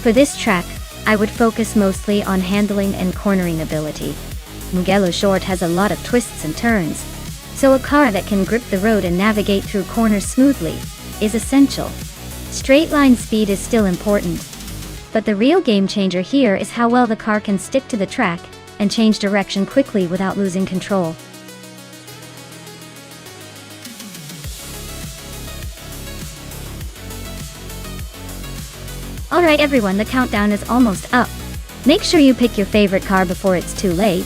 For this track, I would focus mostly on handling and cornering ability. Mugello Short has a lot of twists and turns, so a car that can grip the road and navigate through corners smoothly is essential. Straight line speed is still important, but the real game changer here is how well the car can stick to the track and change direction quickly without losing control. Alright everyone, the countdown is almost up. Make sure you pick your favorite car before it's too late.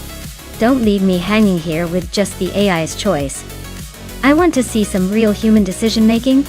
Don't leave me hanging here with just the AI's choice. I want to see some real human decision making.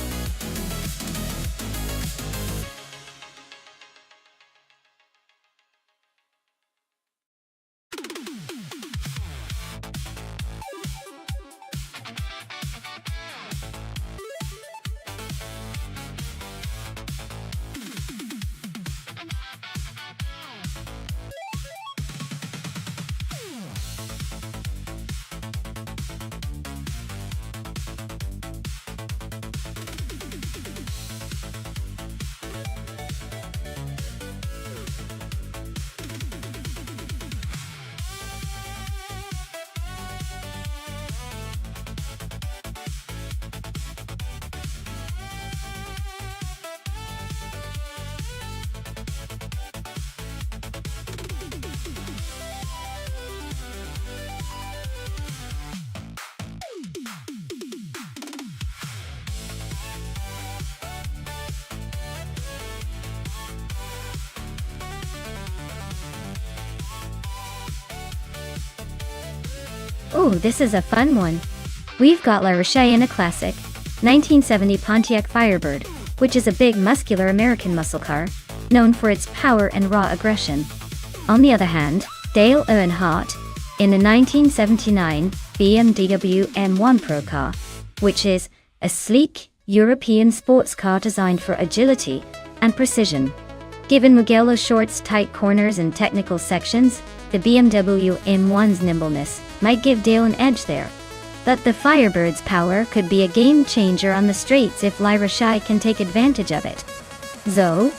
Ooh, this is a fun one. We've got La Rochelle in a classic 1970 Pontiac Firebird, which is a big muscular American muscle car, known for its power and raw aggression. On the other hand, Dale Earnhardt in the 1979 BMW M1 Pro car, which is a sleek European sports car designed for agility and precision. Given Mugello Short's tight corners and technical sections, the BMW M1's nimbleness might give Dale an edge there. But the Firebird's power could be a game changer on the straights if La Rochelle can take advantage of it. So,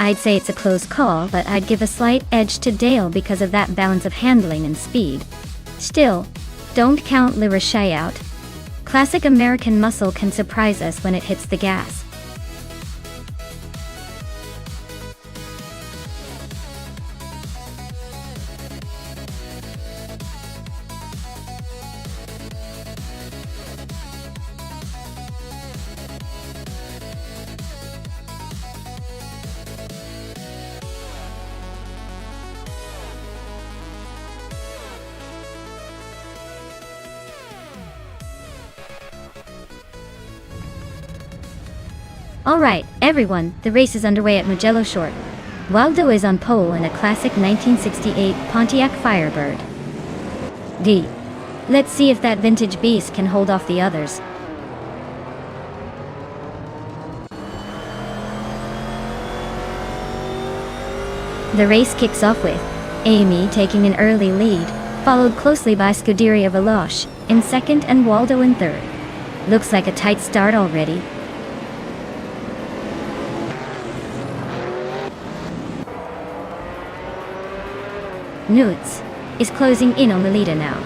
I'd say it's a close call, but I'd give a slight edge to Dale because of that balance of handling and speed. Still, don't count La Rochelle out. Classic American muscle can surprise us when it hits the gas. Alright, everyone, the race is underway at Mugello Short. Waldo is on pole in a classic 1968 Pontiac Firebird. Let's see if that vintage beast can hold off the others. The race kicks off with Amy taking an early lead, followed closely by Scuderia Veloce in second and Waldo in third. Looks like a tight start already. Nuts is closing in on the leader now.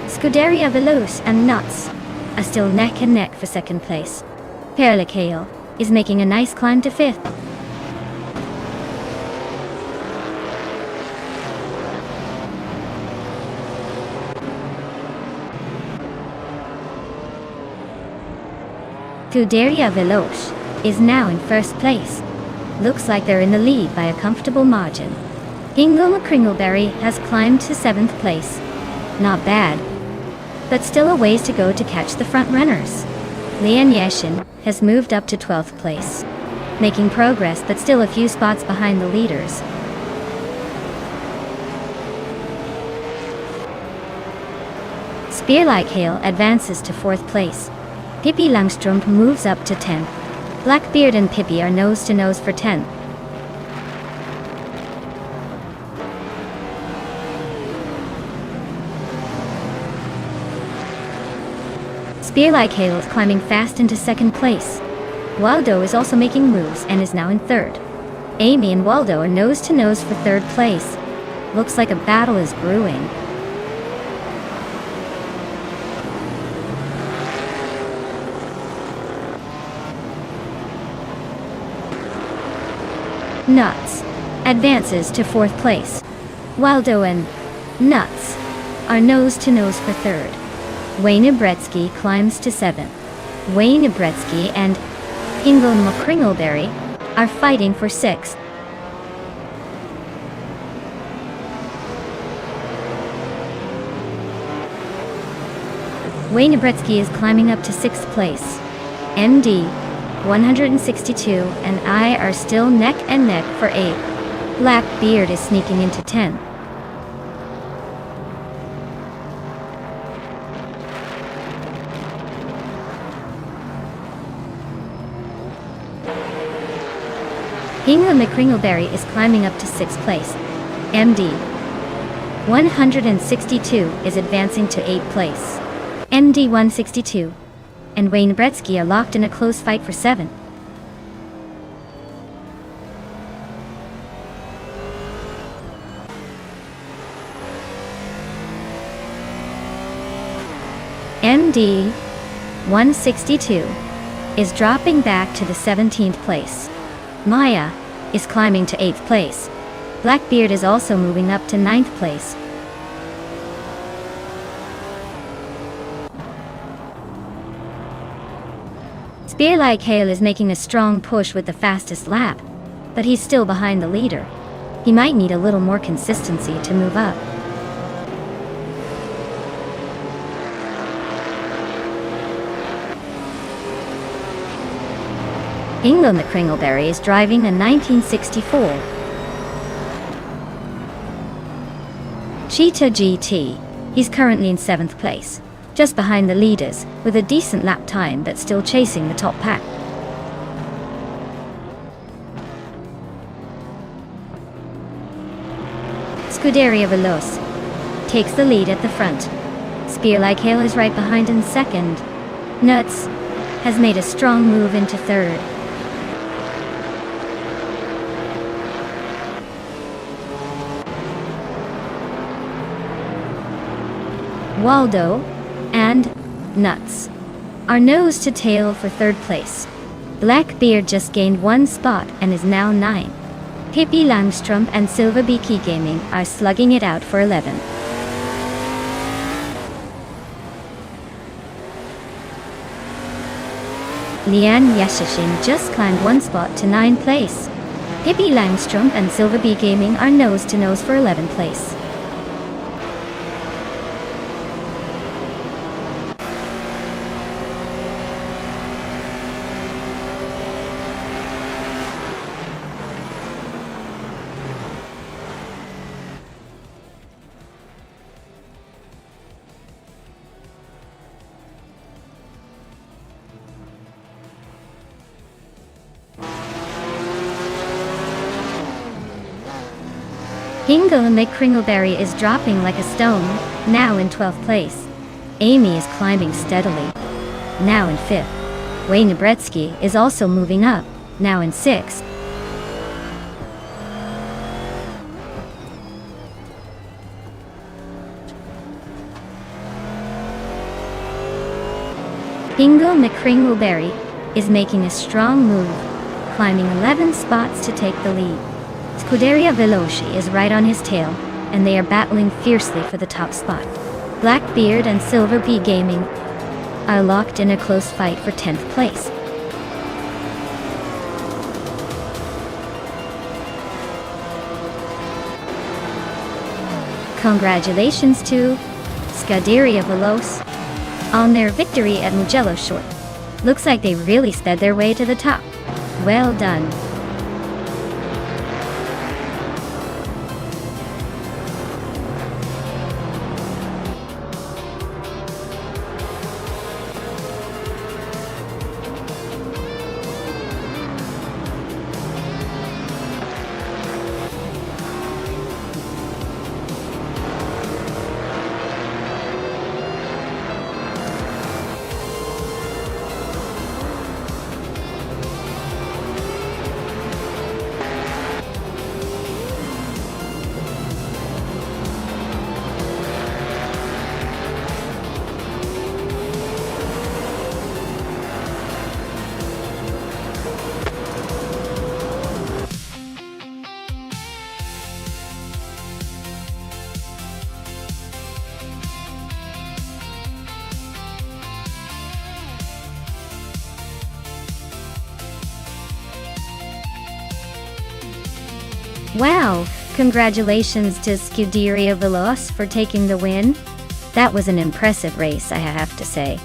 Scuderia Veloce and Nuts are still neck and neck for second place. Perlicale is making a nice climb to fifth. Scuderia Veloce is now in first place. Looks like they're in the lead by a comfortable margin. Ingle McCringleberry has climbed to 7th place. Not bad, but still a ways to go to catch the front runners. Lian Yashin has moved up to 12th place, making progress but still a few spots behind the leaders. Spear Like Hail advances to 4th place. Pippi Langstrumpf moves up to 10th. Blackbeard and Pippi are nose to nose for 10th. Spear Like Hail is climbing fast into 2nd place. Waldo is also making moves and is now in 3rd. Amy and Waldo are nose to nose for 3rd place. Looks like a battle is brewing. Nuts advances to 4th place. Waldo and Nuts are nose to nose for 3rd. Wayne Bretsky climbs to 7th. Wayne Bretsky and Ingle McCringleberry are fighting for 6th. Wayne Bretsky is climbing up to 6th place. MD 162 and I are still neck and neck for 8th. Blackbeard is sneaking into 10th. Ingle McCringleberry is climbing up to 6th place. MD 162 is advancing to 8th place. MD 162 and Wayne Bretsky are locked in a close fight for 7th. MD 162 is dropping back to the 17th place. Maya is climbing to 8th place. Blackbeard is also moving up to 9th place. Spear Like Hail is making a strong push with the fastest lap, but he's still behind the leader. He might need a little more consistency to move up. Ingle McCringleberry is driving a 1964 Cheetah GT. He's currently in 7th place, just behind the leaders, with a decent lap time but still chasing the top pack. Scuderia Veloce takes the lead at the front. Spear Like Hail is right behind in 2nd. Nuts has made a strong move into 3rd. Waldo and Nuts are nose to tail for 3rd place. Blackbeard just gained 1 spot and is now 9. Pippi Langstrumpf and Silva BK Gaming are slugging it out for 11. Lian Yashashin just climbed 1 spot to 9th place. Pippi Langstrumpf and Silva B Gaming are nose to nose for 11th place. Hingo McCringleberry is dropping like a stone, now in 12th place. Amy is climbing steadily, now in 5th. Wayne Nebretsky is also moving up, now in 6th. Hingo McCringleberry is making a strong move, climbing 11 spots to take the lead. Scuderia Veloci is right on his tail, and they are battling fiercely for the top spot. Blackbeard and Silver Bee Gaming are locked in a close fight for 10th place. Congratulations to Scuderia Veloce on their victory at Mugello Short. Looks like they really sped their way to the top. Well done. Wow, congratulations to Scuderia Veloce for taking the win. That was an impressive race, I have to say.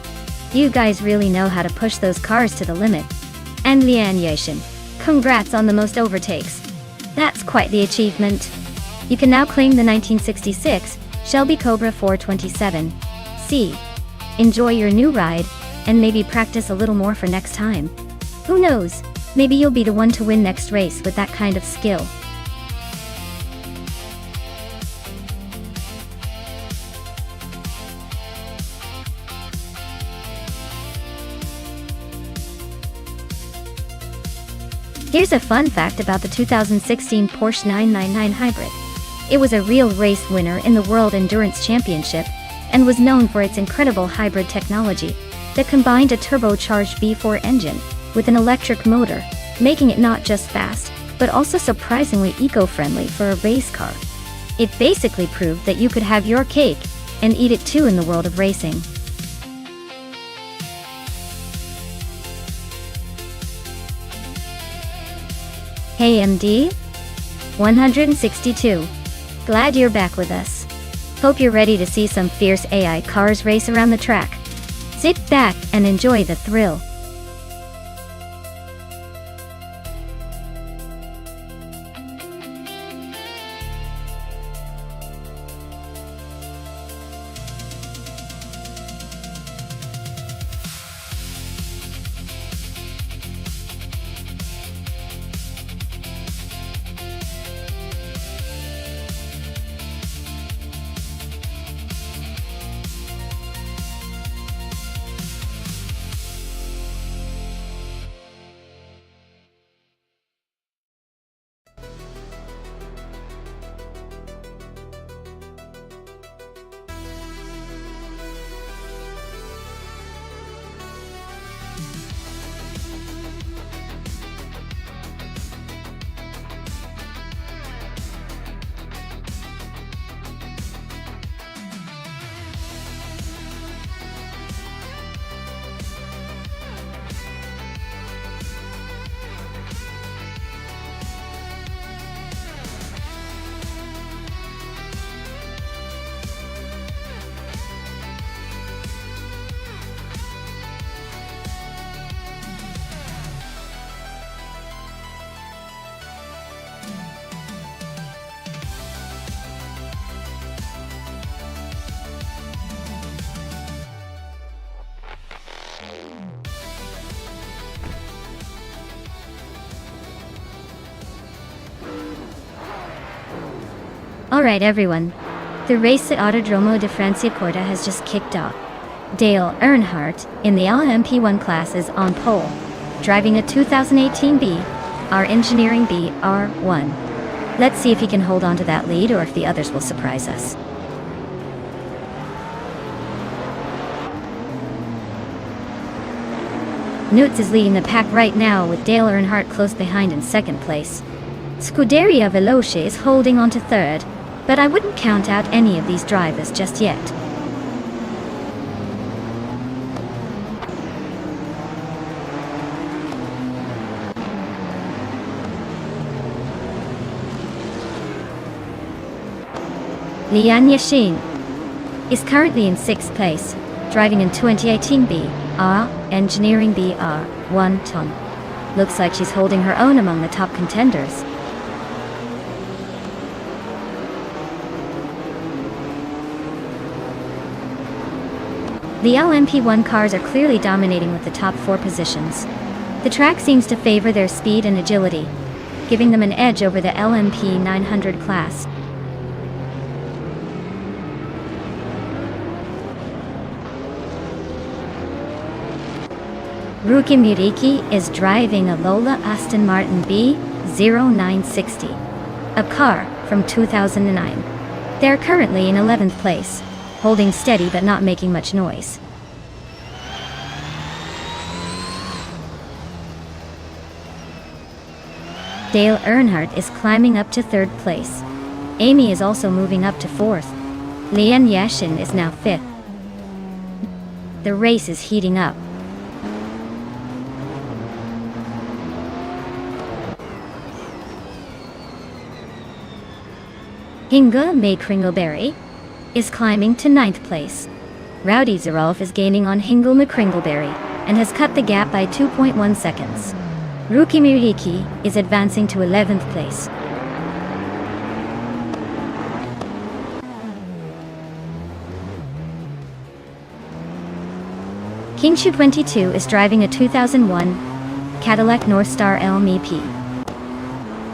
You guys really know how to push those cars to the limit. And Lianyation, congrats on the most overtakes. That's quite the achievement. You can now claim the 1966 Shelby Cobra 427C. Enjoy your new ride, and maybe practice a little more for next time. Who knows, maybe you'll be the one to win next race with that kind of skill. Here's a fun fact about the 2016 Porsche 999 Hybrid. It was a real race winner in the World Endurance Championship, and was known for its incredible hybrid technology that combined a turbocharged V4 engine with an electric motor, making it not just fast, but also surprisingly eco-friendly for a race car. It basically proved that you could have your cake and eat it too in the world of racing. Hey MD? 162. Glad you're back with us. Hope you're ready to see some fierce AI cars race around the track. Sit back and enjoy the thrill. Alright everyone, the race at Autodromo de Franciacorta has just kicked off. Dale Earnhardt, in the LMP1 class, is on pole, driving a 2018 B, our Engineering B R1. Let's see if he can hold on to that lead or if the others will surprise us. Newts is leading the pack right now, with Dale Earnhardt close behind in second place. Scuderia Veloce is holding on to third, but I wouldn't count out any of these drivers just yet. Lian Yashin is currently in 6th place, driving in 2018 B R Engineering BR 1 ton. Looks like she's holding her own among the top contenders. The LMP1 cars are clearly dominating with the top 4 positions. The track seems to favor their speed and agility, giving them an edge over the LMP 900 class. Ruki Miriki is driving a Lola Aston Martin B0960, a car from 2009. They are currently in 11th place, holding steady but not making much noise. Dale Earnhardt is climbing up to 3rd place. Amy is also moving up to 4th. Lian Yashin is now 5th. The race is heating up. Hinga May Kringleberry is climbing to 9th place. Rowdy Zerolf is gaining on Hingle McCringleberry and has cut the gap by 2.1 seconds. Ruki Miriki is advancing to 11th place. Kingshu 22 is driving a 2001 Cadillac Northstar LMP.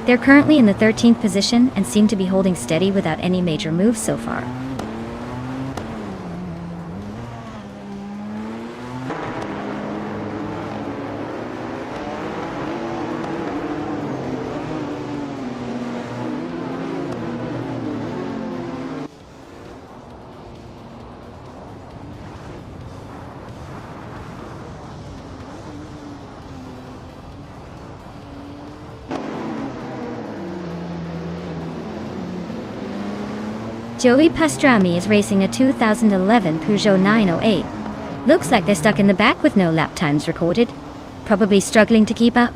They're currently in the 13th position and seem to be holding steady without any major moves so far. Joey Pastrami is racing a 2011 Peugeot 908. Looks like they're stuck in the back with no lap times recorded. Probably struggling to keep up.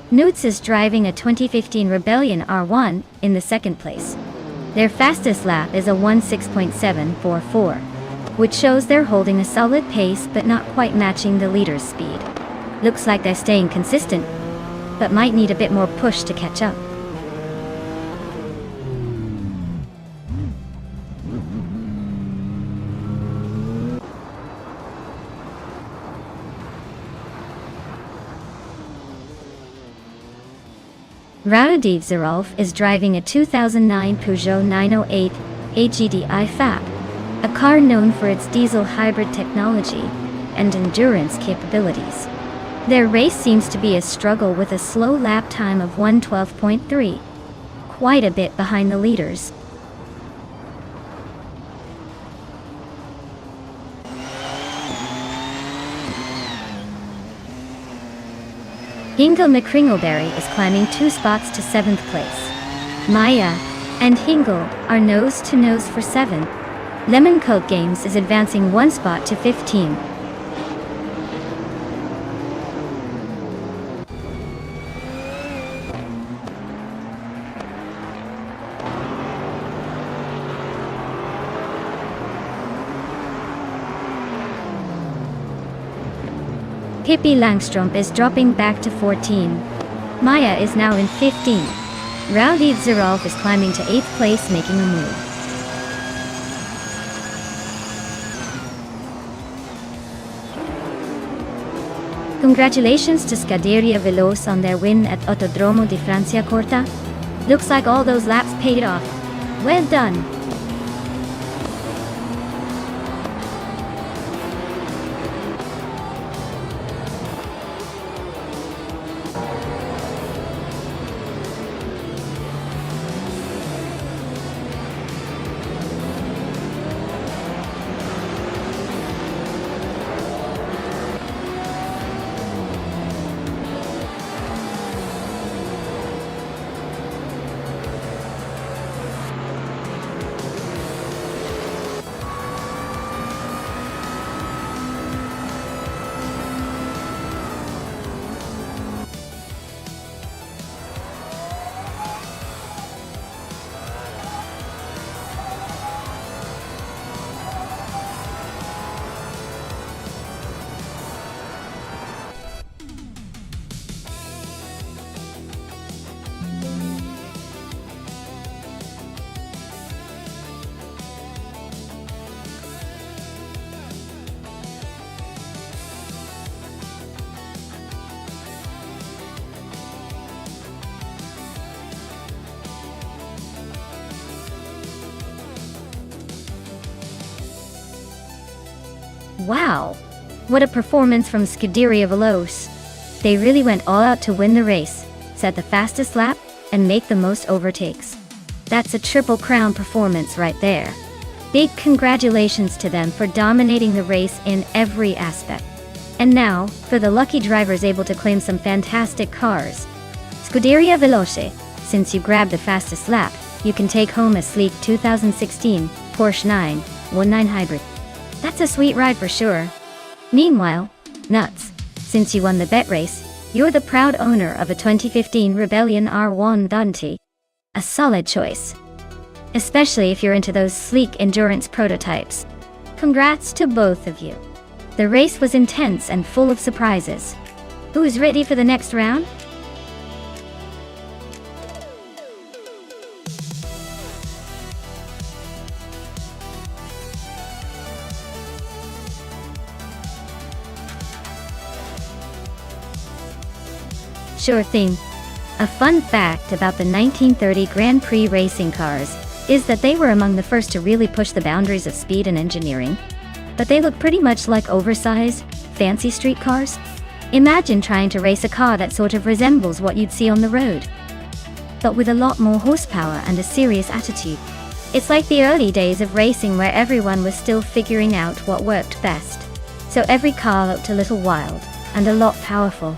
Newts is driving a 2015 Rebellion R1 in the 2nd place. Their fastest lap is a 16.744, which shows they're holding a solid pace but not quite matching the leader's speed. Looks like they're staying consistent, but might need a bit more push to catch up. Raudiv Zerolf is driving a 2009 Peugeot 908 AGDI FAB, a car known for its diesel hybrid technology and endurance capabilities. Their race seems to be a struggle with a slow lap time of 1:12.3, quite a bit behind the leaders. Hingle McCringleberry is climbing 2 spots to 7th place. Maya and Hingle are nose to nose for 7th. Lemon Coke Games is advancing 1 spot to 15. Pippi Langström is dropping back to 14. Maya is now in 15. Rowdy Zerolf is climbing to 8th place, making a move. Congratulations to Scuderia Veloce on their win at Autodromo di Franciacorta. Looks like all those laps paid off. Well done. Wow! What a performance from Scuderia Veloce. They really went all out to win the race, set the fastest lap, and make the most overtakes. That's a Triple Crown performance right there. Big congratulations to them for dominating the race in every aspect. And now, for the lucky drivers able to claim some fantastic cars. Scuderia Veloce, since you grabbed the fastest lap, you can take home a sleek 2016 Porsche 919 Hybrid. That's a sweet ride for sure. Meanwhile, Nuts, since you won the bet race, you're the proud owner of a 2015 Rebellion R1 Dante. A solid choice. Especially if you're into those sleek endurance prototypes. Congrats to both of you. The race was intense and full of surprises. Who's ready for the next round? Sure thing. A fun fact about the 1930 Grand Prix racing cars is that they were among the first to really push the boundaries of speed and engineering. But they look pretty much like oversized, fancy street cars. Imagine trying to race a car that sort of resembles what you'd see on the road, but with a lot more horsepower and a serious attitude. It's like the early days of racing where everyone was still figuring out what worked best. So every car looked a little wild and a lot powerful.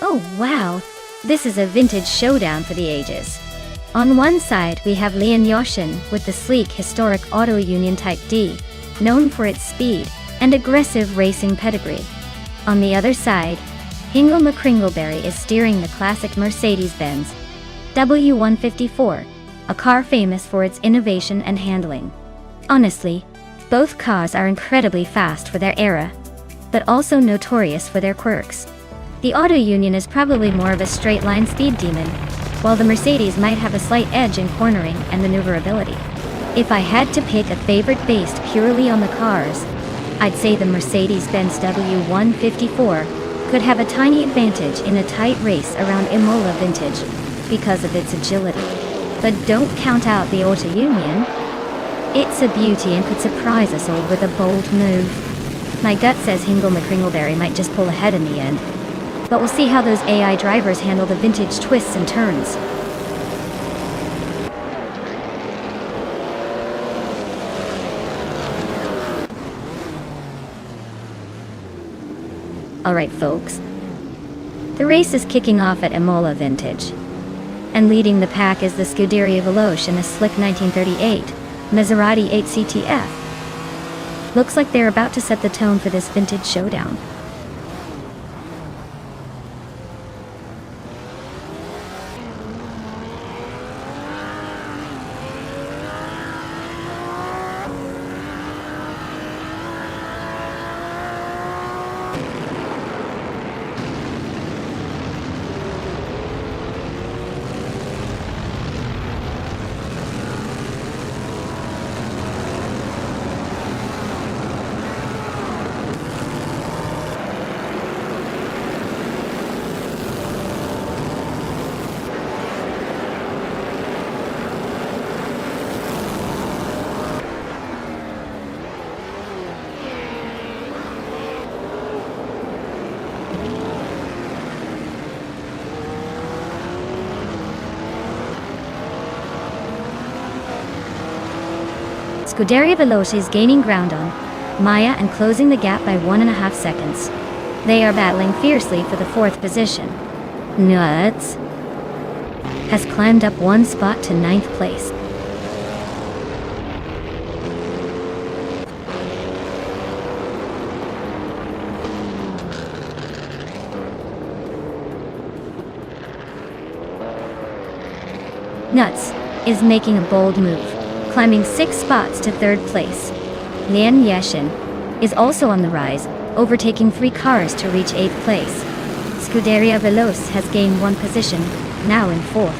Oh wow, this is a vintage showdown for the ages. On one side we have Leon Yoshin with the sleek historic Auto Union Type D, known for its speed and aggressive racing pedigree. On the other side, Hingle McCringleberry is steering the classic Mercedes-Benz W154, a car famous for its innovation and handling. Honestly, both cars are incredibly fast for their era, but also notorious for their quirks. The Auto Union is probably more of a straight-line speed demon, while the Mercedes might have a slight edge in cornering and maneuverability. If I had to pick a favorite based purely on the cars, I'd say the Mercedes-Benz W154, could have a tiny advantage in a tight race around Imola Vintage because of its agility. But don't count out the Auto Union. It's a beauty and could surprise us all with a bold move. My gut says Hingle McCringleberry might just pull ahead in the end. But we'll see how those AI drivers handle the vintage twists and turns. Alright folks, the race is kicking off at Imola Vintage. And leading the pack is the Scuderia Veloce in a slick 1938 Maserati 8 CTF. Looks like they're about to set the tone for this vintage showdown. Scuderia Veloce is gaining ground on Maya and closing the gap by 1.5 seconds. They are battling fiercely for the 4th position. Nuts has climbed up 1 spot to 9th place. Nuts is making a bold move, climbing 6 spots to 3rd place. Lian Yashin is also on the rise, overtaking 3 cars to reach 8th place. Scuderia Veloce has gained 1 position, now in 4th.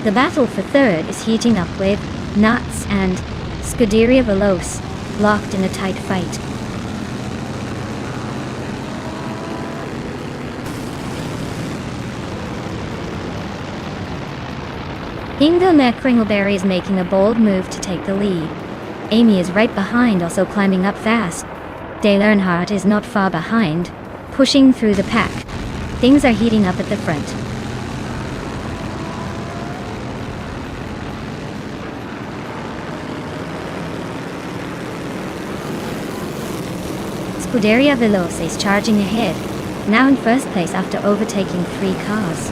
The battle for 3rd is heating up with Nuts and Scuderia Veloce locked in a tight fight. Hingle McCringleberry is making a bold move to take the lead. Amy is right behind, also climbing up fast. Dale Earnhardt is not far behind, pushing through the pack. Things are heating up at the front. Scuderia Veloce is charging ahead, now in 1st place after overtaking 3 cars.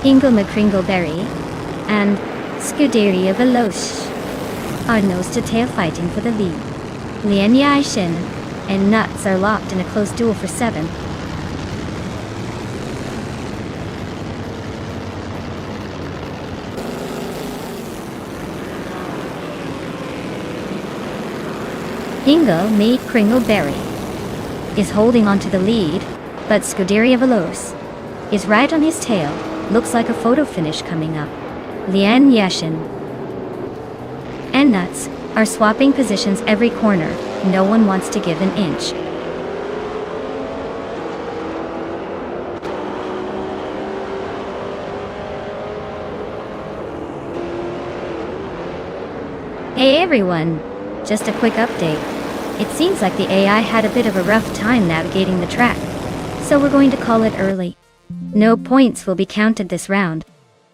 Hingle McCringleberry and Scuderia Veloce are nose-to-tail fighting for the lead. Lian Yashin and Nuts are locked in a close duel for 7th. Hingle McCringleberry is holding on to the lead, but Scuderia Veloce is right on his tail. Looks like a photo finish coming up. Lian Yashin and Nuts are swapping positions every corner. No one wants to give an inch. Hey everyone! Just a quick update. It seems like the AI had a bit of a rough time navigating the track, so we're going to call it early. No points will be counted this round.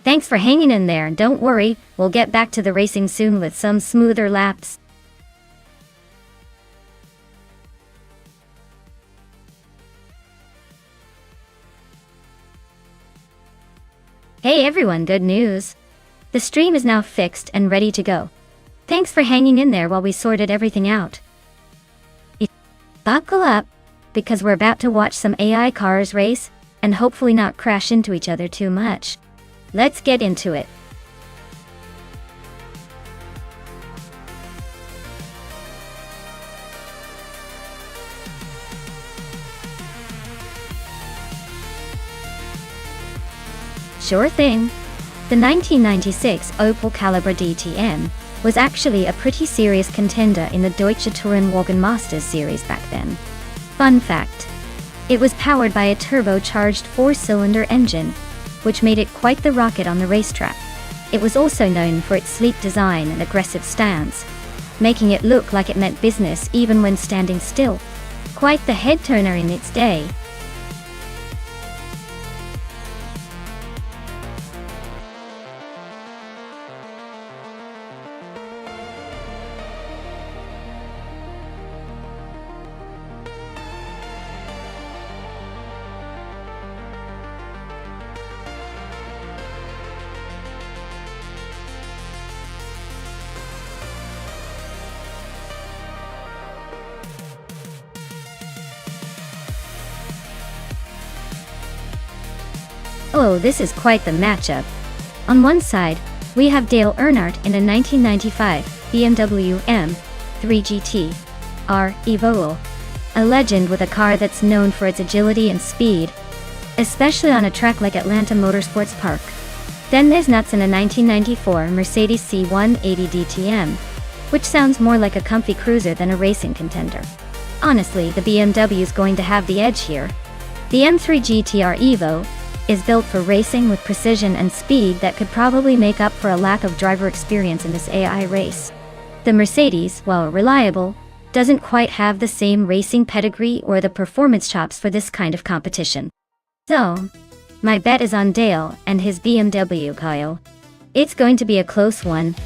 Thanks for hanging in there, and don't worry, we'll get back to the racing soon with some smoother laps. Hey everyone, good news! The stream is now fixed and ready to go. Thanks for hanging in there while we sorted everything out. Buckle up, because we're about to watch some AI cars race, and hopefully not crash into each other too much. Let's get into it. Sure thing. The 1996 Opel Calibra DTM was actually a pretty serious contender in the Deutsche Tourenwagen Masters series back then. Fun fact. It was powered by a turbocharged 4-cylinder engine, which made it quite the rocket on the racetrack. It was also known for its sleek design and aggressive stance, making it look like it meant business even when standing still. Quite the head-turner in its day. Oh, this is quite the matchup. On one side, we have Dale Earnhardt in a 1995 BMW M3 GT R Evo, a legend with a car that's known for its agility and speed, especially on a track like Atlanta Motorsports Park. Then there's Nuts in a 1994 Mercedes C180 DTM, which sounds more like a comfy cruiser than a racing contender. Honestly, the BMW's going to have the edge here. The M3 GTR Evo is built for racing with precision and speed that could probably make up for a lack of driver experience in this AI race. The Mercedes, while reliable, doesn't quite have the same racing pedigree or the performance chops for this kind of competition. So, my bet is on Dale and his BMW, Kyle. It's going to be a close one,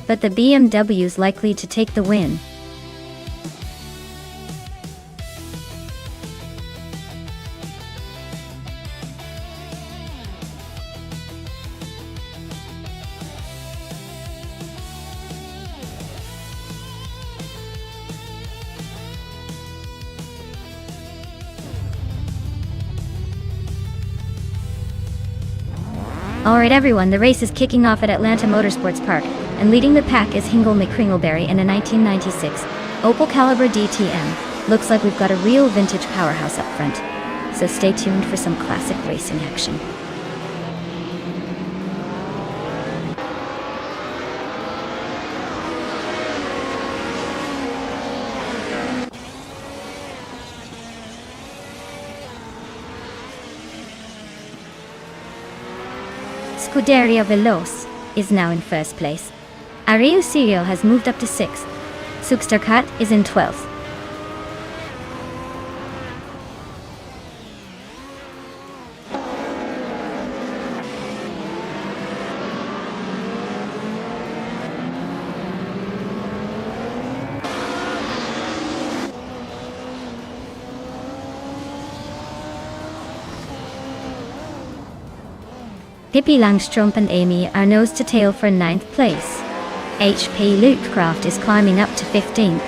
but the BMW's likely to take the win. Alright everyone, the race is kicking off at Atlanta Motorsports Park, and leading the pack is Hingle McCringleberry in a 1996 Opel Caliber DTM. Looks like we've got a real vintage powerhouse up front, so stay tuned for some classic racing action. Scuderia Veloce is now in first place. Ariu Sirio has moved up to 6th. Suxterkat is in 12th. Pippi Langstrumpf and Amy are nose to tail for 9th place. HP Lutecraft is climbing up to 15th.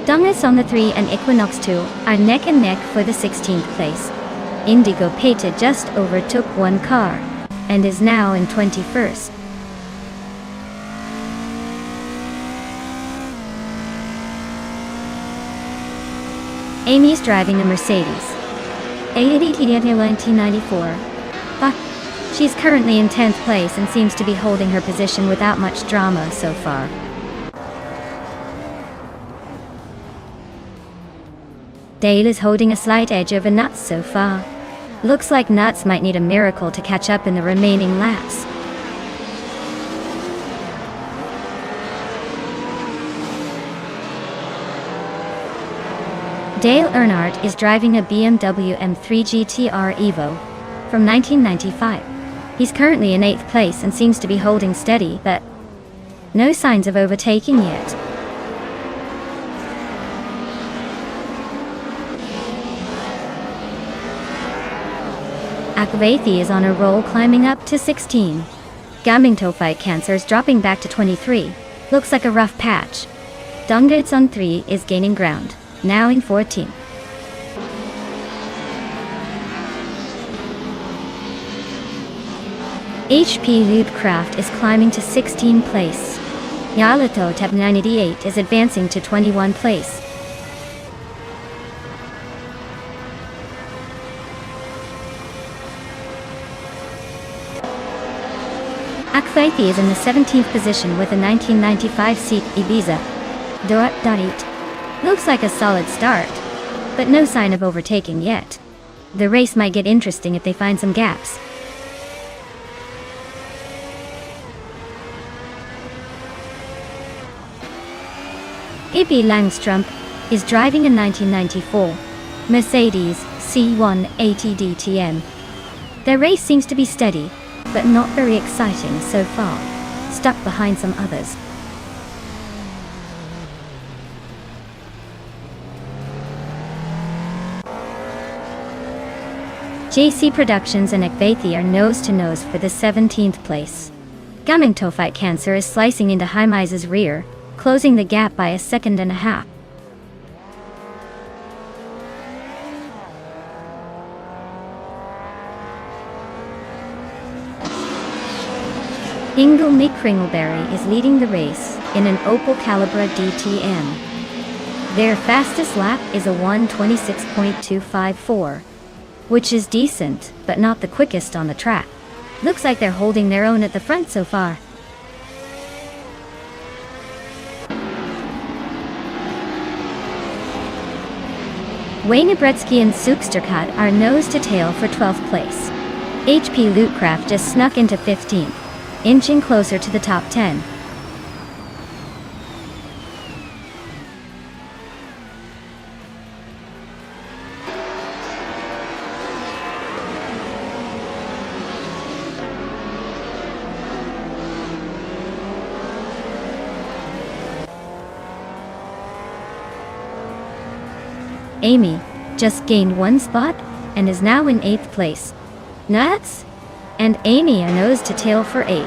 Dungus on the 3 and Equinox 2 are neck and neck for the 16th place. Indigo Peta just overtook one car, and is now in 21st. Amy's driving a Mercedes A80 1994. She's currently in 10th place and seems to be holding her position without much drama so far. Dale is holding a slight edge over Nuts so far. Looks like Nuts might need a miracle to catch up in the remaining laps. Dale Earnhardt is driving a BMW M3 GTR Evo from 1995. He's currently in 8th place and seems to be holding steady, but no signs of overtaking yet. Akvathi is on a roll, climbing up to 16. Gamingtophyte Cancer is dropping back to 23. Looks like a rough patch. Dungits on 3 is gaining ground, now in 14th. HP Lutecraft is climbing to 16th place. Yalato Tab 988 is advancing to 21st place. Akvaithi is in the 17th position with a 1995 seat Ibiza. Looks like a solid start, but no sign of overtaking yet. The race might get interesting if they find some gaps. Pippi Langstrup is driving a 1994 Mercedes C180 DTM. Their race seems to be steady, but not very exciting so far, stuck behind some others. JC Productions and Ekvathi are nose-to-nose for the 17th place. Gamingtofite Cancer is slicing into Hymise's rear, closing the gap by a second and a half. Ingo Mick Kringleberry is leading the race in an Opel Calibra DTM. Their fastest lap is a 1:26.254, which is decent, but not the quickest on the track. Looks like they're holding their own at the front so far. Wayne Bretsky and Suksterkat are nose to tail for 12th place. HP Lootcraft just snuck into 15th, inching closer to the top 10. Amy just gained one spot and is now in 8th place. Nuts? And Amy are nose to tail for 8.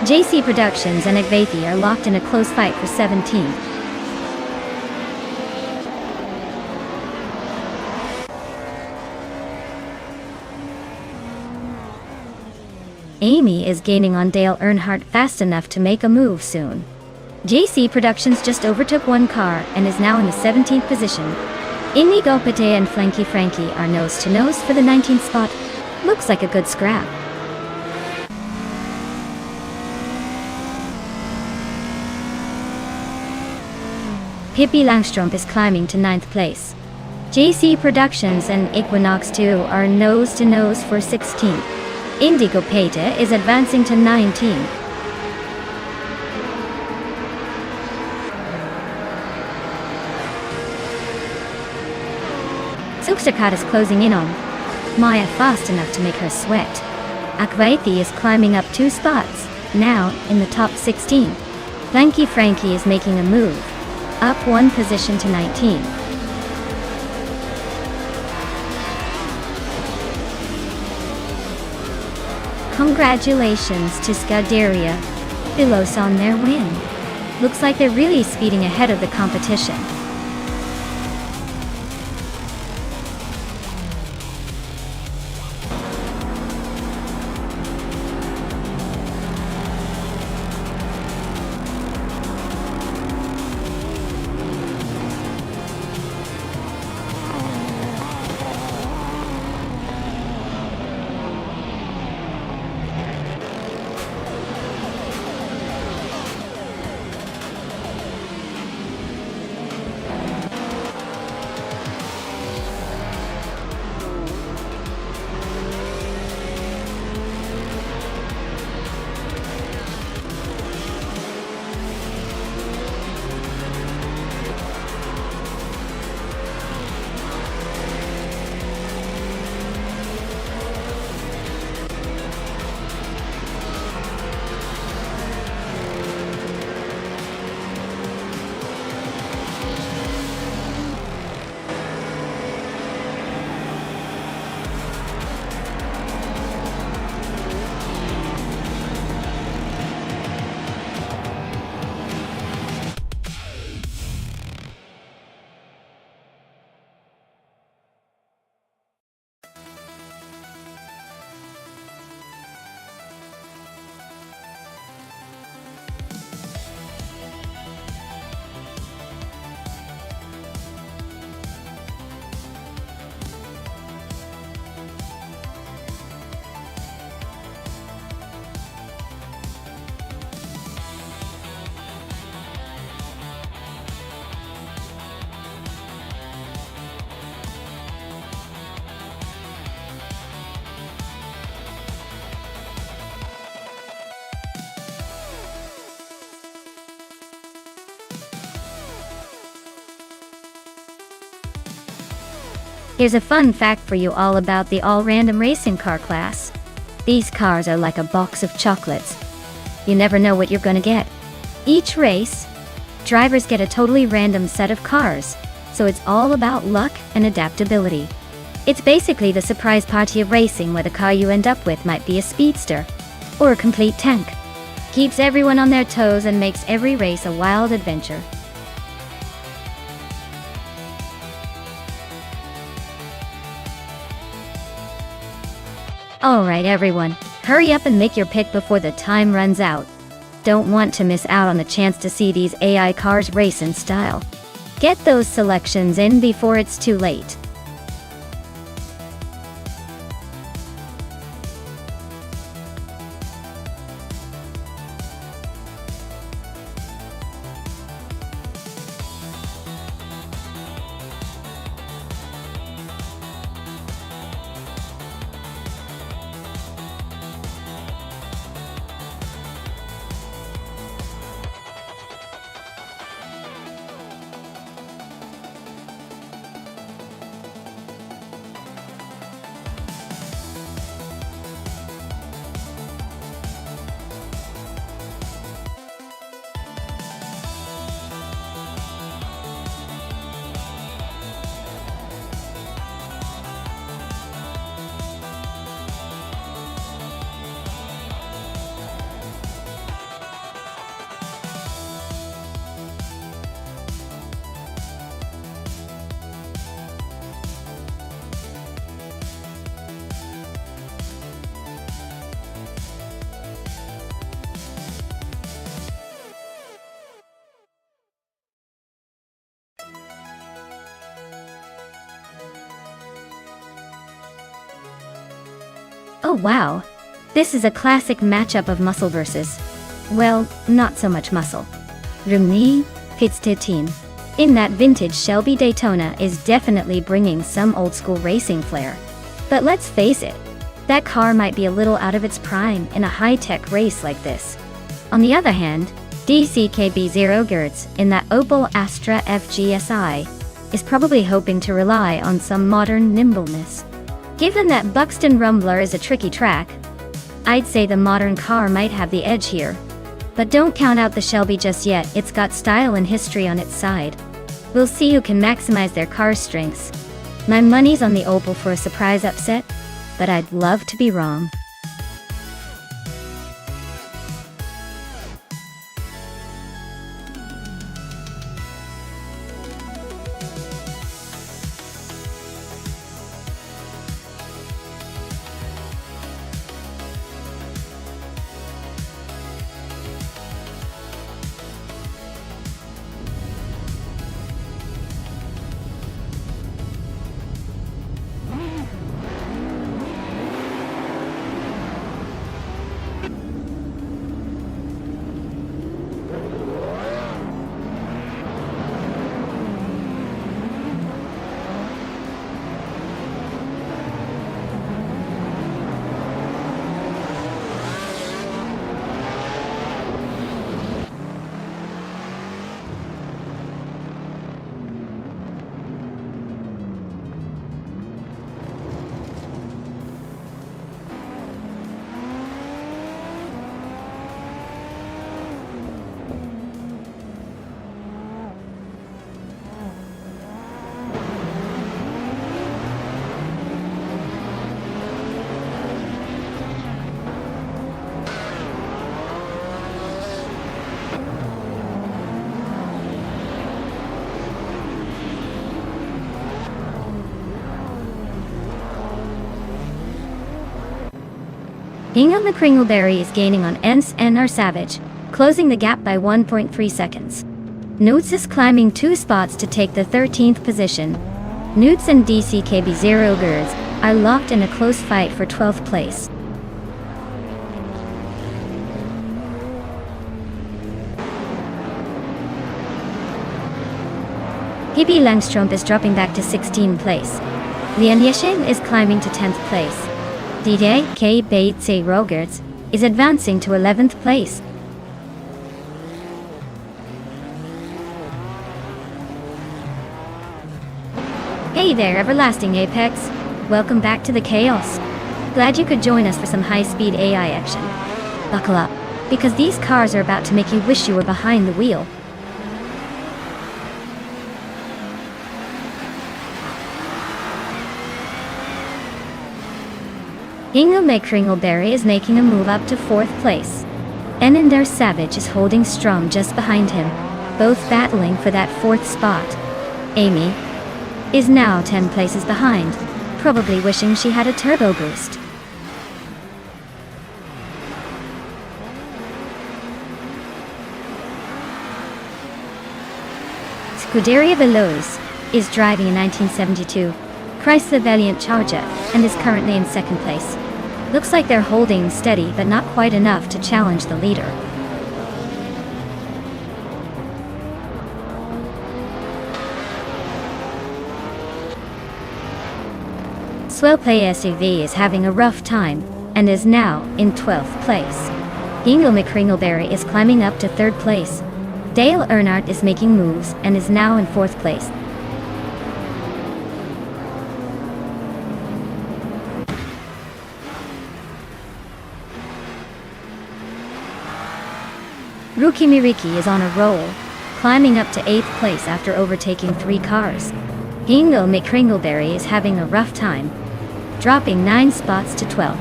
JC Productions and Ekvathi are locked in a close fight for 17. Amy is gaining on Dale Earnhardt fast enough to make a move soon. JC Productions just overtook one car and is now in the 17th position. Inigo Pate and Frankie are nose-to-nose for the 19th spot. Looks like a good scrap. Pippi Langstrup is climbing to 9th place. JC Productions and Equinox 2 are nose-to-nose for 16th. Indigo Pate is advancing to 19th. Suksterkat is closing in on Maya fast enough to make her sweat. Akvaithi is climbing up 2 spots, now in the top 16. Frankie is making a move, up 1 position to 19. Congratulations to Scuderia Philos on their win. Looks like they're really speeding ahead of the competition. Here's a fun fact for you all about the all-random racing car class. These cars are like a box of chocolates. You never know what you're gonna get. Each race, drivers get a totally random set of cars, so it's all about luck and adaptability. It's basically the surprise party of racing where the car you end up with might be a speedster or a complete tank. Keeps everyone on their toes and makes every race a wild adventure. Alright everyone, hurry up and make your pick before the time runs out. Don't want to miss out on the chance to see these AI cars race in style. Get those selections in before it's too late. Oh wow! This is a classic matchup of muscle versus, well, not so much muscle. Rumni, Pitste team. In that vintage Shelby Daytona is definitely bringing some old school racing flair. But let's face it, that car might be a little out of its prime in a high-tech race like this. On the other hand, DCKB0 Gertz in that Opel Astra FGSI is probably hoping to rely on some modern nimbleness. Given that Buxton Rumbler is a tricky track, I'd say the modern car might have the edge here. But don't count out the Shelby just yet, it's got style and history on its side. We'll see who can maximize their car's strengths. My money's on the Opel for a surprise upset, but I'd love to be wrong. Hingham McCringleberry is gaining on NR Savage, closing the gap by 1.3 seconds. Newts is climbing 2 spots to take the 13th position. Newts and DCKB0 Gerds are locked in a close fight for 12th place. Pippi Langström is dropping back to 16th place. Lian Yeshin is climbing to 10th place. DJ K. Bates Rogerts is advancing to 11th place. Hey there, Everlasting Apex. Welcome back to the chaos. Glad you could join us for some high-speed AI action. Buckle up, because these cars are about to make you wish you were behind the wheel. Ingame Kringleberry is making a move up to 4th place. Ender Savage is holding strong just behind him, both battling for that 4th spot. Amy is now 10 places behind, probably wishing she had a turbo boost. Scuderia Veloz is driving a 1972 Chrysler Valiant Charger and is currently in 2nd place. Looks like they're holding steady but not quite enough to challenge the leader. Swellplay SUV is having a rough time and is now in 12th place. Ingame Kringleberry is climbing up to 3rd place. Dale Earnhardt is making moves and is now in 4th place. Rookie Miriki is on a roll, climbing up to 8th place after overtaking 3 cars. Ingame Kringleberry is having a rough time, dropping 9 spots to 12th.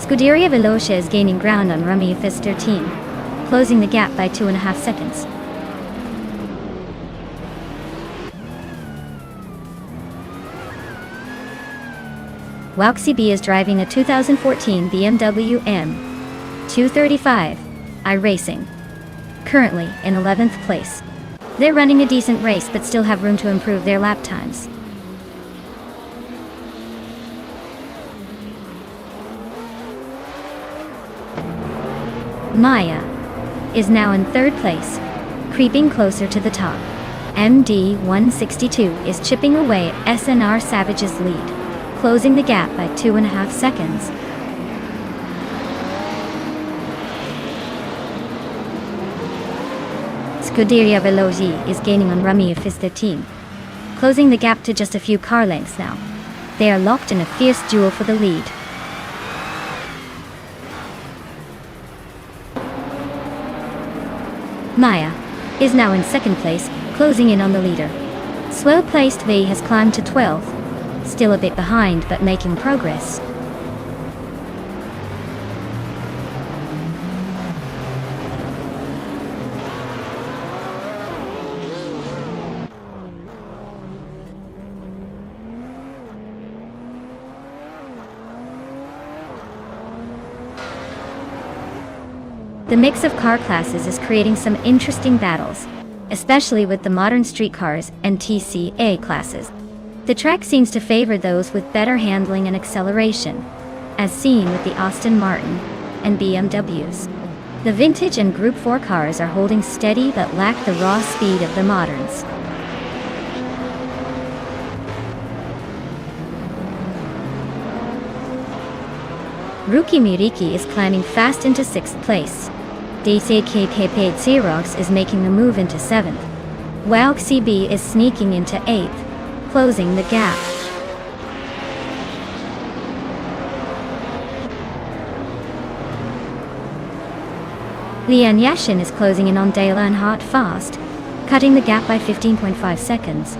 Scuderia Veloce is gaining ground on Rummy Fist 13, closing the gap by 2.5 seconds. Wauxi is driving a 2014 BMW M235i Racing, currently in 11th place. They're running a decent race but still have room to improve their lap times. Maya is now in 3rd place, creeping closer to the top. MD162 is chipping away at SNR Savage's lead, closing the gap by 2.5 seconds. Scuderia Veloci is gaining on Rummy Fist 13, closing the gap to just a few car lengths now. They are locked in a fierce duel for the lead. Maya is now in 2nd place, closing in on the leader. Swell-placed V has climbed to 12th, still a bit behind but making progress. The mix of car classes is creating some interesting battles, especially with the modern street cars and TCA classes. The track seems to favor those with better handling and acceleration, as seen with the Aston Martin and BMWs. The vintage and Group 4 cars are holding steady but lack the raw speed of the moderns. Rookie Miriki is climbing fast into 6th place. DCKP Xerox is making a move into 7th. Wauxi is sneaking into 8th, closing the gap. Lian Yashin is closing in on Dale Earnhardt fast, cutting the gap by 15.5 seconds.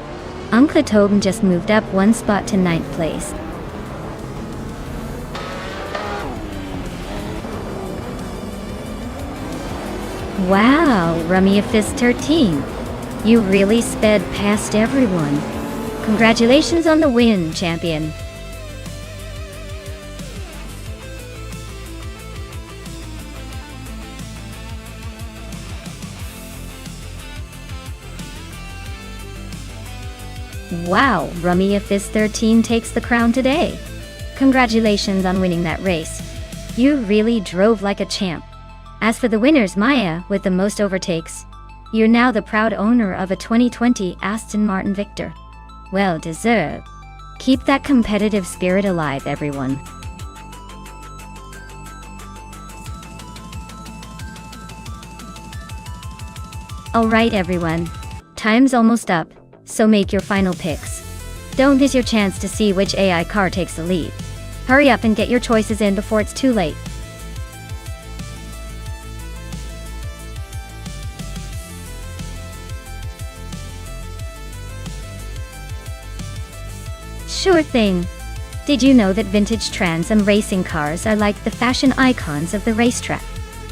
Uncle Tobin just moved up 1 spot to 9th place. Wow, Rummy Fist 13. You really sped past everyone. Congratulations on the win, champion. Wow, Rummy Fist 13 takes the crown today. Congratulations on winning that race. You really drove like a champ. As for the winners, Maya, with the most overtakes, you're now the proud owner of a 2020 Aston Martin Victor. Well deserved. Keep that competitive spirit alive, everyone. Alright everyone, time's almost up, so make your final picks. Don't miss your chance to see which AI car takes the lead. Hurry up and get your choices in before it's too late. Sure thing. Did you know that vintage Trans Am racing cars are like the fashion icons of the racetrack?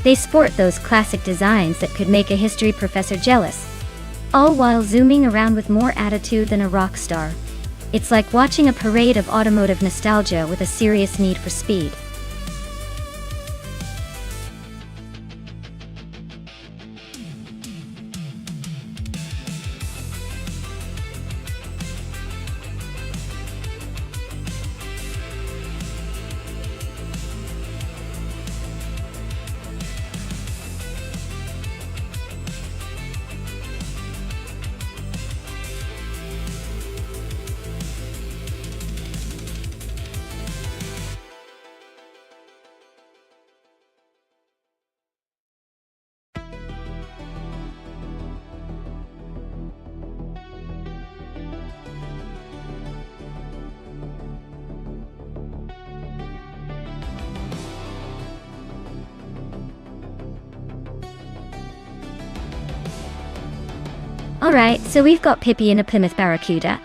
They sport those classic designs that could make a history professor jealous, all while zooming around with more attitude than a rock star. It's like watching a parade of automotive nostalgia with a serious need for speed. Alright, so we've got Pippi in a Plymouth Barracuda,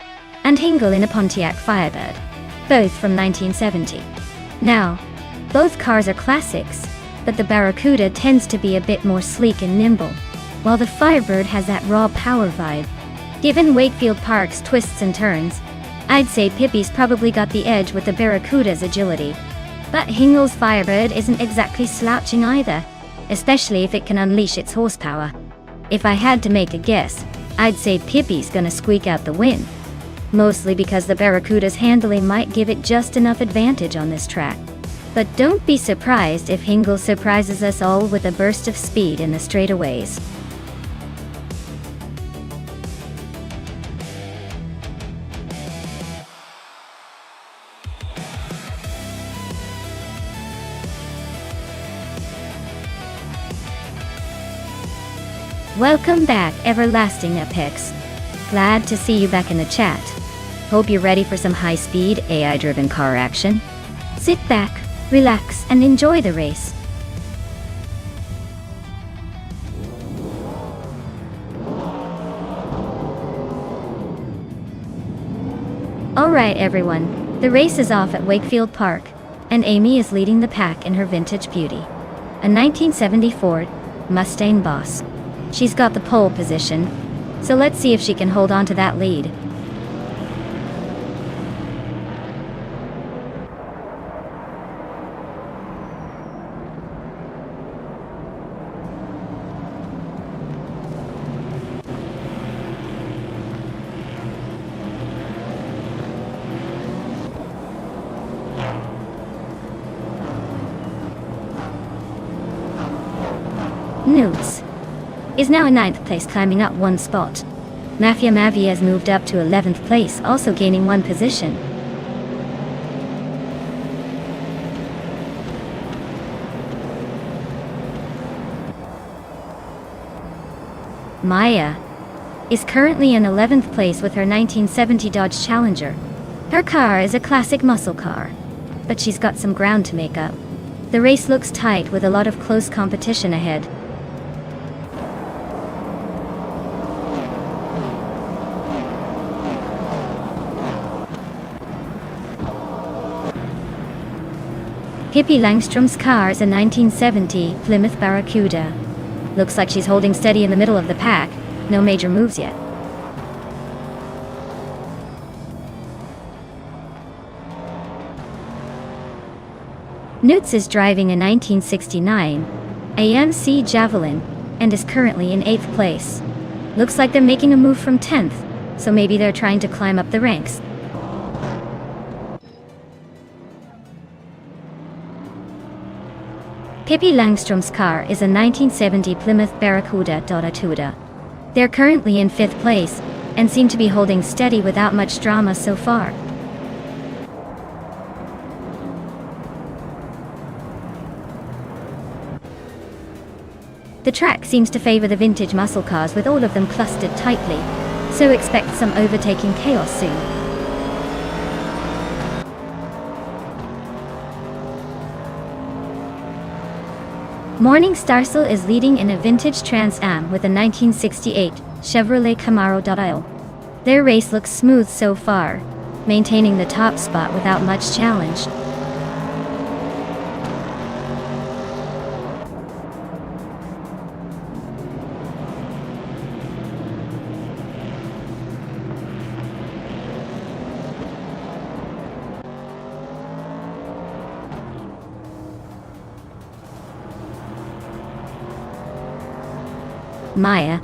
and Hingle in a Pontiac Firebird, both from 1970. Now, both cars are classics, but the Barracuda tends to be a bit more sleek and nimble, while the Firebird has that raw power vibe. Given Wakefield Park's twists and turns, I'd say Pippi's probably got the edge with the Barracuda's agility. But Hingle's Firebird isn't exactly slouching either, especially if it can unleash its horsepower. If I had to make a guess, I'd say Pippi's gonna squeak out the win. Mostly because the Barracuda's handling might give it just enough advantage on this track. But don't be surprised if Hingle surprises us all with a burst of speed in the straightaways. Welcome back, everlasting epics. Glad to see you back in the chat. Hope you're ready for some high-speed, AI-driven car action. Sit back, relax, and enjoy the race. Alright everyone, the race is off at Wakefield Park, and Amy is leading the pack in her vintage beauty. A 1974 Mustang Boss. She's got the pole position, so let's see if she can hold on to that lead. Newts is now in 9th place, climbing up one spot. Mafia Mavi has moved up to 11th place, also gaining one position. Maya is currently in 11th place with her 1970 Dodge Challenger. Her car is a classic muscle car, but she's got some ground to make up. The race looks tight with a lot of close competition ahead. Pippi Langstrom's car is a 1970 Plymouth Barracuda. Looks like she's holding steady in the middle of the pack, no major moves yet. Newts is driving a 1969 AMC Javelin and is currently in 8th place. Looks like they're making a move from 10th, so maybe they're trying to climb up the ranks. Pippi Langstrom's car is a 1970 Plymouth Barracuda. They're currently in 5th place, and seem to be holding steady without much drama so far. The track seems to favor the vintage muscle cars with all of them clustered tightly, so expect some overtaking chaos soon. Morningstar is leading in a vintage Trans Am with a 1968 Chevrolet Camaro. Their race looks smooth so far, maintaining the top spot without much challenge. Maya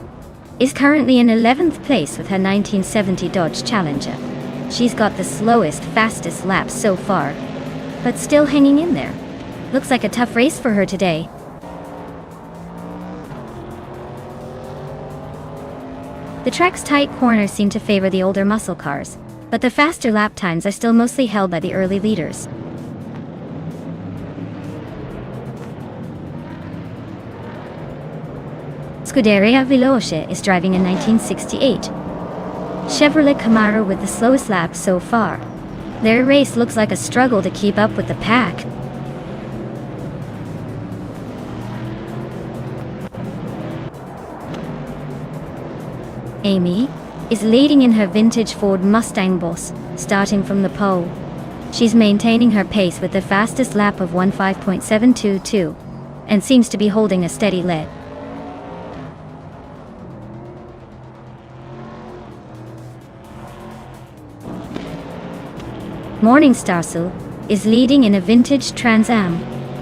is currently in 11th place with her 1970 Dodge Challenger. She's got the slowest, fastest laps so far, but still hanging in there. Looks like a tough race for her today. The track's tight corners seem to favor the older muscle cars, but the faster lap times are still mostly held by the early leaders. Scuderia Veloce is driving a 1968 Chevrolet Camaro with the slowest lap so far. Their race looks like a struggle to keep up with the pack. Amy is leading in her vintage Ford Mustang Boss, starting from the pole. She's maintaining her pace with the fastest lap of 15.722, and seems to be holding a steady lead. Morningstar is leading in a vintage Trans Am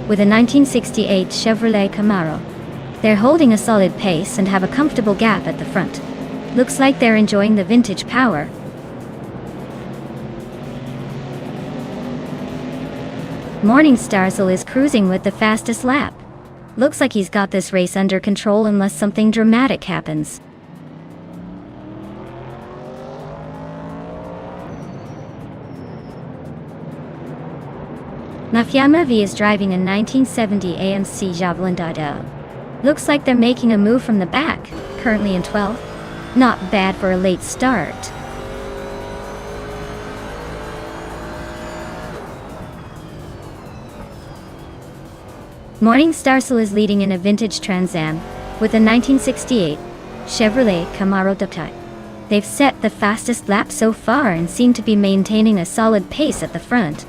with a 1968 Chevrolet Camaro. They're holding a solid pace and have a comfortable gap at the front. Looks like they're enjoying the vintage power. Morningstar is cruising with the fastest lap. Looks like he's got this race under control unless something dramatic happens. Nafyama V is driving a 1970 AMC Javelin. Looks like they're making a move from the back, currently in 12th. Not bad for a late start. Morningstar is leading in a vintage Trans Am with a 1968 Chevrolet Camaro. They've set the fastest lap so far and seem to be maintaining a solid pace at the front.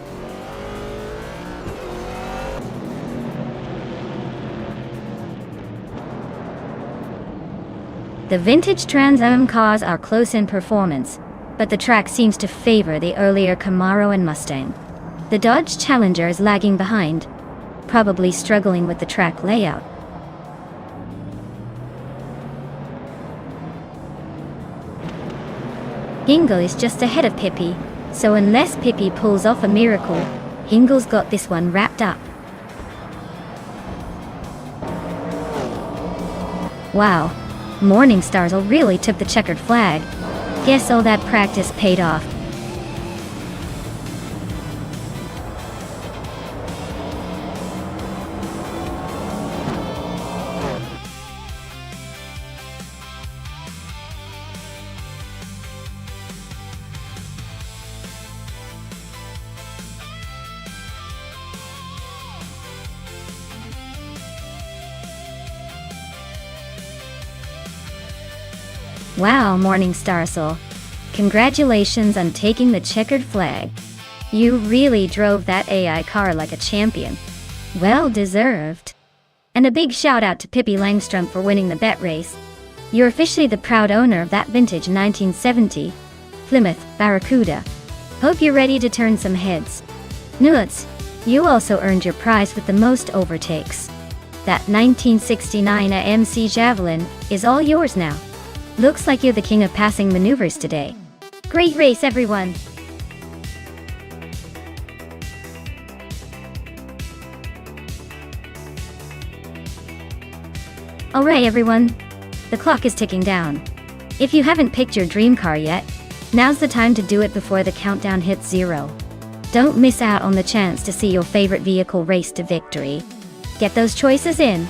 The vintage Trans Am cars are close in performance, but the track seems to favor the earlier Camaro and Mustang. The Dodge Challenger is lagging behind, probably struggling with the track layout. Hingle is just ahead of Pippi, so unless Pippi pulls off a miracle, Hingle's got this one wrapped up. Wow. Morningstar really took the checkered flag. Guess all that practice paid off. Wow, Morningstar, congratulations on taking the checkered flag. You really drove that AI car like a champion. Well deserved. And a big shout out to Pippi Langstrom for winning the bet race. You're officially the proud owner of that vintage 1970 Plymouth Barracuda. Hope you're ready to turn some heads. Nuts, you also earned your prize with the most overtakes. That 1969 AMC Javelin is all yours now. Looks like you're the king of passing maneuvers today. Great race, everyone! Alright, everyone. The clock is ticking down. If you haven't picked your dream car yet, now's the time to do it before the countdown hits 0. Don't miss out on the chance to see your favorite vehicle race to victory. Get those choices in.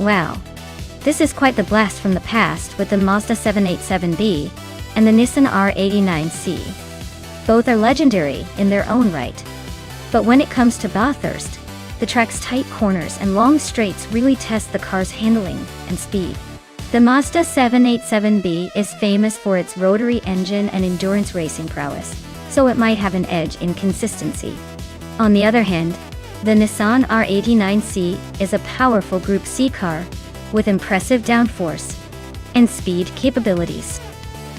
Wow. This is quite the blast from the past with the Mazda 787B and the Nissan R89C. Both are legendary in their own right. But when it comes to Bathurst, the track's tight corners and long straights really test the car's handling and speed. The Mazda 787B is famous for its rotary engine and endurance racing prowess, so it might have an edge in consistency. On the other hand, the Nissan R89C is a powerful Group C car with impressive downforce and speed capabilities.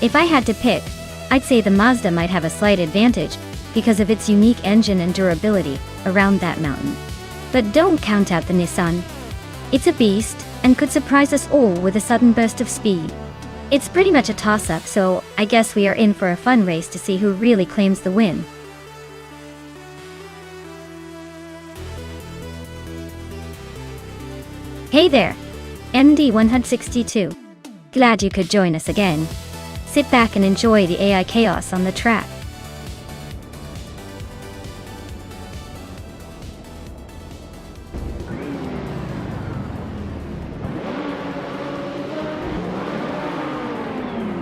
If I had to pick, I'd say the Mazda might have a slight advantage because of its unique engine and durability around that mountain. But don't count out the Nissan. It's a beast and could surprise us all with a sudden burst of speed. It's pretty much a toss-up, so I guess we are in for a fun race to see who really claims the win. Hey there, MD162. Glad you could join us again. Sit back and enjoy the AI chaos on the track.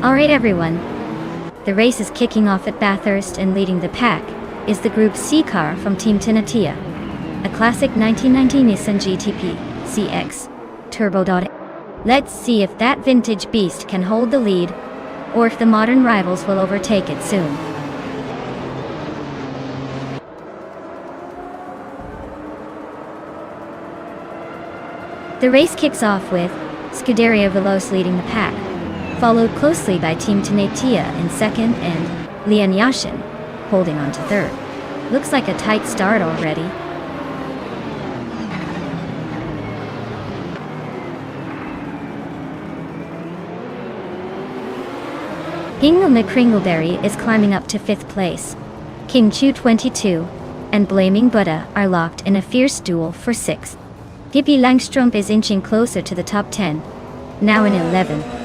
Alright everyone, the race is kicking off at Bathurst, and leading the pack is the Group C car from Team Tinatea, a classic 1990 Nissan GTP CX Turbo. Let's see if that vintage beast can hold the lead, or if the modern rivals will overtake it soon. The race kicks off with Scuderia Veloce leading the pack, followed closely by Team Tinatea in second and Lian Yashin holding on to third. Looks like a tight start already. Hingle McCringleberry is climbing up to 5th place. King Chu 22 and Blaming Buddha are locked in a fierce duel for 6th. Pippi Langstrup is inching closer to the top 10, now in 11th.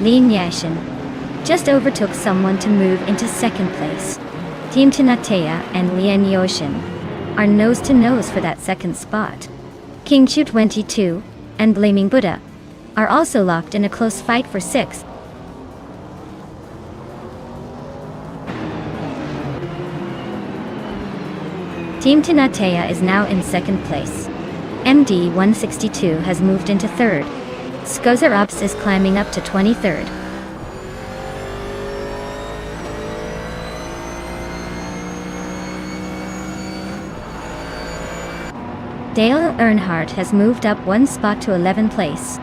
Lian Yashin just overtook someone to move into 2nd place. Team Tinatea and Lian Yashin are nose-to-nose for that 2nd spot. King Chu 22 and Blaming Buddha are also locked in a close fight for 6th. Team Tinatea is now in 2nd place. MD162 has moved into 3rd. Skozer Ups is climbing up to 23rd. Dale Earnhardt has moved up 1 spot to 11th place.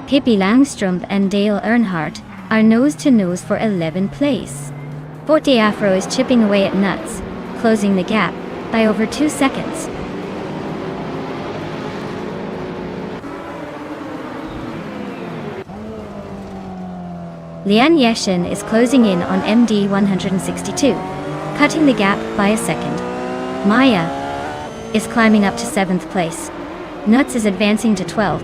Pippi Langstrup and Dale Earnhardt are nose-to-nose for 11th place. Forte Afro is chipping away at Nuts, closing the gap by over 2 seconds. Lian Yashin is closing in on MD162, cutting the gap by a second. Maya is climbing up to 7th place. Nuts is advancing to 12th.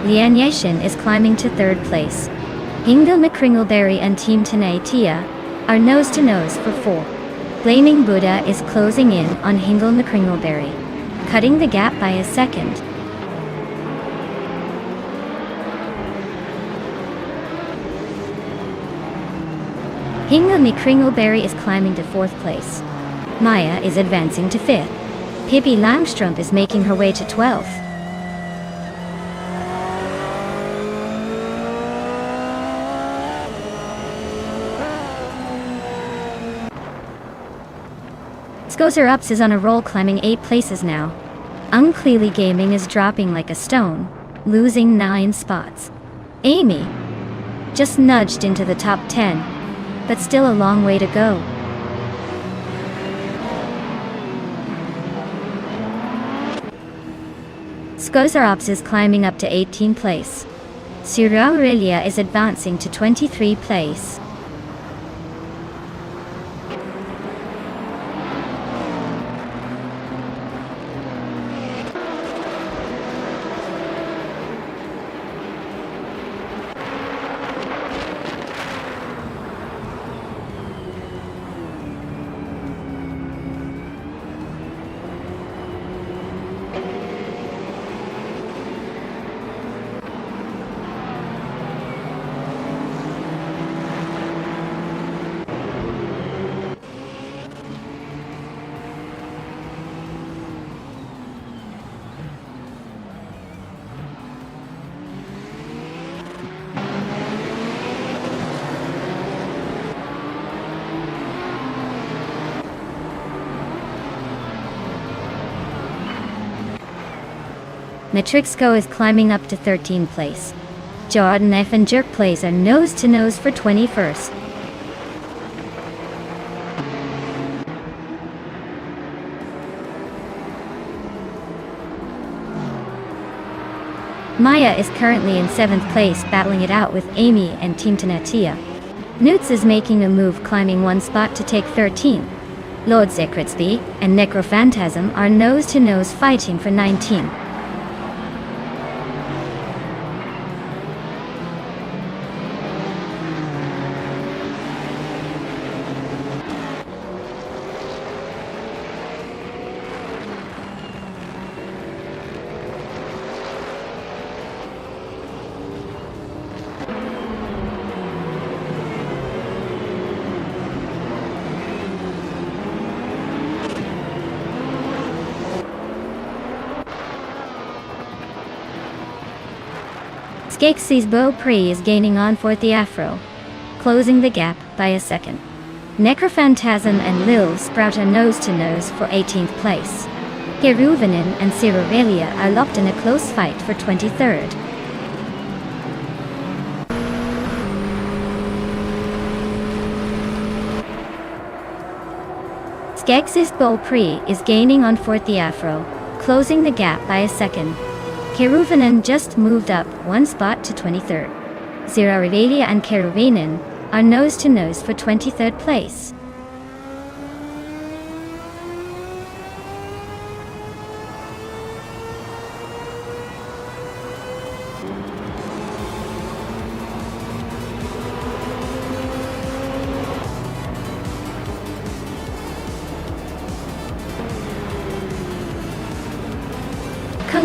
Lian Yashin is climbing to 3rd place. Hingle McCringleberry and Team Tinatea are nose-to-nose for 4. Blaming Buddha is closing in on Hingle McCringleberry, cutting the gap by a second. Hingle McCringleberry is climbing to 4th place. Maya is advancing to 5th. Pippi Langstrup is making her way to 12th. Skozer Ups is on a roll, climbing 8 places now. Unclearly Gaming is dropping like a stone, losing 9 spots. Amy just nudged into the top 10, but still a long way to go. Skozarops is climbing up to 18th place. Aurelia is advancing to 23rd place. Matrixco is climbing up to 13th place. Jordan F and Jerk Plays are nose to nose for 21st. Maya is currently in 7th place, battling it out with Amy and Team Tanatia. Newts is making a move, climbing one spot to take 13th. Lord Zekritsby and Necrophantasm are nose to nose, fighting for 19th. Skeksis Beau Prix is gaining on 4th the Afro, closing the gap by a second. Necrophantasm and Lil Sprout are nose to nose for 18th place. Hiruvinen and Cirurelia are locked in a close fight for 23rd. Skeksis Beau Prix is gaining on 4th the Afro, closing the gap by a second. Keruvinen just moved up one spot to 23rd. Zirarivalia and Keruvinen are nose to nose for 23rd place.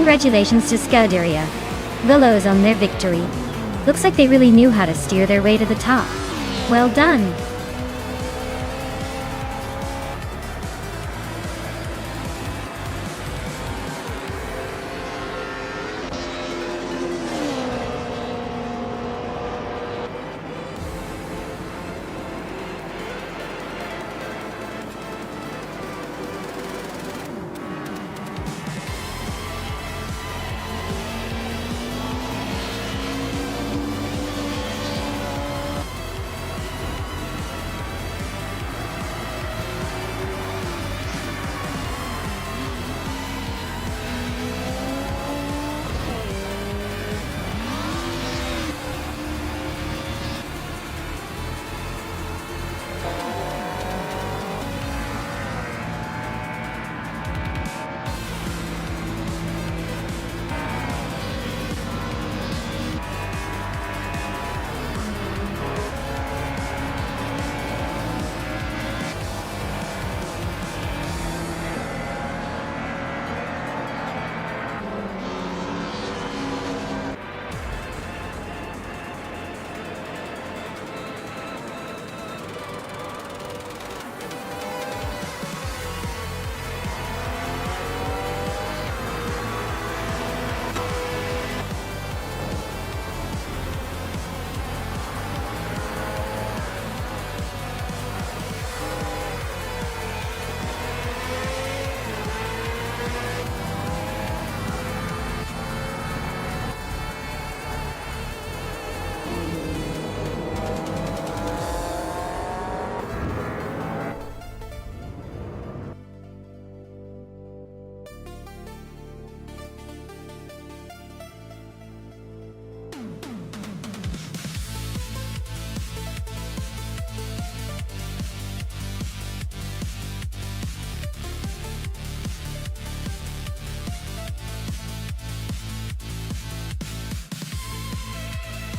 Congratulations to Scuderia Willows on their victory. Looks like they really knew how to steer their way to the top. Well done!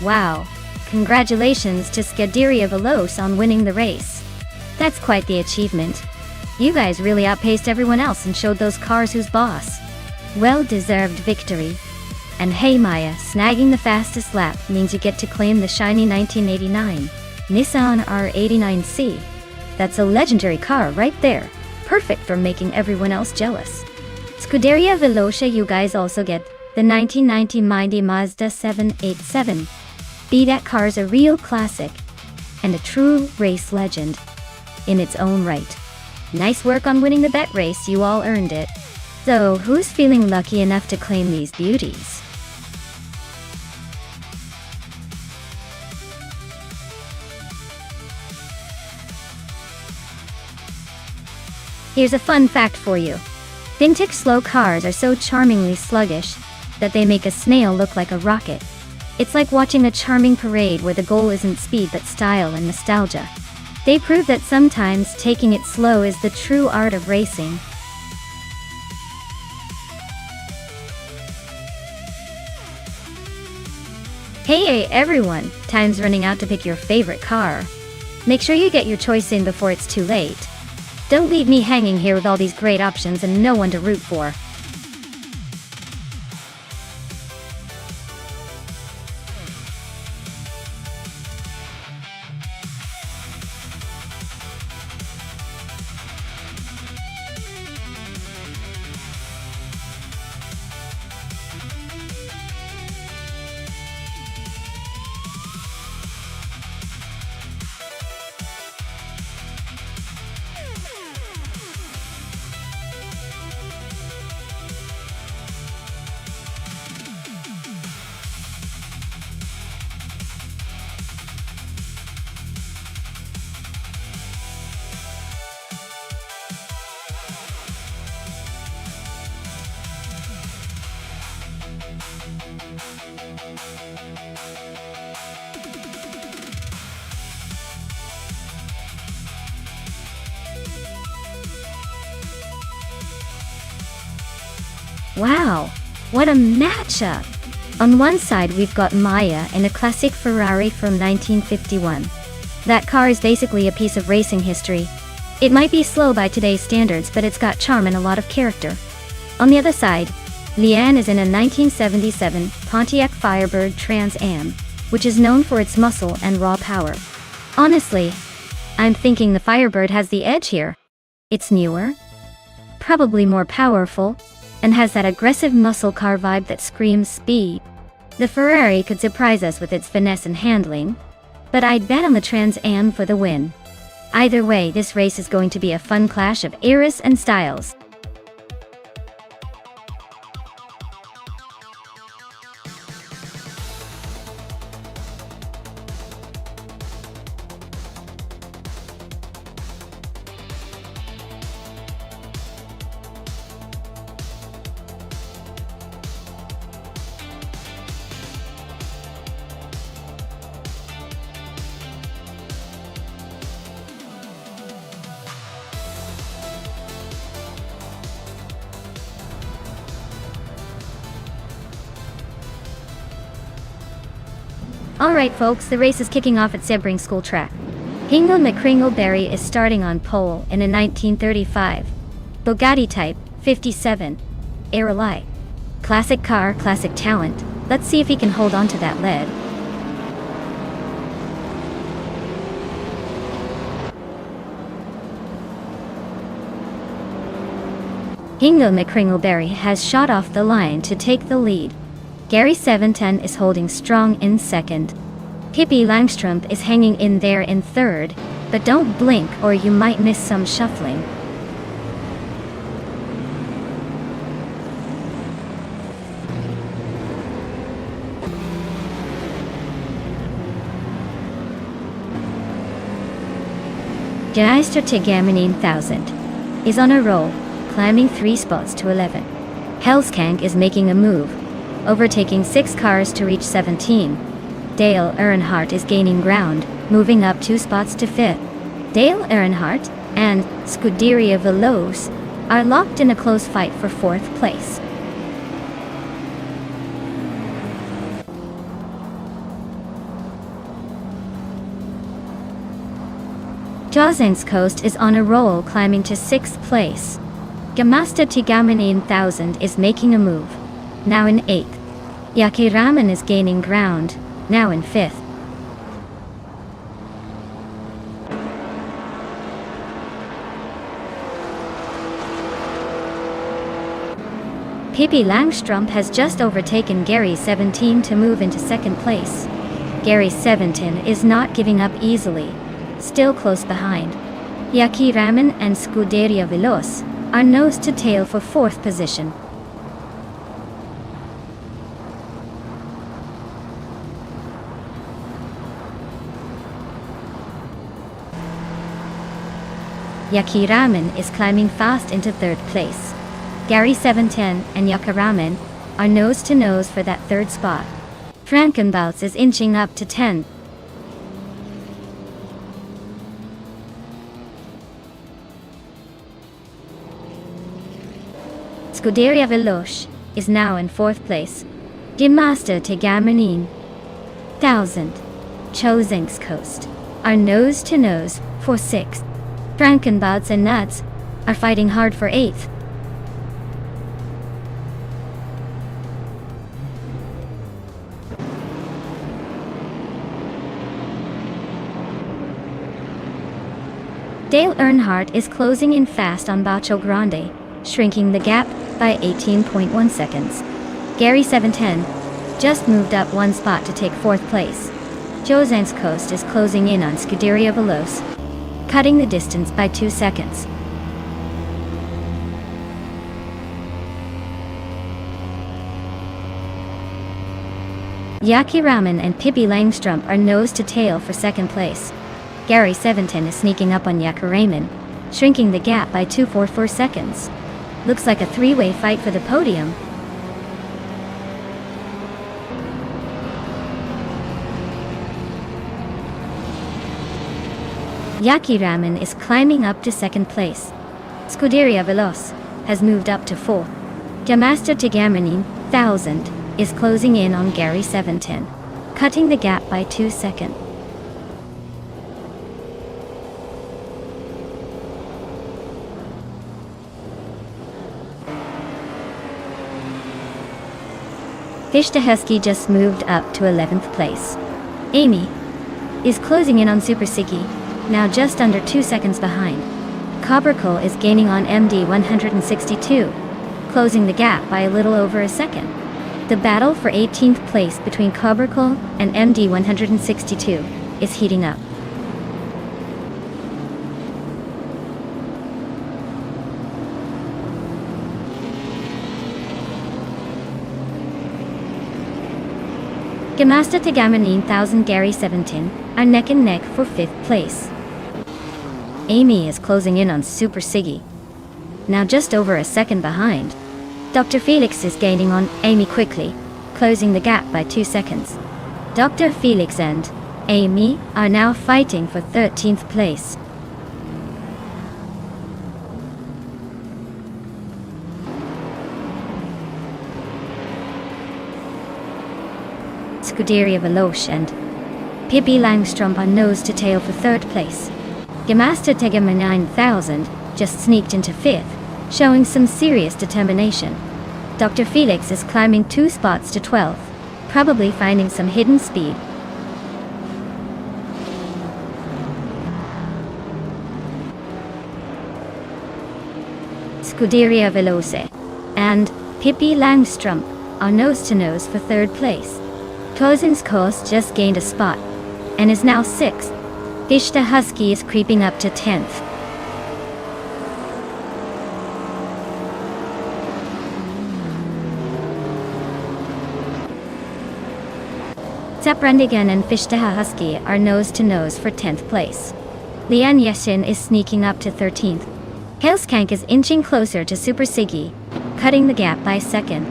Wow. Congratulations to Scuderia Veloce on winning the race. That's quite the achievement. You guys really outpaced everyone else and showed those cars who's boss. Well-deserved victory. And hey Maya, snagging the fastest lap means you get to claim the shiny 1989 Nissan R89C. That's a legendary car right there. Perfect for making everyone else jealous. Scuderia Veloce, you guys also get the 1990 Mindy Mazda 787. That car's a real classic and a true race legend in its own right. Nice work on winning the bet race, you all earned it. So, who's feeling lucky enough to claim these beauties? Here's a fun fact for you. Vintage slow cars are so charmingly sluggish that they make a snail look like a rocket. It's like watching a charming parade where the goal isn't speed but style and nostalgia. They prove that sometimes taking it slow is the true art of racing. Hey everyone, time's running out to pick your favorite car. Make sure you get your choice in before it's too late. Don't leave me hanging here with all these great options and no one to root for. Wow, what a matchup! On one side we've got Maya in a classic Ferrari from 1951. That car is basically a piece of racing history. It might be slow by today's standards, but it's got charm and a lot of character. On the other side, Leanne is in a 1977 Pontiac Firebird Trans Am, which is known for its muscle and raw power. Honestly, I'm thinking the Firebird has the edge here. It's newer, probably more powerful, and has that aggressive muscle car vibe that screams speed. The Ferrari could surprise us with its finesse and handling, but I'd bet on the Trans Am for the win. Either way, this race is going to be a fun clash of eras and styles. Alright folks, the race is kicking off at Sebring School Track. Hingle McCringleberry is starting on pole in a 1935 Bugatti Type 57 Aerolite. Classic car, classic talent. Let's see if he can hold on to that lead. Hingle McCringleberry has shot off the line to take the lead. Gary 710 is holding strong in second. Pippi Langstrumpf is hanging in there in third, but don't blink or you might miss some shuffling. Geister Tegamin 1000 is on a roll, climbing 3 spots to 11. Hellskank is making a move, overtaking 6 cars to reach 17. Dale Earnhardt is gaining ground, moving up 2 spots to 5th. Dale Earnhardt and Scuderia Veloce are locked in a close fight for 4th place. Jozen's Coast is on a roll, climbing to 6th place. Gamasta Tigamanin 1000 is making a move, now in 8th. Yakiraman is gaining ground, now in 5th. Pippi Langstrumpf has just overtaken Gary 17 to move into 2nd place. Gary 17 is not giving up easily, still close behind. Yakiraman and Scuderia Veloz are nose to tail for 4th position. Yakiraman is climbing fast into 3rd place. Gary 710 and Yakiraman are nose to nose for that 3rd spot. Frankenbouts is inching up to 10th. Scuderia Veloz is now in 4th place. Gimasta Tegamanin 1000, Jozen's Coast are nose to nose for 6th. Frankenbouts and Nuts are fighting hard for 8th. Dale Earnhardt is closing in fast on Bacho Grande, shrinking the gap by 18.1 seconds. Gary 710 just moved up 1 spot to take 4th place. Jozen's Coast is closing in on Scuderia Veloz, cutting the distance by 2 seconds. Yakiraman and Pippi Langstrumpf are nose to tail for 2nd place. Gary 710 is sneaking up on Yakiraman, shrinking the gap by 2.44 seconds. Looks like a 3-way fight for the podium. Yakiraman is climbing up to 2nd place. Scuderia Veloz has moved up to 4th. Gamasta Tigamanin 1000 is closing in on Gary 710, cutting the gap by 2 seconds. Fishtahusky just moved up to 11th place. Amy is closing in on Super Siggy, now just under 2 seconds behind. Cobracle is gaining on MD 162, closing the gap by a little over a second. The battle for 18th place between Cobracle and MD 162 is heating up. Gamasta Tegamanin 1000 Gary 17 are neck and neck for 5th place. Amy is closing in on Super Siggy, now just over a second behind. Dr. Felix is gaining on Amy quickly, closing the gap by 2 seconds. Dr. Felix and Amy are now fighting for 13th place. Scuderia Veloz and Pippi Langstrumpf are nose to tail for 3rd place. Gamasta Tegamanin 9000 just sneaked into 5th, showing some serious determination. Dr. Felix is climbing 2 spots to 12th, probably finding some hidden speed. Scuderia Veloz and Pippi Langstrumpf are nose to nose for 3rd place. Jozen's Coast just gained a spot and is now 6th. Fishtahusky is creeping up to 10th. Zaprandigan and Fishtahusky are nose to nose for 10th place. Lian Yeshin is sneaking up to 13th. Hellskank is inching closer to Super Siggy, cutting the gap by a second.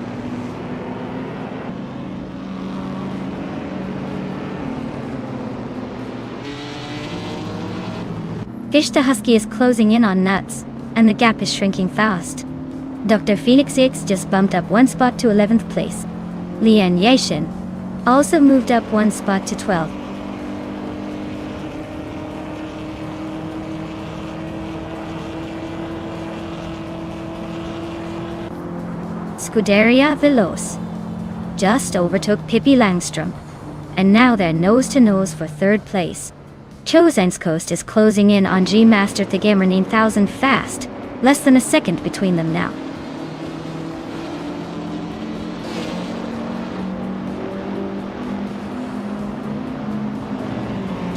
Fishtahusky is closing in on Nuts, and the gap is shrinking fast. Dr. Felix X just bumped up 1 spot to 11th place. Lian Yeshin also moved up 1 spot to 12th. Scuderia Veloce just overtook Pippi Langstrom, and now they're nose-to-nose for third place. Coast is closing in on G Master Thegamer 9000 fast, less than a second between them now.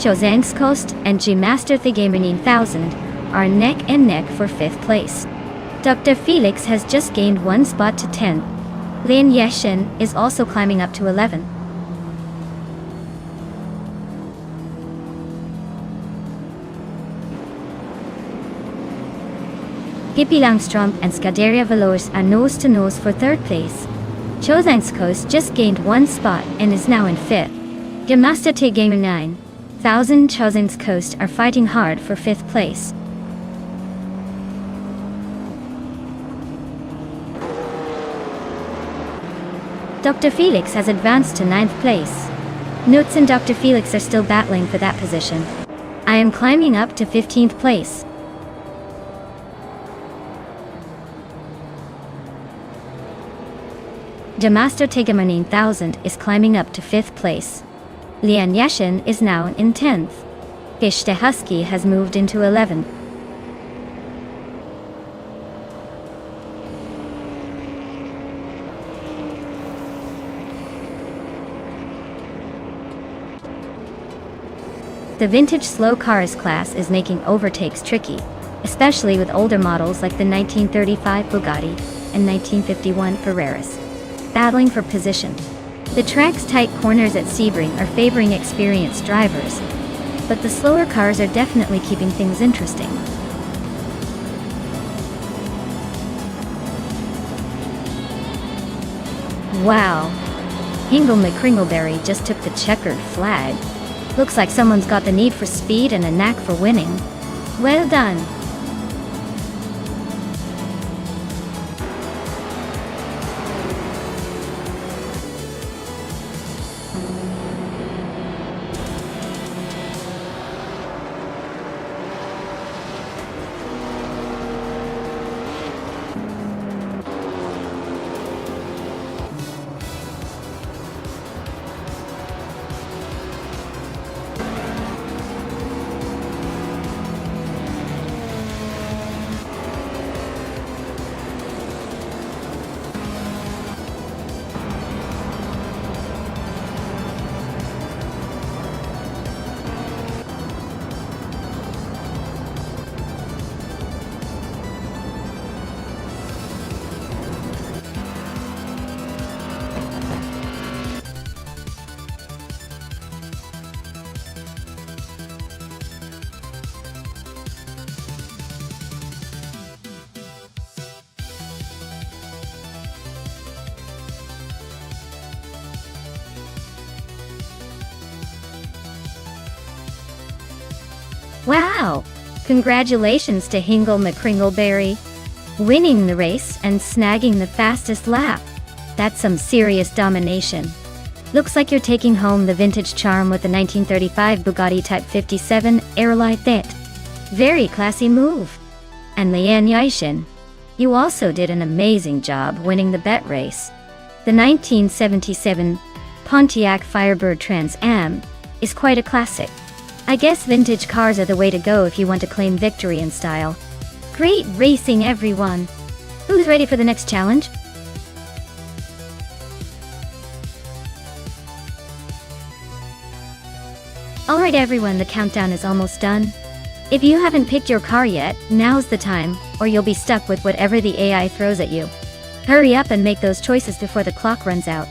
Coast and G Master Thegamer 9000 are neck and neck for 5th place. Dr. Felix has just gained 1 spot to 10. Lin Yeshin is also climbing up to 11. Pippi Langstrom and Scuderia Veloce are nose-to-nose for 3rd place. Coast just gained 1 spot and is now in 5th. Gemaster Thegamer 9000 Coast are fighting hard for 5th place. Dr. Felix has advanced to 9th place. Nuts and Dr. Felix are still battling for that position. I am climbing up to 15th place. Gemaster Thegamer 9000 is climbing up to 5th place. Lian Yeshin is now in 10th. Fish the Husky has moved into 11th. The vintage slow cars class is making overtakes tricky, especially with older models like the 1935 Bugatti and 1951 Ferraris, battling for position. The track's tight corners at Sebring are favoring experienced drivers, but the slower cars are definitely keeping things interesting. Wow! Hingle McCringleberry just took the checkered flag. Looks like someone's got the need for speed and a knack for winning. Well done! Wow! Congratulations to Hingle McCringleberry, winning the race and snagging the fastest lap. That's some serious domination. Looks like you're taking home the vintage charm with the 1935 Bugatti Type 57 Airlight That. Very classy move. And Lian Yishin, you also did an amazing job winning the bet race. The 1977 Pontiac Firebird Trans Am is quite a classic. I guess vintage cars are the way to go if you want to claim victory in style. Great racing, everyone! Who's ready for the next challenge? Alright everyone, the countdown is almost done. If you haven't picked your car yet, now's the time, or you'll be stuck with whatever the AI throws at you. Hurry up and make those choices before the clock runs out.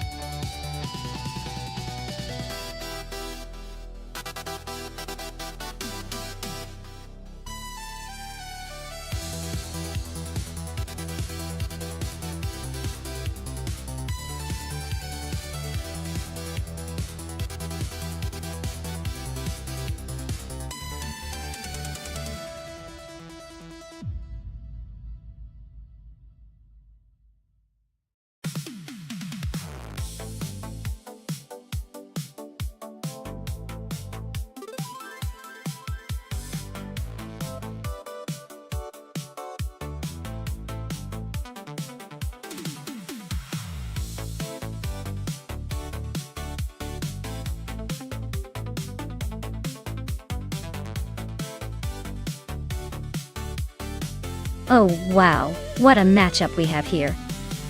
Oh wow, what a matchup we have here.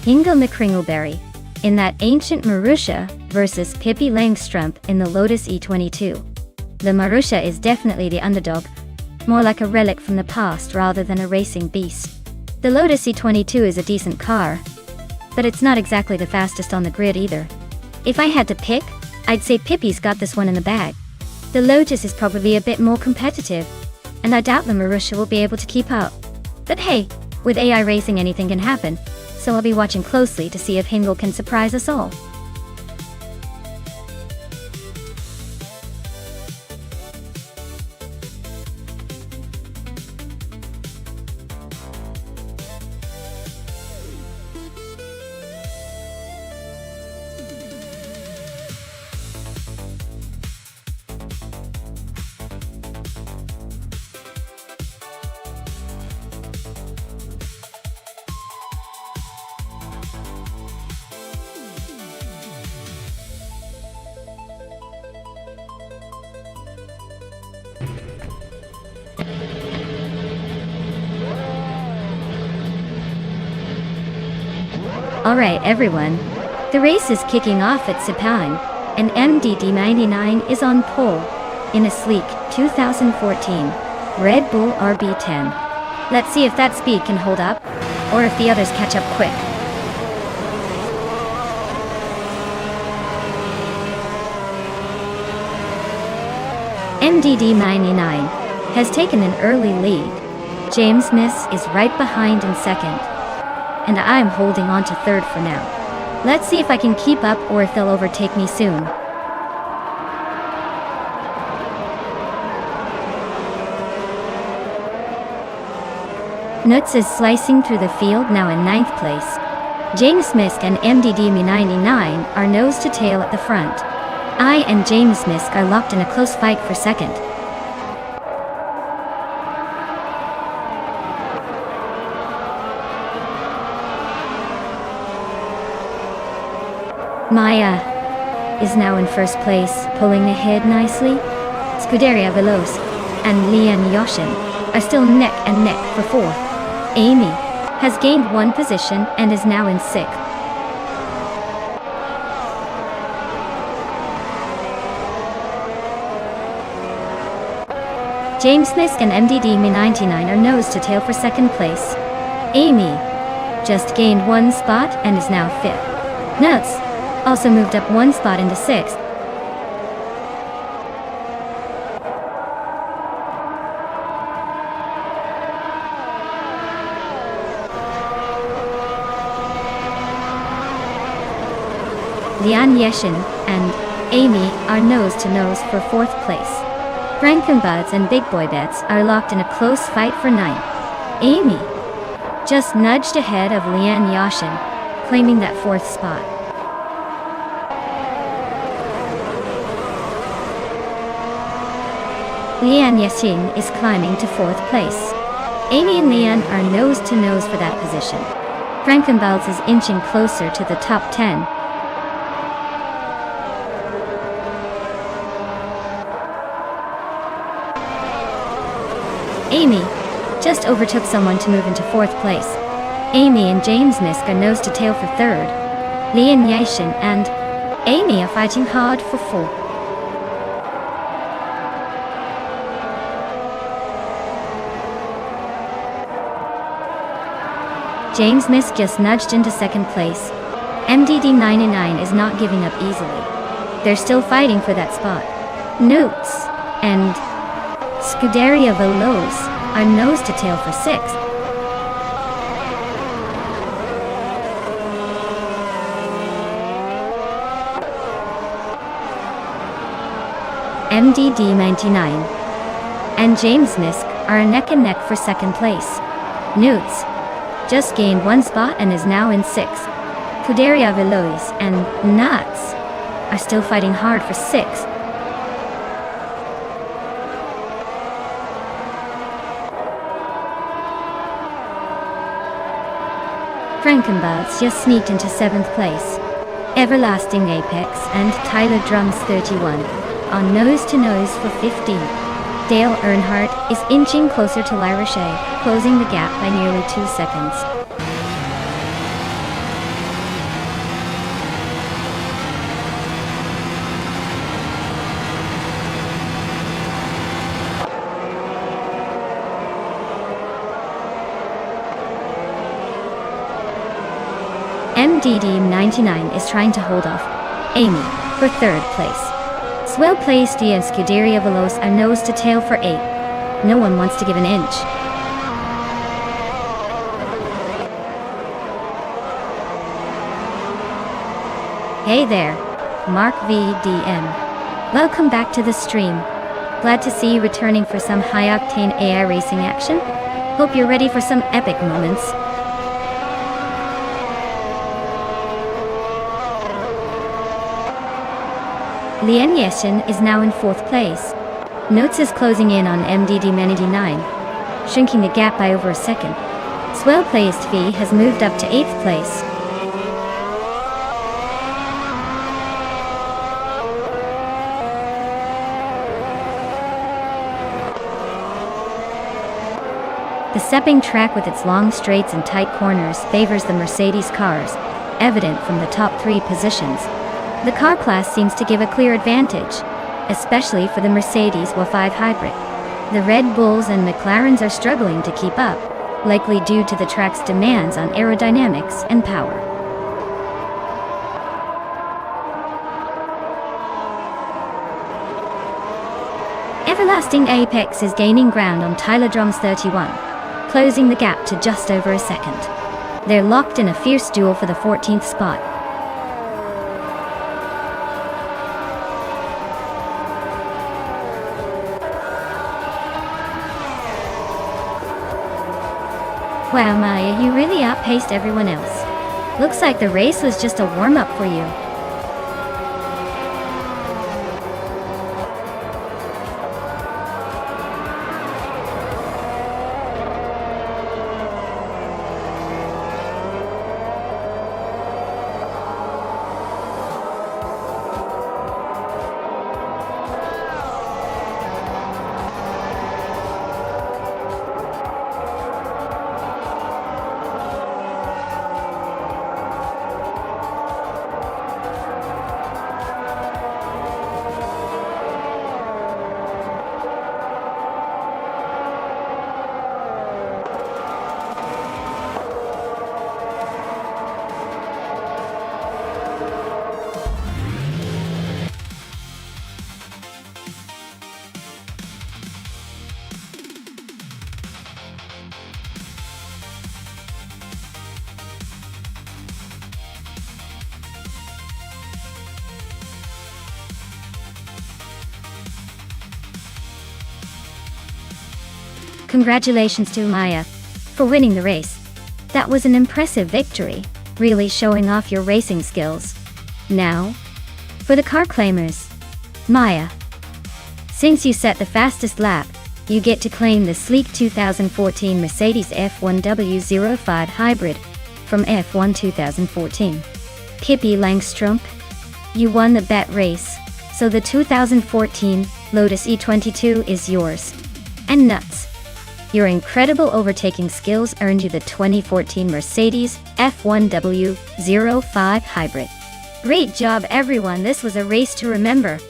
Inga McCringleberry in that ancient Marussia versus Pippi Langstrump in the Lotus E22. The Marussia is definitely the underdog, more like a relic from the past rather than a racing beast. The Lotus E22 is a decent car, but it's not exactly the fastest on the grid either. If I had to pick, I'd say Pippi's got this one in the bag. The Lotus is probably a bit more competitive, and I doubt the Marussia will be able to keep up. But hey, with AI racing anything can happen, so I'll be watching closely to see if Hingle can surprise us all. Alright everyone, the race is kicking off at Sepang, and MDD99 is on pole, in a sleek 2014 Red Bull RB10. Let's see if that speed can hold up, or if the others catch up quick. MDD99 has taken an early lead. James Miss is right behind in second, and I'm holding on to third for now. Let's see if I can keep up or if they'll overtake me soon. Nuts is slicing through the field now in 9th place. James Misk and MDD99 are nose to tail at the front. I and James Misk are locked in a close fight for second. Maya is now in first place, pulling ahead nicely. Scuderia Veloz and Lian Yoshin are still neck and neck for fourth. Amy has gained one position and is now in sixth. James Misk and MDD99 are nose to tail for second place. Amy just gained one spot and is now fifth. Nuts also moved up one spot into sixth. Lian Yeshin and Amy are nose to nose for fourth place. Frankenbuds and Big Boy Bets are locked in a close fight for ninth. Amy just nudged ahead of Lian Yashin, claiming that fourth spot. Lian Yashin is climbing to fourth place. Amy and Lian are nose to nose for that position. Frankenbuds is inching closer to the top 10. Amy just overtook someone to move into fourth place. Amy and James Misk are nose to tail for third. Lian Yashin and Amy are fighting hard for fourth. James Misk just nudged into second place. MDD99 is not giving up easily. They're still fighting for that spot. Notes and Scuderia Veloz are nose to tail for sixth. MDD99 and James Misk are neck and neck for second place. Newts just gained one spot and is now in sixth. Scuderia Veloz and Nuts are still fighting hard for sixth. Frankenbuds just sneaked into seventh place. Everlasting Apex and Tyler Drums 31 are nose to nose for 15th. Dale Earnhardt is inching closer to Lyra Shea, closing the gap by nearly 2 seconds. MDD99 is trying to hold off Amy for 3rd place. Well-placed the Scuderia Veloce are nose to tail for 8th. No one wants to give an inch. Hey there, Mark VDM. Welcome back to the stream. Glad to see you returning for some high-octane AI racing action. Hope you're ready for some epic moments. Lien Yeshin is now in 4th place. Notes is closing in on MDD99, shrinking the gap by over a second. Well-placed V has moved up to 8th place. The Sepping track with its long straights and tight corners favors the Mercedes cars, evident from the top 3 positions. The car class seems to give a clear advantage, especially for the Mercedes W5 hybrid. The Red Bulls and McLarens are struggling to keep up, likely due to the track's demands on aerodynamics and power. Everlasting Apex is gaining ground on Tylodrome's 31, closing the gap to just over a second. They're locked in a fierce duel for the 14th spot. Wow, Maya, you really outpaced everyone else. Looks like the race was just a warm-up for you. Congratulations to Maya for winning the race. That was an impressive victory, really showing off your racing skills. Now, for the car claimers. Maya, since you set the fastest lap, you get to claim the sleek 2014 Mercedes F1W05 Hybrid from F1 2014. Pippi Langstrumpf, you won the bet race, so the 2014 Lotus E22 is yours. And nuts! Your incredible overtaking skills earned you the 2014 Mercedes F1W05 Hybrid. Great job, everyone. This was a race to remember.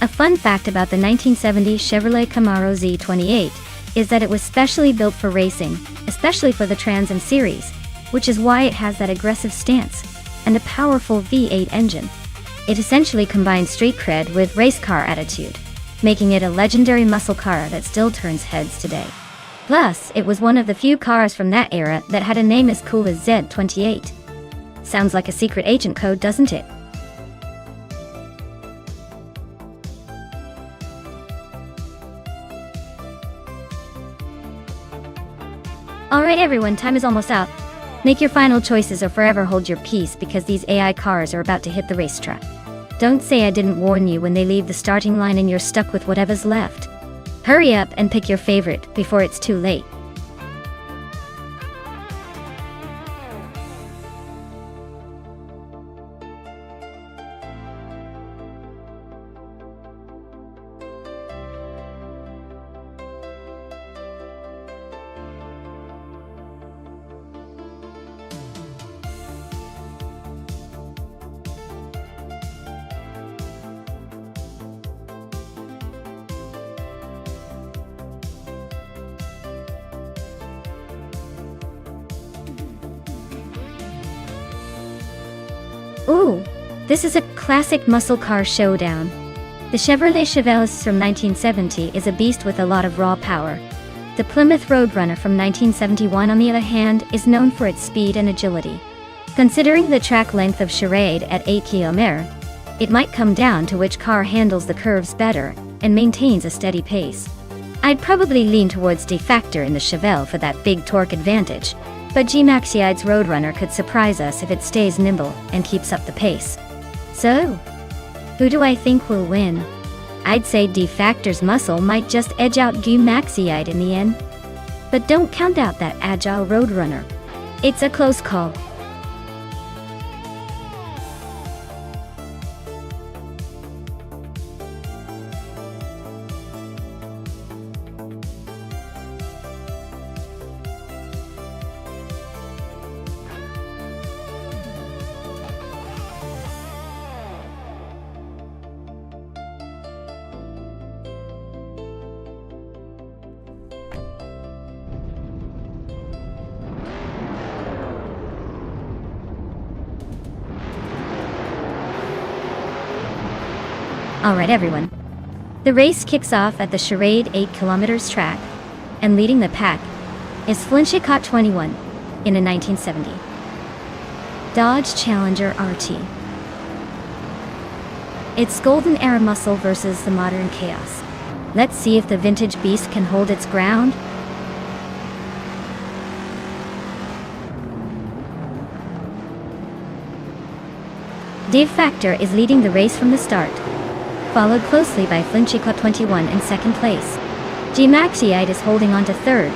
A fun fact about the 1970 Chevrolet Camaro Z28 is that it was specially built for racing, especially for the Trans Am series, which is why it has that aggressive stance and a powerful V8 engine. It essentially combines street cred with race car attitude, making it a legendary muscle car that still turns heads today. Plus, it was one of the few cars from that era that had a name as cool as Z28. Sounds like a secret agent code, doesn't it? Alright everyone, time is almost up. Make your final choices or forever hold your peace because these AI cars are about to hit the racetrack. Don't say I didn't warn you when they leave the starting line and you're stuck with whatever's left. Hurry up and pick your favorite before it's too late. Ooh, this is a classic muscle car showdown. The Chevrolet Chevelle from 1970 is a beast with a lot of raw power. The Plymouth Roadrunner from 1971, on the other hand, is known for its speed and agility. Considering the track length of Charade at 8 km, it might come down to which car handles the curves better and maintains a steady pace. I'd probably lean towards D-Factor in the Chevelle for that big torque advantage, but G-Maxide's Roadrunner could surprise us if it stays nimble and keeps up the pace. So, who do I think will win? I'd say D-Factor's muscle might just edge out G-Maxide in the end. But don't count out that agile Roadrunner. It's a close call. Alright everyone, the race kicks off at the Charade 8 km track, and leading the pack is Flinchicott 21 in a 1970 Dodge Challenger RT. It's golden era muscle versus the modern chaos. Let's see if the vintage beast can hold its ground. D-Factor is leading the race from the start, followed closely by Flinchicott 21 in second place. G-Maxide is holding on to third,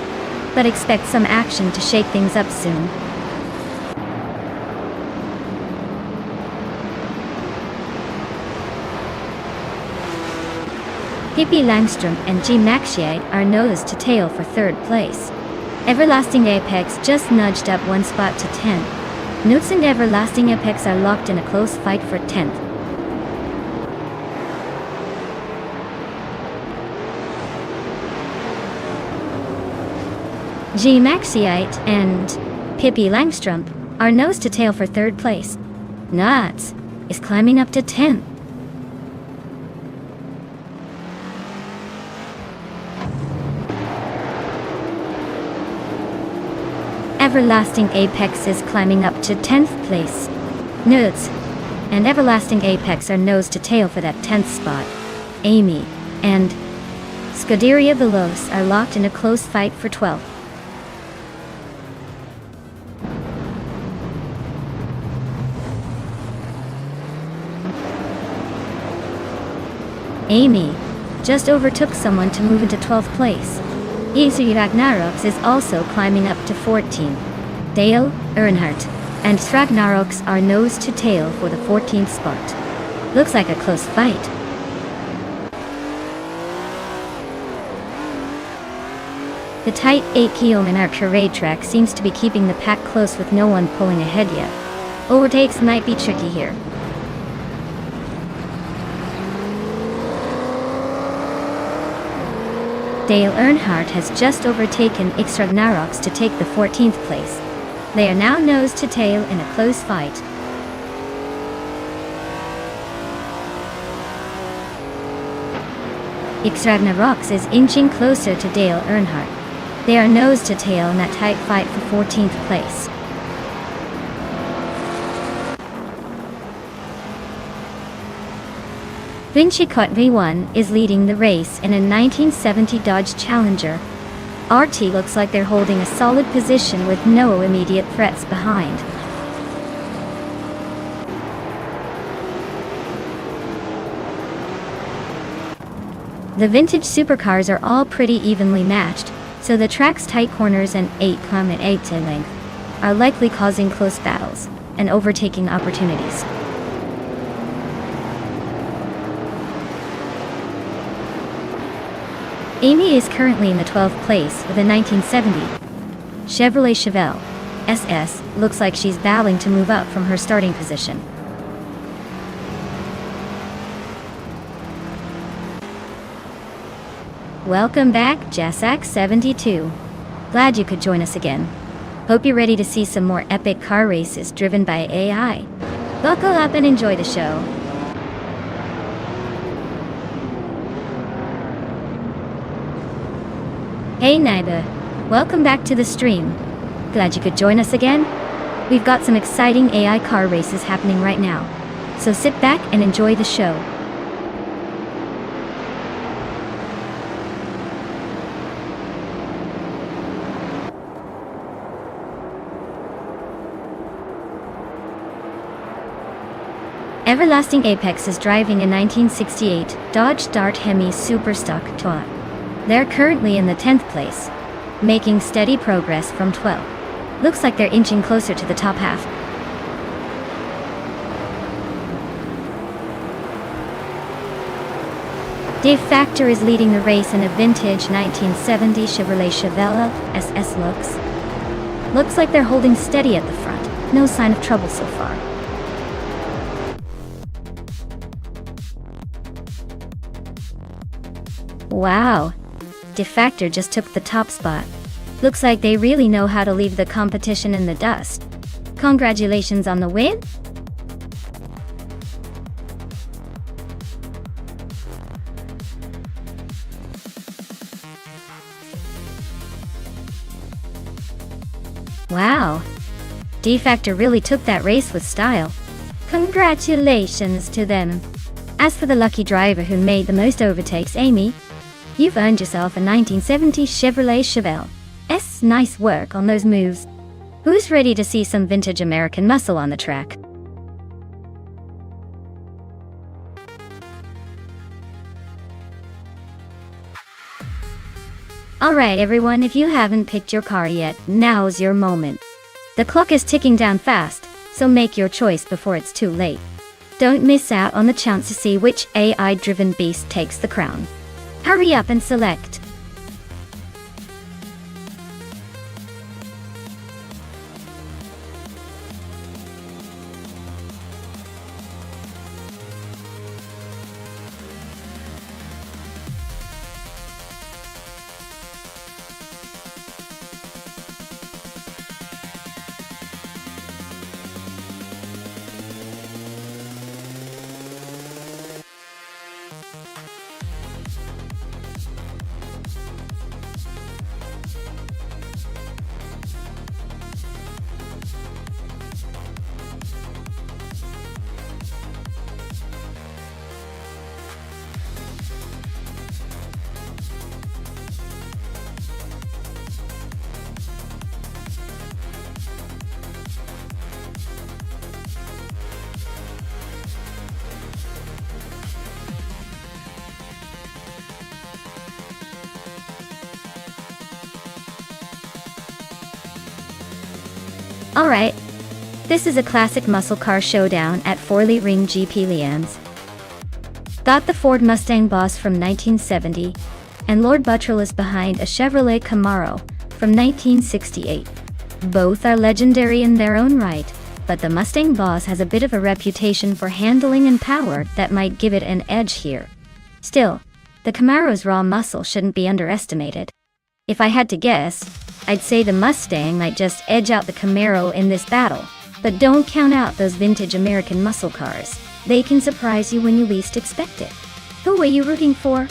but expect some action to shake things up soon. Pippi Langstrom and G-Maxide are nose to tail for third place. Everlasting Apex just nudged up one spot to 10. Newts and Everlasting Apex are locked in a close fight for 10th. G-Maxide and Pippi Langstrom are nose to tail for third place. Nuts is climbing up to 10th. Everlasting Apex is climbing up to 10th place. Nudes and Everlasting Apex are nose to tail for that 10th spot. Amy and Scuderia Veloz are locked in a close fight for 12th. Amy just overtook someone to move into 12th place. Easy Ragnaroks is also climbing up to 14. Dale Earnhardt and Ragnaroks are nose to tail for the 14th spot. Looks like a close fight. The tight 8 km Charade track seems to be keeping the pack close with no one pulling ahead yet. Overtakes might be tricky here. Dale Earnhardt has just overtaken X Ragnaroks to take the 14th place. They are now nose to tail in a close fight. X Ragnaroks is inching closer to Dale Earnhardt. They are nose to tail in that tight fight for 14th place. Flinchicott V1 is leading the race in a 1970 Dodge Challenger. RT looks like they're holding a solid position with no immediate threats behind. The vintage supercars are all pretty evenly matched, so the track's tight corners and 8.8 in length are likely causing close battles and overtaking opportunities. Amy is currently in the 12th place with a 1970 Chevrolet Chevelle SS. Looks like she's battling to move up from her starting position. Welcome back, Jasak72. Glad you could join us again. Hope you're ready to see some more epic car races driven by AI. Buckle up and enjoy the show. Hey neighbor, welcome back to the stream. Glad you could join us again. We've got some exciting AI car races happening right now, so sit back and enjoy the show. Everlasting Apex is driving a 1968 Dodge Dart Hemi Superstock Tour. They're currently in the 10th place, making steady progress from 12. Looks like they're inching closer to the top half. Dave Factor is leading the race in a vintage 1970 Chevrolet Chevelle SS Looks like they're holding steady at the front. No sign of trouble so far. Wow, Defactor just took the top spot. Looks like they really know how to leave the competition in the dust. Congratulations on the win! Wow, Defactor really took that race with style. Congratulations to them. As for the lucky driver who made the most overtakes, Amy, you've earned yourself a 1970 Chevrolet Chevelle. Nice work on those moves. Who's ready to see some vintage American muscle on the track? Alright everyone, if you haven't picked your car yet, now's your moment. The clock is ticking down fast, so make your choice before it's too late. Don't miss out on the chance to see which AI-driven beast takes the crown. Hurry up and select. Alright, this is a classic muscle car showdown at Forley Ring GP Liams. Got the Ford Mustang Boss from 1970, and Lord Buttrell is behind a Chevrolet Camaro from 1968. Both are legendary in their own right, but the Mustang Boss has a bit of a reputation for handling and power that might give it an edge here. Still, the Camaro's raw muscle shouldn't be underestimated. If I had to guess, I'd say the Mustang might just edge out the Camaro in this battle, but don't count out those vintage American muscle cars. They can surprise you when you least expect it. Who are you rooting for?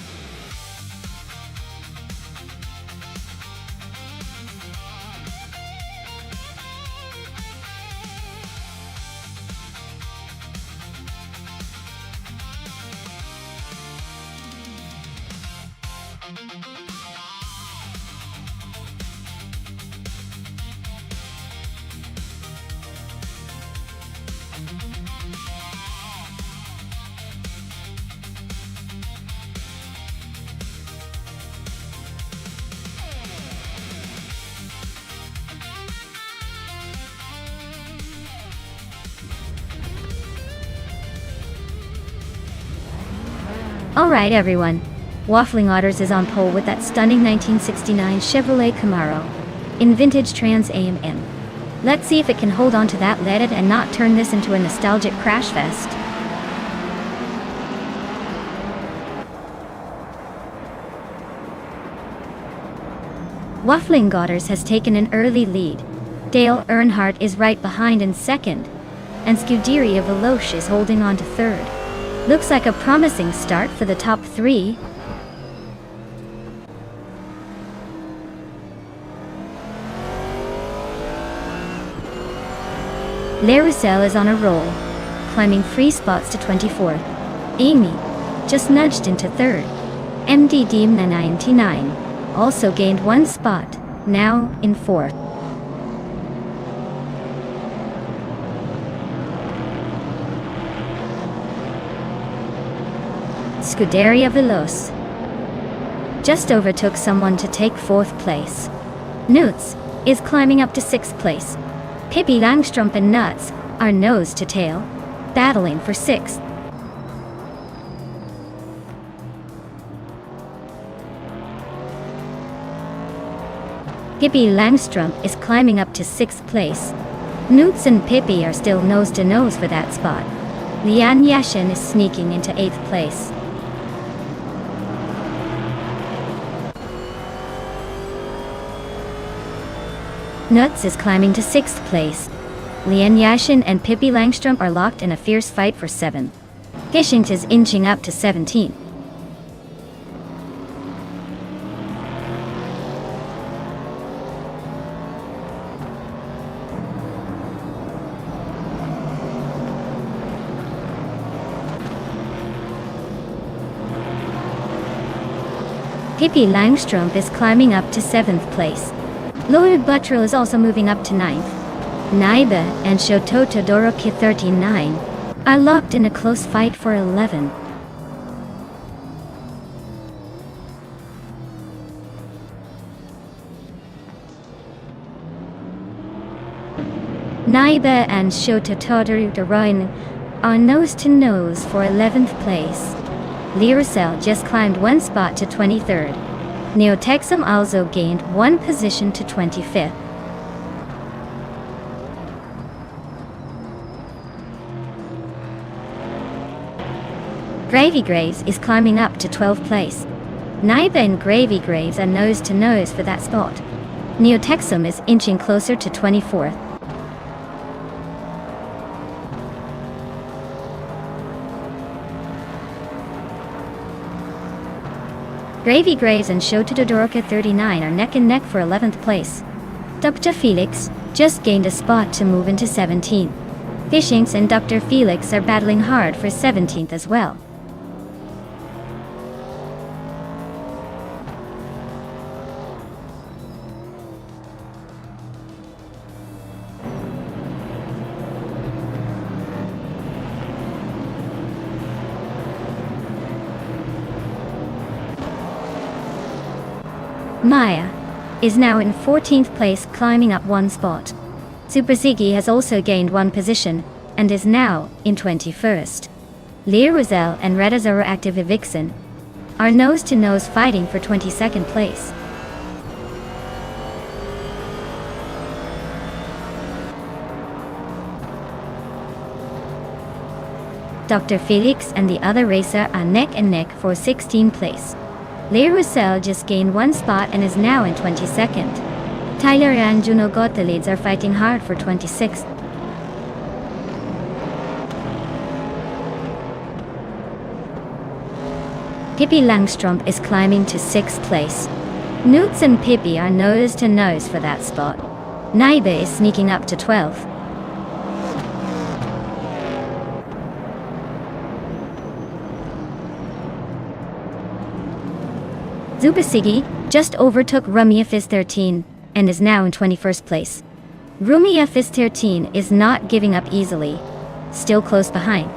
Alright everyone, Waffling Otters is on pole with that stunning 1969 Chevrolet Camaro in vintage Trans Am. Let's see if it can hold on to that lead and not turn this into a nostalgic crash fest. Waffling Otters has taken an early lead. Dale Earnhardt is right behind in second, and Scuderia Veloce is holding on to third. Looks like a promising start for the top three. Le Roussel is on a roll, climbing 3 spots to 24th. Amy just nudged into third. MD Dimna 99 also gained 1 spot, now in 4th. Scuderia Veloce just overtook someone to take 4th place. Newts is climbing up to 6th place. Pippi Langstrumpf and Nuts are nose to tail, battling for 6th. Pippi Langstrumpf is climbing up to 6th place. Newts and Pippi are still nose to nose for that spot. Lian Yashin is sneaking into 8th place. Nuts is climbing to 6th place. Lian Yashin and Pippi Langstrumpf are locked in a fierce fight for 7th. Gishing is inching up to 17th. Pippi Langstrumpf is climbing up to 7th place. Lloyd Buttrell is also moving up to 9th. Naiba and Shoto Todoroki 39 are locked in a close fight for 11. Naiba and Shoto Todoroki are nose to nose for 11th place. Le Roussel just climbed 1 spot to 23rd. Neotexum also gained 1 position to 25th. Gravy Graves is climbing up to 12th place. Naiba and Gravy Graves are nose to nose for that spot. Neotexum is inching closer to 24th. Gravy Graves and Shoto Todoroki 39 are neck and neck for 11th place. Dr. Felix just gained a spot to move into 17th. Fishinks and Dr. Felix are battling hard for 17th as well. Maya is now in 14th place, climbing up 1 spot. Super Ziggy has also gained 1 position and is now in 21st. Le Roussel and Red Azura Active Vixen are nose to nose fighting for 22nd place. Dr. Felix and the other racer are neck and neck for 16th place. Le Roussel just gained 1 spot and is now in 22nd. Tyler and Juno Gottlieds are fighting hard for 26th. Pippi Langstrumpf is climbing to 6th place. Newts and Pippi are nose to nose for that spot. Naiba is sneaking up to 12th. Zubasigi just overtook Rumia Fizz 13 and is now in 21st place. Rumia Fizz 13 is not giving up easily, still close behind.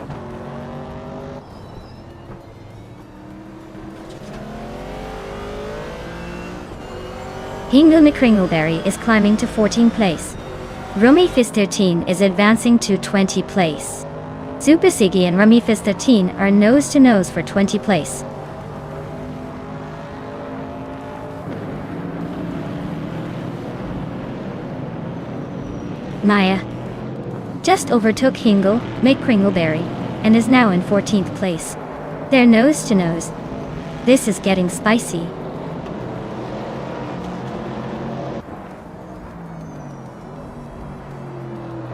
Hingle McCringleberry is climbing to 14th place. Rumia Fizz 13 is advancing to 20th place. Zupasigi and Rumifista Teen are nose-to-nose for 20th place. Maya just overtook Hingle, McCringleberry, and is now in 14th place. They're nose-to-nose. This is getting spicy.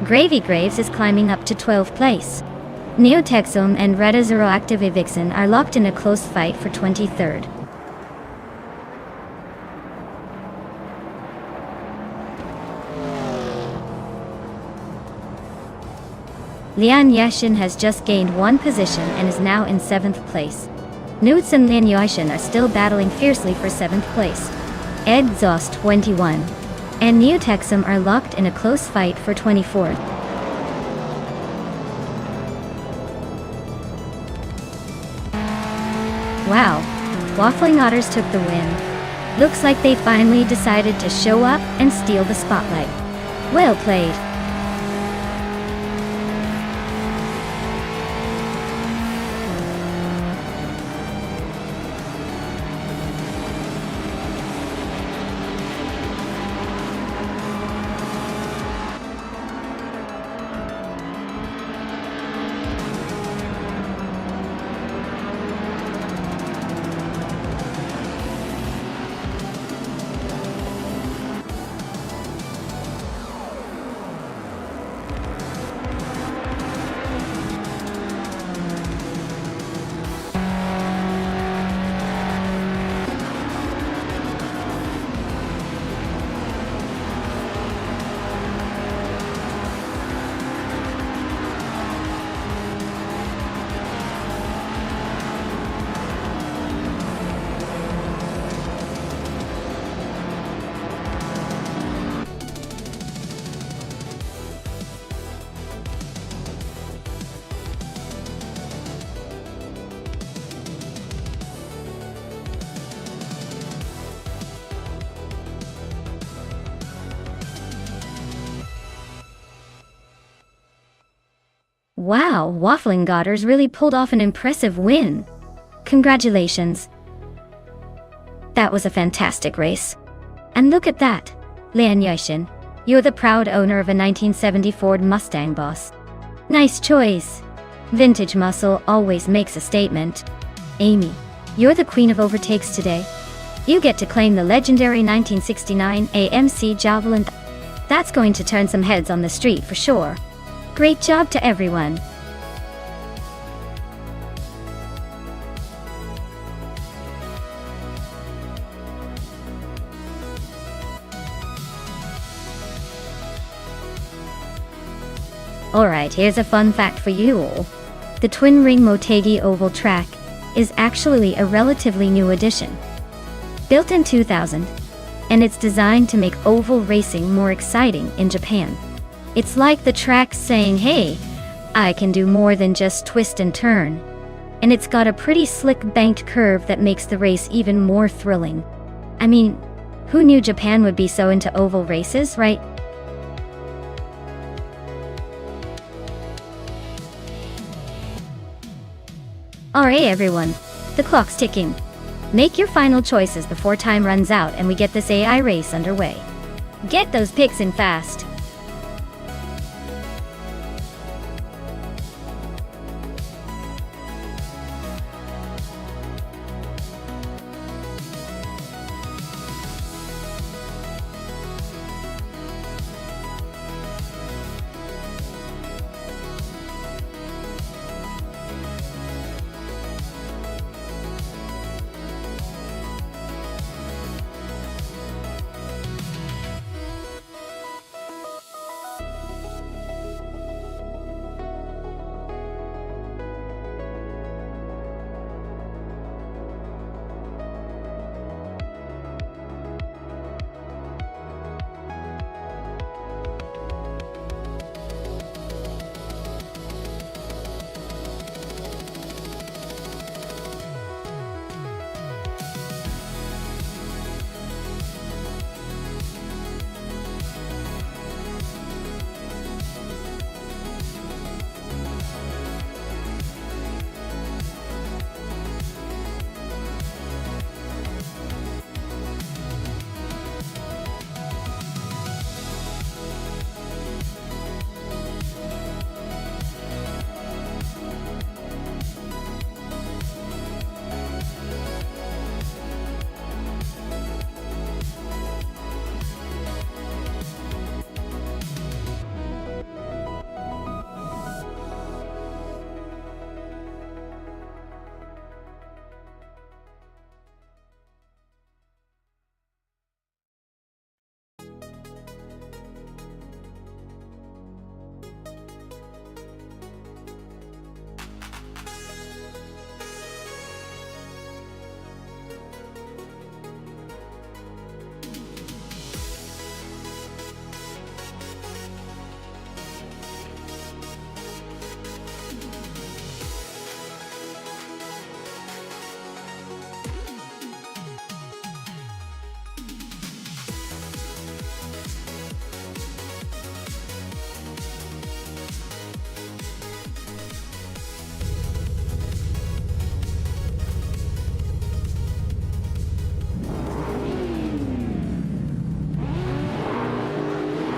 Gravy Graves is climbing up to 12th place. Neotexome and Retta Zeroactive Vixen are locked in a close fight for 23rd. Lian Yashin has just gained one position and is now in 7th place. Newts and Lian Yashin are still battling fiercely for 7th place. Ed Zost 21 and Neotexum are locked in a close fight for 24th. Wow, Waffling Otters took the win. Looks like they finally decided to show up and steal the spotlight. Well played. Wow, Waffling Godders really pulled off an impressive win. Congratulations. That was a fantastic race. And look at that. Lian Yashin, you're the proud owner of a 1970 Ford Mustang, boss. Nice choice. Vintage muscle always makes a statement. Amy, you're the queen of overtakes today. You get to claim the legendary 1969 AMC Javelin. That's going to turn some heads on the street for sure. Great job to everyone. Alright, here's a fun fact for you all. The Twin Ring Motegi Oval Track is actually a relatively new addition. Built in 2000, and it's designed to make oval racing more exciting in Japan. It's like the track saying, hey, I can do more than just twist and turn. And it's got a pretty slick banked curve that makes the race even more thrilling. I mean, who knew Japan would be so into oval races, right? Alright everyone, the clock's ticking. Make your final choices before time runs out and we get this AI race underway. Get those picks in fast.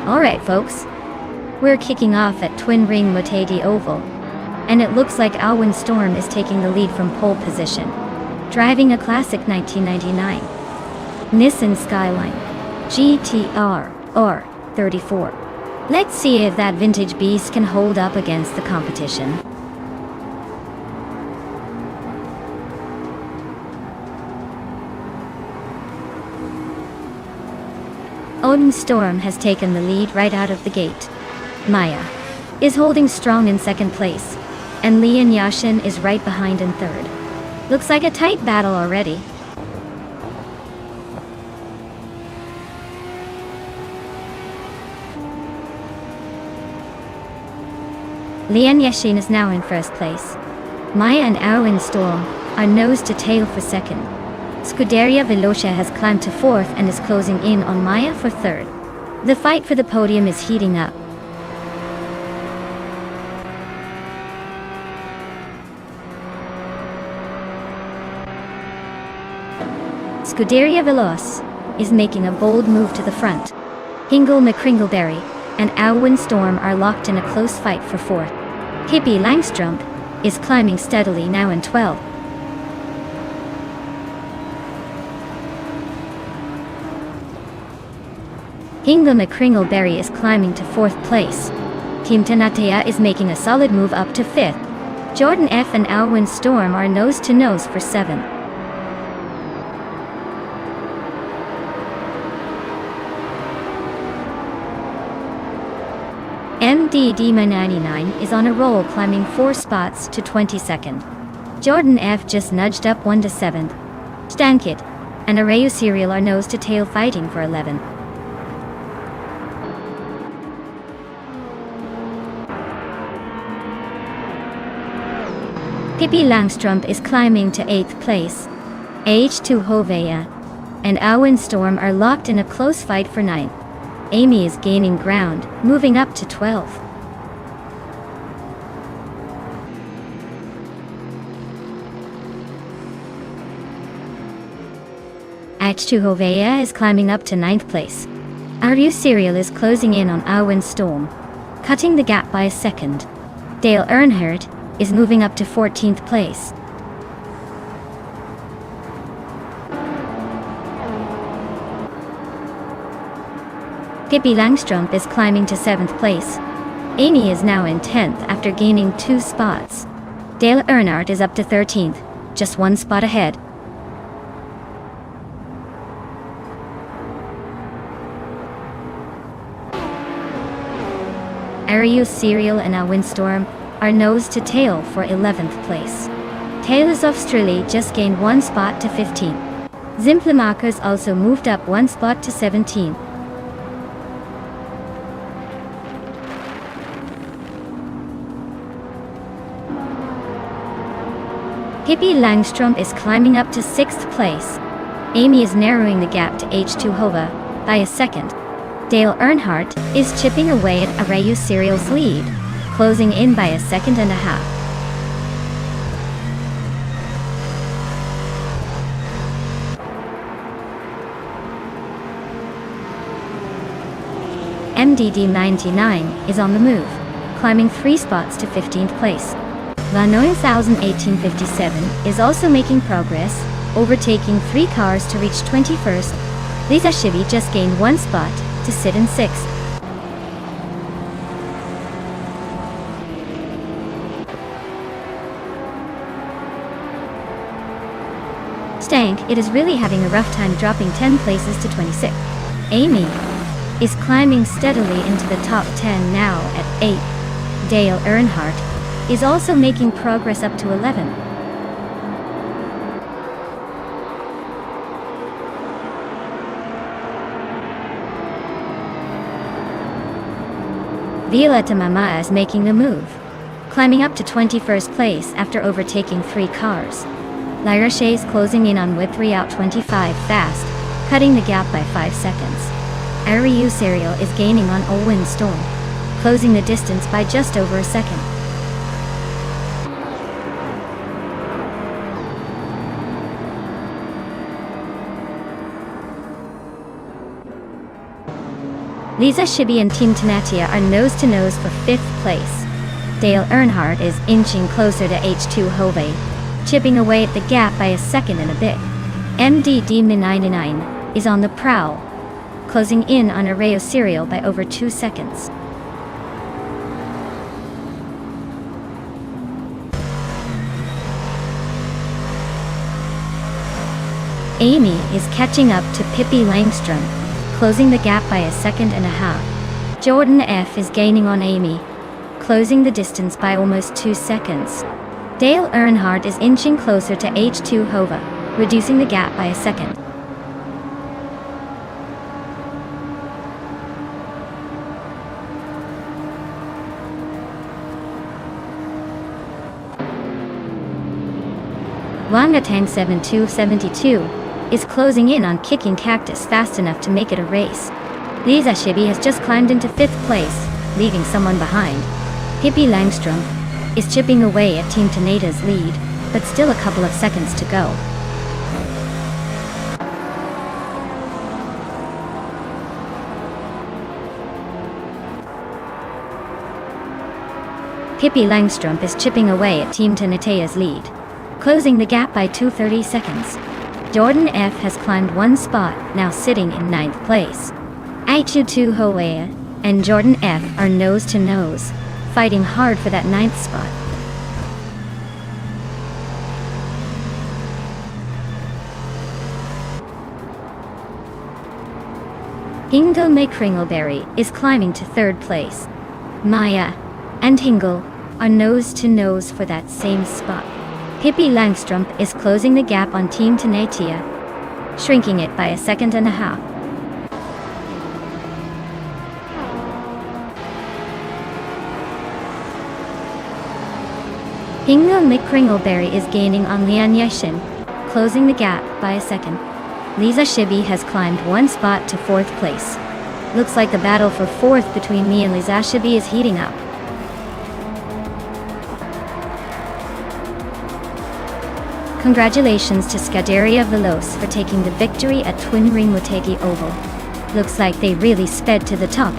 Alright folks, we're kicking off at Twin Ring Motegi Oval, and it looks like Alwyn Storm is taking the lead from pole position, driving a classic 1999 Nissan Skyline GTR R34. Let's see if that vintage beast can hold up against the competition. Alwyn Storm has taken the lead right out of the gate. Maya is holding strong in second place, and Leon Yashin is right behind in third. Looks like a tight battle already. Leon Yashin is now in first place. Maya and Alwyn Storm are nose to tail for second. Scuderia Velocia has climbed to fourth and is closing in on Maya for third. The fight for the podium is heating up. Scuderia Veloce is making a bold move to the front. Hingle McCringleberry and Alwyn Storm are locked in a close fight for fourth. Hippie Langstrup is climbing steadily now in 12th. Hingle McCringleberry is climbing to 4th place. Team Tanatea is making a solid move up to 5th. Jordan F and Alwyn Storm are nose to nose for 7th. MDD99 is on a roll, climbing 4 spots to 22nd. Jordan F just nudged up 1 to 7th. Stankit and Arayu Serial are nose to tail fighting for 11th. Pippi Langstrup is climbing to 8th place. H2 Hovea and Alwyn Storm are locked in a close fight for 9th. Amy is gaining ground, moving up to 12th. H2 Hovea is climbing up to 9th place. Aryu Serial is closing in on Alwyn Storm, cutting the gap by a second. Dale Earnhardt is moving up to 14th place. Pippi Langstrup is climbing to 7th place. Amy is now in 10th after gaining 2 spots. Dale Earnhardt is up to 13th, just 1 spot ahead. Aryu Serial and Alwyn Storm are nose to tail for 11th place. Taylor's Australia just gained 1 spot to 15th. Zimplimakers also moved up 1 spot to 17th. Pippi Langstrup is climbing up to 6th place. Amy is narrowing the gap to H2 Hova by a second. Dale Earnhardt is chipping away at Arayu Serial's lead, closing in by a second and a half. MDD99 is on the move, climbing 3 spots to 15th place. La 901857 is also making progress, overtaking 3 cars to reach 21st. Lisa Shivi just gained 1 spot to sit in 6th. Stank, it is really having a rough time dropping 10 places to 26th. Amy is climbing steadily into the top 10 now at 8. Dale Earnhardt is also making progress up to 11. Violetta Mama is making a move, climbing up to 21st place after overtaking 3 cars. Lyra Shea is closing in on with 3 out 25 fast, cutting the gap by 5 seconds. Aryu Serial is gaining on Alwyn Storm, closing the distance by just over a second. Lisa Shibby and Team Tenatia are nose-to-nose for 5th place. Dale Earnhardt is inching closer to H2 Hove, chipping away at the gap by a second and a bit. MDD Min99 is on the prowl, closing in on Areo Serial by over 2 seconds. Amy is catching up to Pippi Langstrom, closing the gap by a second and a half. Jordan F is gaining on Amy, closing the distance by almost 2 seconds. Dale Earnhardt is inching closer to H2 Hova, reducing the gap by a second. Wangatang 7272 is closing in on Kicking Cactus fast enough to make it a race. Lisa Shibby has just climbed into 5th place, leaving someone behind. Pippi Langstrom is chipping away at Team Tenata's lead, but still a couple of seconds to go. Pippi Langstrom is chipping away at Team Tenata's lead, closing the gap by 2:30 seconds. Jordan F has climbed 1 spot, now sitting in 9th place. H2 Hoea and Jordan F are nose to nose, fighting hard for that 9th spot. Hingle McCringleberry is climbing to 3rd place. Maya and Hingle are nose to nose for that same spot. Pippi Langstrom is closing the gap on Team Tenatia, shrinking it by a second and a half. Hingle McCringleberry is gaining on Lian Yeshin, closing the gap by a second. Lisa Shibby has climbed 1 spot to 4th place. Looks like the battle for 4th between me and Lisa Shibby is heating up. Congratulations to Scuderia Veloce for taking the victory at Twin Ring Motegi Oval. Looks like they really sped to the top.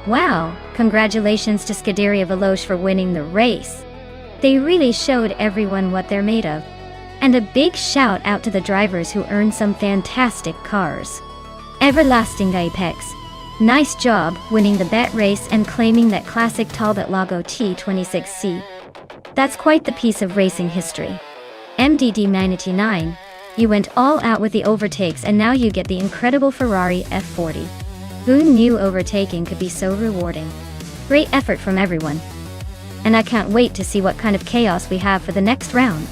Wow, congratulations to Scuderia Veloce for winning the race. They really showed everyone what they're made of. And a big shout out to the drivers who earned some fantastic cars. Everlasting Apex, nice job winning the bet race and claiming that classic Talbot Lago T26C. That's quite the piece of racing history. MDD99, you went all out with the overtakes and now you get the incredible Ferrari F40. Who knew overtaking could be so rewarding? Great effort from everyone. And I can't wait to see what kind of chaos we have for the next round.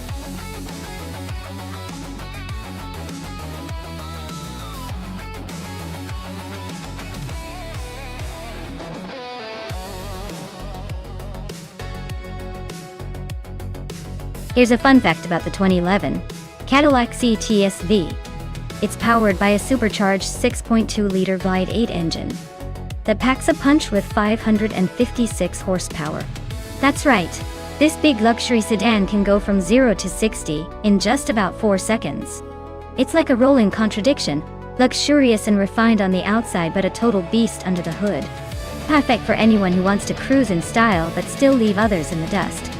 Here's a fun fact about the 2011 Cadillac CTS-V. It's powered by a supercharged 6.2-liter V8 engine that packs a punch with 556 horsepower. That's right, this big luxury sedan can go from 0 to 60 in just about 4 seconds. It's like a rolling contradiction, luxurious and refined on the outside but a total beast under the hood. Perfect for anyone who wants to cruise in style but still leave others in the dust.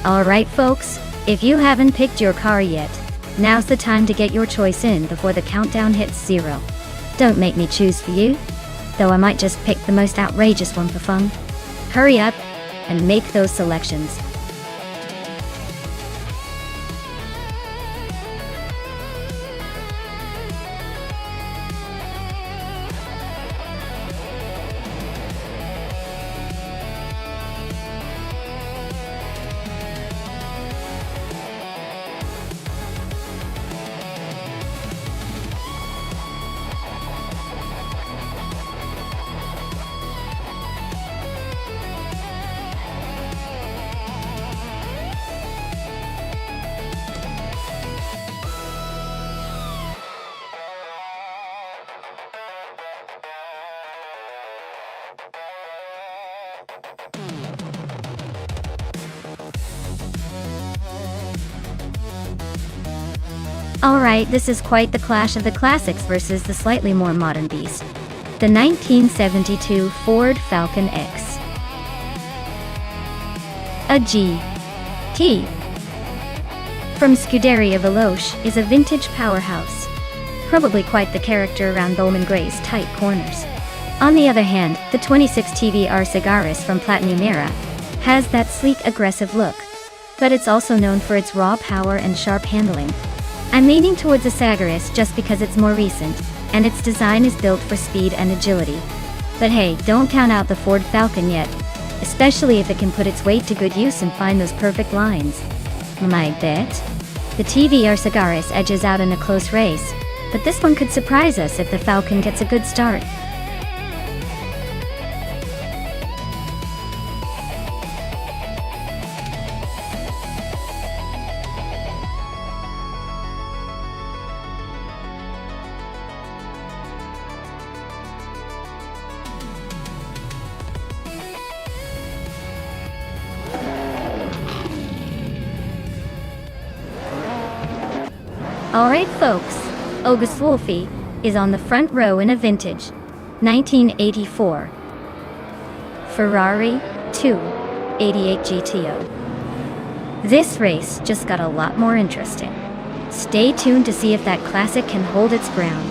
Alright folks, if you haven't picked your car yet, Now's the time to get your choice in before the countdown hits 0. Don't make me choose for you, though I might just pick the most outrageous one for fun. Hurry up and make those selections. Alright, this is quite the clash of the classics versus the slightly more modern beast. The 1972 Ford Falcon X. A GT from Scuderia Veloce is a vintage powerhouse. Probably quite the character around Bowman Gray's tight corners. On the other hand, the 26 TVR Sagaris from Platinum Era has that sleek, aggressive look, but it's also known for its raw power and sharp handling. I'm leaning towards a Sagaris just because it's more recent, and its design is built for speed and agility. But hey, don't count out the Ford Falcon yet, especially if it can put its weight to good use and find those perfect lines. My bet? The TVR Sagaris edges out in a close race, but this one could surprise us if the Falcon gets a good start. Alright folks, August Wolfie is on the front row in a vintage 1984 Ferrari 288 GTO. This race just got a lot more interesting. Stay tuned to see if that classic can hold its ground.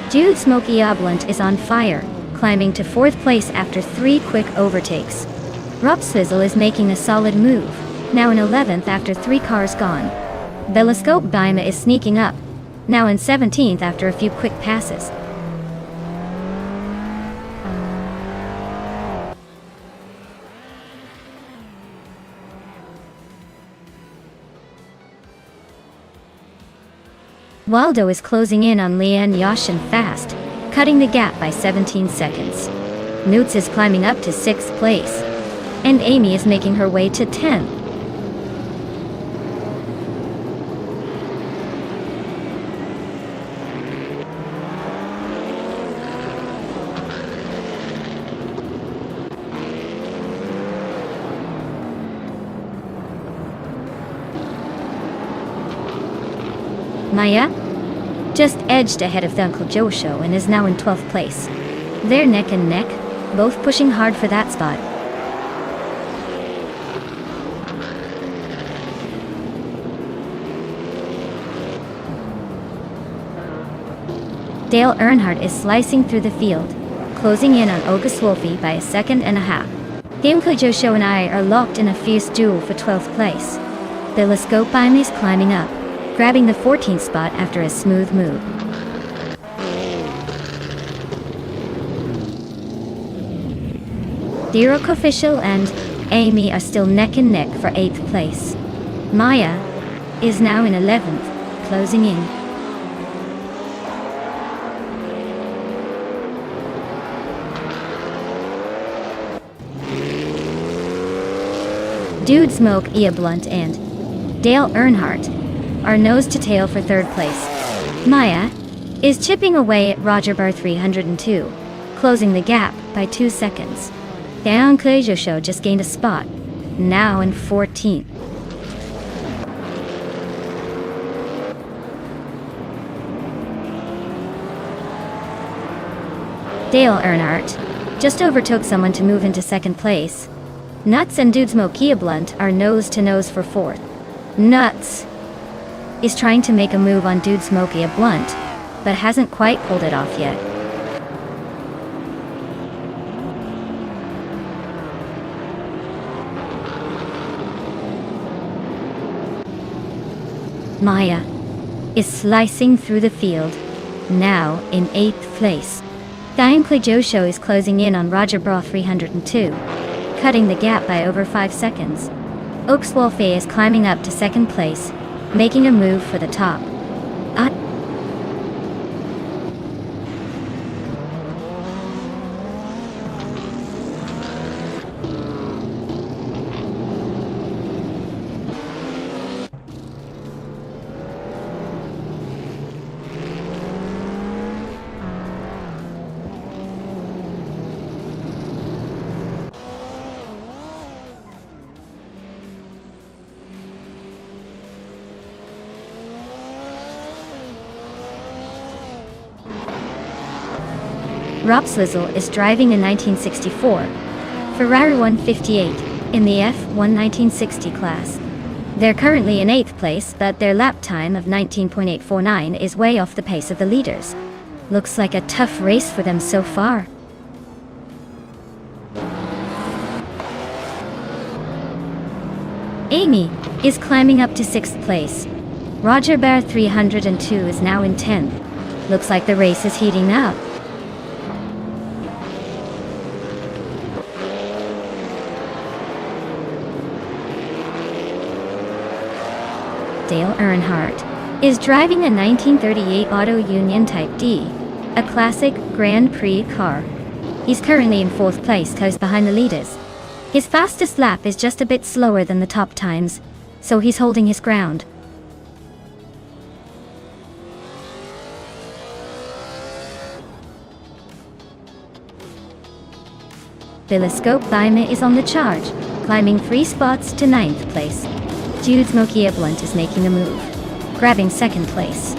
Dude Smokey Oblunt is on fire, climbing to 4th place after 3 quick overtakes. Rob Swizzle is making a solid move, now in 11th after 3 cars gone. Beloscope Bima is sneaking up, now in 17th after a few quick passes. Waldo is closing in on Lian Yashin fast, cutting the gap by 17 seconds. Newts is climbing up to 6th place, and Amy is making her way to 10th. Maya just edged ahead of the Uncle Joe show and is now in 12th place. They're neck and neck, both pushing hard for that spot. Dale Earnhardt is slicing through the field, closing in on August Wolfie by a second and a half. The Uncle Joe show and I are locked in a fierce duel for 12th place. Beloscope Bima is climbing up, grabbing the 14th spot after a smooth move. Dirok Official and Amy are still neck and neck for 8th place. Maya is now in 11th, closing in. Dude Smoke Ia Blunt and Dale Earnhardt are nose to tail for 3rd place. Maya is chipping away at Roger Bar 302, closing the gap by 2 seconds. The Uncle Joe show just gained a spot, now in 14th. Dale Earnhardt just overtook someone to move into second place. Nuts and Dude Smoky Blunt are nose to nose for fourth. Nuts is trying to make a move on Dude Smoky Blunt, but hasn't quite pulled it off yet. Maya is slicing through the field, now in 8th place. Gameplay Joe Show is closing in on Roger Bra 302, cutting the gap by over 5 seconds. Oaks Wolfe is climbing up to second place, making a move for the top. Rob Slizzle is driving a 1964 Ferrari 158 in the F1 1960 class. They're currently in 8th place, but their lap time of 19.849 is way off the pace of the leaders. Looks like a tough race for them so far. Amy is climbing up to 6th place. Roger Bear 302 is now in 10th. Looks like the race is heating up. Dale Earnhardt is driving a 1938 Auto Union Type D, a classic Grand Prix car. He's currently in 4th place, close behind the leaders. His fastest lap is just a bit slower than the top times, so he's holding his ground. Telescope Thyma is on the charge, climbing 3 spots to 9th place. Dude Smoky Blunt is making a move, grabbing 2nd place.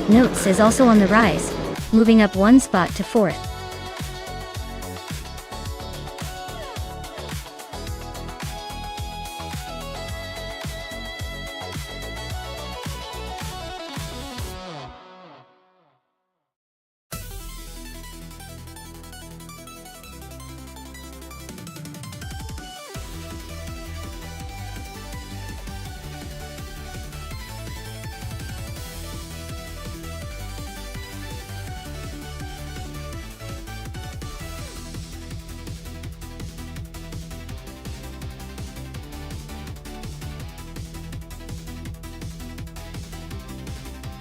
Notes is also on the rise, moving up 1 spot to 4th.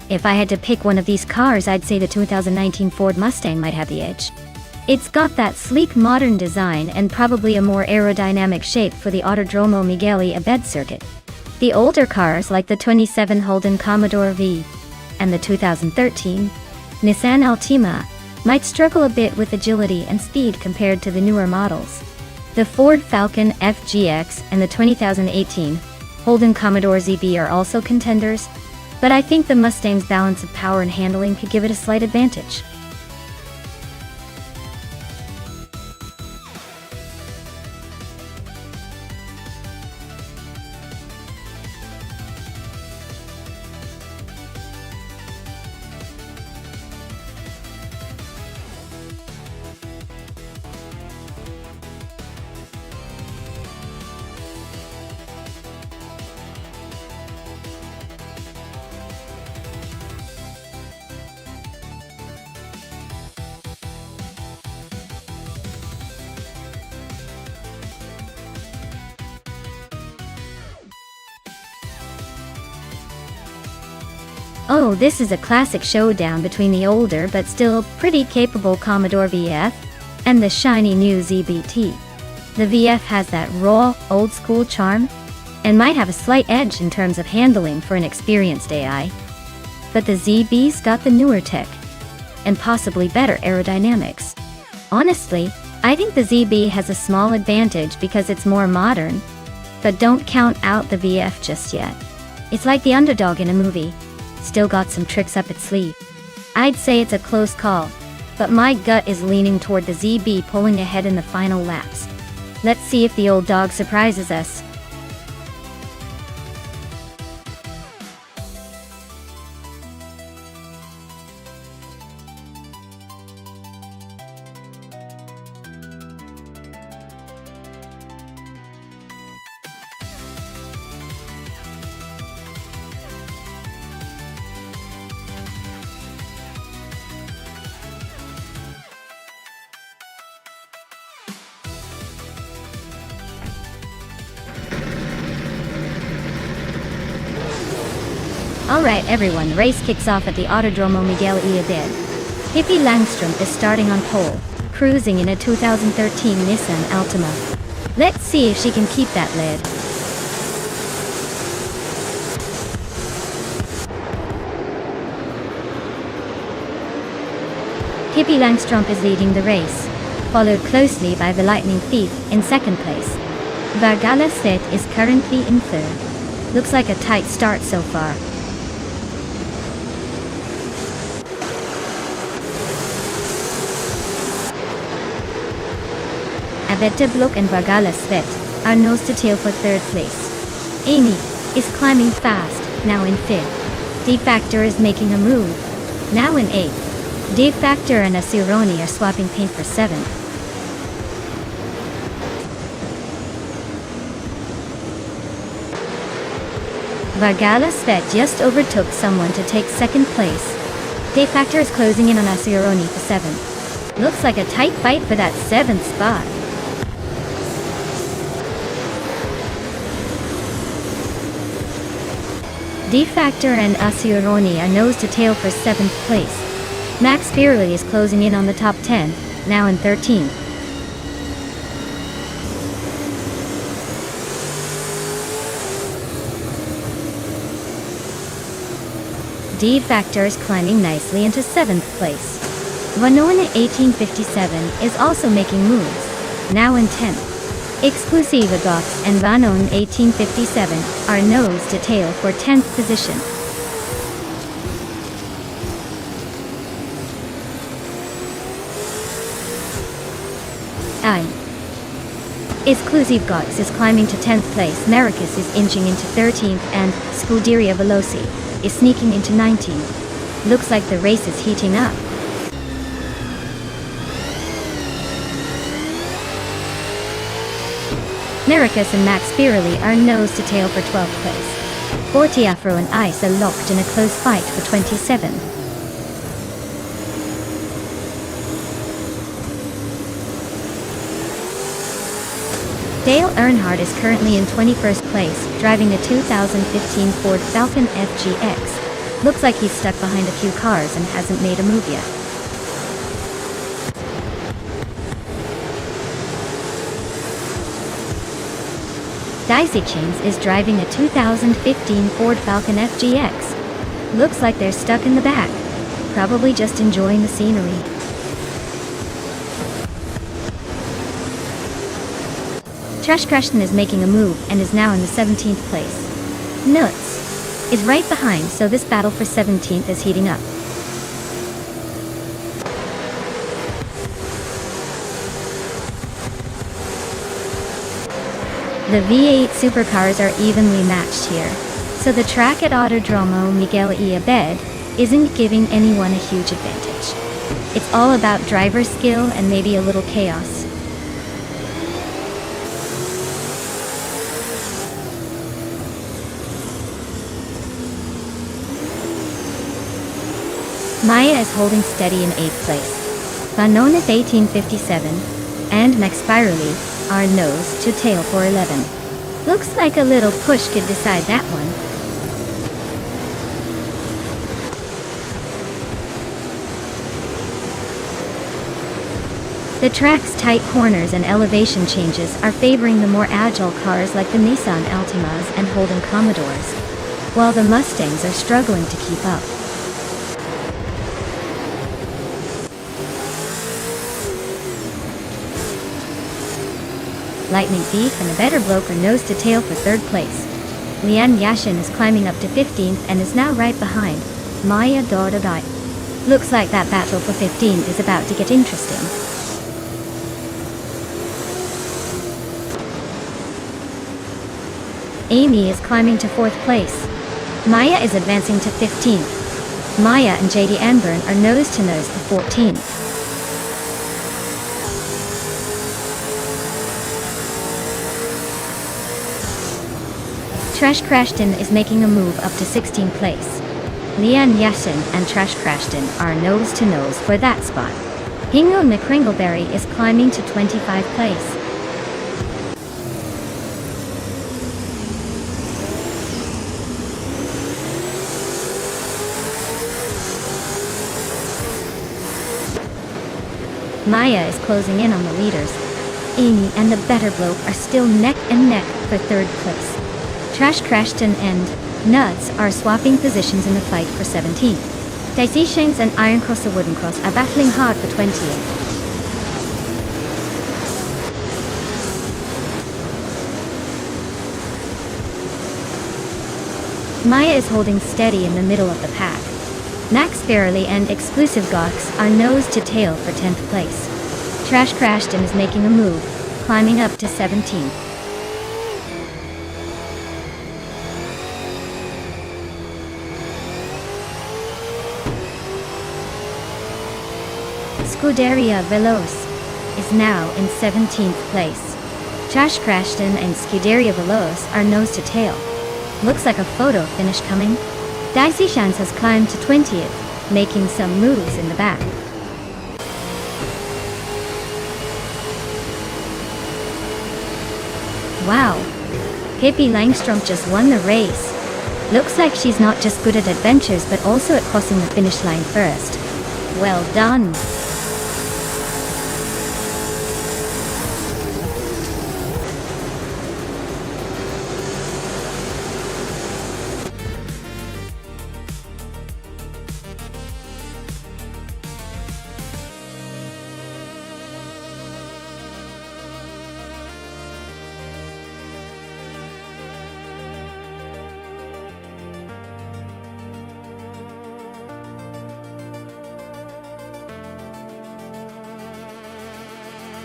If I had to pick one of these cars, I'd say the 2019 Ford Mustang might have the edge. It's got that sleek modern design and probably a more aerodynamic shape for the Autodromo Miguel Abed circuit. The older cars like the 27 Holden Commodore V and the 2013 Nissan Altima might struggle a bit with agility and speed compared to the newer models. The Ford Falcon FGX and the 2018 Holden Commodore ZB are also contenders, but I think the Mustang's balance of power and handling could give it a slight advantage. Oh, this is a classic showdown between the older but still pretty capable Commodore VF and the shiny new ZBT. The VF has that raw, old-school charm and might have a slight edge in terms of handling for an experienced AI. But the ZB's got the newer tech and possibly better aerodynamics. Honestly, I think the ZB has a small advantage because it's more modern, but don't count out the VF just yet. It's like the underdog in a movie. Still got some tricks up its sleeve. I'd say it's a close call, but my gut is leaning toward the ZB pulling ahead in the final laps. Let's see if the old dog surprises us. Alright everyone, the race kicks off at the Autodromo Miguel E. Abed. Hippie Langstrom is starting on pole, cruising in a 2013 Nissan Altima. Let's see if she can keep that lead. Hippie Langstrom is leading the race, followed closely by the Lightning Thief in second place. Vargala Set is currently in third. Looks like a tight start so far. Abete Blok and Vargala Svet are nose to tail for third place. Amy is climbing fast, now in fifth. D-Factor is making a move, now in eighth. D-Factor and Asuroni are swapping paint for seventh. Vargala Svet just overtook someone to take second place. D-Factor is closing in on Asuroni for seventh. Looks like a tight fight for that seventh spot. D-Factor and Asuroni are nose to tail for 7th place. Max Beerley is closing in on the top 10, now in 13th. D-Factor is climbing nicely into 7th place. Vanona 1857 is also making moves, now in 10th. Exclusiva Gox and Vanon 1857 are nose to tail for 10th position. Exclusive Gox is climbing to 10th place, Maricus is inching into 13th, and Scuderia Veloci is sneaking into 19th. Looks like the race is heating up. Maricus and Max Beerley are nose to tail for 12th place. Fortiafro and Ice are locked in a close fight for 27. Dale Earnhardt is currently in 21st place, driving a 2015 Ford Falcon FGX. Looks like he's stuck behind a few cars and hasn't made a move yet. Daisy Chains is driving a 2015 Ford Falcon FGX. Looks like they're stuck in the back, probably just enjoying the scenery. Trash Crashton is making a move and is now in the 17th place. Nuts is right behind, so this battle for 17th is heating up. The V8 supercars are evenly matched here, so the track at Autodromo Miguel E. Abed isn't giving anyone a huge advantage. It's all about driver skill and maybe a little chaos. Maya is holding steady in 8th place. Vanonis 1857 and Max Spirally are nose to tail for 11. Looks like a little push could decide that one. The track's tight corners and elevation changes are favoring the more agile cars like the Nissan Altimas and Holden Commodores, while the Mustangs are struggling to keep up. Lightning Thief and a Better Bloke are nose to tail for 3rd place. Lian Yashin is climbing up to 15th and is now right behind Maya Dordadai. Looks like that battle for 15 is about to get interesting. Amy is climbing to 4th place. Maya is advancing to 15th. Maya and JD Anburn are nose to nose for 14th. Trash Crashton is making a move up to 16th place. Lian Yasin and Trash Crashton are nose to nose for that spot. Hingo McCringleberry is climbing to 25th place. Maya is closing in on the leaders. Amy and the Better Bloke are still neck and neck for 3rd place. Trash Crashton and Nuts are swapping positions in the fight for 17th. Dicey Shanks and Ironcross the Woodencross are battling hard for 20th. Maya is holding steady in the middle of the pack. Max Fairley and Exclusive Gox are nose to tail for 10th place. Trash Crashton is making a move, climbing up to 17th. Scuderia Veloz is now in 17th place. Trash Crashton and Scuderia Veloz are nose to tail. Looks like a photo finish coming. Dicey Shans has climbed to 20th, making some moves in the back. Wow! Pippi Langstrom just won the race. Looks like she's not just good at adventures but also at crossing the finish line first. Well done!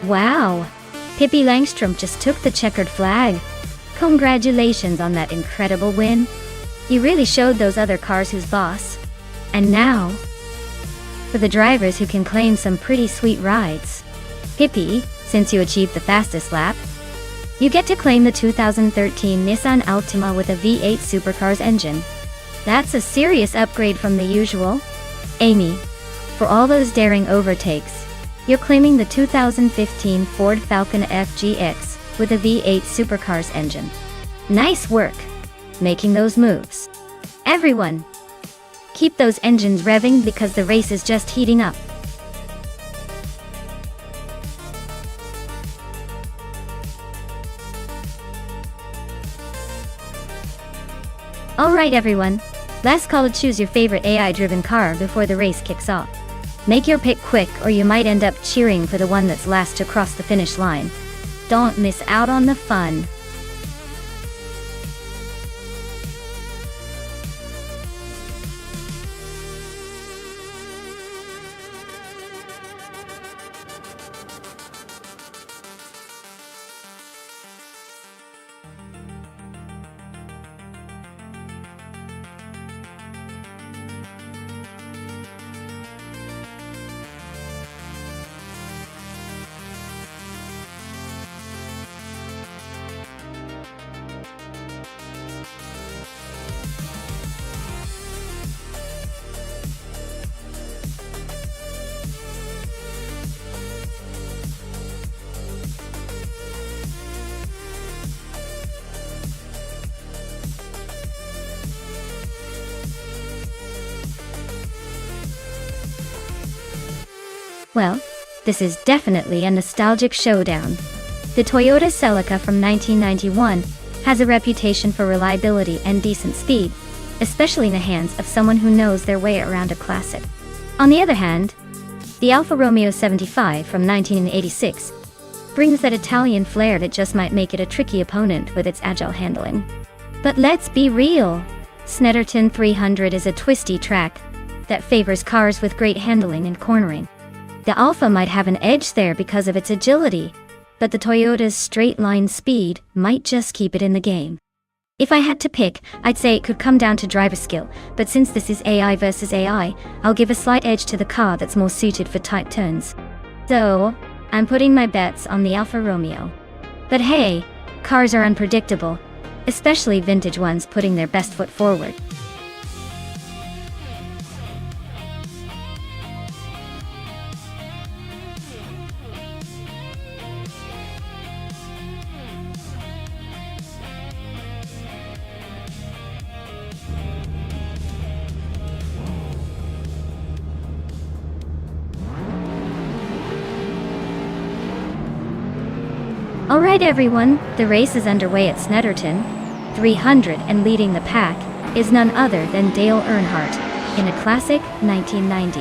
Wow! Pippi Langstrom just took the checkered flag. Congratulations on that incredible win. You really showed those other cars who's boss. And now, for the drivers who can claim some pretty sweet rides. Pippi, since you achieved the fastest lap, you get to claim the 2013 Nissan Altima with a V8 Supercars engine. That's a serious upgrade from the usual. Amy, for all those daring overtakes, you're claiming the 2015 Ford Falcon FGX with a V8 Supercars engine. Nice work, making those moves. Everyone, keep those engines revving because the race is just heating up. Alright everyone, last call to choose your favorite AI-driven car before the race kicks off. Make your pick quick or you might end up cheering for the one that's last to cross the finish line. Don't miss out on the fun. Well, this is definitely a nostalgic showdown. The Toyota Celica from 1991 has a reputation for reliability and decent speed, especially in the hands of someone who knows their way around a classic. On the other hand, the Alfa Romeo 75 from 1986 brings that Italian flair that just might make it a tricky opponent with its agile handling. But let's be real, Snetterton 300 is a twisty track that favors cars with great handling and cornering. The Alfa might have an edge there because of its agility, but the Toyota's straight-line speed might just keep it in the game. If I had to pick, I'd say it could come down to driver skill, but since this is AI versus AI, I'll give a slight edge to the car that's more suited for tight turns. So, I'm putting my bets on the Alfa Romeo. But hey, cars are unpredictable, especially vintage ones putting their best foot forward. Alright everyone, the race is underway at Snetterton 300, and leading the pack is none other than Dale Earnhardt in a classic 1990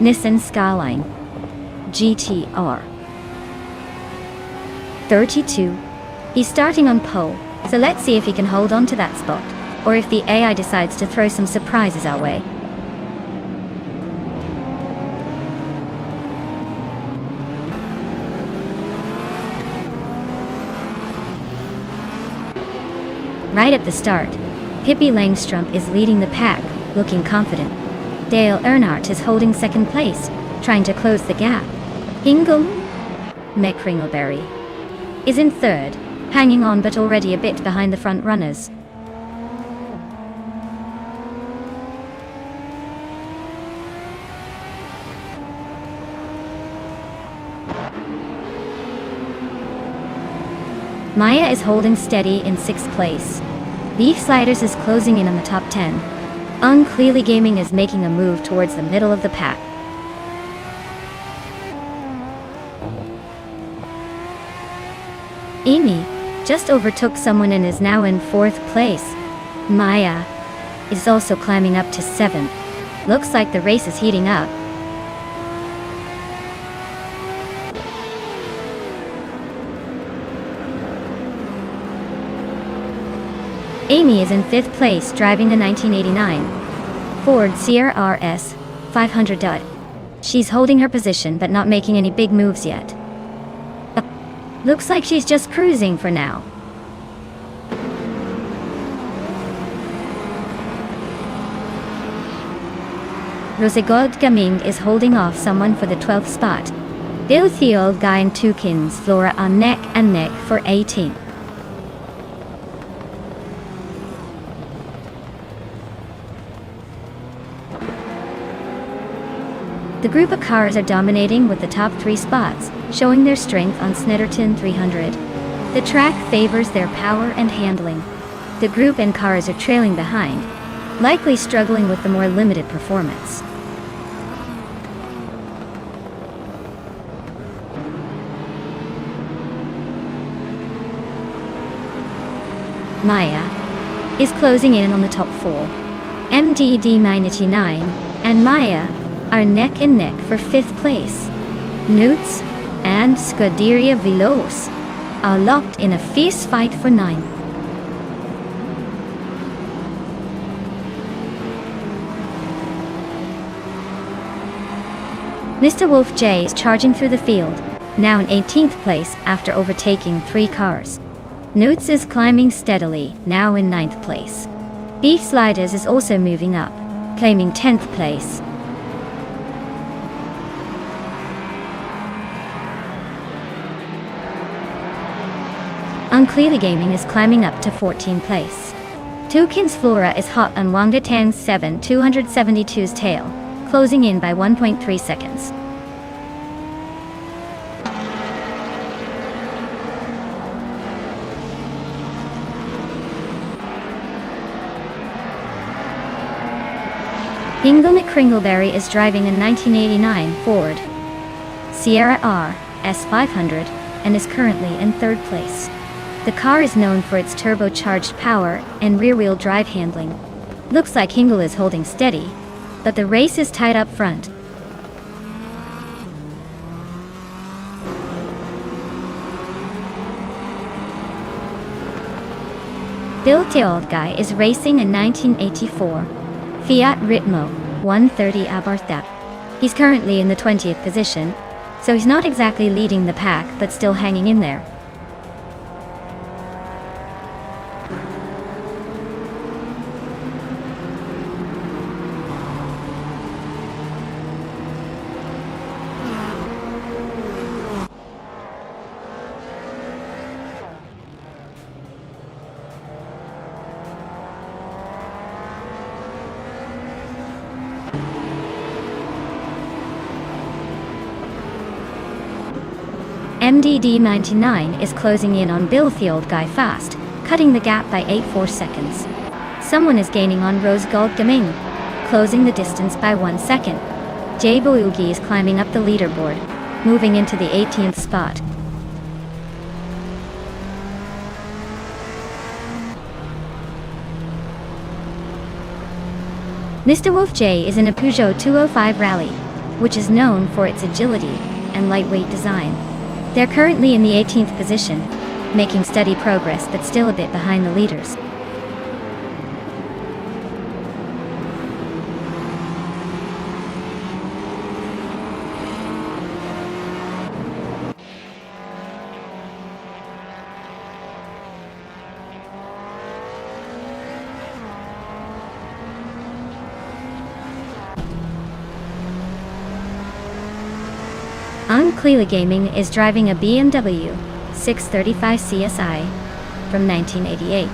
Nissan Skyline GTR 32. He's starting on pole, so let's see if he can hold on to that spot, or if the AI decides to throw some surprises our way. Right at the start, Pippi Langstrom is leading the pack, looking confident. Dale Earnhardt is holding second place, trying to close the gap. Hingle McCringleberry is in third, hanging on but already a bit behind the front runners. Maya is holding steady in 6th place. Beef Sliders is closing in on the top 10. Unclearly Gaming is making a move towards the middle of the pack. Amy just overtook someone and is now in 4th place. Maya is also climbing up to 7th. Looks like the race is heating up. Amy is in 5th place driving the 1989 Ford Sierra RS 500. She's holding her position but not making any big moves yet. Looks like she's just cruising for now. Rosegold Gaming is holding off someone for the 12th spot. Bill Theold Guy and Tukins Flora are neck and neck for 18th. The group of cars are dominating with the top 3 spots, showing their strength on Snetterton 300. The track favors their power and handling. The group and cars are trailing behind, likely struggling with the more limited performance. Maya is closing in on the top 4. MDD99 and Maya are neck and neck for 5th place. Newts and Scuderia Veloce are locked in a fierce fight for 9th. Mr. Wolf J is charging through the field, now in 18th place after overtaking 3 cars. Newts is climbing steadily, now in 9th place. Beef Sliders is also moving up, claiming 10th place. Unclearly Gaming is climbing up to 14th place. Tukins Flora is hot on Wangda Tang's 272's tail, closing in by 1.3 seconds. Hingle McCringleberry is driving a 1989 Ford Sierra R S500 and is currently in 3rd place. The car is known for its turbocharged power and rear-wheel drive handling. Looks like Hingle is holding steady, but the race is tight up front. Bill Theold Guy is racing a 1984 Fiat Ritmo 130 Abarthap. He's currently in the 20th position, so he's not exactly leading the pack but still hanging in there. MDD99 is closing in on Bill the Old Guy fast, cutting the gap by 8.4 seconds. Someone is gaining on Rose Gold Gaming, closing the distance by 1 second. Jay Boyugi is climbing up the leaderboard, moving into the 18th spot. Mr. Wolf J is in a Peugeot 205 Rally, which is known for its agility and lightweight design. They're currently in the 18th position, making steady progress but still a bit behind the leaders. Clearly Gaming is driving a BMW 635 CSI from 1988.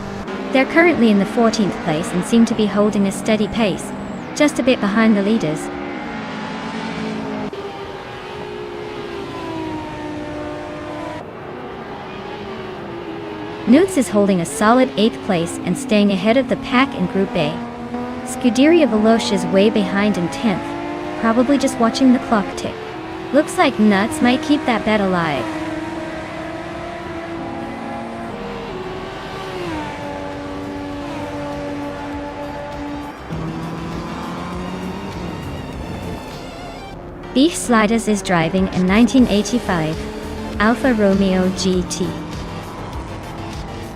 They're currently in the 14th place and seem to be holding a steady pace, just a bit behind the leaders. Newts is holding a solid 8th place and staying ahead of the pack in Group A. Scuderia Veloce is way behind in 10th, probably just watching the clock tick. Looks like Nuts might keep that bet alive. Beef Sliders is driving a 1985 Alfa Romeo GT.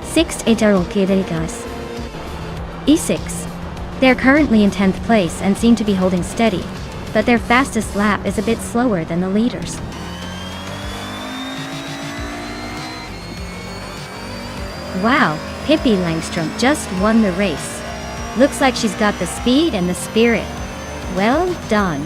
6 E6. They're currently in 10th place and seem to be holding steady, but their fastest lap is a bit slower than the leaders. Wow, Pippi Langstrom just won the race. Looks like she's got the speed and the spirit. Well done.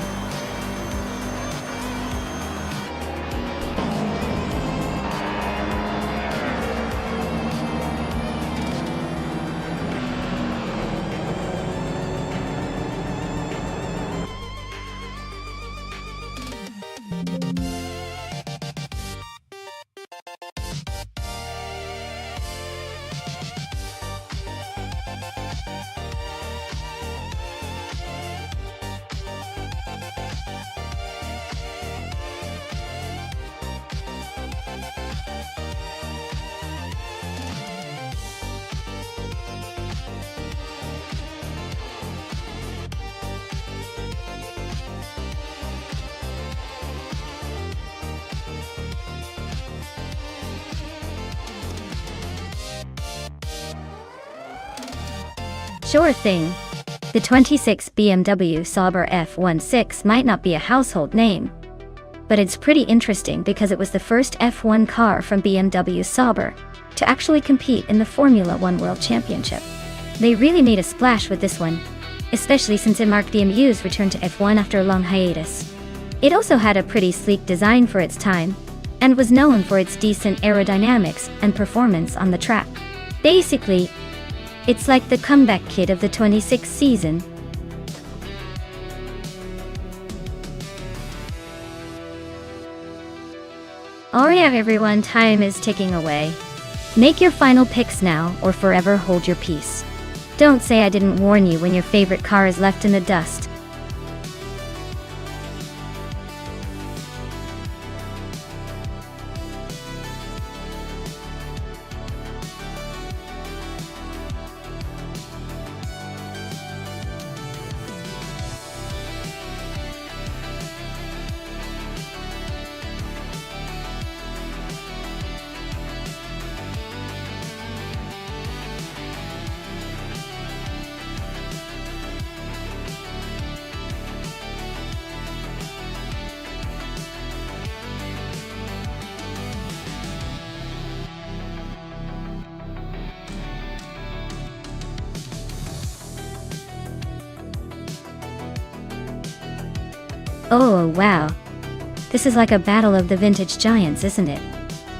Sure thing. The 26 BMW Sauber F16 might not be a household name, but it's pretty interesting because it was the first F1 car from BMW Sauber to actually compete in the Formula One World Championship. They really made a splash with this one, especially since it marked BMW's return to F1 after a long hiatus. It also had a pretty sleek design for its time, and was known for its decent aerodynamics and performance on the track. Basically, it's like the comeback kid of the 26th season. Alright everyone, time is ticking away. Make your final picks now or forever hold your peace. Don't say I didn't warn you when your favorite car is left in the dust. Oh wow. This is like a battle of the vintage giants, isn't it?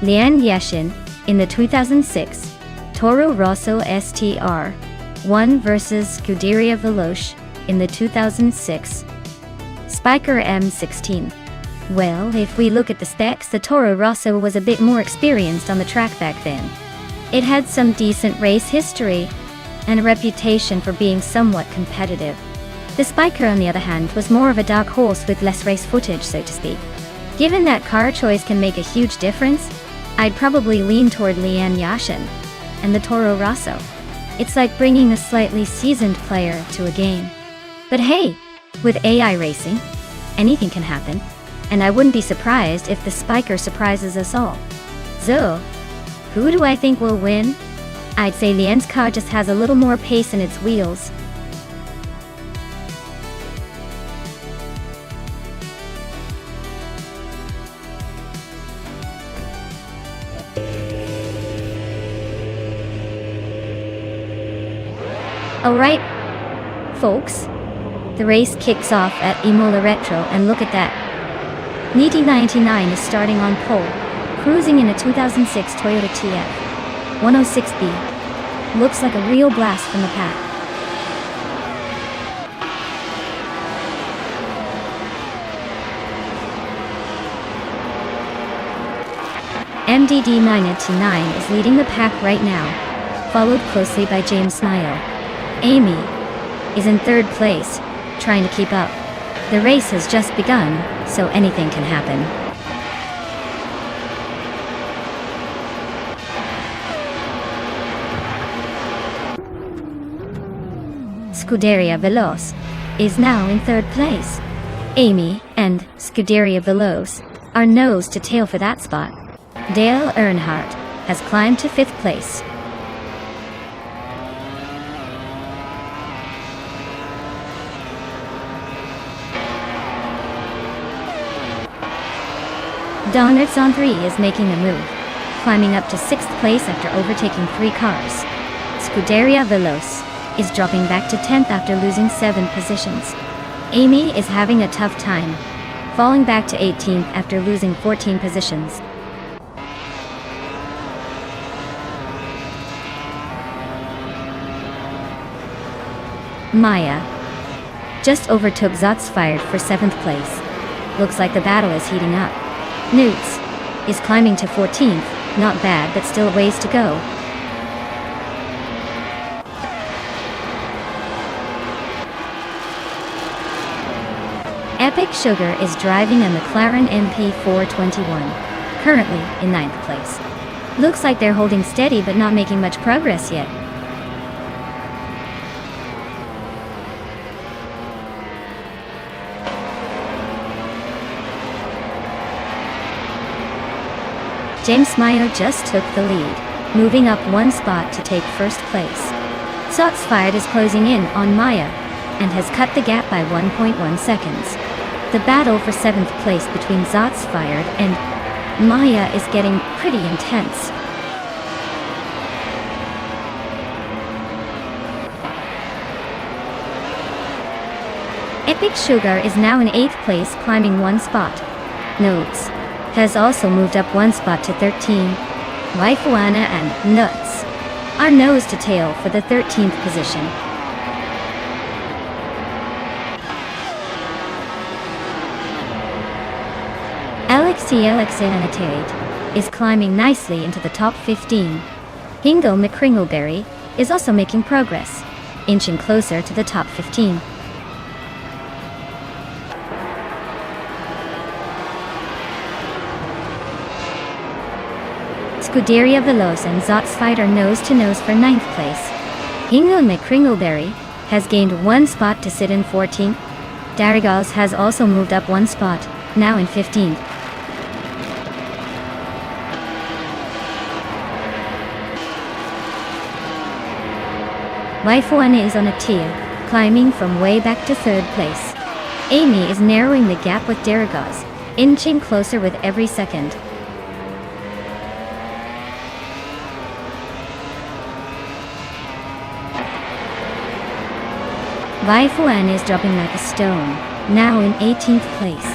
Lian Yashin, in the 2006 Toro Rosso STR1 versus Scuderia Veloce, in the 2006 Spiker M16. Well, if we look at the specs, the Toro Rosso was a bit more experienced on the track back then. It had some decent race history, and a reputation for being somewhat competitive. The Spiker, on the other hand, was more of a dark horse with less race footage, so to speak. Given that car choice can make a huge difference, I'd probably lean toward Lian Yashin and the Toro Rosso. It's like bringing a slightly seasoned player to a game. But hey, with AI racing, anything can happen, and I wouldn't be surprised if the Spiker surprises us all. So, who do I think will win? I'd say Lian's car just has a little more pace in its wheels. Alright, folks, the race kicks off at Imola Retro, and look at that. Niti 99 is starting on pole, cruising in a 2006 Toyota TF 106B. Looks like a real blast from the pack. MDD 989 is leading the pack right now, followed closely by James Smile. Amy is in third place, trying to keep up. The race has just begun, so anything can happen. Scuderia Veloce is now in third place. Amy and Scuderia Veloce are nose to tail for that spot. Dale Earnhardt has climbed to fifth place. Donnert's on 3 is making a move, climbing up to 6th place after overtaking 3 cars. Scuderia Veloce is dropping back to 10th after losing 7 positions. Amy is having a tough time, falling back to 18th after losing 14 positions. Maya just overtook Zotsfired for 7th place. Looks like the battle is heating up. Newts is climbing to 14th, not bad but still a ways to go. Epic Sugar is driving a McLaren MP421, currently in 9th place. Looks like they're holding steady but not making much progress yet. James Smile just took the lead, moving up 1 spot to take first place. Zotsfired is closing in on Maya, and has cut the gap by 1.1 seconds. The battle for 7th place between Zotsfired and Maya is getting pretty intense. Epic Sugar is now in 8th place, climbing 1 spot. Notes has also moved up 1 spot to 13. Waifuana and Nuts are nose to tail for the 13th position. Alexei is climbing nicely into the top 15. Hingo McCringleberry is also making progress, inching closer to the top 15. Scuderia Veloce and Zotsfied are nose-to-nose for 9th place. Hingo McCringleberry has gained 1 spot to sit in 14th. Darigos has also moved up 1 spot, now in 15th. Waifuana is on a tier, climbing from way back to 3rd place. Amy is narrowing the gap with Darigos, inching closer with every second. Waifuan is dropping like a stone, now in 18th place.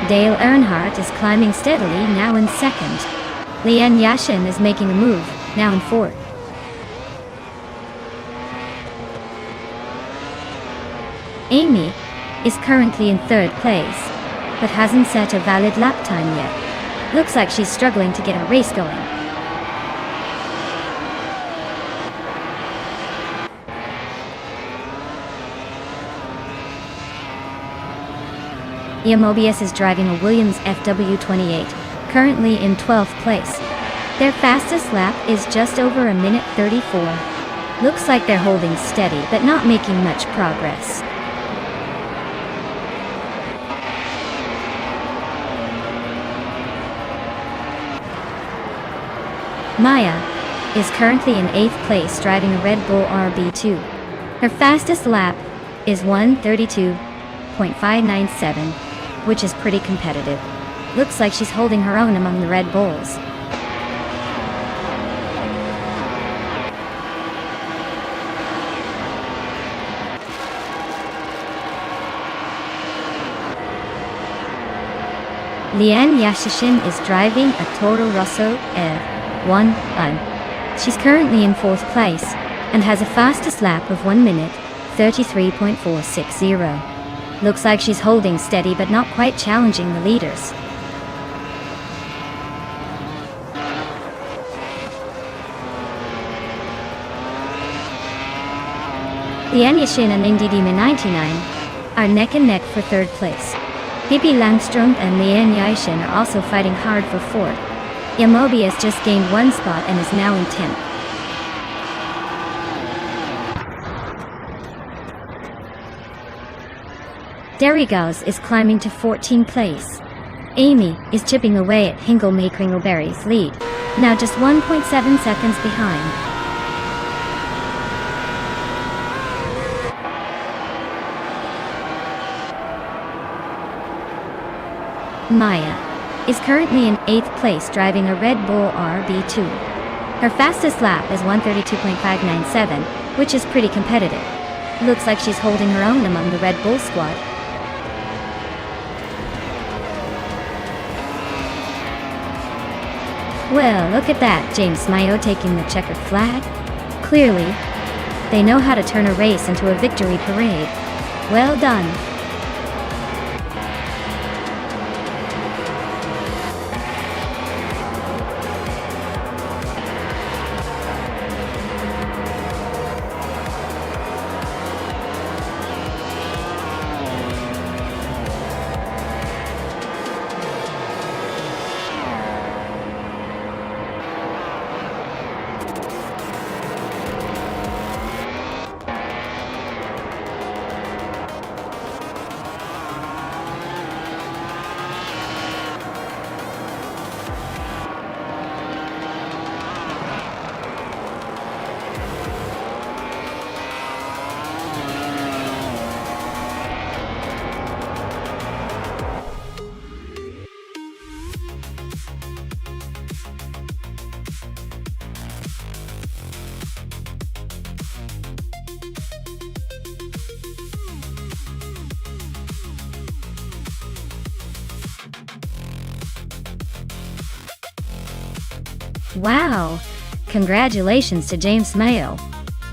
Dale Earnhardt is climbing steadily, now in 2nd. Lian Yashin is making a move, now in 4th. Amy is currently in 3rd place, but hasn't set a valid lap time yet. Looks like she's struggling to get a race going. Mobius is driving a Williams FW28, currently in 12th place. Their fastest lap is just over 1:34. Looks like they're holding steady but not making much progress. Maya is currently in 8th place driving a Red Bull RB2. Her fastest lap is 1:32.597, which is pretty competitive. Looks like she's holding her own among the Red Bulls. Lian Yashin is driving a Toro Rosso F1. She's currently in 4th place and has a fastest lap of 1:33.460. Looks like she's holding steady but not quite challenging the leaders. Lian Yashin and Indidime 99 are neck and neck for 3rd place. Pippi Langstrom and Lian Yashin are also fighting hard for 4th. Mobius just gained 1 spot and is now in 10th. Derrigaus is climbing to 14th place. Amy is chipping away at Hingle making O'Berry's lead, now just 1.7 seconds behind. Maya is currently in 8th place driving a Red Bull RB2. Her fastest lap is 1:32.597, which is pretty competitive. Looks like she's holding her own among the Red Bull squad. Well, look at that, James Mayo taking the checkered flag. Clearly, they know how to turn a race into a victory parade. Well done. Wow! Congratulations to James Mayo.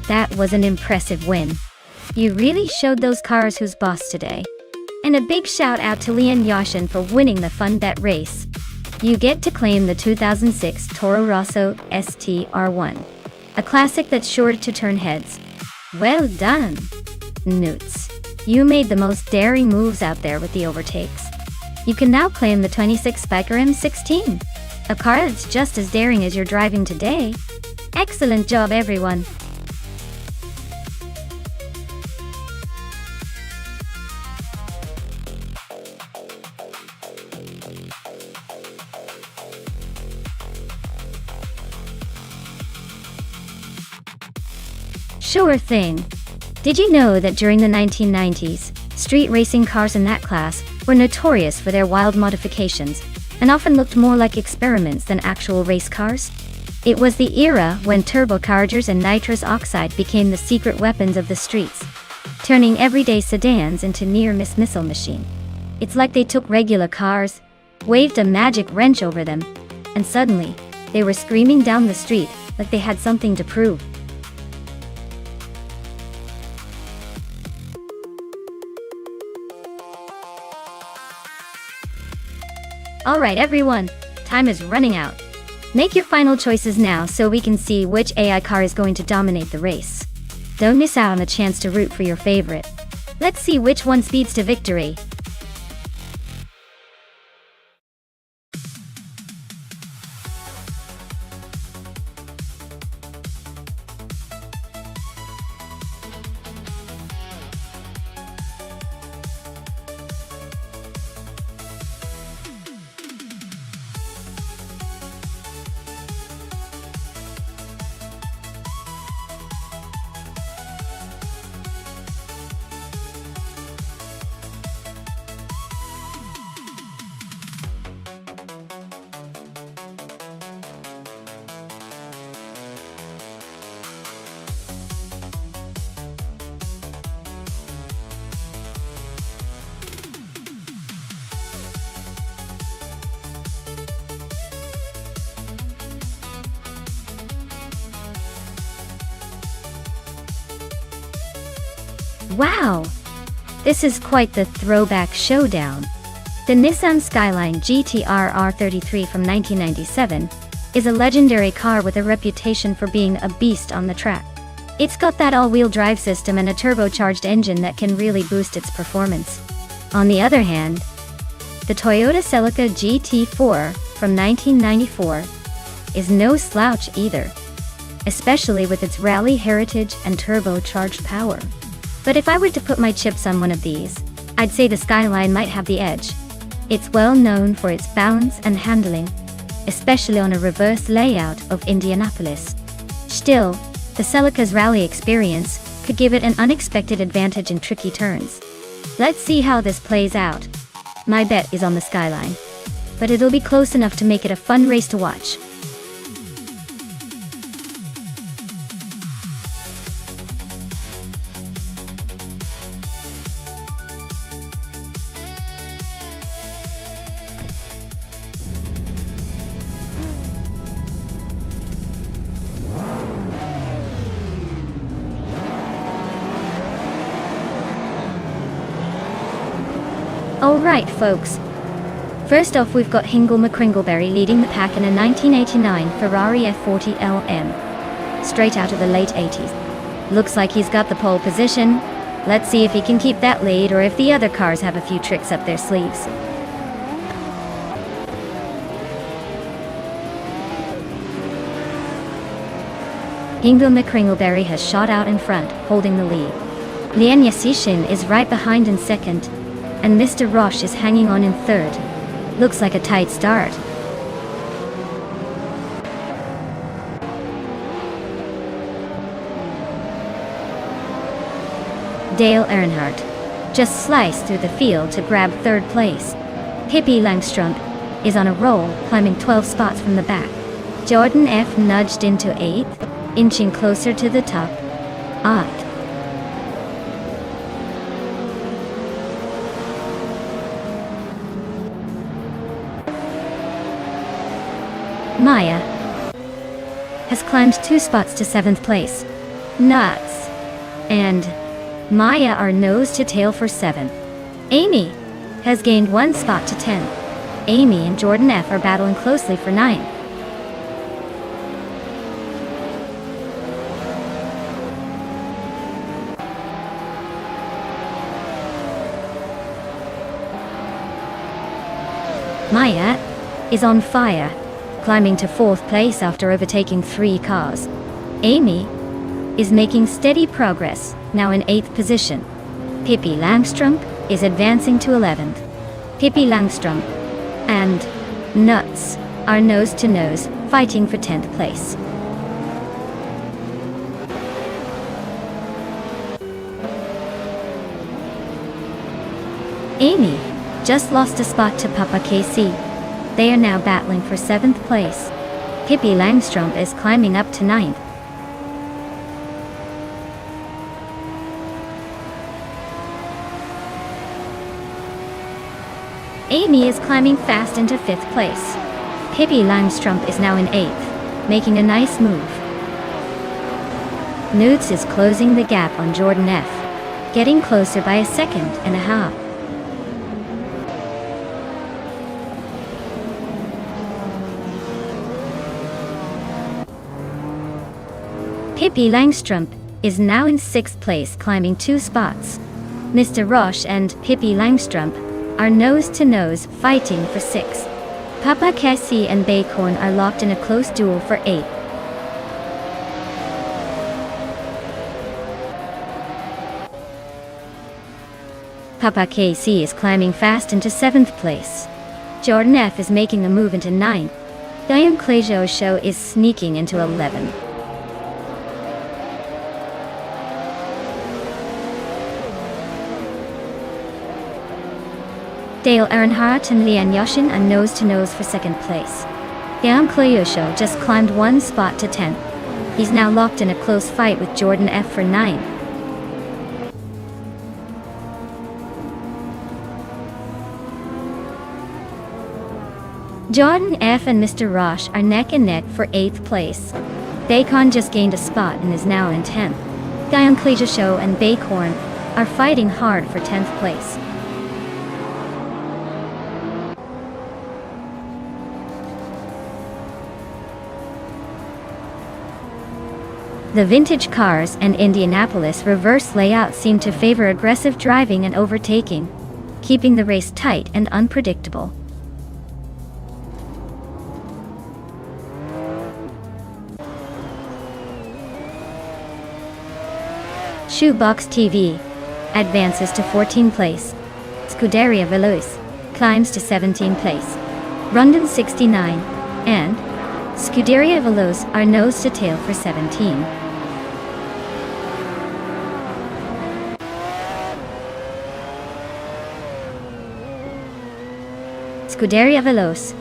That was an impressive win. You really showed those cars who's boss today. And a big shout out to Lian Yashin for winning the Fun Bet race. You get to claim the 2006 Toro Rosso ST-R1, a classic that's sure to turn heads. Well done, Newts. You made the most daring moves out there with the overtakes. You can now claim the 26 Spiker M16, a car that's just as daring as you're driving today. Excellent job, everyone. Sure thing. Did you know that during the 1990s, street racing cars in that class were notorious for their wild modifications and often looked more like experiments than actual race cars? It was the era when turbochargers and nitrous oxide became the secret weapons of the streets. turning everyday sedans into near-miss missile machine. It's like they took regular cars, waved a magic wrench over them, and suddenly, they were screaming down the street like they had something to prove. Alright everyone, time is running out. Make your final choices now so we can see which AI car is going to dominate the race. Don't miss out on the chance to root for your favorite. Let's see which one speeds to victory. Wow! This is quite the throwback showdown. The Nissan Skyline GT-R R33 from 1997 is a legendary car with a reputation for being a beast on the track. It's got that all-wheel drive system and a turbocharged engine that can really boost its performance. On the other hand, the Toyota Celica GT4 from 1994 is no slouch either, especially with its rally heritage and turbocharged power. But if I were to put my chips on one of these, I'd say the Skyline might have the edge. It's well known for its balance and handling, especially on a reverse layout of Indianapolis. Still, the Celica's rally experience could give it an unexpected advantage in tricky turns. Let's see how this plays out. My bet is on the Skyline, but it'll be close enough to make it a fun race to watch. Alright folks, first off we've got Hingle McCringleberry leading the pack in a 1989 Ferrari F40 LM, straight out of the late 80s. Looks like he's got the pole position. Let's see if he can keep that lead or if the other cars have a few tricks up their sleeves. Hingle McCringleberry has shot out in front, holding the lead. Lien Yasishin is right behind in second, and Mr. Roche is hanging on in third. Looks like a tight start. Dale Earnhardt just sliced through the field to grab third place. Pippi Langstrumpf is on a roll, climbing 12 spots from the back. Jordan F. nudged into 8th, inching closer to the top. Odd. Maya has climbed 2 spots to 7th place. Nuts. And Maya are nose to tail for 7th. Amy has gained 1 spot to 10th. Amy and Jordan F. are battling closely for 9th. Maya is on fire, climbing to 4th place after overtaking 3 cars. Amy is making steady progress, now in 8th position. Pippi Langstrumpf is advancing to 11th. Pippi Langstrumpf and Nuts are nose to nose, fighting for 10th place. Amy just lost a spot to Papa KC. They are now battling for 7th place. Pippi Langstrumpf is climbing up to 9th. Amy is climbing fast into 5th place. Pippi Langstrump is now in 8th, making a nice move. Nudes is closing the gap on Jordan F, getting closer by a second and a half. Pippi Langstrump is now in 6th place, climbing 2 spots. Mr. Roche and Pippi Langstrump are nose-to-nose fighting for 6th. Papa Cassie and Bacon are locked in a close duel for 8th. Papa Casey is climbing fast into 7th place. Jordan F is making a move into 9th. Diane Clayjo's show is sneaking into 11th. Dale Earnhardt and Lian Yoshin are nose-to-nose for 2nd place. Diane Clayjo just climbed 1 spot to 10th. He's now locked in a close fight with Jordan F for 9th. Jordan F and Mr. Roche are neck and neck for 8th place. Bacon just gained a spot and is now in 10th. Diane Clayjo and Bacon are fighting hard for 10th place. The vintage cars and Indianapolis reverse layout seem to favor aggressive driving and overtaking, keeping the race tight and unpredictable. Shoebox TV advances to 14th place. Scuderia Veloce climbs to 17th place. Rondon 69 and Scuderia Veloce are nose to tail for 17. Scuderia Veloce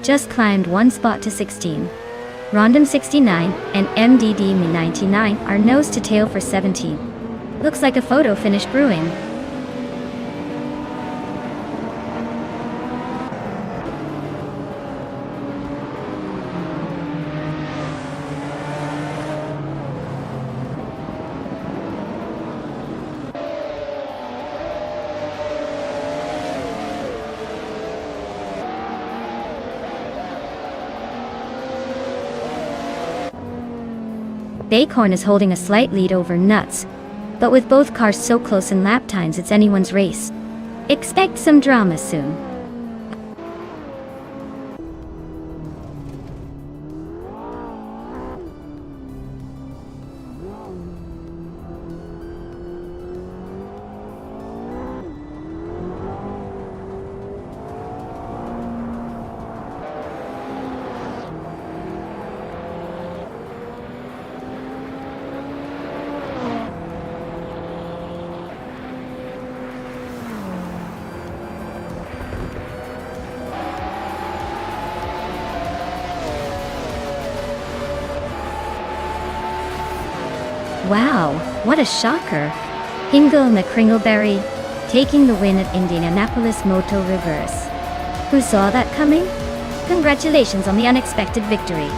just climbed 1 spot to 16. Rondon 69 and MDD 99 are nose to tail for 17. Looks like a photo finish brewing. Bacon is holding a slight lead over Nuts, but with both cars so close in lap times it's anyone's race. Expect some drama soon. Wow, what a shocker! Hingle McCringleberry taking the win at Indianapolis Moto Reverse. Who saw that coming? Congratulations on the unexpected victory.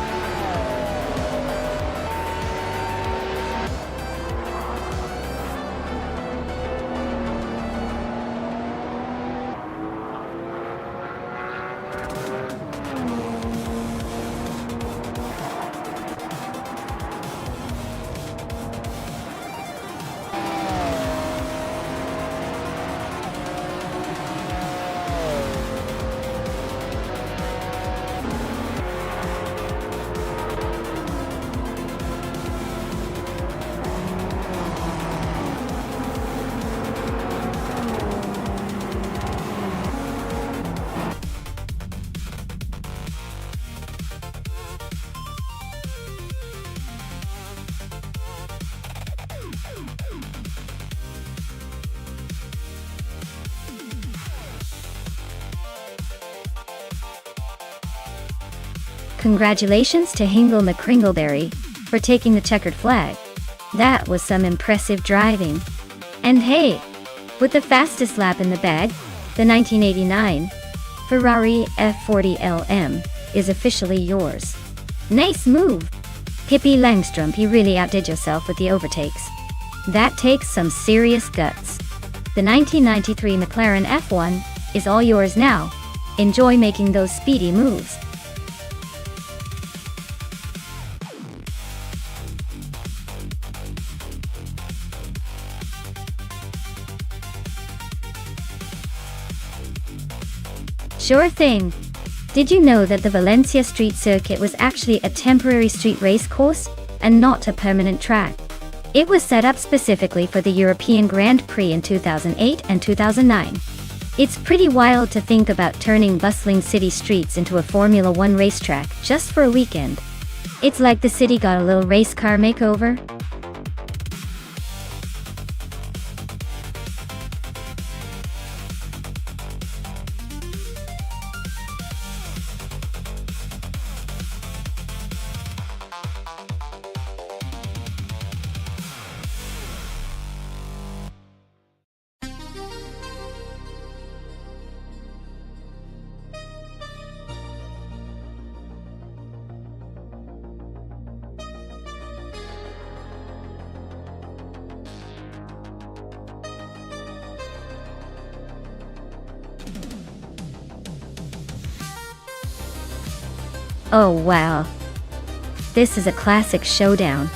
Congratulations to Hingle McCringleberry for taking the checkered flag. That was some impressive driving. And hey, with the fastest lap in the bag, the 1989 Ferrari F40 LM is officially yours. Nice move! Pippi Langstrup, you really outdid yourself with the overtakes. That takes some serious guts. The 1993 McLaren F1 is all yours now. Enjoy making those speedy moves. Sure thing. Did you know that the Valencia street circuit was actually a temporary street race course and not a permanent track? It was set up specifically for the European Grand Prix in 2008 and 2009. It's pretty wild to think about turning bustling city streets into a Formula One racetrack just for a weekend. It's like the city got a little race car makeover. Oh wow. This is a classic showdown.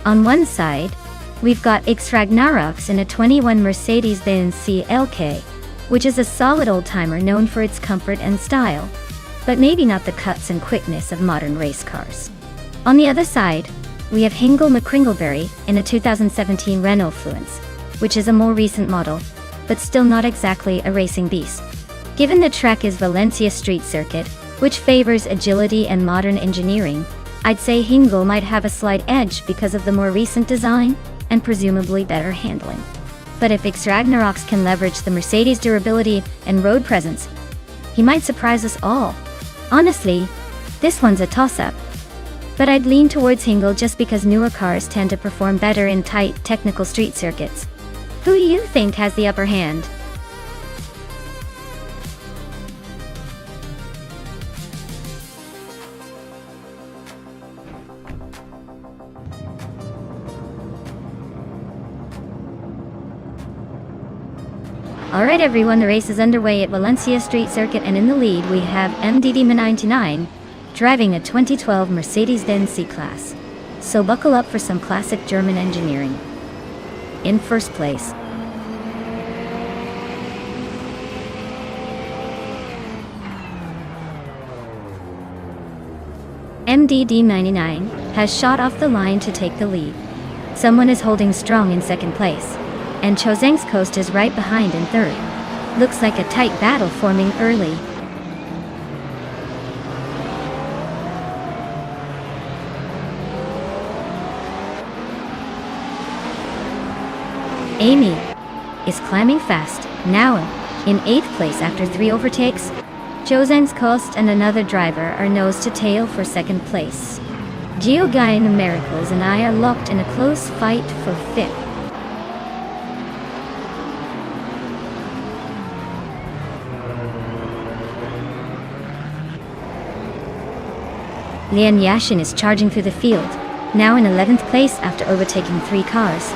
On one side, we've got X Ragnaroks in a 21 Mercedes-Benz CLK, which is a solid old-timer known for its comfort and style, but maybe not the cuts and quickness of modern race cars. On the other side, we have Hingle McCringleberry in a 2017 Renault Fluence, which is a more recent model, but still not exactly a racing beast. Given the track is Valencia street circuit, which favors agility and modern engineering, I'd say Hingle might have a slight edge because of the more recent design and presumably better handling. But if X Ragnaroks can leverage the Mercedes durability and road presence, he might surprise us all. Honestly, this one's a toss-up. But I'd lean towards Hingle just because newer cars tend to perform better in tight, technical street circuits. Who do you think has the upper hand? Alright everyone, the race is underway at Valencia Street Circuit, and in the lead we have MDD99 driving a 2012 Mercedes-Benz C-Class. So buckle up for some classic German engineering. In first place, MDD99 has shot off the line to take the lead. Someone is holding strong in second place, and Chozeng's is right behind in third. Looks like a tight battle forming early. Amy is climbing fast, now in 8th place after 3 overtakes. Chozeng's and another driver are nose to tail for second place. Geogheon Miracles and I are locked in a close fight for 5th. Lian Yashin is charging through the field, now in 11th place after overtaking 3 cars.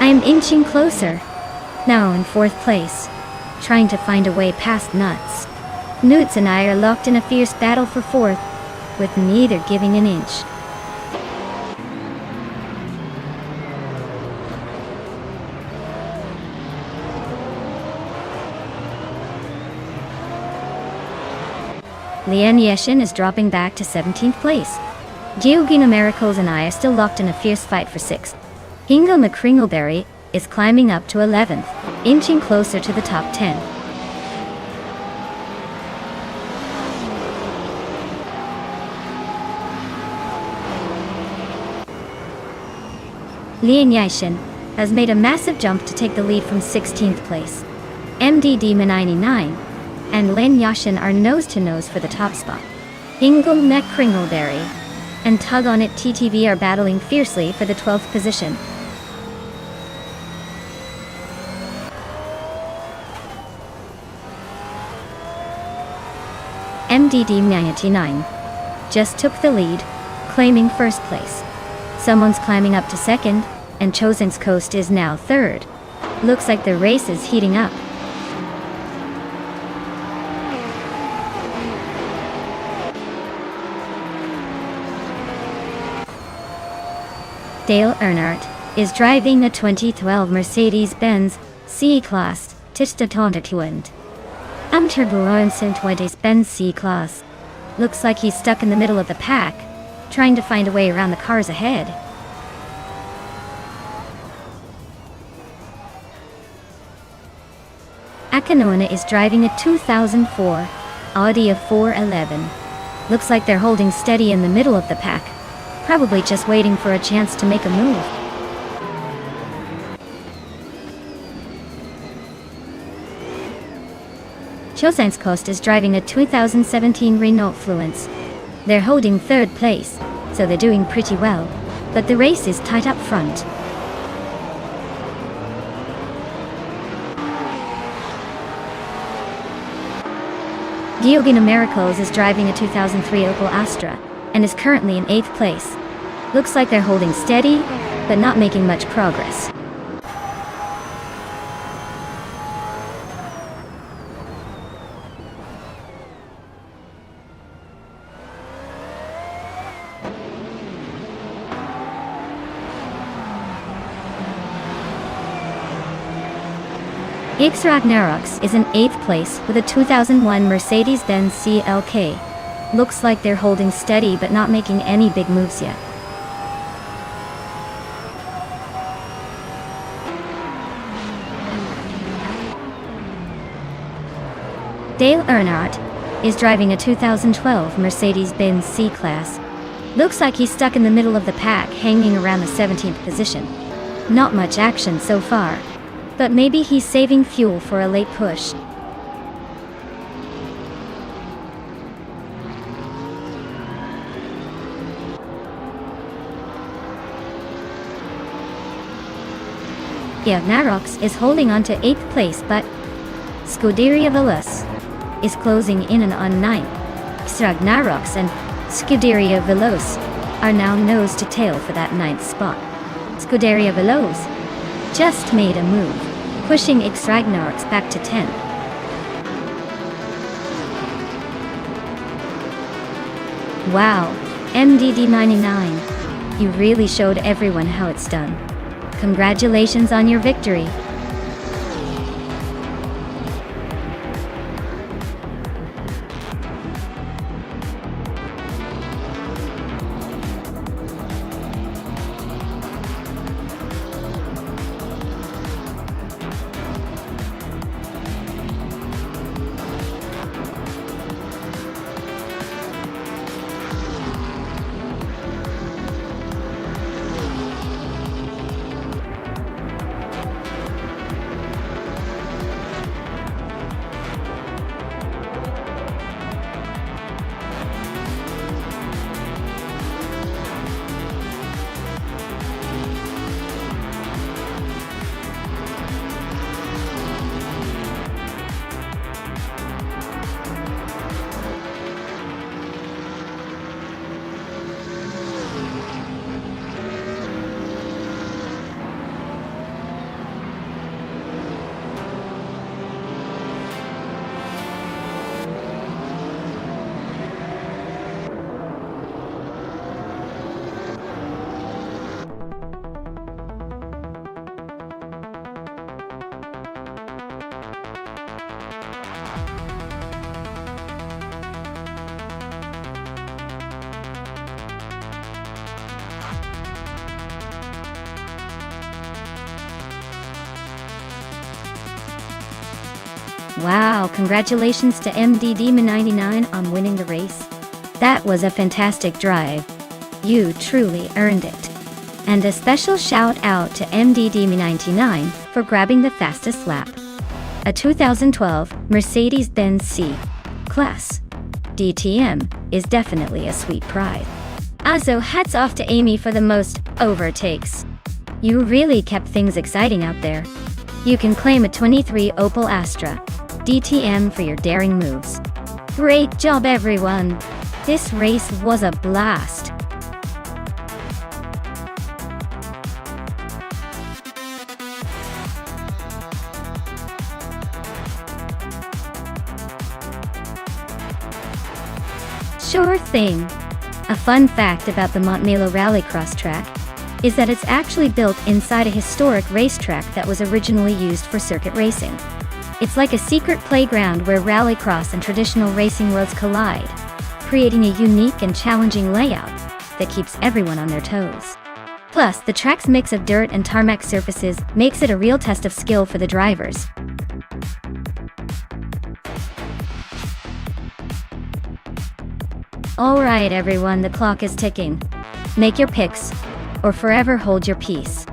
I am inching closer, now in 4th place, trying to find a way past Nuts. Nutz and I are locked in a fierce battle for 4th, with neither giving an inch. Lian Yashin is dropping back to 17th place. Geogheon Miracles and I are still locked in a fierce fight for 6th. Hingle McCringleberry is climbing up to 11th, inching closer to the top 10. Lian Yashin has made a massive jump to take the lead from 16th place. MDD99 and Lian Yashin are nose-to-nose for the top spot. Hingle McCringleberry and Tug On It TTV are battling fiercely for the 12th position. MDD99 just took the lead, claiming first place. Someone's climbing up to second, and Chosen's Coast is now third. Looks like the race is heating up. Dale Earnhardt is driving a 2012 Mercedes-Benz C-Class Tistatontakuent. Am Turbulenz 20-Benz C-Class. Looks like he's stuck in the middle of the pack, trying to find a way around the cars ahead. Akinoana is driving a 2004 Audi A411. Looks like they're holding steady in the middle of the pack, probably just waiting for a chance to make a move. Chosen's Coast is driving a 2017 Renault Fluence. They're holding third place, so they're doing pretty well, but the race is tight up front. Giorgino Miracles is driving a 2003 Opel Astra, and is currently in 8th place. Looks like they're holding steady, but not making much progress. X Ragnaroks is in 8th place with a 2001 Mercedes-Benz CLK. Looks like they're holding steady but not making any big moves yet. Dale Earnhardt is driving a 2012 Mercedes-Benz C-Class. Looks like he's stuck in the middle of the pack, hanging around the 17th position. Not much action so far, but maybe he's saving fuel for a late push. Yeah, Narox is holding on to 8th place, but Scuderia Veloz is closing in on 9th. Narox and Scuderia Veloz are now nose to tail for that 9th spot. Scuderia Veloz just made a move, pushing X Ragnaroks back to 10th. Wow, MDD99, you really showed everyone how it's done. Congratulations on your victory. Wow, congratulations to MDD99 on winning the race. That was a fantastic drive. You truly earned it. And a special shout out to MDD99 for grabbing the fastest lap. A 2012 Mercedes-Benz C-Class DTM is definitely a sweet prize. Also, hats off to Amy for the most overtakes. You really kept things exciting out there. You can claim a 23 Opel Astra DTM for your daring moves. Great job, everyone! This race was a blast! Sure thing! A fun fact about the Montmelo Rallycross track is that it's actually built inside a historic racetrack that was originally used for circuit racing. It's like a secret playground where rallycross and traditional racing worlds collide, creating a unique and challenging layout that keeps everyone on their toes. Plus, the track's mix of dirt and tarmac surfaces makes it a real test of skill for the drivers. Alright everyone, the clock is ticking. Make your picks, or forever hold your peace.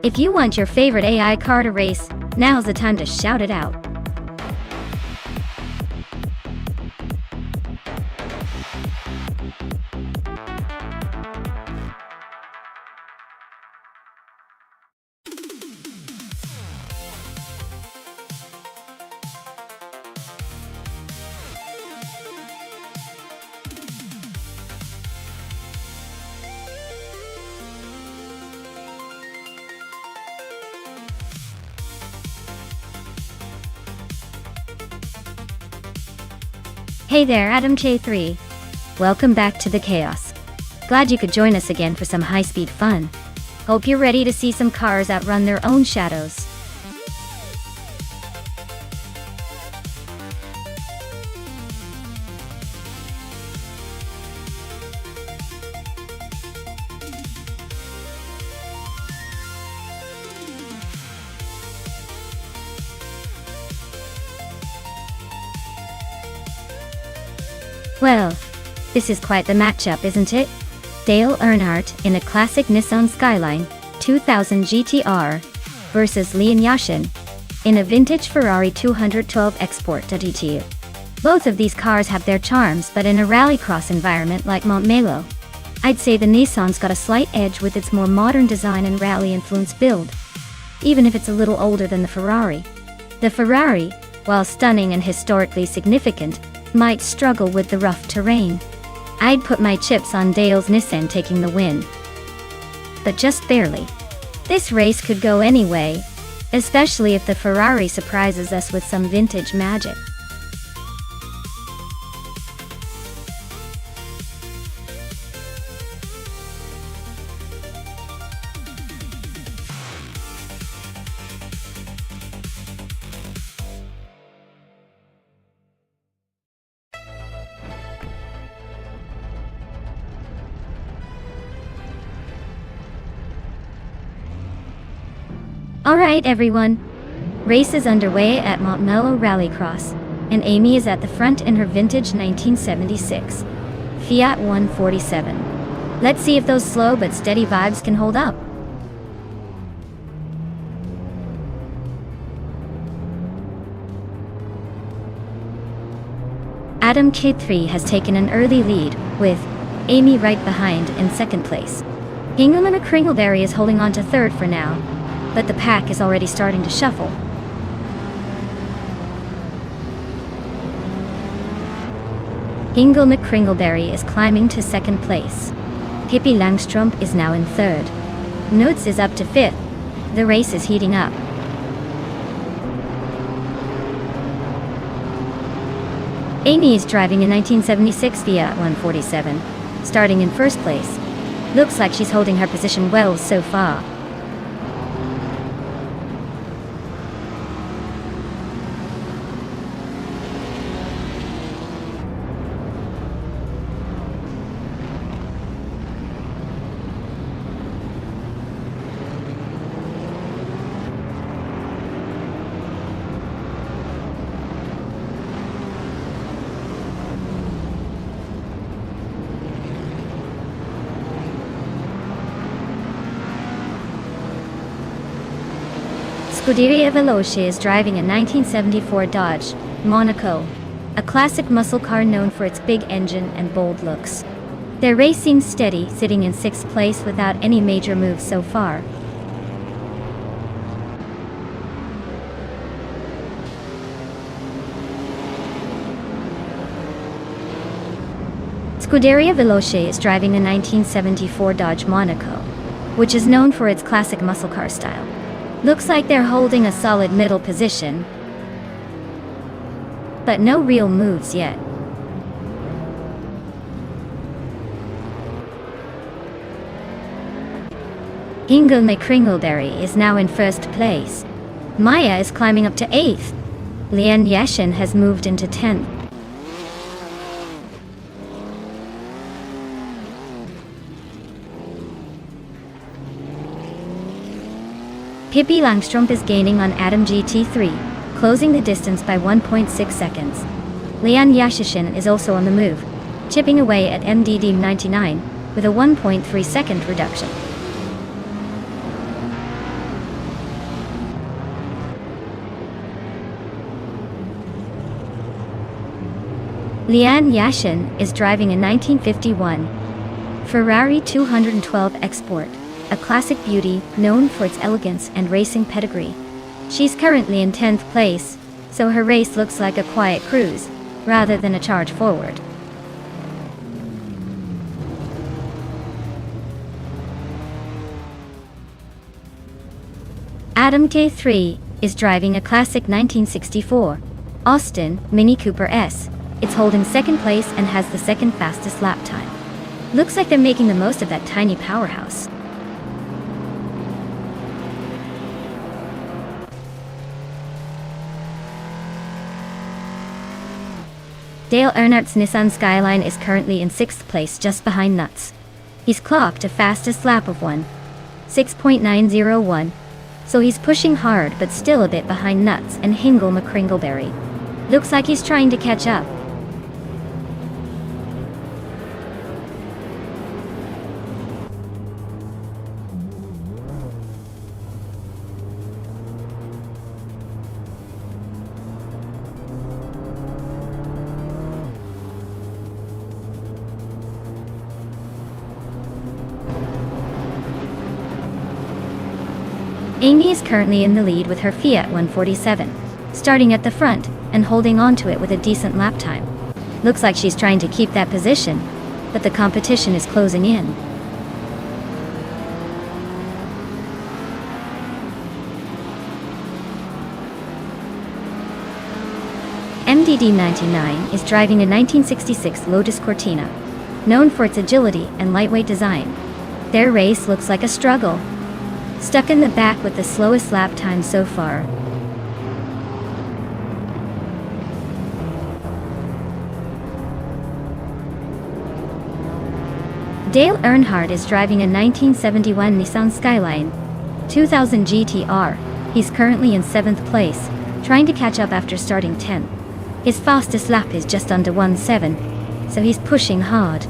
If you want your favorite AI car to race, now's the time to shout it out. Hey there, Adam K3. Welcome back to the chaos. Glad you could join us again for some high-speed fun. Hope you're ready to see some cars outrun their own shadows. Well, this is quite the matchup, isn't it? Dale Earnhardt in a classic Nissan Skyline 2000 GTR versus Leon Yashin in a vintage Ferrari 212 Export GT. Both of these cars have their charms, but in a rallycross environment like Montmelo, I'd say the Nissan's got a slight edge with its more modern design and rally-influenced build, even if it's a little older than the Ferrari. The Ferrari, while stunning and historically significant, might struggle with the rough terrain. I'd put my chips on Dale's Nissan taking the win. But just barely. This race could go any way, especially if the Ferrari surprises us with some vintage magic. Alright everyone, race is underway at Montmelo Rallycross, and Amy is at the front in her vintage 1976 Fiat 147. Let's see if those slow but steady vibes can hold up. Adam K3 has taken an early lead, with Amy right behind in second place. Hingham and Kringleberry is holding on to third for now, but the pack is already starting to shuffle. Hingle McCringleberry is climbing to second place. Pippi Langstrup is now in third. Nutz is up to fifth. The race is heating up. Amy is driving a 1976 Fiat 147, starting in first place. Looks like she's holding her position well so far. Scuderia Veloce is driving a 1974 Dodge Monaco, a classic muscle car known for its big engine and bold looks. Their race seems steady, sitting in sixth place without any major moves so far. Scuderia Veloce is driving a 1974 Dodge Monaco, which is known for its classic muscle car style. Looks like they're holding a solid middle position, but no real moves yet. Ingo McCringleberry is now in first place. Maya is climbing up to 8th. Lian Yashin has moved into 10th. Pippi Langstrup is gaining on Adam GT3, closing the distance by 1.6 seconds. Lian Yashin is also on the move, chipping away at MDD 99 with a 1.3 second reduction. Lian Yashin is driving a 1951 Ferrari 212 Export, a classic beauty known for its elegance and racing pedigree. She's currently in 10th place, so her race looks like a quiet cruise, rather than a charge forward. Adam K3 is driving a classic 1964 Austin Mini Cooper S. It's holding second place and has the second fastest lap time. Looks like they're making the most of that tiny powerhouse. Dale Earnhardt's Nissan Skyline is currently in 6th place just behind Nuts. He's clocked a fastest lap of 1:6.901, so he's pushing hard but still a bit behind Nuts and Ingo McCringleberry. Looks like he's trying to catch up. Amy is currently in the lead with her Fiat 147, starting at the front and holding on to it with a decent lap time. Looks like she's trying to keep that position, but the competition is closing in. MDD 99 is driving a 1966 Lotus Cortina, known for its agility and lightweight design. Their race looks like a struggle. Stuck in the back with the slowest lap time so far. Dale Earnhardt is driving a 1971 Nissan Skyline 2000 GTR. He's currently in 7th place, trying to catch up after starting 10th. His fastest lap is just under 1:7, so he's pushing hard.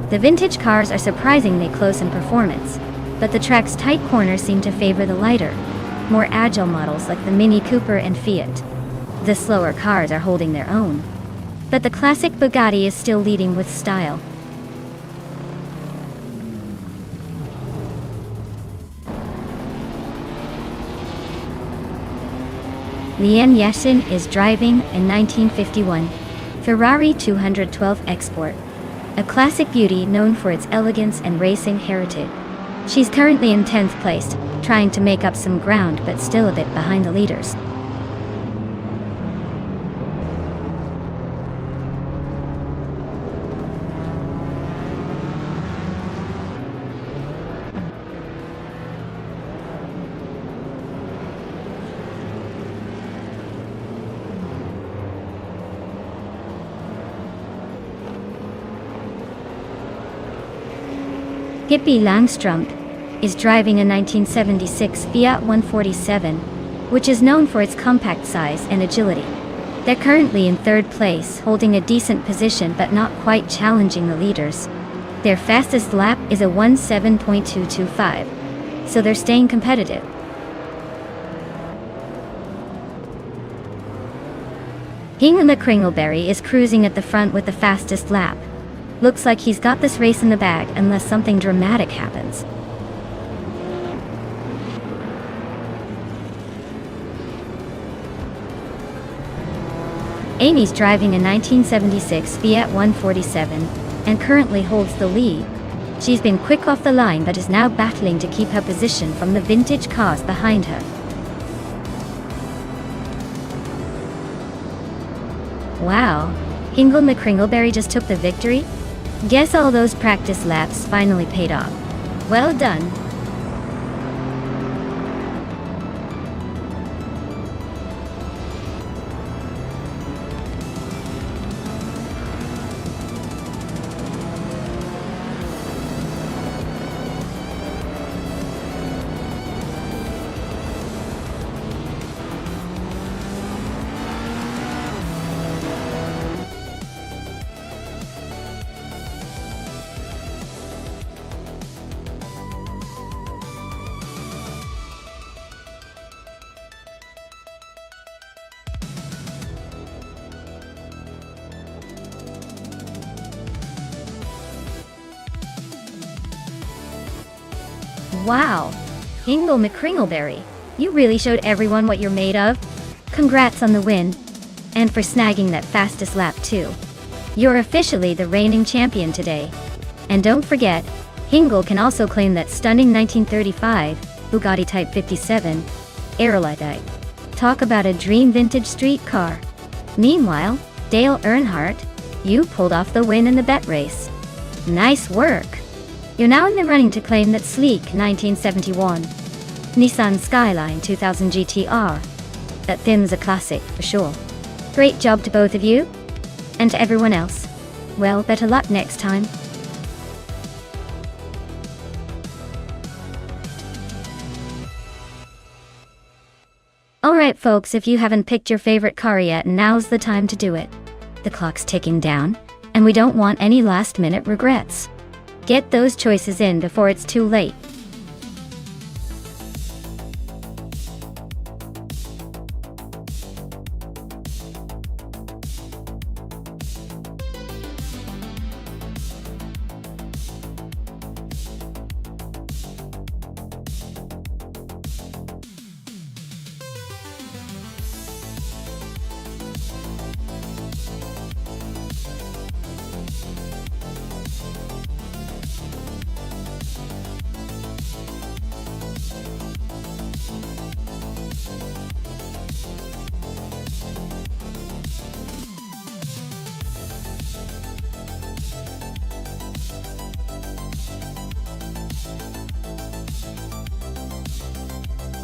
The vintage cars are surprisingly close in performance, but the track's tight corners seem to favor the lighter, more agile models like the Mini Cooper and Fiat. The slower cars are holding their own, but the classic Bugatti is still leading with style. Lian Yashin is driving a 1951 Ferrari 212 Export, a classic beauty known for its elegance and racing heritage. She's currently in 10th place, trying to make up some ground but still a bit behind the leaders. Pippi Langstrup is driving a 1976 Fiat 147, which is known for its compact size and agility. They're currently in 3rd place, holding a decent position but not quite challenging the leaders. Their fastest lap is a 1:7.225, so they're staying competitive. Ingo McCringleberry is cruising at the front with the fastest lap. Looks like he's got this race in the bag unless something dramatic happens. Amy's driving a 1976 Fiat 147 and currently holds the lead. She's been quick off the line but is now battling to keep her position from the vintage cars behind her. Wow, Hingle McCringleberry just took the victory? Guess all those practice laps finally paid off. Well done. Wow, Hingle McCringleberry, you really showed everyone what you're made of. Congrats on the win, and for snagging that fastest lap too. You're officially the reigning champion today. And don't forget, Hingle can also claim that stunning 1935 Bugatti Type 57 Aerolite. Talk about a dream vintage street car. Meanwhile, Dale Earnhardt, you pulled off the win in the bet race. Nice work. You're now in the running to claim that sleek 1971 Nissan Skyline 2000 GTR. That thim's a classic, for sure. Great job to both of you. And to everyone else. Well, better luck next time. Alright folks, if you haven't picked your favorite car yet, now's the time to do it. The clock's ticking down, and we don't want any last-minute regrets. Get those choices in before it's too late.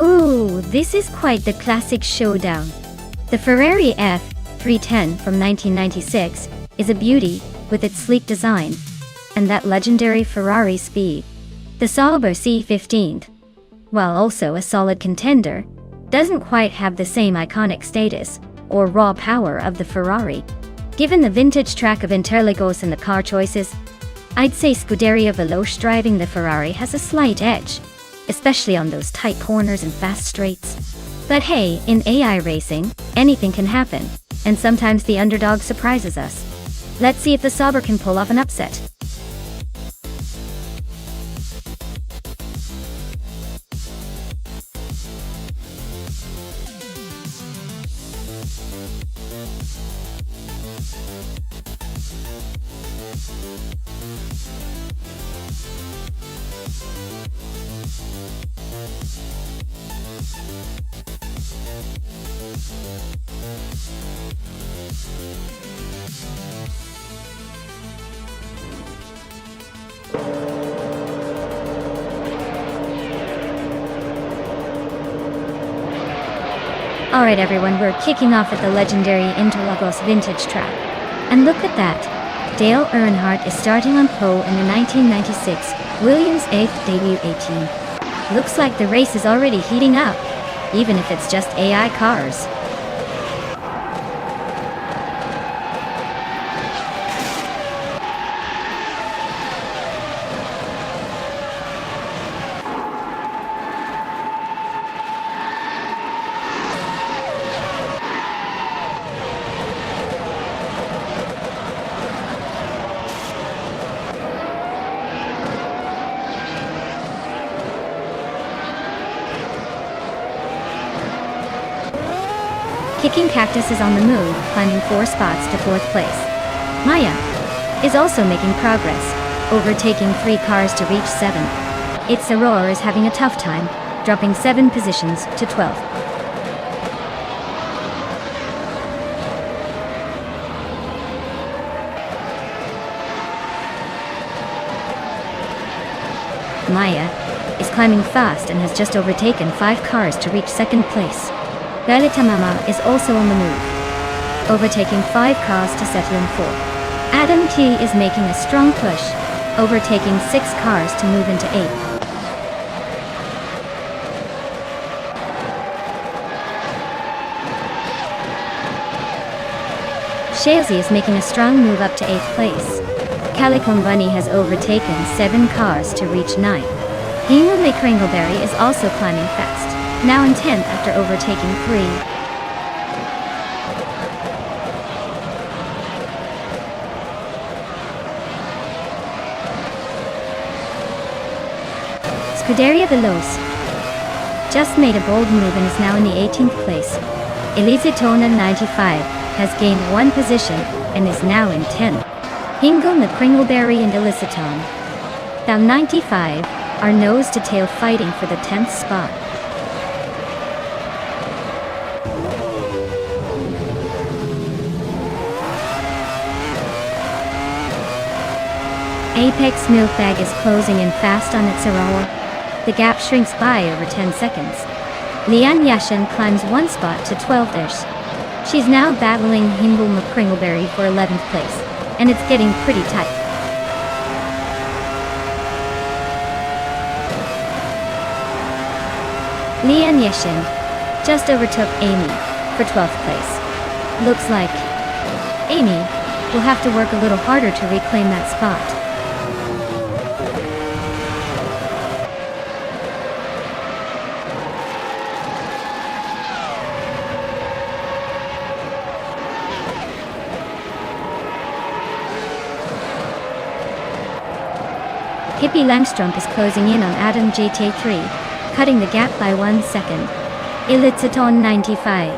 Ooh, this is quite the classic showdown. The Ferrari F310 from 1996 is a beauty with its sleek design, and that legendary Ferrari speed. The Sauber C15, while also a solid contender, doesn't quite have the same iconic status or raw power of the Ferrari. Given the vintage track of Interlagos and the car choices, I'd say Scuderia Veloce driving the Ferrari has a slight edge, especially on those tight corners and fast straights. But hey, in AI racing, anything can happen, and sometimes the underdog surprises us. Let's see if the Sauber can pull off an upset. Alright everyone, we're kicking off at the legendary Interlagos vintage track. And look at that! Dale Earnhardt is starting on pole in the 1996 Williams 8th debut 18. Looks like the race is already heating up, even if it's just AI cars. Peking Cactus is on the move, climbing 4 spots to 4th place. Maya is also making progress, overtaking 3 cars to reach 7th. Its Aurora is having a tough time, dropping 7 positions to 12th. Maya is climbing fast and has just overtaken 5 cars to reach 2nd place. Galita Mama is also on the move, overtaking 5 cars to settle in 4th. Adam T is making a strong push, overtaking 6 cars to move into 8th. Shazy is making a strong move up to 8th place. Calico Bunny has overtaken 7 cars to reach 9th. Hingle McCringleberry is also climbing fast, now in 10th after overtaking 3. Scuderia Veloce just made a bold move and is now in the 18th place. Elizatona 95 has gained 1 position and is now in 10th. Hingle McCringleberry and Elizatone down 95 are nose to tail fighting for the 10th spot. Apex Milkbag is closing in fast on its Aurora. The gap shrinks by over 10 seconds. Lian Yashin climbs 1 spot to 12th-ish. She's now battling Hingle McCringleberry for 11th place, and it's getting pretty tight. Lian Yashin just overtook Amy for 12th place. Looks like Amy will have to work a little harder to reclaim that spot. Hippie Langstrom is closing in on Adam JT3, cutting the gap by 1 second. Elitzaton 95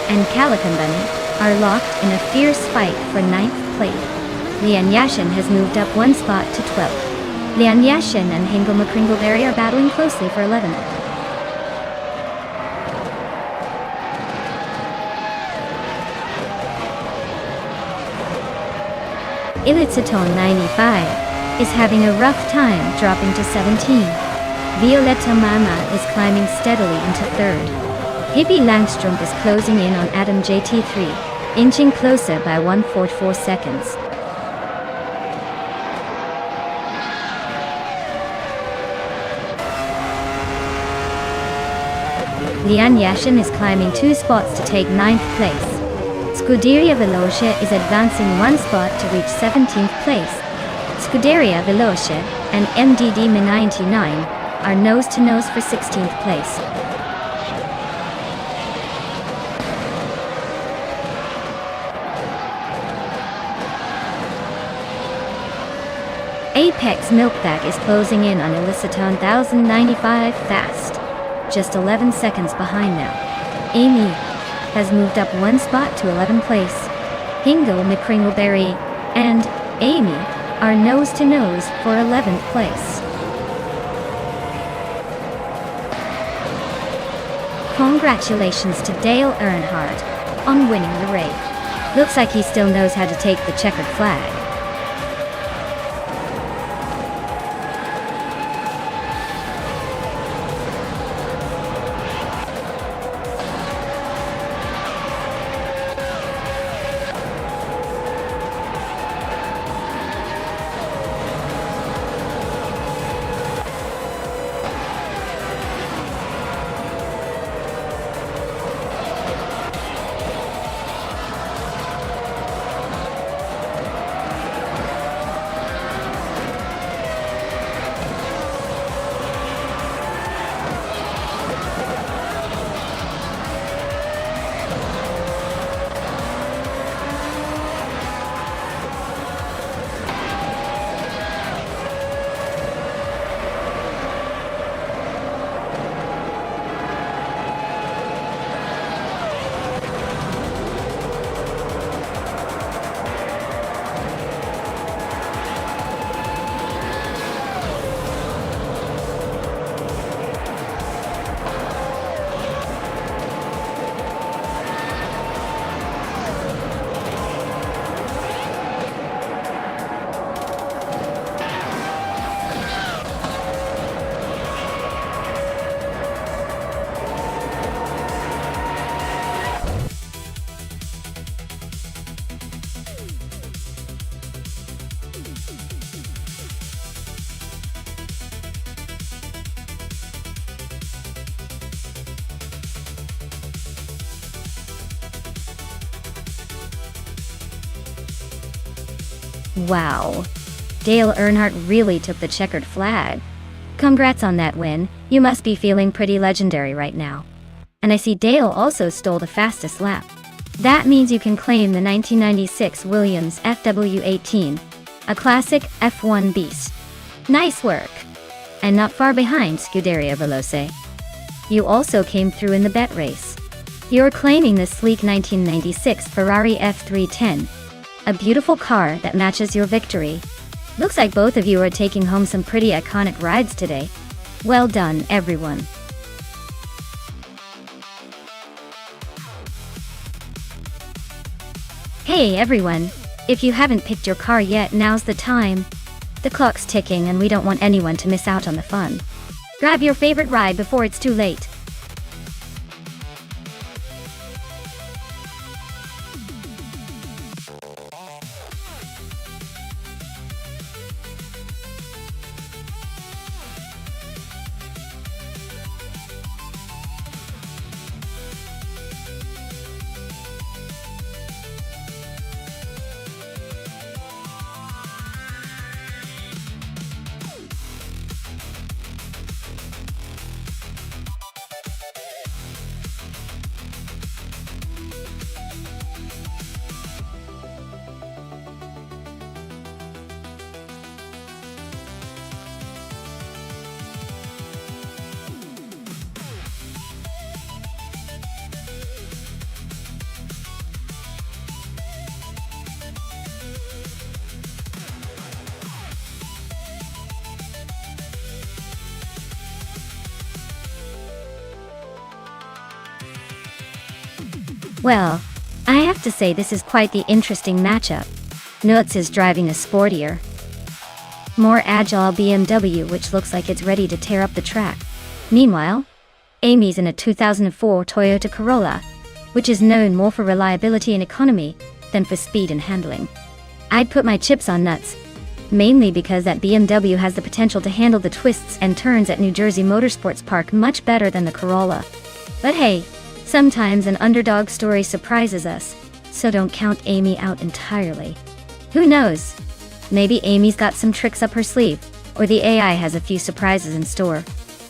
and Calico Bunny are locked in a fierce fight for 9th place. Lian Yashin has moved up 1 spot to 12th. Lian Yashin and Hingle McCringleberry are battling closely for 11th. Elitzaton 95 is having a rough time dropping to 17. Violetta Mama is climbing steadily into 3rd. Hippie Langstrom is closing in on Adam JT3, inching closer by 1.44 seconds. Lian Yashin is climbing 2 spots to take 9th place. Scuderia Veloce is advancing 1 spot to reach 17th place. Scuderia Veloce and MDD Mi99 are nose-to-nose for 16th place. Apex Milkbag is closing in on Elizatone 1095 fast, just 11 seconds behind now. Amy has moved up 1 spot to 11th place. Hingle McCringleberry and Amy are nose-to-nose for 11th place. Congratulations to Dale Earnhardt on winning the race. Looks like he still knows how to take the checkered flag. Wow. Dale Earnhardt really took the checkered flag. Congrats on that win, you must be feeling pretty legendary right now. And I see Dale also stole the fastest lap. That means you can claim the 1996 Williams FW18, a classic F1 beast. Nice work! And not far behind Scuderia Veloce. You also came through in the bet race. You're claiming the sleek 1996 Ferrari F310, a beautiful car that matches your victory. Looks like both of you are taking home some pretty iconic rides today. Well done, everyone. Hey everyone, if you haven't picked your car yet, now's the time. The clock's ticking and we don't want anyone to miss out on the fun. Grab your favorite ride before it's too late. Well, I have to say this is quite the interesting matchup. Nuts is driving a sportier, more agile BMW which looks like it's ready to tear up the track. Meanwhile, Amy's in a 2004 Toyota Corolla, which is known more for reliability and economy than for speed and handling. I'd put my chips on Nuts, mainly because that BMW has the potential to handle the twists and turns at New Jersey Motorsports Park much better than the Corolla. But hey, sometimes an underdog story surprises us, so don't count Amy out entirely. Who knows? Maybe Amy's got some tricks up her sleeve, or the AI has a few surprises in store.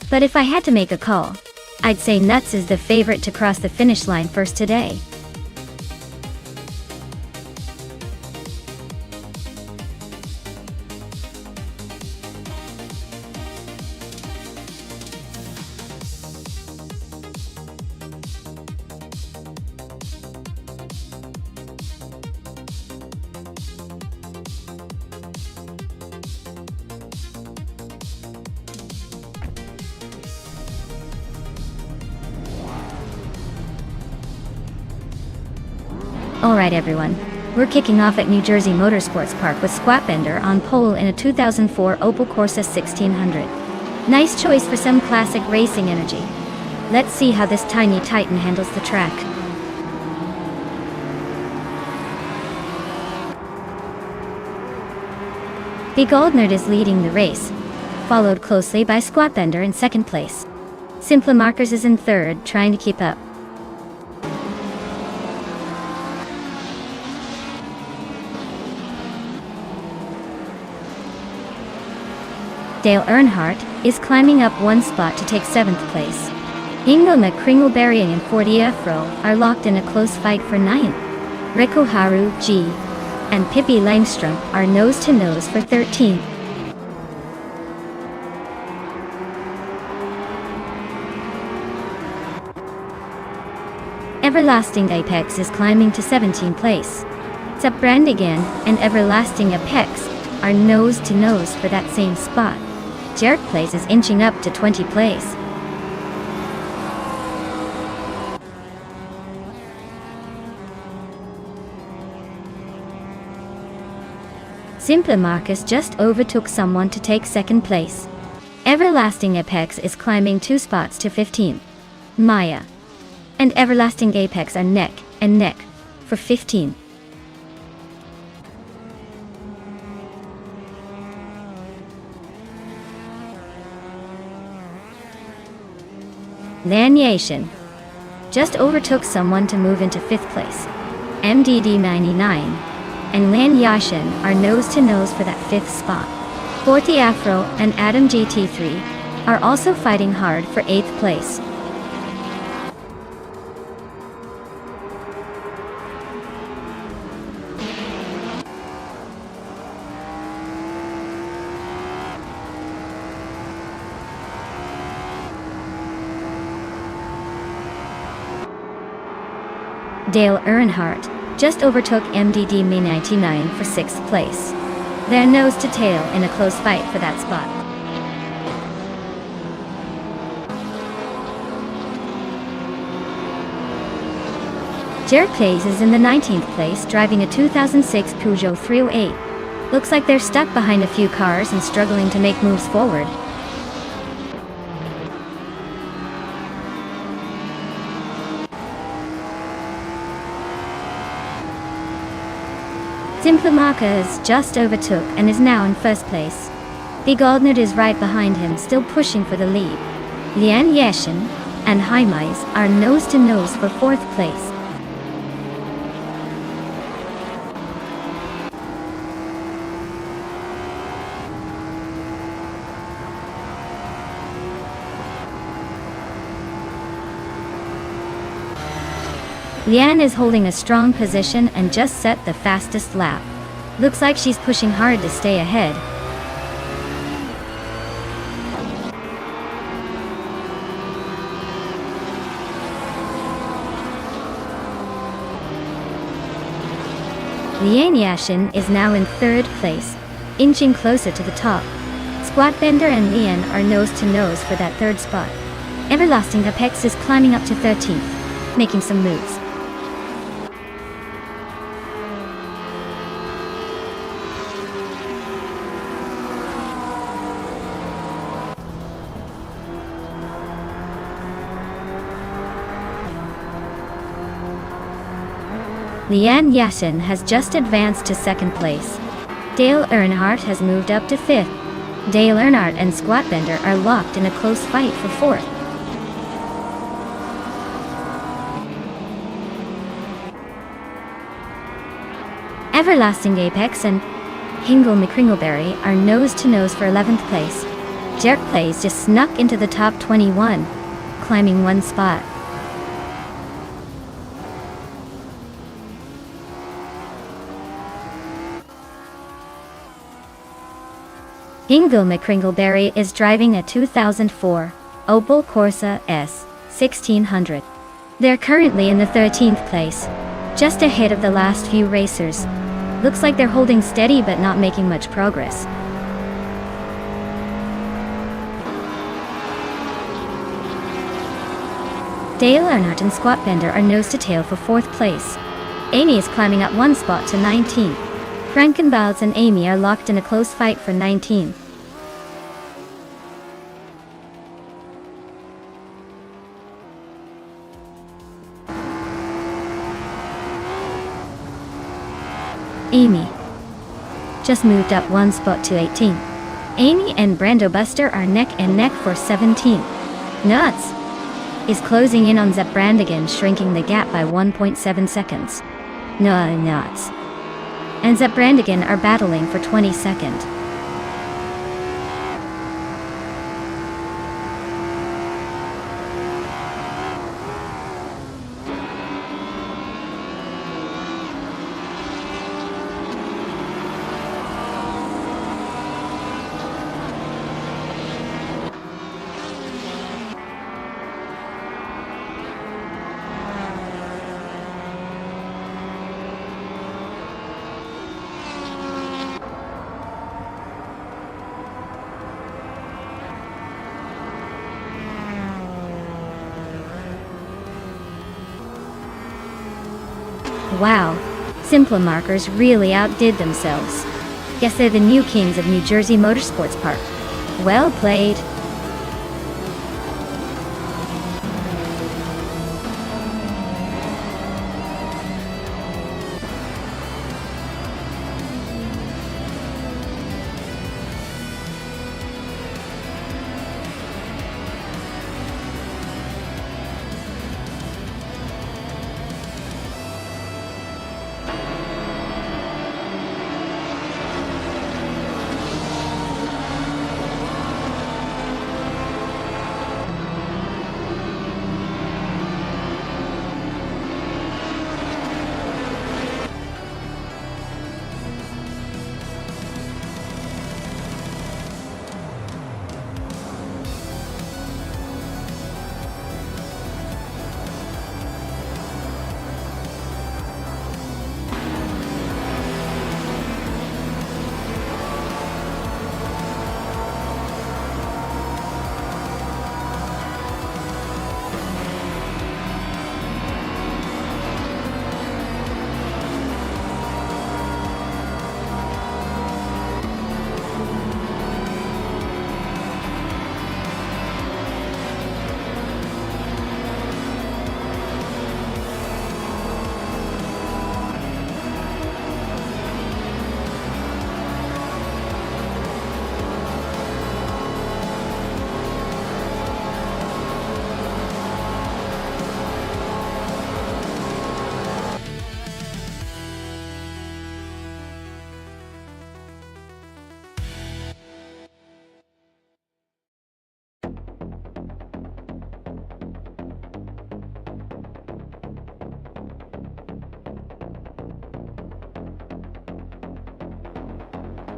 But if I had to make a call, I'd say Nuts is the favorite to cross the finish line first today. Alright everyone, we're kicking off at New Jersey Motorsports Park with Squatbender on pole in a 2004 Opel Corsa 1600. Nice choice for some classic racing energy. Let's see how this tiny titan handles the track. The Goldnerd is leading the race, followed closely by Squatbender in second place. Simple Markers is in third, trying to keep up. Dale Earnhardt is climbing up one spot to take 7th place. Ingo McCringleberry and Fordi Afro are locked in a close fight for 9th. Rico Haru, G, and Pippi Langstrom are nose-to-nose for 13th. Everlasting Apex is climbing to 17th place. Brandigan and Everlasting Apex are nose-to-nose for that same spot. Jared Place is inching up to 20th place. Simple Marcus just overtook someone to take 2nd place. Everlasting Apex is climbing 2 spots to 15th. Maya and Everlasting Apex are neck and neck for 15th. Lanyation just overtook someone to move into 5th place. MDD 99 and Lan Yashin are nose-to-nose for that 5th spot. Forty Afro and Adam GT3 are also fighting hard for 8th place. Dale Earnhardt just overtook MDD Me 99 for 6th place. They're nose to tail in a close fight for that spot. Jared Plays is in the 19th place driving a 2006 Peugeot 308. Looks like they're stuck behind a few cars and struggling to make moves forward. Simplomaka is just overtook and is now in 1st place. The Goldnut is right behind him, still pushing for the lead. Lian Yashin and Haimais are nose-to-nose for 4th place. Lian is holding a strong position and just set the fastest lap. Looks like she's pushing hard to stay ahead. Lian Yashin is now in 3rd place, inching closer to the top. Squatbender and Lian are nose-to-nose for that 3rd spot. Everlasting Apex is climbing up to 13th, making some moves. Lian Yashin has just advanced to 2nd place. Dale Earnhardt has moved up to 5th. Dale Earnhardt and Squatbender are locked in a close fight for 4th. Everlasting Apex and Hingle McCringleberry are nose-to-nose for 11th place. Jerk Plays just snuck into the top 21, climbing 1 spot. Hingle McCringleberry is driving a 2004 Opel Corsa S 1600. They're currently in the 13th place, just ahead of the last few racers. Looks like they're holding steady but not making much progress. Dale Earnhardt and Squatbender are nose-to-tail for 4th place. Amy is climbing up 1 spot to 19th. Frankenbalds and Amy are locked in a close fight for 19th. Amy just moved up 1 spot to 18th. Amy and Brando Buster are neck and neck for 17th. Nuts is closing in on Zep Brandigan, shrinking the gap by 1.7 seconds. Nuts and Zep Brandigan are battling for 22nd. Wow, Simpla Markers really outdid themselves. Guess they're the new kings of New Jersey Motorsports Park. Well played.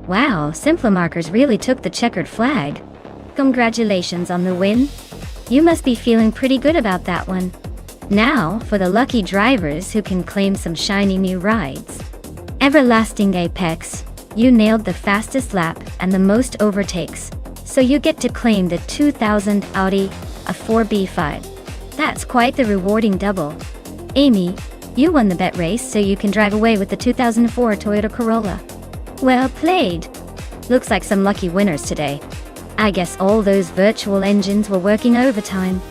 Wow, Simplamarkers really took the checkered flag. Congratulations on the win. You must be feeling pretty good about that one. Now, for the lucky drivers who can claim some shiny new rides. Everlasting Apex, you nailed the fastest lap and the most overtakes, so you get to claim the 2000 Audi A4B5. That's quite the rewarding double. Amy, you won the bet race so you can drive away with the 2004 Toyota Corolla. Well played. Looks like some lucky winners today. I guess all those virtual engines were working overtime.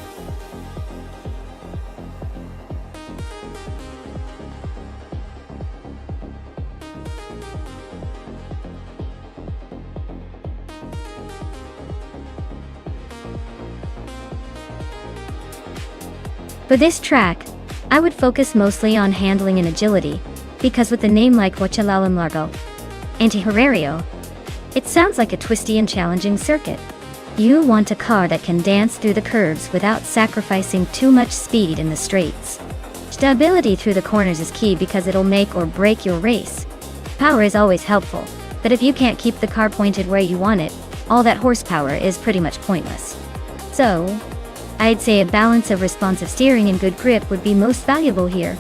For this track, I would focus mostly on handling and agility, because with a name like Huachalalam Largo, Anti-Horario, it sounds like a twisty and challenging circuit. You want a car that can dance through the curves without sacrificing too much speed in the straights. Stability through the corners is key because it'll make or break your race. Power is always helpful, but if you can't keep the car pointed where you want it, all that horsepower is pretty much pointless. So, I'd say a balance of responsive steering and good grip would be most valuable here.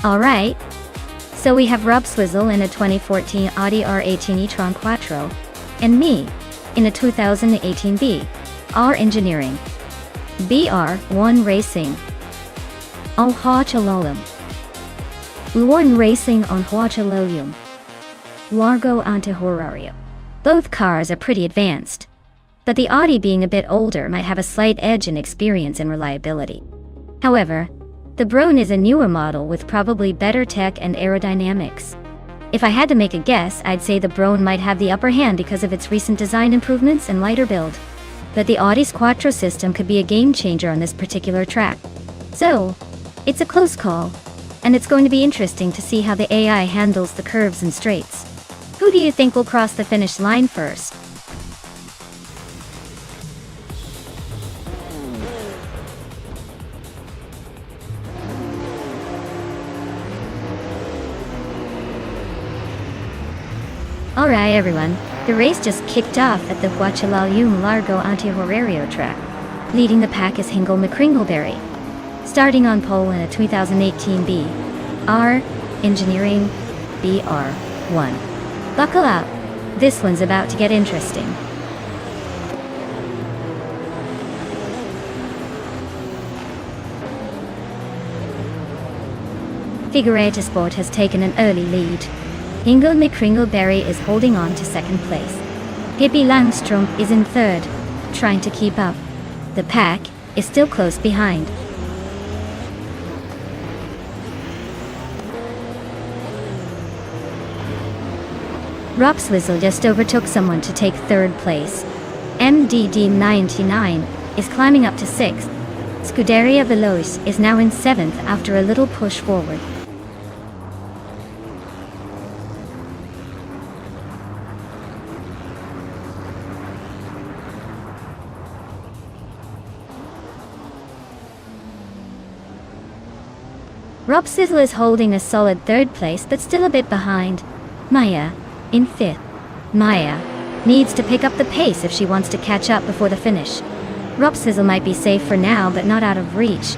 Alright, so we have Rob Swizzle in a 2014 Audi R18 e-tron Quattro, and me, in a 2018 B, R Engineering, BR1 Racing, on Huachalalam. Luan Racing on Huachalalam. Largo Anti-Horario. Both cars are pretty advanced, but the Audi being a bit older might have a slight edge in experience and reliability. However, the Brougham is a newer model with probably better tech and aerodynamics. If I had to make a guess, I'd say the Brougham might have the upper hand because of its recent design improvements and lighter build. But the Audi's Quattro system could be a game changer on this particular track. So, it's a close call, and it's going to be interesting to see how the AI handles the curves and straights. Who do you think will cross the finish line first? Alright everyone, the race just kicked off at the Huachalalam Largo Anti-Horario track. Leading the pack is Hingle McCringleberry. Starting on pole in a 2018 B, R Engineering BR1. Buckle up, this one's about to get interesting. Figureta Sport has taken an early lead. Hingle McCringleberry is holding on to second place. Hippie Langstrom is in third, trying to keep up. The pack is still close behind. Rob Swizzle just overtook someone to take third place. MDD99 is climbing up to sixth. Scuderia Veloce is now in seventh after a little push forward. Rob Sizzle is holding a solid third place but still a bit behind. Maya, in fifth. Maya needs to pick up the pace if she wants to catch up before the finish. Rob Sizzle might be safe for now but not out of reach.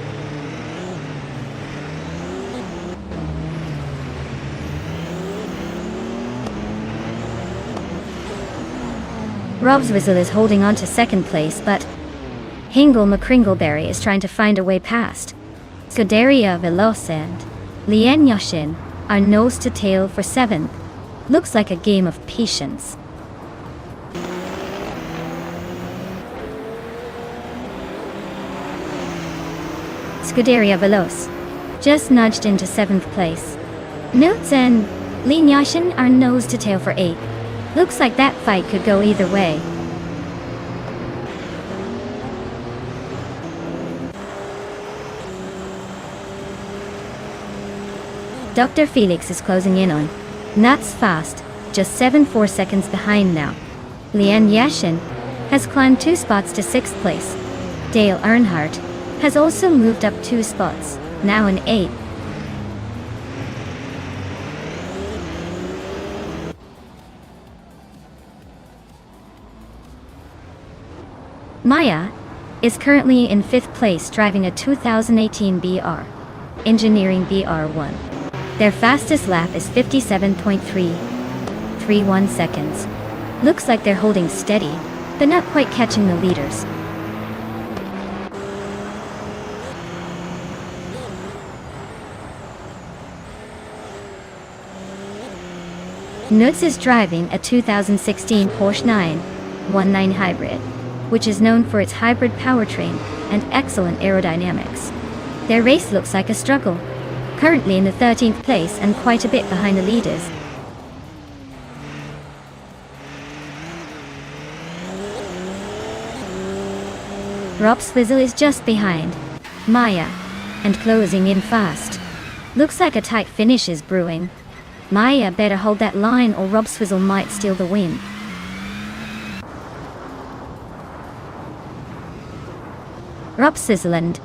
Rob Swizzle is holding on to second place but Hingle McCringleberry is trying to find a way past. Scuderia Veloce and Lien Yashin are nose to tail for seventh. Looks like a game of patience. Scuderia Veloce just nudged into seventh place. Notes and Lien Yashin are nose to tail for eighth. Looks like that fight could go either way. Dr. Felix is closing in on. That's fast, just 7.4 seconds behind now. Leanne Yashin has climbed 2 spots to 6th place. Dale Earnhardt has also moved up 2 spots, now in 8th. Maya is currently in 5th place driving a 2018 BR Engineering BR1. Their fastest lap is 57.331 seconds. Looks like they're holding steady, but not quite catching the leaders. Nuts is driving a 2016 Porsche 919 Hybrid, which is known for its hybrid powertrain and excellent aerodynamics. Their race looks like a struggle, currently in the 13th place and quite a bit behind the leaders. Rob Swizzle is just behind Maya and closing in fast. Looks like a tight finish is brewing. Maya better hold that line or Rob Swizzle might steal the win. Rob Swizzle and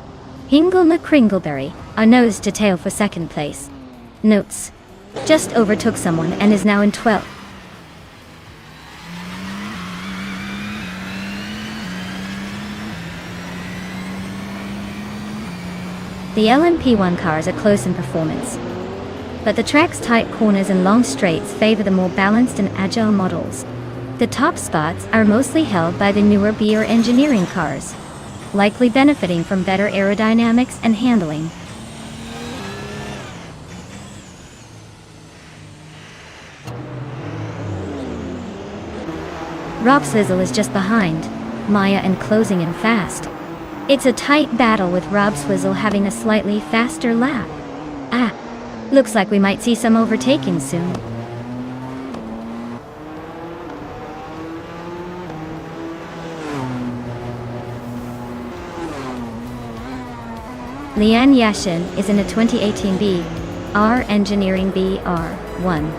Hingle McCringleberry are nose to tail for 2nd place. Notes just overtook someone and is now in 12th. The LMP1 cars are close in performance, but the track's tight corners and long straights favor the more balanced and agile models. The top spots are mostly held by the newer BR Engineering cars, likely benefiting from better aerodynamics and handling. Rob Swizzle is just behind Maya and closing in fast. It's a tight battle with Rob Swizzle having a slightly faster lap. Looks like we might see some overtaking soon. Leanne Yashin is in a 2018 BR Engineering BR1.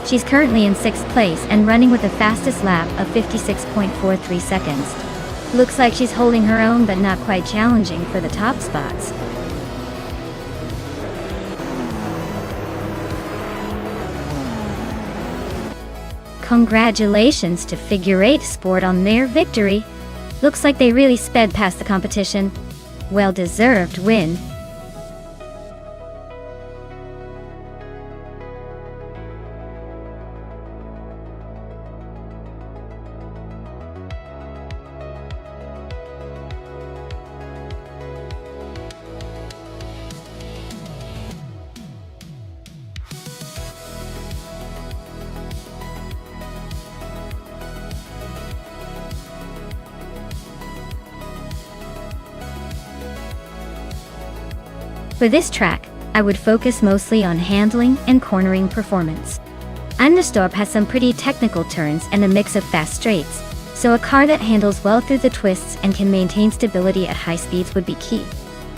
She's currently in 6th place and running with the fastest lap of 56.43 seconds. Looks like she's holding her own but not quite challenging for the top spots. Congratulations to Figure 8 Sport on their victory. Looks like they really sped past the competition. Well-deserved win. For this track, I would focus mostly on handling and cornering performance. Nonstop has some pretty technical turns and a mix of fast straights, so a car that handles well through the twists and can maintain stability at high speeds would be key.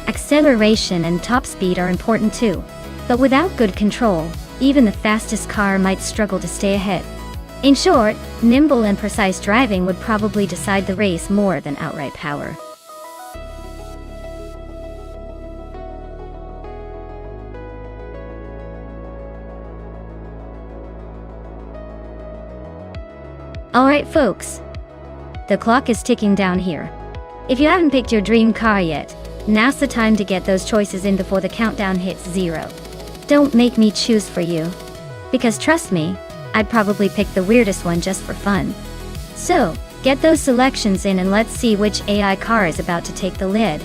Acceleration and top speed are important too, but without good control, even the fastest car might struggle to stay ahead. In short, nimble and precise driving would probably decide the race more than outright power. Alright folks, the clock is ticking down here. If you haven't picked your dream car yet, now's the time to get those choices in before the countdown hits 0. Don't make me choose for you, because trust me, I'd probably pick the weirdest one just for fun. So, get those selections in and let's see which AI car is about to take the lead.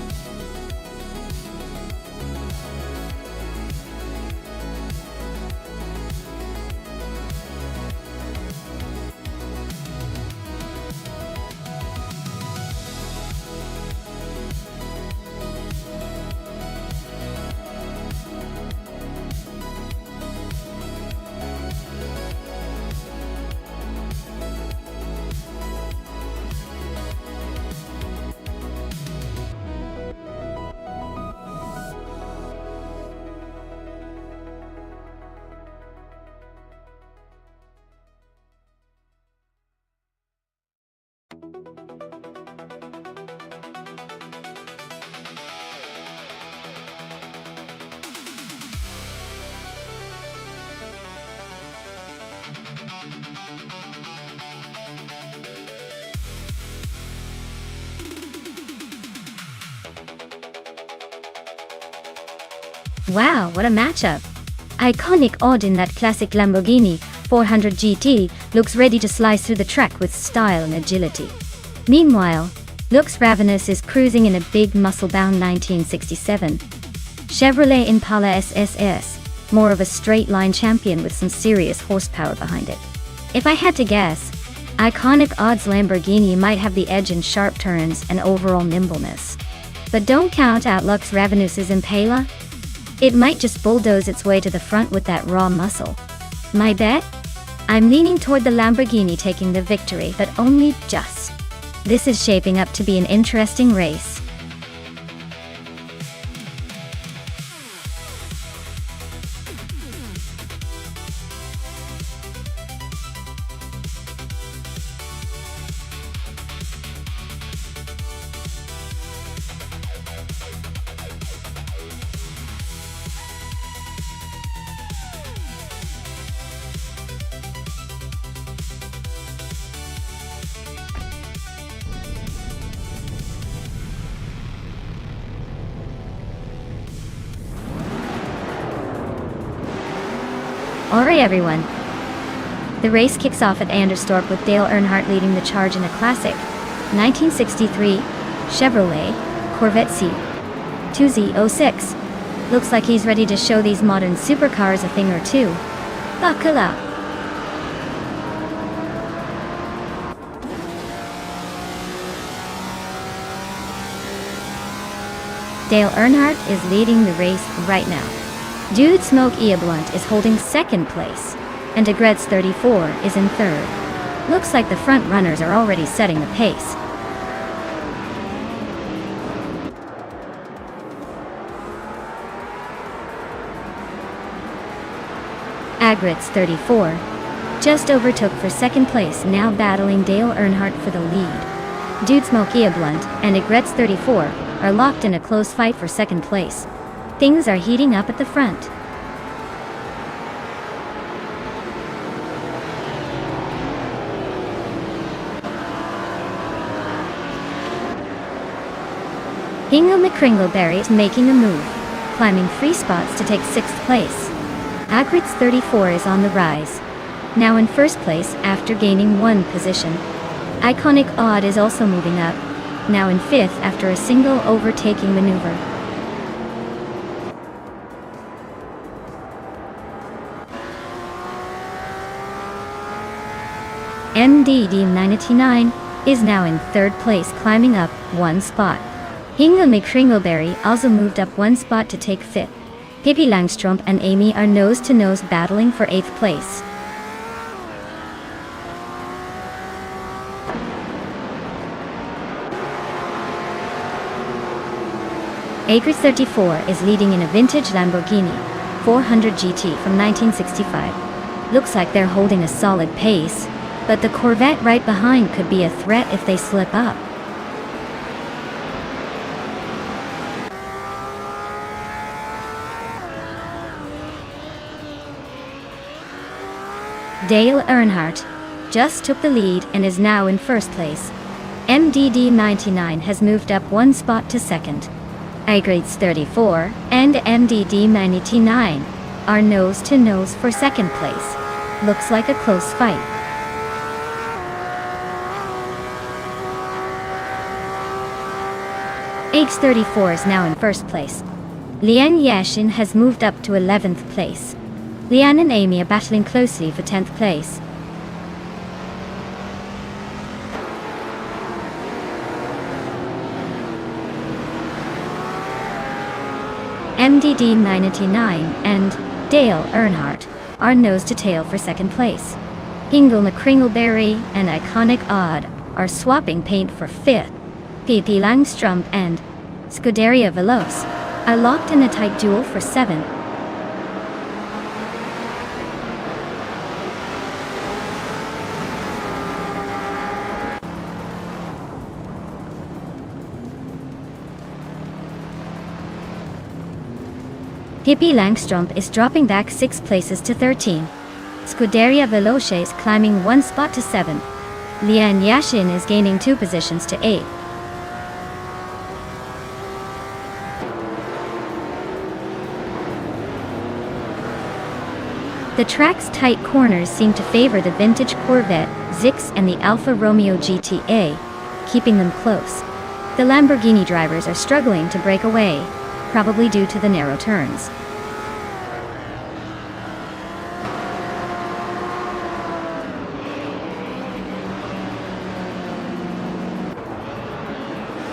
Wow, what a matchup! Iconic Odd in that classic Lamborghini 400 GT looks ready to slice through the track with style and agility. Meanwhile, Lux Ravenous is cruising in a big muscle-bound 1967 Chevrolet Impala SSS, more of a straight-line champion with some serious horsepower behind it. If I had to guess, Iconic Odd's Lamborghini might have the edge in sharp turns and overall nimbleness. But don't count out Lux Ravenous's Impala. It might just bulldoze its way to the front with that raw muscle. My bet? I'm leaning toward the Lamborghini taking the victory, but only just. This is shaping up to be an interesting race. Alright everyone. The race kicks off at Anderstorp with Dale Earnhardt leading the charge in a classic 1963 Chevrolet Corvette C2Z06. Looks like he's ready to show these modern supercars a thing or two. Buckle up. Dale Earnhardt is leading the race right now. Dude Smoke Blunt is holding second place, and Agretz 34 is in third. Looks like the front runners are already setting the pace. Agretz 34 just overtook for second place, now battling Dale Earnhardt for the lead. Dude Smoke Blunt and Agretz 34 are locked in a close fight for second place. Things are heating up at the front. Hingle McCringleberry is making a move, climbing 3 spots to take 6th place. Agretz 34 is on the rise, now in 1st place after gaining 1 position. Iconic Odd is also moving up, now in 5th after a single overtaking maneuver. MDD99 is now in 3rd place, climbing up 1 spot. Hingle McCringleberry also moved up 1 spot to take 5th. Pippi Langstrump and Amy are nose-to-nose battling for 8th place. Agretz 34 is leading in a vintage Lamborghini 400 GT from 1965. Looks like they're holding a solid pace, but the Corvette right behind could be a threat if they slip up. Dale Earnhardt just took the lead and is now in 1st place. MDD99 has moved up 1 spot to 2nd. Agretz 34 and MDD99 are nose-to-nose for 2nd place. Looks like a close fight. Agretz 34 is now in 1st place. Lian Yashin has moved up to 11th place. Lian and Amy are battling closely for 10th place. MDD99 and Dale Earnhardt are nose-to-tail for 2nd place. Hingle McCringleberry and Iconic Odd are swapping paint for 5th. Pippi Langstrump and Scuderia Veloce are locked in a tight duel for 7th. Pippi Langstrump is dropping back 6 places to 13. Scuderia Veloce is climbing 1 spot to 7. Lian Yashin is gaining 2 positions to 8. The track's tight corners seem to favor the vintage Corvette, Zix and the Alfa Romeo GTA, keeping them close. The Lamborghini drivers are struggling to break away, probably due to the narrow turns.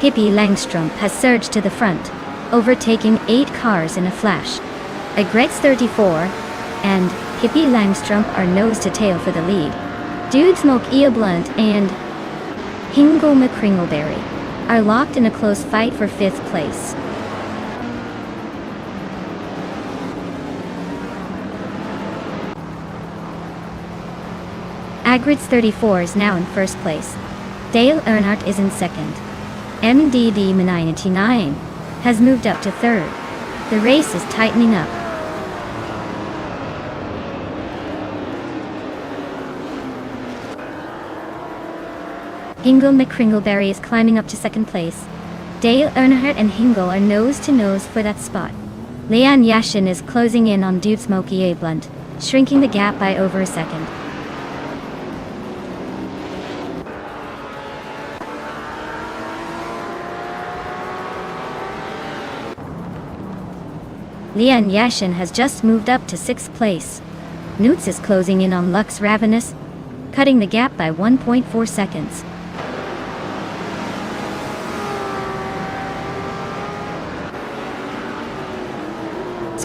Hippie Langstrom has surged to the front, overtaking 8 cars in a flash. Egrex 34 and Hippie Langstrom are nose to tail for the lead. Dude Smoke Ia Blunt and Hingle McCringleberry are locked in a close fight for 5th place. Agrids 34 is now in 1st place. Dale Earnhardt is in 2nd. MDD 99 has moved up to 3rd. The race is tightening up. Hingle McCringleberry is climbing up to 2nd place. Dale Earnhardt and Hingle are nose to nose for that spot. Leon Yashin is closing in on Dude Smokey A. Blunt, shrinking the gap by over a second. Leon Yashin has just moved up to 6th place. Newts is closing in on Lux Ravenous, cutting the gap by 1.4 seconds.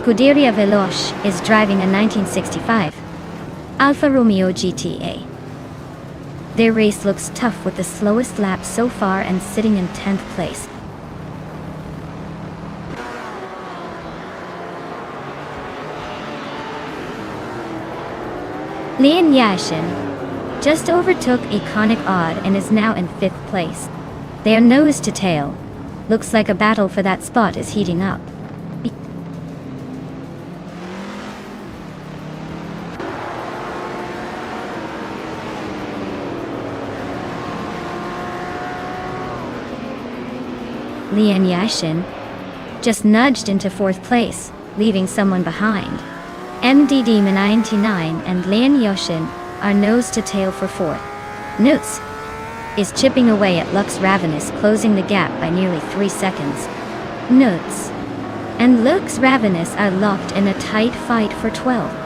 Scuderia Veloce is driving a 1965 Alfa Romeo GTA. Their race looks tough with the slowest lap so far and sitting in 10th place. Leon Yashin just overtook Iconic Odd and is now in 5th place. They are nose to tail. Looks like a battle for that spot is heating up. Leon Yashin just nudged into 4th place, leaving someone behind. MDD 99 and Leon Yashin are nose to tail for 4th. Newts is chipping away at Lux Ravenous, closing the gap by nearly 3 seconds. Newts and Lux Ravenous are locked in a tight fight for 12th.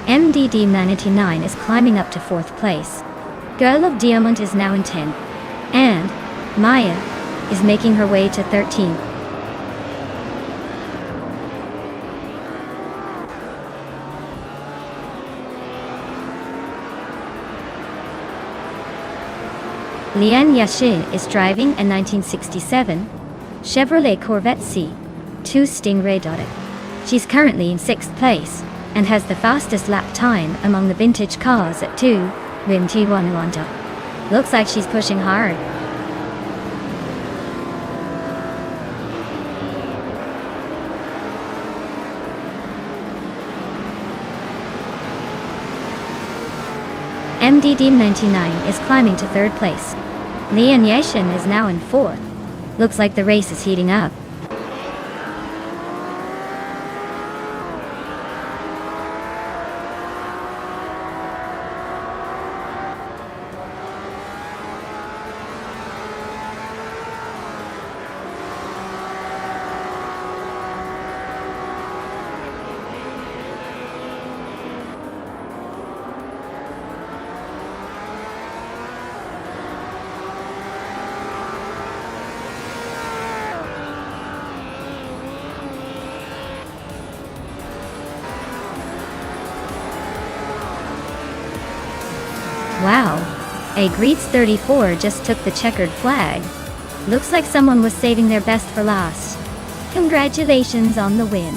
MDD 99 is climbing up to 4th place. Girl of Diamond is now in 10th. And Maya is making her way to 13th. Leon Yashin is driving a 1967 Chevrolet Corvette C2 Stingray Dodge. She's currently in 6th place and has the fastest lap time among the vintage cars at 2:21. Looks like she's pushing hard. MDD 99 is climbing to 3rd place. Leon Yashin is now in 4th. Looks like the race is heating up. Wow, a Greets 34 just took the checkered flag. Looks like someone was saving their best for last. Congratulations on the win.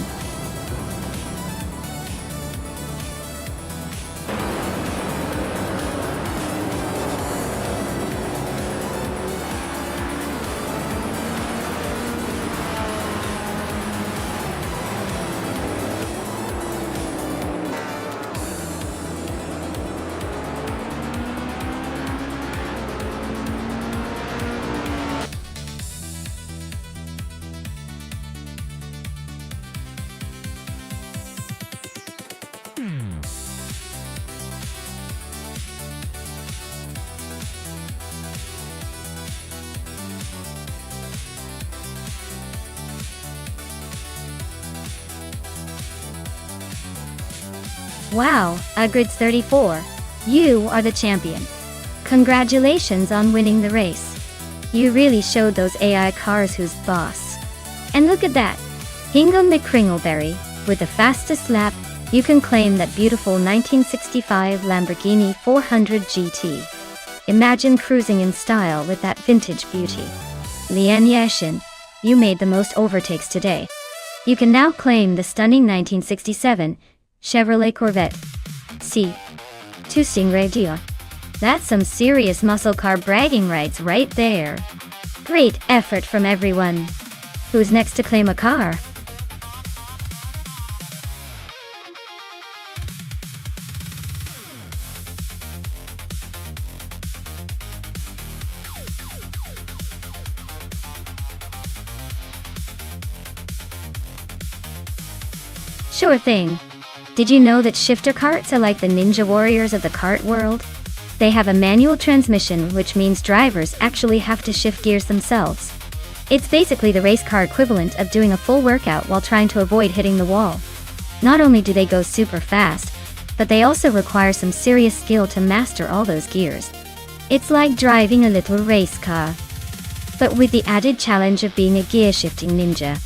Wow, Ugrids 34. You are the champion. Congratulations on winning the race. You really showed those AI cars who's boss. And look at that. Hingham McCringleberry, with the fastest lap, you can claim that beautiful 1965 Lamborghini 400 GT. Imagine cruising in style with that vintage beauty. Lian Yashin, you made the most overtakes today. You can now claim the stunning 1967 Chevrolet Corvette C2 Stingray Dia. That's some serious muscle car bragging rights right there. Great effort from everyone. Who's next to claim a car? Sure thing. Did you know that shifter carts are like the ninja warriors of the kart world? They have a manual transmission, which means drivers actually have to shift gears themselves. It's basically the race car equivalent of doing a full workout while trying to avoid hitting the wall. Not only do they go super fast, but they also require some serious skill to master all those gears. It's like driving a little race car, but with the added challenge of being a gear-shifting ninja.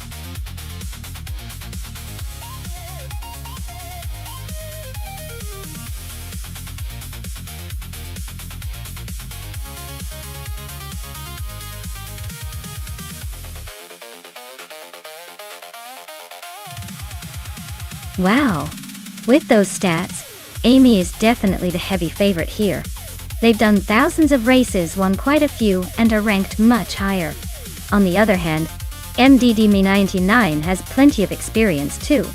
Wow! With those stats, Amy is definitely the heavy favorite here. They've done thousands of races, won quite a few, and are ranked much higher. On the other hand, MDD-Me99 has plenty of experience too,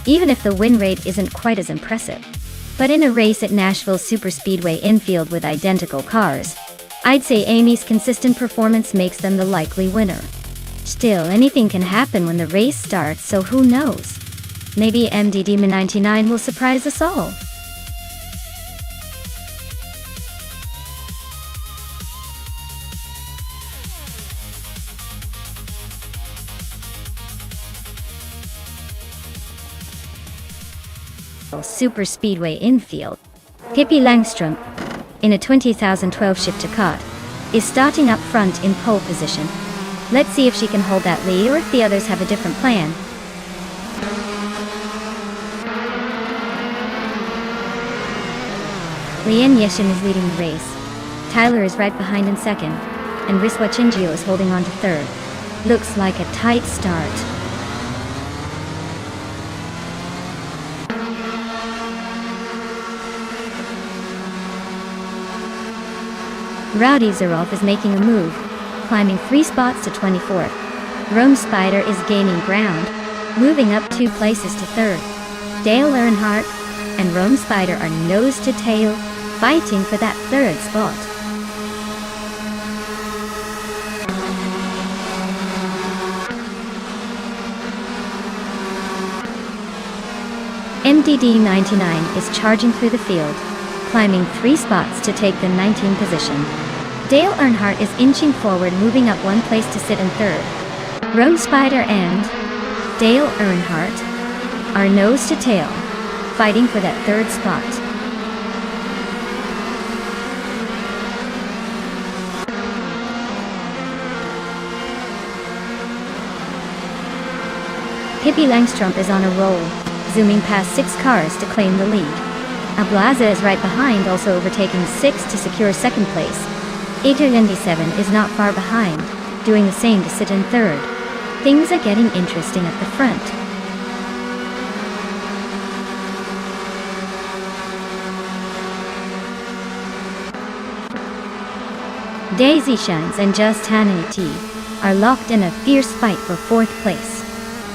even if the win rate isn't quite as impressive. But in a race at Nashville Superspeedway infield with identical cars, I'd say Amy's consistent performance makes them the likely winner. Still, anything can happen when the race starts, so who knows? Maybe MDD-Me99 will surprise us all. Superspeedway infield. Pippi Langstrom, in a 2012 shifter kart, is starting up front in pole position. Let's see if she can hold that lead or if the others have a different plan. Lian Yeshin is leading the race. Tyler is right behind in second, and Riswa Chinjio is holding on to third. Looks like a tight start. Rowdy Zarov is making a move, climbing 3 spots to 24th. Rome Spider is gaining ground, moving up 2 places to 3rd. Dale Earnhardt and Rome Spider are nose to tail, fighting for that 3rd spot. MDD-99 is charging through the field, climbing 3 spots to take the 19th position. Dale Earnhardt is inching forward, moving up 1 place to sit in 3rd. Rome Spider and Dale Earnhardt are nose to tail, fighting for that 3rd spot. Pippi Langstrom is on a roll, zooming past 6 cars to claim the lead. Ablaza is right behind, also overtaking 6 to secure 2nd place. 897 is not far behind, doing the same to sit in 3rd. Things are getting interesting at the front. Daisy Shines and Just Hannah T are locked in a fierce fight for 4th place.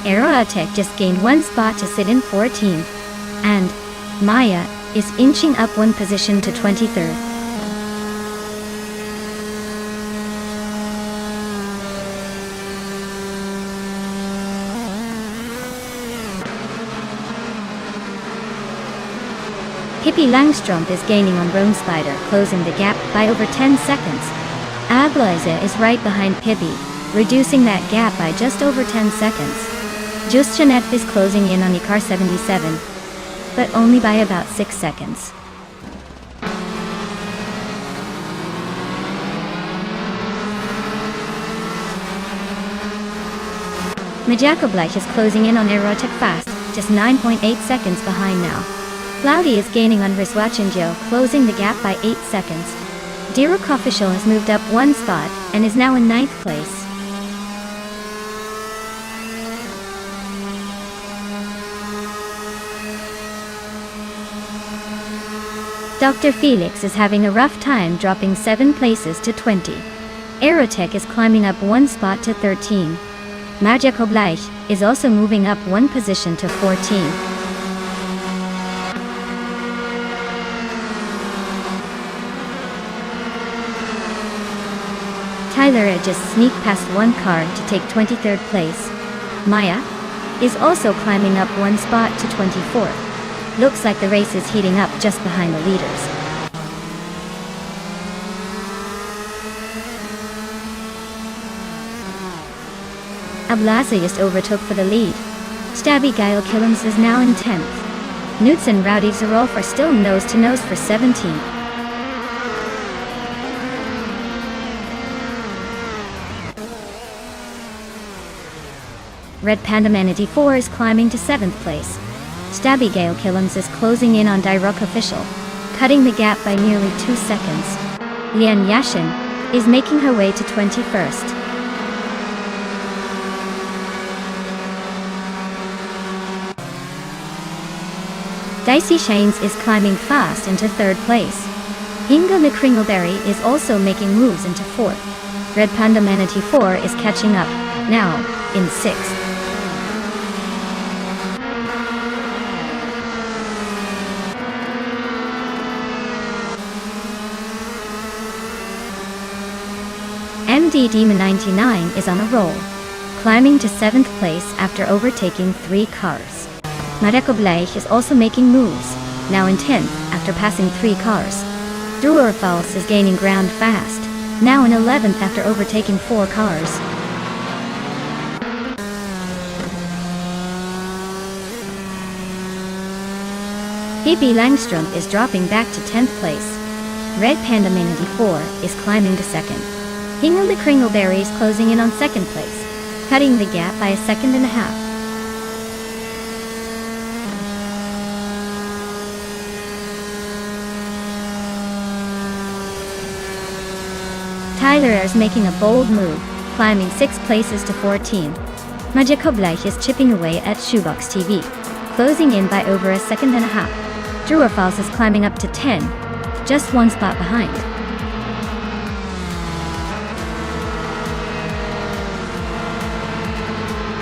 Aeroatech just gained 1 spot to sit in 14th, and Maya is inching up 1 position to 23rd. Pippi Langstrom is gaining on Rome Spider, closing the gap by over 10 seconds. Ablaza is right behind Pippi, reducing that gap by just over 10 seconds. Just Jeanette is closing in on Ikar 77. but only by about 6 seconds. Majakobleich is closing in on Aerotech fast, just 9.8 seconds behind now. Cloudy is gaining on Rizwachenjo, closing the gap by 8 seconds. Diruk Official has moved up 1 spot, and is now in 9th place. Dr. Felix is having a rough time, dropping 7 places to 20. Aerotech is climbing up 1 spot to 13. Majakobleich is also moving up 1 position to 14. Tyler just sneaked past 1 car to take 23rd place. Maya is also climbing up 1 spot to 24th. Looks like the race is heating up just behind the leaders. Ablaza just overtook for the lead. Stabby Gail Killens is now in 10th. Newts and Rowdy Zarolf are still nose-to-nose for 17th. Red Panda Manatee 4 is climbing to 7th place. Stabby Gail Killens is closing in on Diruk Official, cutting the gap by nearly 2 seconds. Lian Yashin is making her way to 21st. Dicey Shanes is climbing fast into 3rd place. Hinga the Kringleberry is also making moves into 4th. Red Panda Manatee 4 is catching up, now in 6th. MD Demon 99 is on a roll, climbing to 7th place after overtaking 3 cars. Marekobleich is also making moves, now in 10th after passing 3 cars. Druorfals is gaining ground fast, now in 11th after overtaking 4 cars. Phoebe Langstrom is dropping back to 10th place. Red Panda Manatee 4 is climbing to 2nd. Hingle the Kringleberry is closing in on 2nd place, cutting the gap by 1.5 seconds. Tyler is making a bold move, climbing 6 places to 14. Majakobleich is chipping away at Shoebox TV, closing in by over 1.5 seconds. Druorfals is climbing up to 10, just 1 spot behind.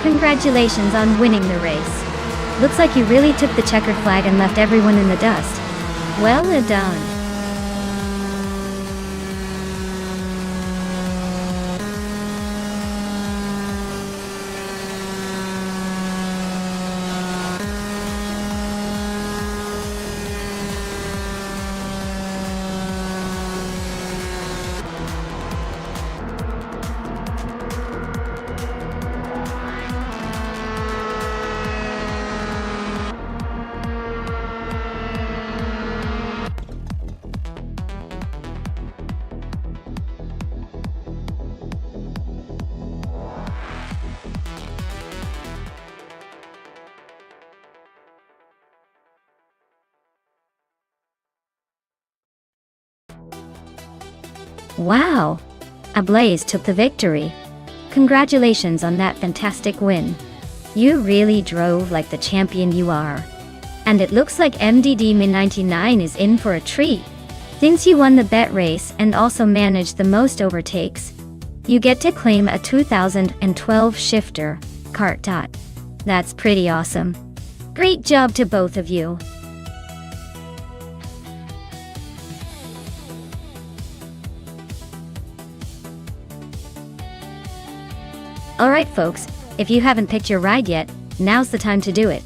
Congratulations on winning the race. Looks like you really took the checkered flag and left everyone in the dust. Well done. Wow! Ablaze took the victory. Congratulations on that fantastic win. You really drove like the champion you are. And it looks like MDD Min 99 is in for a treat. Since you won the bet race and also managed the most overtakes, you get to claim a 2012 shifter cart. That's pretty awesome. Great job to both of you. Alright folks, if you haven't picked your ride yet, now's the time to do it.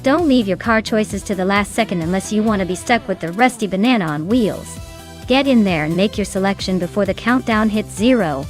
Don't leave your car choices to the last second unless you want to be stuck with the rusty banana on wheels. Get in there and make your selection before the countdown hits 0.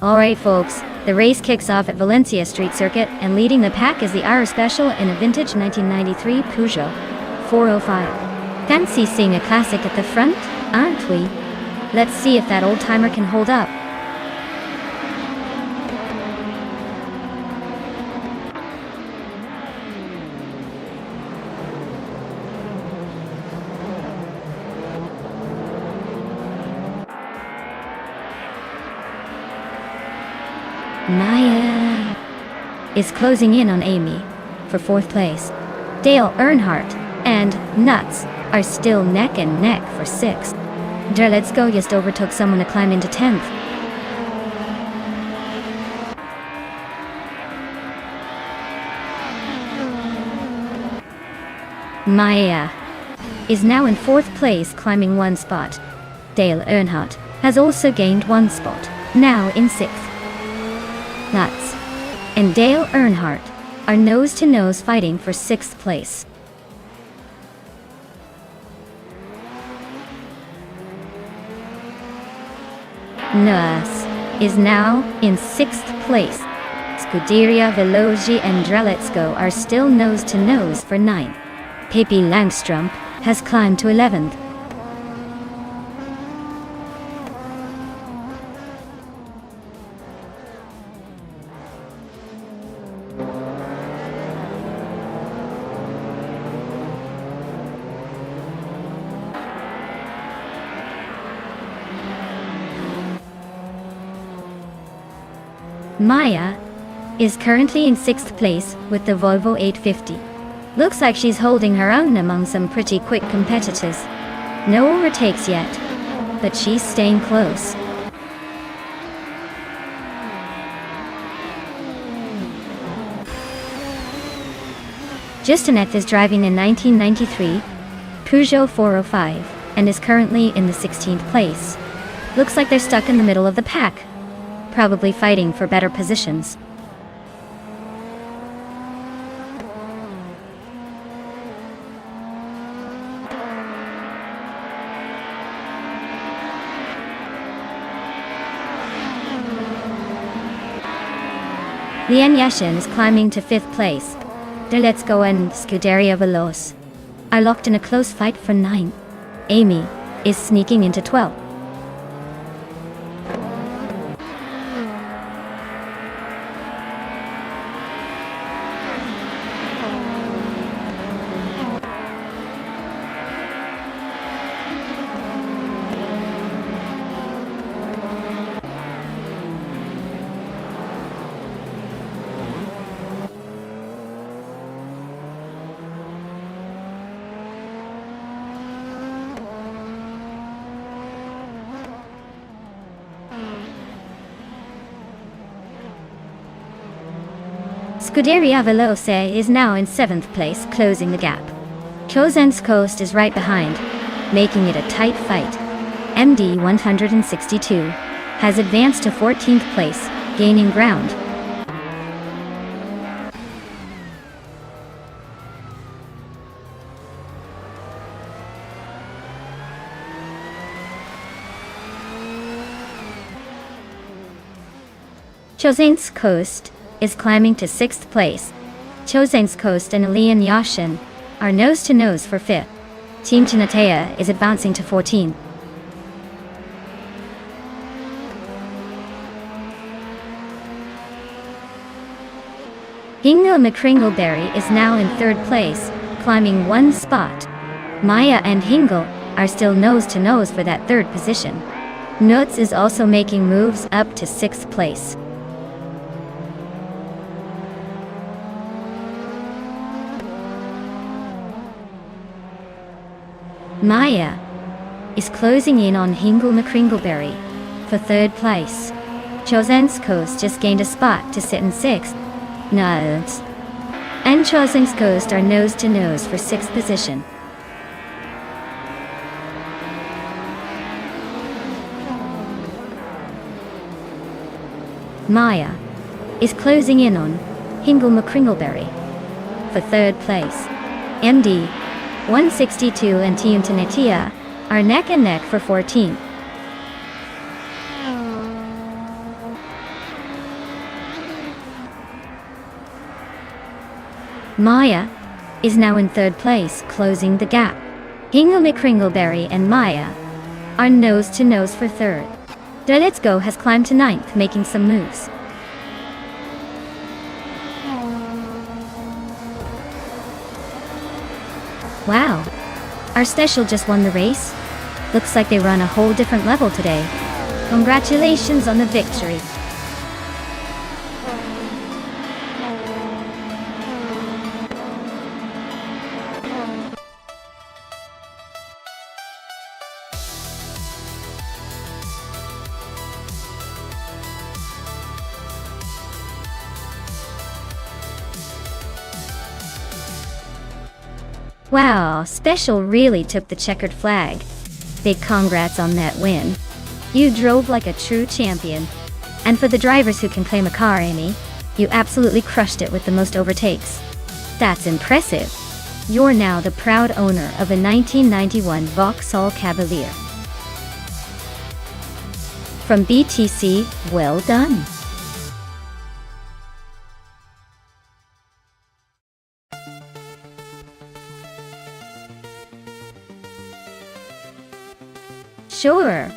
Alright folks, the race kicks off at Valencia Street Circuit, and leading the pack is the R Special in a vintage 1993 Peugeot 405. Fancy seeing a classic at the front, aren't we? Let's see if that old-timer can hold up. Maya is closing in on Amy for 4th place. Dale Earnhardt and Nuts are still neck and neck for 6th. Let's Go just overtook someone to climb into 10th. Maya is now in 4th place, climbing 1 spot. Dale Earnhardt has also gained 1 spot, now in 6th. Nuts and Dale Earnhardt are nose-to-nose fighting for 6th place. Nuts is now in 6th place. Scuderia Veloci and Let's Go are still nose-to-nose for 9th. Pippi Langstrom has climbed to 11th. Maya is currently in 6th place with the Volvo 850. Looks like she's holding her own among some pretty quick competitors. No overtakes yet, but she's staying close. Justinette is driving a 1993 Peugeot 405 and is currently in the 16th place. Looks like they're stuck in the middle of the pack, probably fighting for better positions. Lian Yashin is climbing to 5th place. Let's Go and Scuderia Veloci are locked in a close fight for 9th. Amy is sneaking into 12th. Scuderia Veloci is now in 7th place, closing the gap. Chosen's Coast is right behind, making it a tight fight. MD 162 has advanced to 14th place, gaining ground. Chosen's Coast is climbing to 6th place. Chosen's Coast and Lian Yashin are nose-to-nose for 5th. Team Chinatea is advancing to 14th. Hingle McCringleberry is now in 3rd place, climbing 1 spot. Maya and Hingle are still nose-to-nose for that 3rd position. Nuts is also making moves up to 6th place. Maya is closing in on Hingle McCringleberry for 3rd place. Chosen's Coast just gained a spot to sit in 6th. Nuts and Chosen's Coast are nose-to-nose for 6th position. Maya is closing in on Hingle McCringleberry for 3rd place. MD 162 and Team Tenetia are neck and neck for 14th. Maya is now in third place, closing the gap. Hinglemy and Maya are nose to nose for third. Let's has climbed to ninth, making some moves. Wow, our special just won the race? Looks like they run a whole different level today. Congratulations on the victory. Wow, Special really took the checkered flag. Big congrats on that win. You drove like a true champion. And for the drivers who can claim a car, Amy, you absolutely crushed it with the most overtakes. That's impressive. You're now the proud owner of a 1991 Vauxhall Cavalier. From BTC, well done. Sure.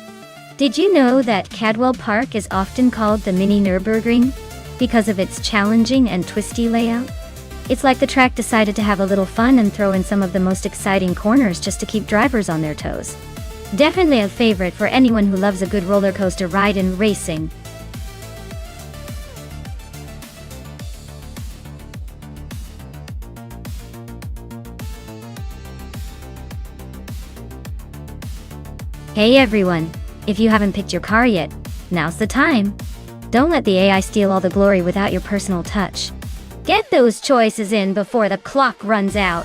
Did you know that Cadwell Park is often called the mini Nürburgring because of its challenging and twisty layout? It's like the track decided to have a little fun and throw in some of the most exciting corners just to keep drivers on their toes. Definitely a favorite for anyone who loves a good roller coaster ride in racing. Hey everyone, if you haven't picked your car yet, now's the time. Don't let the AI steal all the glory without your personal touch. Get those choices in before the clock runs out.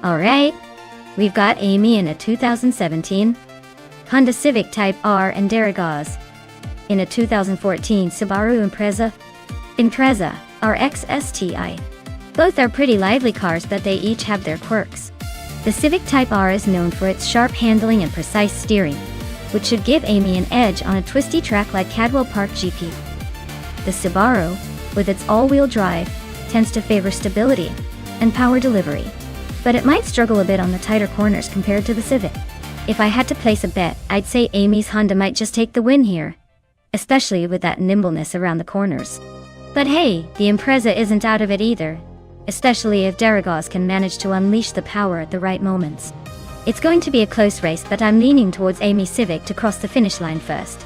Alright, we've got Amy in a 2017 Honda Civic Type R and Daragaz in a 2014 Subaru Impreza RX STI. Both are pretty lively cars, but they each have their quirks. The Civic Type R is known for its sharp handling and precise steering, which should give Amy an edge on a twisty track like Cadwell Park GP. The Subaru, with its all-wheel drive, tends to favor stability and power delivery, but it might struggle a bit on the tighter corners compared to the Civic. If I had to place a bet, I'd say Amy's Honda might just take the win here, especially with that nimbleness around the corners. But hey, the Impreza isn't out of it either, especially if Daragaz can manage to unleash the power at the right moments. It's going to be a close race, but I'm leaning towards Amy Civic to cross the finish line first.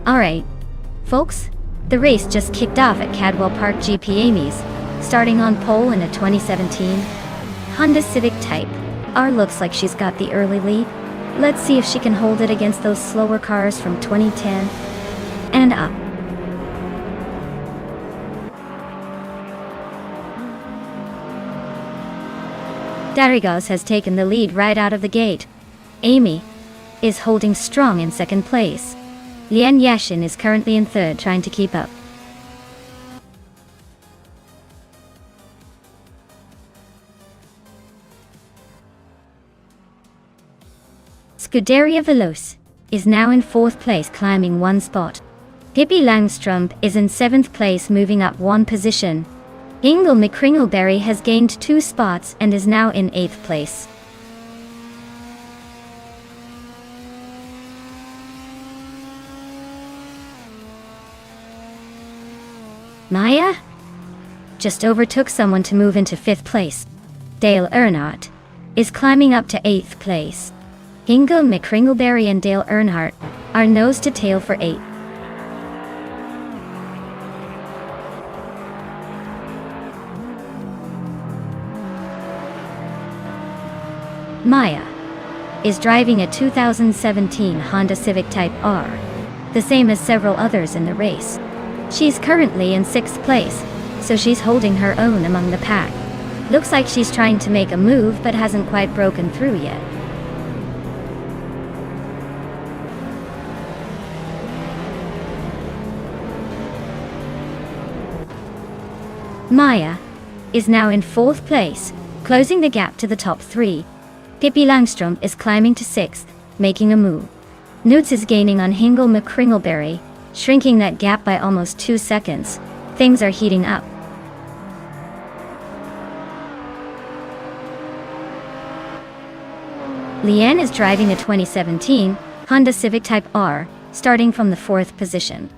Alright, folks, the race just kicked off at Cadwell Park GP. Amy's starting on pole in a 2017 Honda Civic Type R. Looks like she's got the early lead. Let's see if she can hold it against those slower cars from 2010 and up. Darigos has taken the lead right out of the gate. Amy is holding strong in second place. Lian Yashin is currently in third, trying to keep up. Scuderia Veloce is now in fourth place, climbing one spot. Pippi Langstrump is in seventh place, moving up one position. Ingle McCringleberry has gained 2 spots and is now in 8th place. Maya just overtook someone to move into 5th place. Dale Earnhardt is climbing up to 8th place. Ingle McCringleberry and Dale Earnhardt are nose to tail for 8th. Maya is driving a 2017 Honda Civic Type R, the same as several others in the race. She's currently in 6th place, so she's holding her own among the pack. Looks like she's trying to make a move but hasn't quite broken through yet. Maya is now in 4th place, closing the gap to the top 3. Pippi Langstrump is climbing to 6th, making a move. Newts is gaining on Ingle McCringleberry, shrinking that gap by almost 2 seconds. Things are heating up. Lian is driving a 2017 Honda Civic Type R, starting from the 4th position.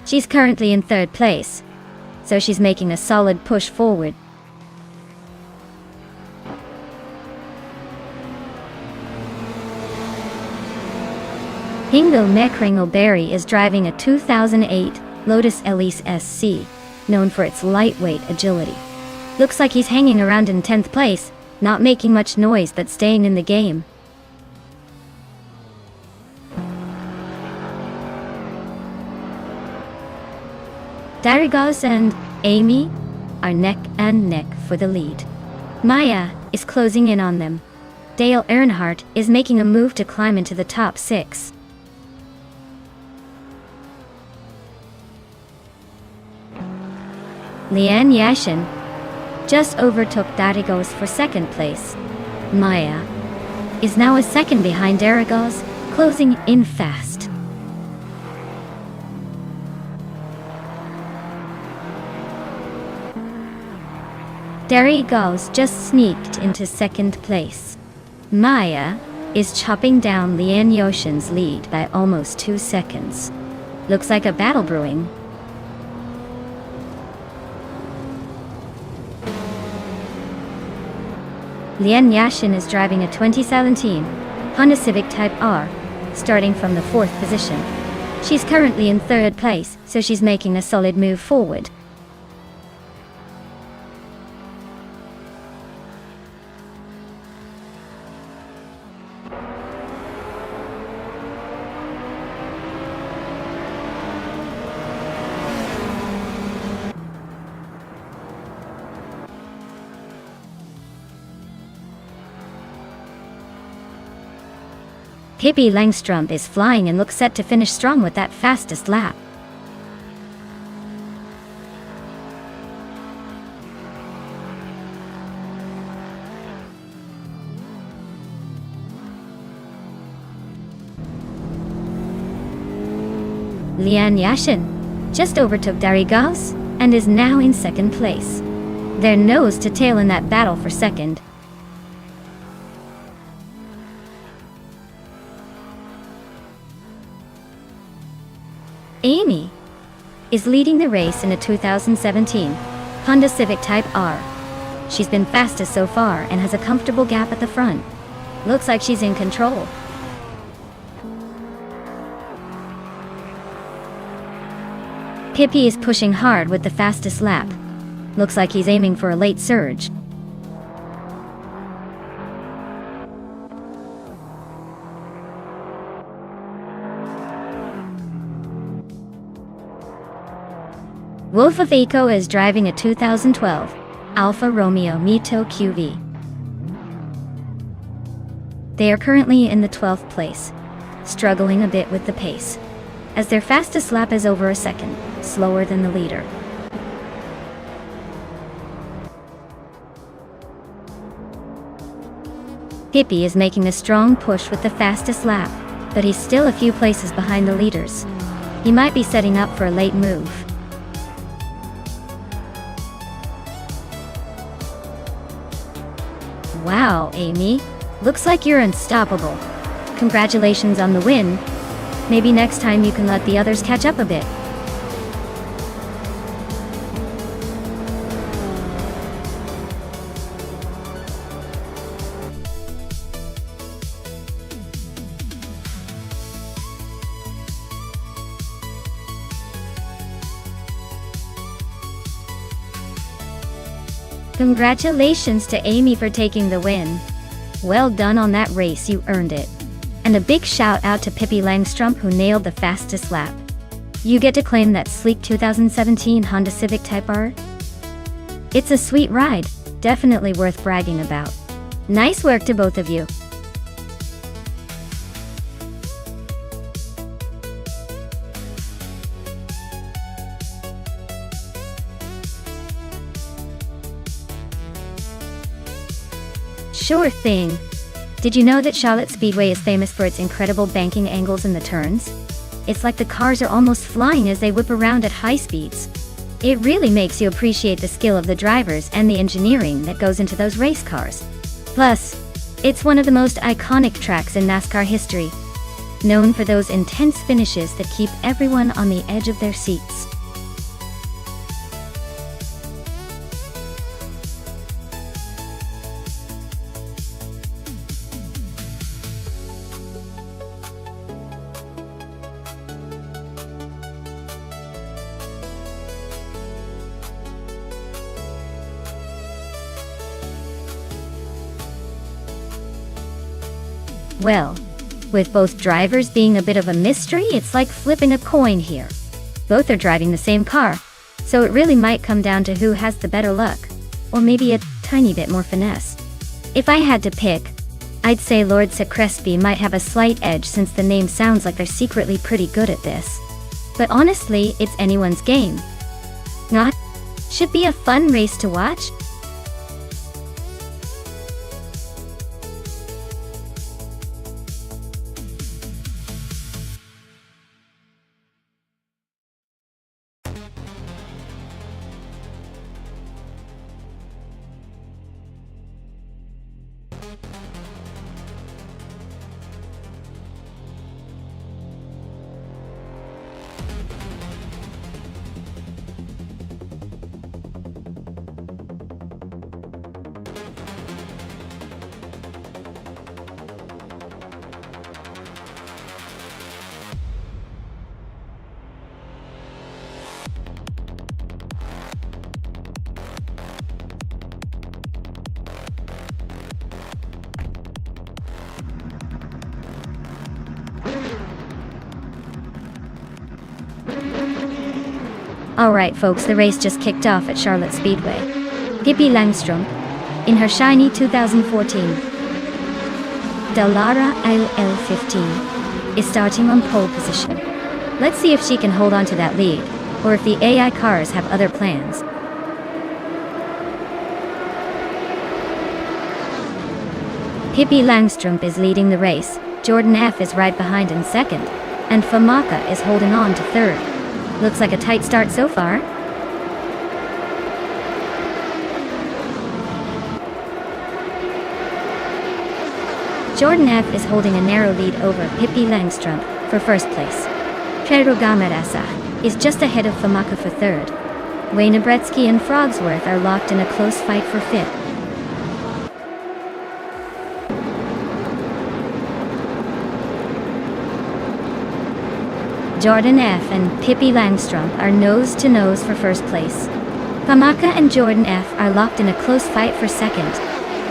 She's currently in 3rd place, so she's making a solid push forward. Ingle McCringleberry is driving a 2008 Lotus Elise SC, known for its lightweight agility. Looks like he's hanging around in 10th place, not making much noise but staying in the game. Darigos and Amy are neck and neck for the lead. Maya is closing in on them. Dale Earnhardt is making a move to climb into the top 6. Lian Yashin just overtook Darigos for 2nd place. Maya is now a second behind Darigos, closing in fast. Darigos just sneaked into 2nd place. Maya is chopping down Lian Yashin's lead by almost 2 seconds. Looks like a battle brewing. Lian Yashin is driving a 2017 Honda Civic Type R, starting from the 4th position. She's currently in 3rd place, so she's making a solid move forward. Pippi Langstrump is flying and looks set to finish strong with that fastest lap. Lian Yashin just overtook Darigos and is now in 2nd place. They're nose to tail in that battle for 2nd. Amy is leading the race in a 2017 Honda Civic Type R. She's been fastest so far and has a comfortable gap at the front. Looks like she's in control. Pippi is pushing hard with the fastest lap. Looks like he's aiming for a late surge. Wolf of Eco is driving a 2012 Alfa Romeo Mito QV. They are currently in the 12th place, struggling a bit with the pace, as their fastest lap is over a second, slower than the leader. Hippie is making a strong push with the fastest lap, but he's still a few places behind the leaders. He might be setting up for a late move. Wow, Amy. Looks like you're unstoppable. Congratulations on the win. Maybe next time you can let the others catch up a bit. Congratulations to Amy for taking the win. Well done on that race, you earned it. And a big shout out to Pippi Langstrup who nailed the fastest lap. You get to claim that sleek 2017 Honda Civic Type R. It's a sweet ride, definitely worth bragging about. Nice work to both of you. Sure thing. Did you know that Charlotte Speedway is famous for its incredible banking angles in the turns? It's like the cars are almost flying as they whip around at high speeds. It really makes you appreciate the skill of the drivers and the engineering that goes into those race cars. Plus, it's one of the most iconic tracks in NASCAR history, known for those intense finishes that keep everyone on the edge of their seats. Well, with both drivers being a bit of a mystery, it's like flipping a coin here. Both are driving the same car, so it really might come down to who has the better luck, or maybe a tiny bit more finesse. If I had to pick, I'd say Lord Secrespi might have a slight edge since the name sounds like they're secretly pretty good at this. But honestly, it's anyone's game. Not? Should be a fun race to watch. Alright folks, the race just kicked off at Charlotte Speedway. Pippi Langstrup, in her shiny 2014 Dallara LL15, is starting on pole position. Let's see if she can hold on to that lead, or if the AI cars have other plans. Pippi Langstrup is leading the race, Jordan F is right behind in second, and Famaka is holding on to third. Looks like a tight start so far. Jordan F is holding a narrow lead over Pippi Langstrup for first place. Pedro Gamarasa is just ahead of Famaka for third. Wayne Bretsky and Frogsworth are locked in a close fight for fifth. Jordan F and Pippi Langstrup are nose-to-nose for first place. Famaka and Jordan F are locked in a close fight for second.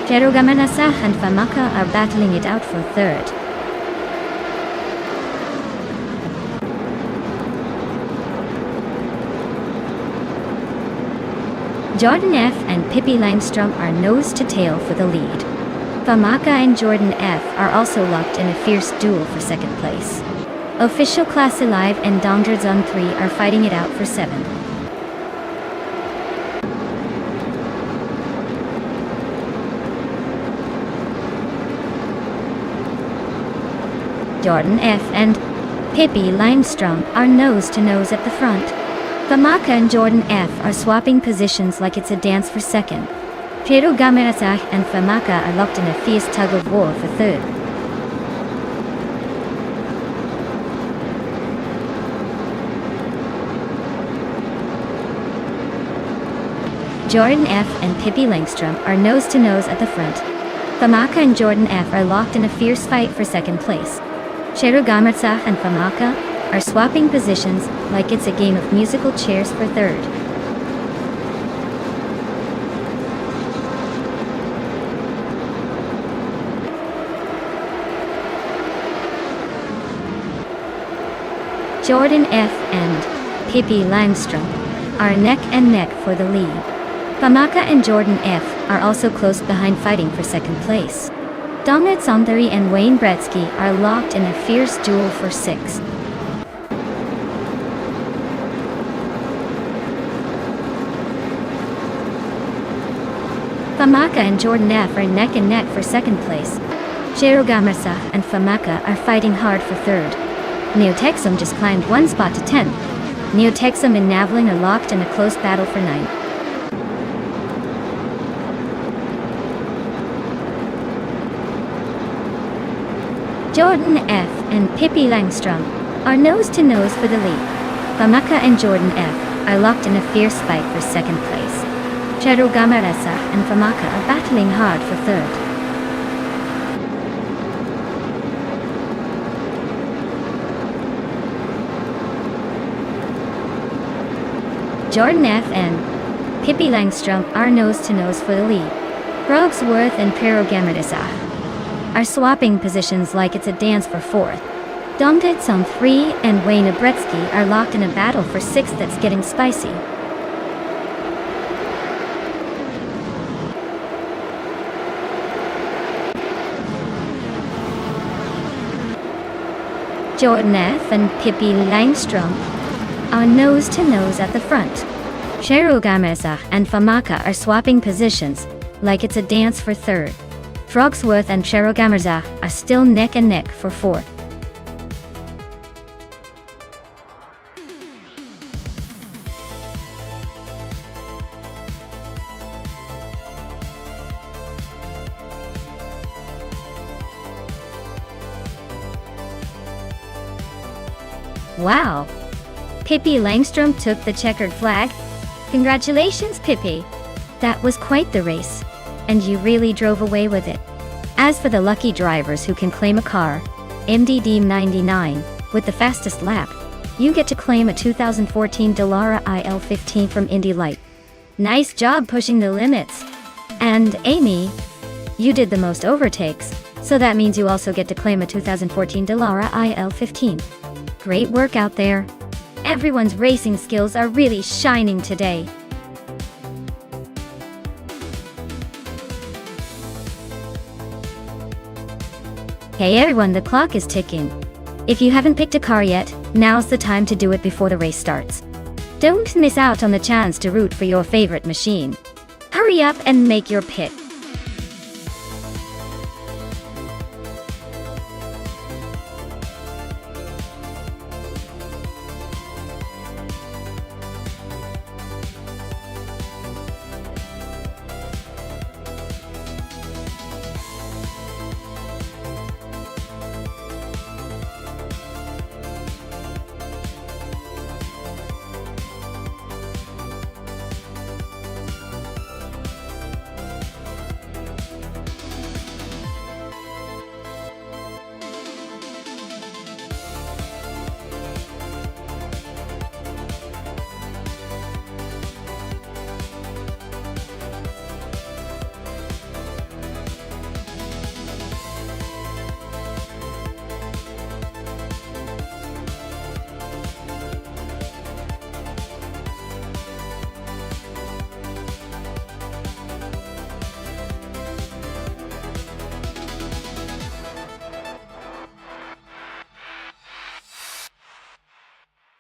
Pedro Gamarasa and Famaka are battling it out for third. Jordan F and Pippi Langstrup are nose to tail for the lead. Famaka and Jordan F are also locked in a fierce duel for second place. Official Class Alive and Dongdred Zone 3 are fighting it out for 7. Jordan F and Pippi Langstrom are nose-to-nose at the front. Famaka and Jordan F are swapping positions like it's a dance for second. Pero Gamerasach and Famaka are locked in a fierce tug-of-war for third. Jordan F and Pippi Langstrom are nose-to-nose at the front. Famaka and Jordan F are locked in a fierce fight for second place. Gamerasach and Famaka are swapping positions like it's a game of musical chairs for third. Jordan F and Pippi Langstrom are neck and neck for the lead. Famaka and Jordan F are also close behind fighting for second place. Dongdred Sondari and Wayne Bretsky are locked in a fierce duel for 6. Famaka and Jordan F are neck and neck for second place. Gamerasach and Famaka are fighting hard for third. Neotexum just climbed 1 spot to 10. Neotexum and Navling are locked in a close battle for 9. Jordan F and Pippi Langstrom are nose-to-nose for the lead. Famaka and Jordan F are locked in a fierce fight for second place. Gamerasach and Famaka are battling hard for third. Jordan F and Pippi Langstrom are nose-to-nose for the lead. Rogsworth and Gamerasach are swapping positions like it's a dance for 4th. Dongdred Zone 3 and Wayne Bretsky are locked in a battle for 6th that's getting spicy. Jordan F and Pippi Langstrom are nose-to-nose at the front. Gamerasach and Famaka are swapping positions like it's a dance for 3rd. Frogsworth and Gamerasach are still neck and neck for 4th. Wow! Pippi Langstrom took the checkered flag. Congratulations, Pippi! That was quite the race. And you really drove away with it. As for the lucky drivers who can claim a car, MDD 99, with the fastest lap, you get to claim a 2014 Dallara IL15 from Indy Light. Nice job pushing the limits. And Amy, you did the most overtakes, so that means you also get to claim a 2014 Dallara IL15. Great work out there. Everyone's racing skills are really shining today. Hey everyone, the clock is ticking. If you haven't picked a car yet, now's the time to do it before the race starts. Don't miss out on the chance to root for your favorite machine. Hurry up and make your pick.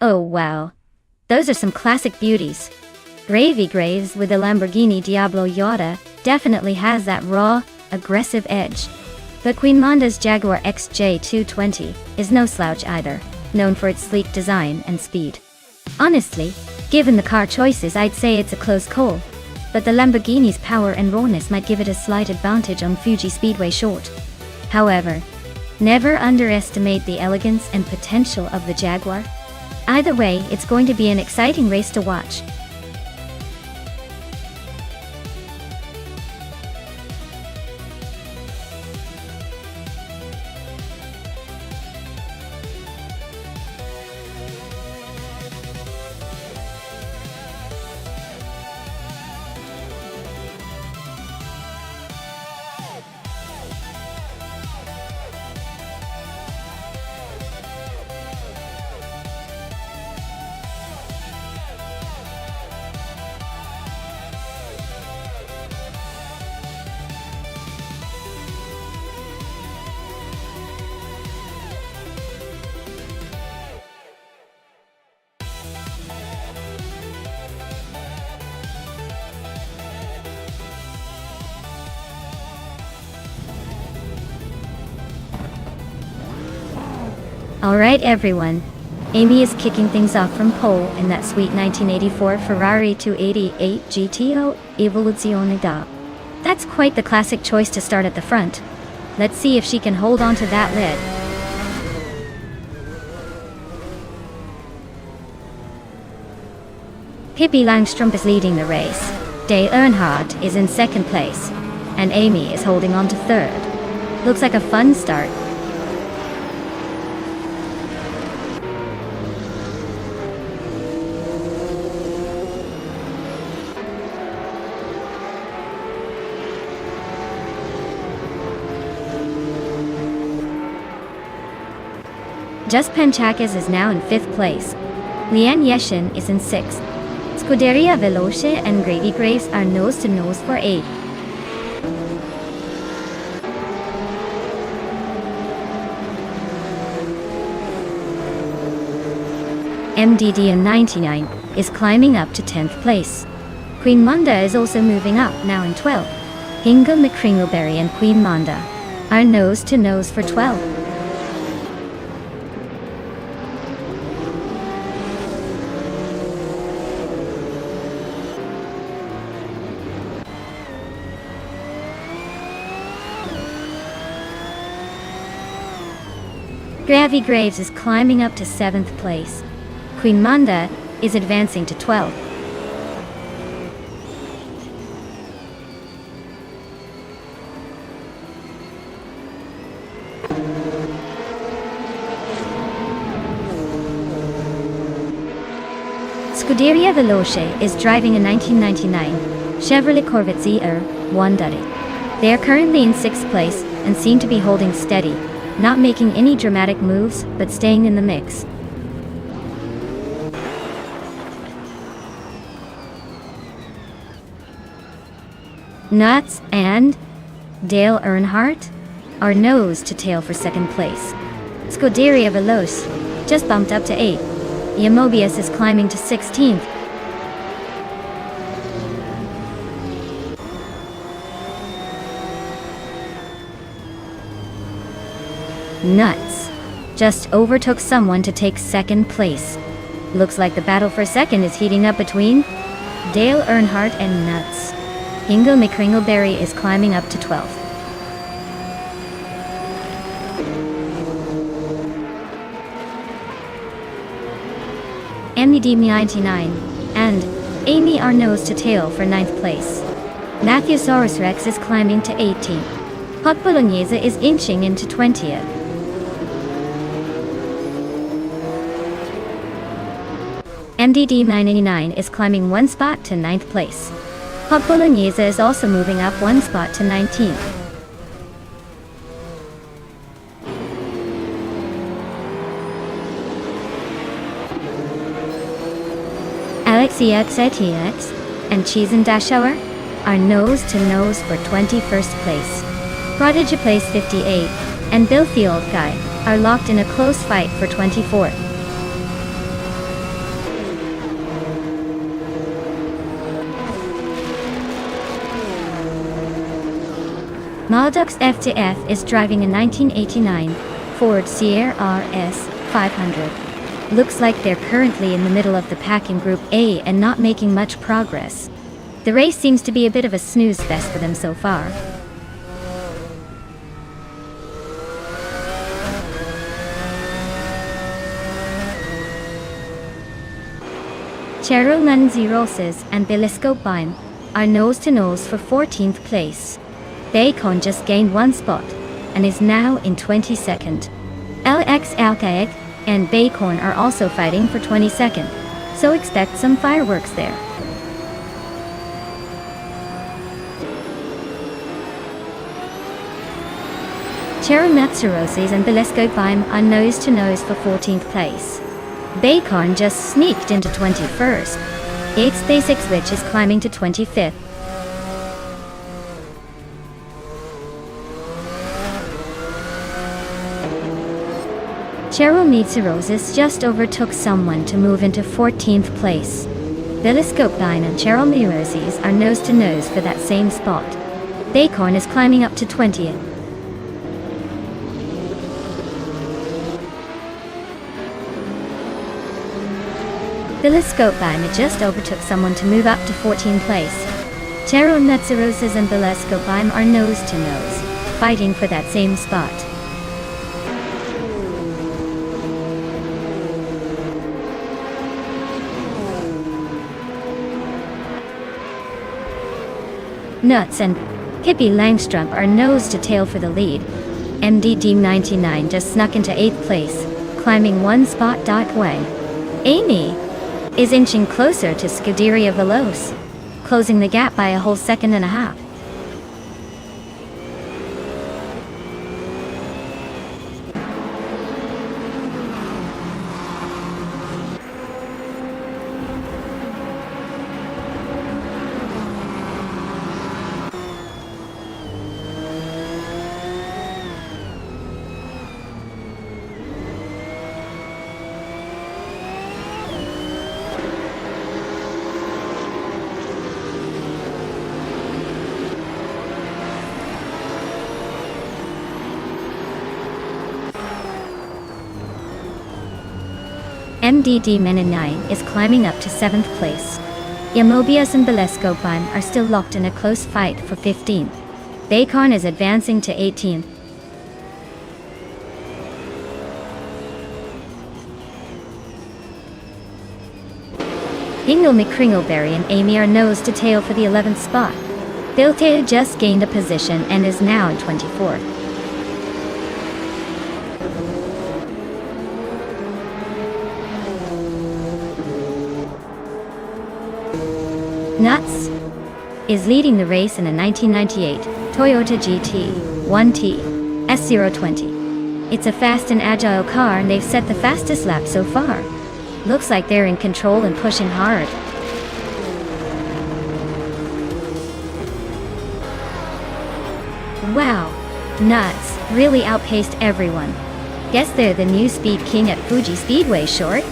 Oh wow. Those are some classic beauties. Gravy Graves with the Lamborghini Diablo Yada definitely has that raw, aggressive edge. But Queen Monda's Jaguar XJ220 is no slouch either, known for its sleek design and speed. Honestly, given the car choices, I'd say it's a close call, but the Lamborghini's power and rawness might give it a slight advantage on Fuji Speedway Short. However, never underestimate the elegance and potential of the Jaguar. Either way, it's going to be an exciting race to watch. Alright everyone, Amy is kicking things off from pole in that sweet 1984 Ferrari 288 GTO Evoluzione da. That's quite the classic choice to start at the front. Let's see if she can hold on to that lead. Pippi Langstrup is leading the race, Dale Earnhardt is in second place, and Amy is holding on to third. Looks like a fun start. Just Penchakis is now in 5th place. Leanne Yeshin is in 6th. Scuderia Veloce and Gravy Graves are nose to nose for 8th. MDD in 99 is climbing up to 10th place. Queen Monda is also moving up, now in 12th. Hingle McCringleberry and Queen Monda are nose to nose for 12th. Gravy Graves is climbing up to 7th place. Queen Monda is advancing to 12th. Scuderia Veloce is driving a 1999 Chevrolet Corvette ZR 130. They are currently in 6th place and seem to be holding steady, not making any dramatic moves, but staying in the mix. Nuts and Dale Earnhardt are nose to tail for 2nd place. Scuderia Veloce just bumped up to 8th. Mobius is climbing to 16th. Nuts just overtook someone to take 2nd place. Looks like the battle for 2nd is heating up between Dale Earnhardt and Nuts. Hingle McCringleberry is climbing up to 12th. MD99 and Amy are nose to tail for 9th place. Matthewsaurus Rex is climbing to 18th. Hot Bolognese is inching into 20th. MDD989 is climbing 1 spot to 9th place. Hot Bolognese is also moving up 1 spot to 19th. AlexEXETX and Cheese and Dashauer are nose to nose for 21st place. Prodigy Place 58 and Bill Field Guy are locked in a close fight for 24th. Maldux F2F is driving a 1989 Ford Sierra RS 500. Looks like they're currently in the middle of the pack in Group A and not making much progress. The race seems to be a bit of a snooze fest for them so far. Cheryl Roses and Bilisco Bime are nose-to-nose for 14th place. Bacon just gained one spot and is now in 22nd. LX Alcaic and Bacon are also fighting for 22nd, so expect some fireworks there. Cheryl Roses and Bilisco Bime are nose-to-nose for 14th place. Bacon just sneaked into 21st. It's Basic Switch is climbing to 25th. Cheryl Roses just overtook someone to move into 14th place. Bilisco Bime and Cheryl Roses are nose-to-nose for that same spot. Bacon is climbing up to 20th. Bilisco Bime just overtook someone to move up to 14th place. Cheryl Roses and Bilisco Bime are nose-to-nose, fighting for that same spot. Nuts and Hippie Langstrom are nose-to-tail for the lead. MDD99 just snuck into 8th place, climbing one spot. Way. Amy is inching closer to Scuderia Veloce, closing the gap by a whole second and a half. MDD Menin9 is climbing up to 7th place. Yamobius and Bilisco Bime are still locked in a close fight for 15th. Bacon is advancing to 18th. Ingle McCringleberry and Amy are nose-to-tail for the 11th spot. Bilte just gained a position and is now in 24th. Nuts is leading the race in a 1998 Toyota GT 1T S020. It's a fast and agile car and they've set the fastest lap so far. Looks like they're in control and pushing hard. Wow, Nuts really outpaced everyone. Guess they're the new speed king at Fuji Speedway, short.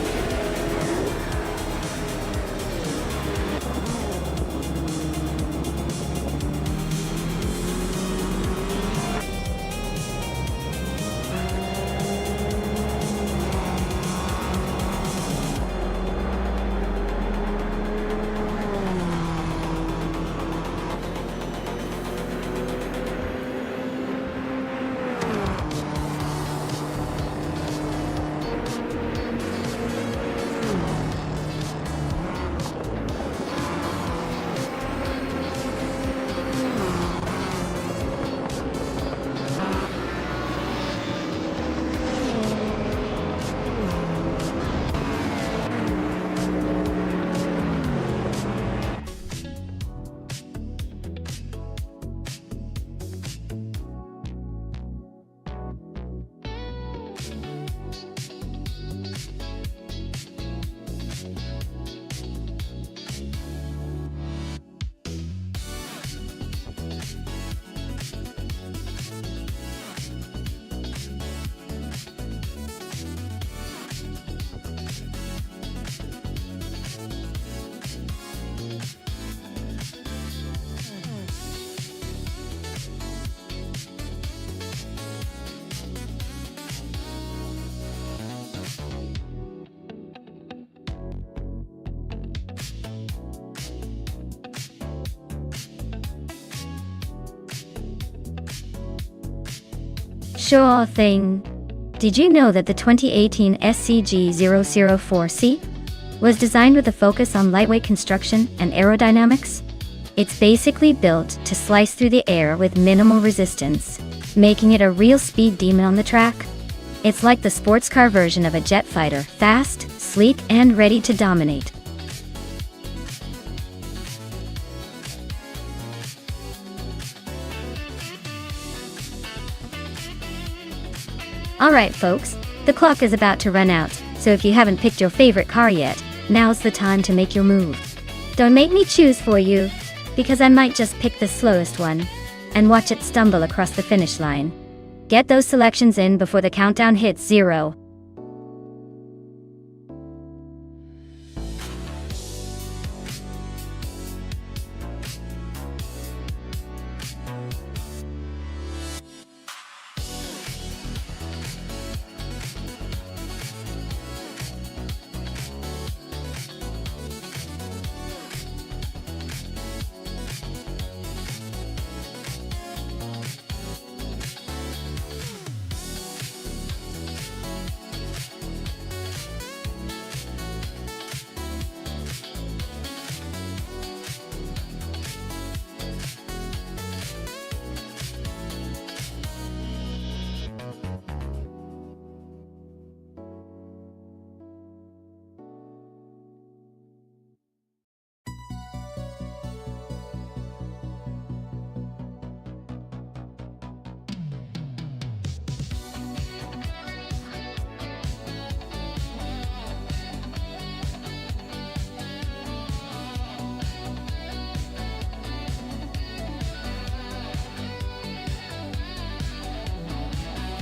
Sure thing. Did you know that the 2018 SCG-004C was designed with a focus on lightweight construction and aerodynamics? It's basically built to slice through the air with minimal resistance, making it a real speed demon on the track. It's like the sports car version of a jet fighter, fast, sleek, and ready to dominate. Alright folks, the clock is about to run out, so if you haven't picked your favorite car yet, now's the time to make your move. Don't make me choose for you, because I might just pick the slowest one, and watch it stumble across the finish line. Get those selections in before the countdown hits 0.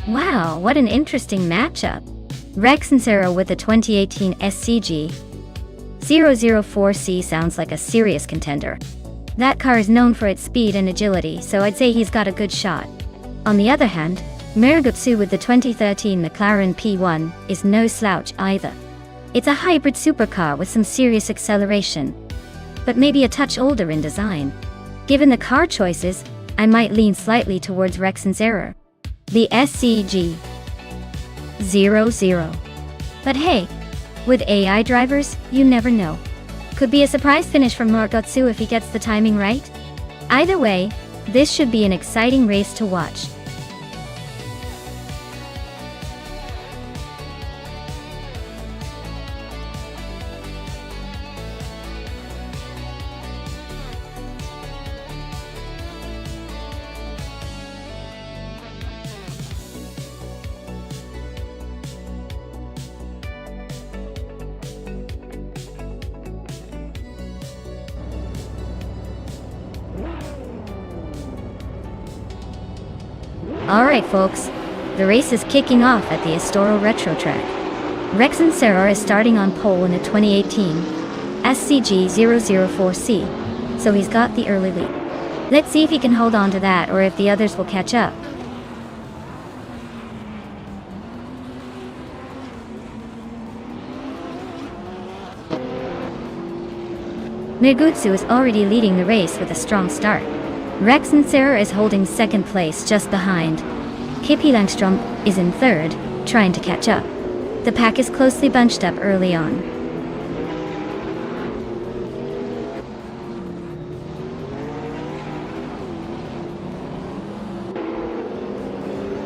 Wow, what an interesting matchup. Rex and Sarah with the 2018 SCG 004C sounds like a serious contender. That car is known for its speed and agility, so I'd say he's got a good shot. On the other hand, Mergutsu with the 2013 McLaren P1 is no slouch either. It's a hybrid supercar with some serious acceleration, but maybe a touch older in design. Given the car choices, I might lean slightly towards Rex and Sarah. The SCG 00. But hey, with AI drivers, you never know. Could be a surprise finish from Mergutsu if he gets the timing right. Either way, this should be an exciting race to watch. Alright folks, the race is kicking off at the Estoro Retro Track. Rex and Sarah is starting on pole in a 2018 SCG 004C, so he's got the early lead. Let's see if he can hold on to that or if the others will catch up. Mergutsu is already leading the race with a strong start. Rex and Sarah is holding second place just behind. Kippi Langstrom is in third, trying to catch up. The pack is closely bunched up early on.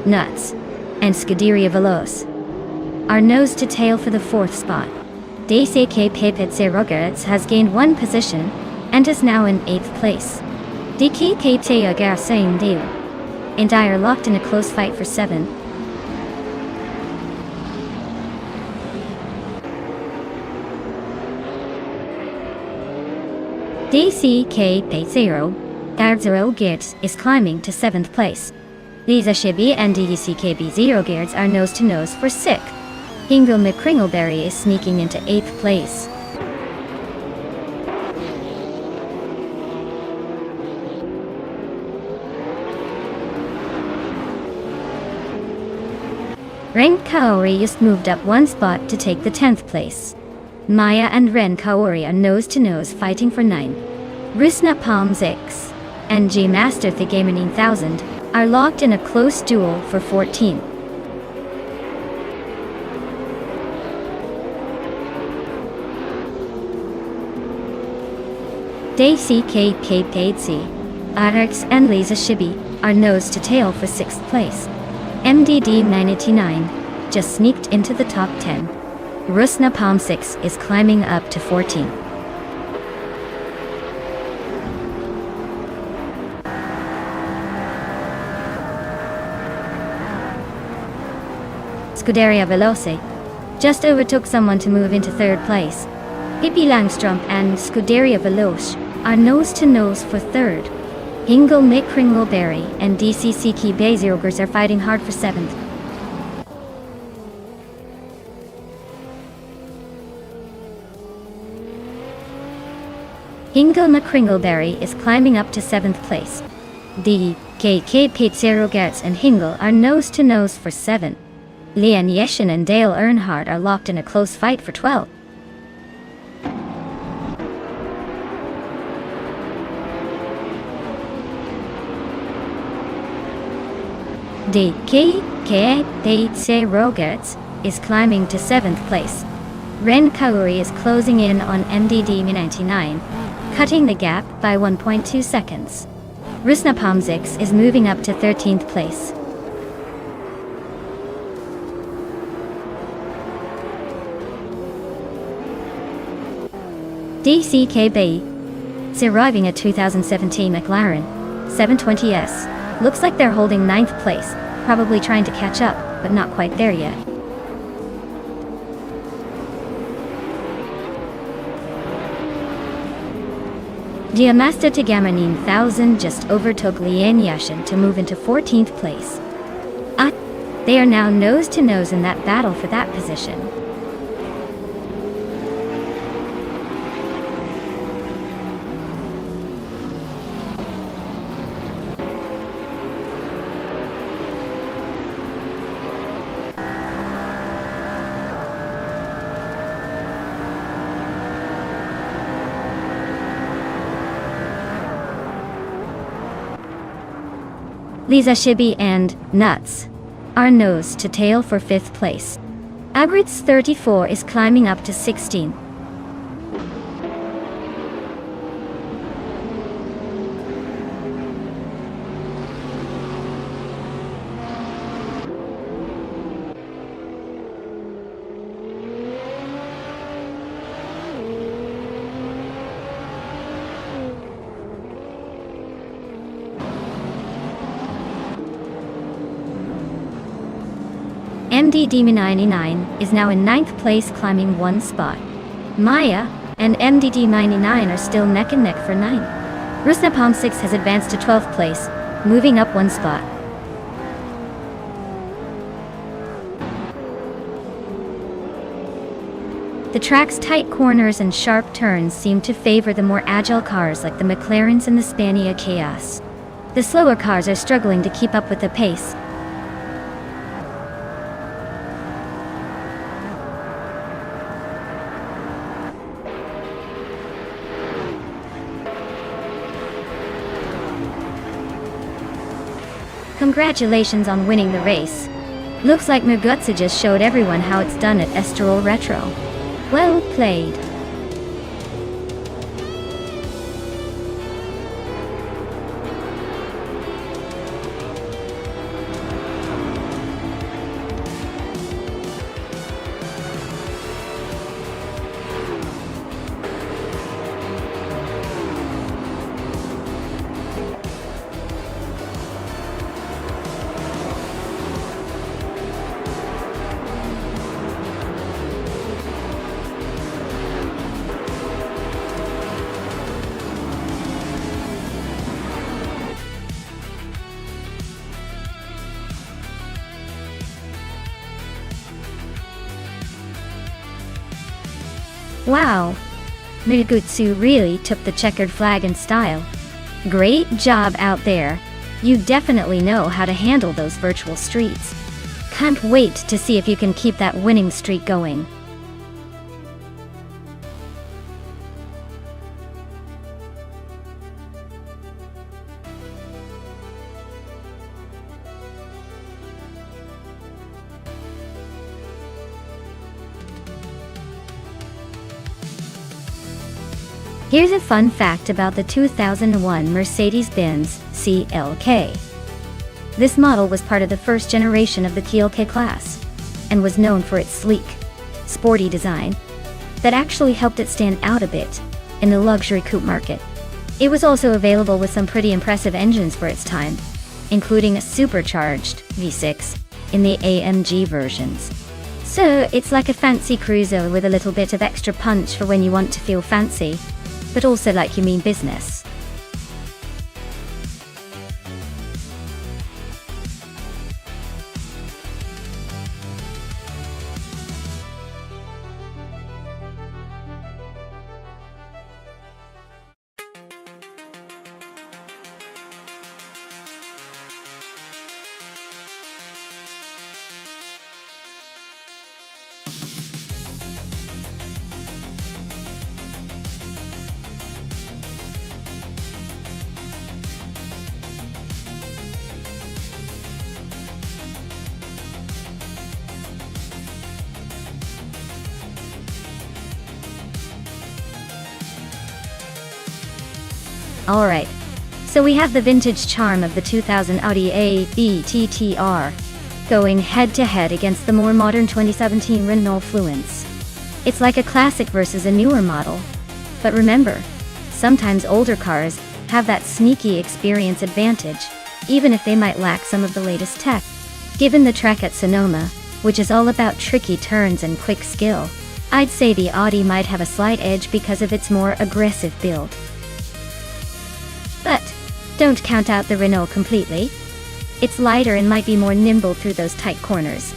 Nuts and Scuderia Veloce are nose to tail for the fourth spot. DCK Pepetse Rogerets has gained one position and is now in 8th place. DK Kate Garsain Dale and I are locked in a close fight for 7. DCK Pezero Garzero Geertz is climbing to 7th place. Lisa Shibi and DCKB Zero Geertz are nose to nose for 6th. Ingvild McCringleberry is sneaking into 8th place. Ren Kaori just moved up one spot to take the 10th place. Maya and Ren Kaori are nose-to-nose fighting for 9. Rusna Palm 6 and G Master the Gamer 9000 are locked in a close duel for 14th. DCKKPC, Arx and Lisa Shibi are nose to tail for 6th place. MDD 989 just sneaked into the top 10. Rusna Palm 6 is climbing up to 14th. Scuderia Veloce just overtook someone to move into 3rd place. Pippi Langström and Scuderia Veloce are nose-to-nose for 3rd. Hingle Mick Kringleberry and DCCK Bezirogers are fighting hard for 7th. Hingle Mick Kringleberry is climbing up to 7th place. DKK Bezirogers and Hingle are nose-to-nose for 7th. Leon Yeshin and Dale Earnhardt are locked in a close fight for 12th. DKK Bezirogers is climbing to 7th place. Ren Kauri is closing in on MDD 99, cutting the gap by 1.2 seconds. Rusna Pomzix is moving up to 13th place. DCKB is arriving at 2017 McLaren 720S. Looks like they're holding 9th place, probably trying to catch up, but not quite there yet. Diamasta Tagamanin 1000 just overtook Lian Yashin to move into 14th place. They are now nose-to-nose in that battle for that position. Lisa Shibi and Nuts are nose to tail for 5th place. Abritz 34 is climbing up to 16th. MDD99 is now in 9th place, climbing 1 spot. Maya and MDD99 are still neck and neck for 9th. Rusna Palm 6 has advanced to 12th place, moving up 1 spot. The track's tight corners and sharp turns seem to favor the more agile cars like the McLarens and the Spania Chaos. The slower cars are struggling to keep up with the pace. Congratulations on winning the race. Looks like Mugutsa just showed everyone how it's done at Estoril Retro. Well played. Wow! Mugutsu really took the checkered flag in style. Great job out there. You definitely know how to handle those virtual streets. Can't wait to see if you can keep that winning streak going. Here's a fun fact about the 2001 Mercedes-Benz CLK. This model was part of the first generation of the CLK class, and was known for its sleek, sporty design that actually helped it stand out a bit in the luxury coupe market. It was also available with some pretty impressive engines for its time, including a supercharged V6 in the AMG versions. So it's like a fancy cruiser with a little bit of extra punch for when you want to feel fancy, but also like you mean business. Alright, so we have the vintage charm of the 2000 Audi A8 TTR going head-to-head against the more modern 2017 Renault Fluence. It's like a classic versus a newer model. But remember, sometimes older cars have that sneaky experience advantage, even if they might lack some of the latest tech. Given the track at Sonoma, which is all about tricky turns and quick skill, I'd say the Audi might have a slight edge because of its more aggressive build. But don't count out the Renault completely. It's lighter and might be more nimble through those tight corners.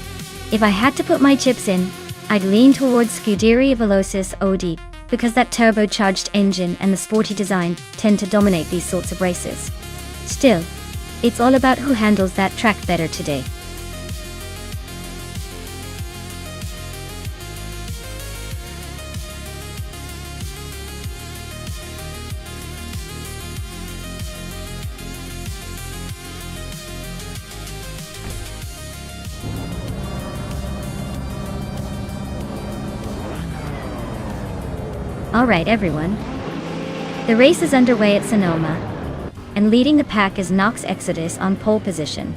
If I had to put my chips in, I'd lean towards Scuderia Velocis OD, because that turbocharged engine and the sporty design tend to dominate these sorts of races. Still, it's all about who handles that track better today. Alright everyone, the race is underway at Sonoma, and leading the pack is Knox Exodus on pole position,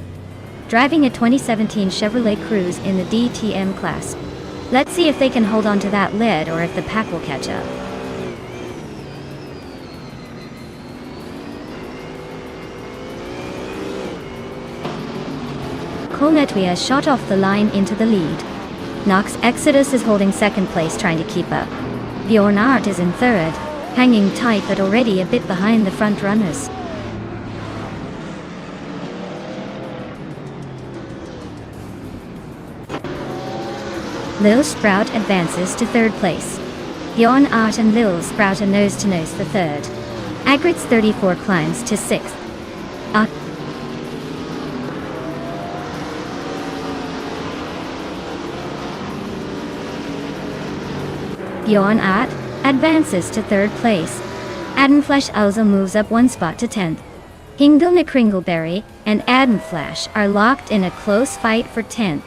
driving a 2017 Chevrolet Cruze in the DTM class. Let's see if they can hold on to that lead or if the pack will catch up. Colnetwia shot off the line into the lead. Knox Exodus is holding second place, trying to keep up. Bjorn Art is in third, hanging tight but already a bit behind the front runners. Lil Sprout advances to third place. Bjorn Art and Lil Sprout are nose-to-nose for third. Agrit's 34 climbs to sixth. Bjorn Art advances to third place. Adenflash also moves up one spot to 10th. Hingle Kringleberry and Adenflash are locked in a close fight for 10th.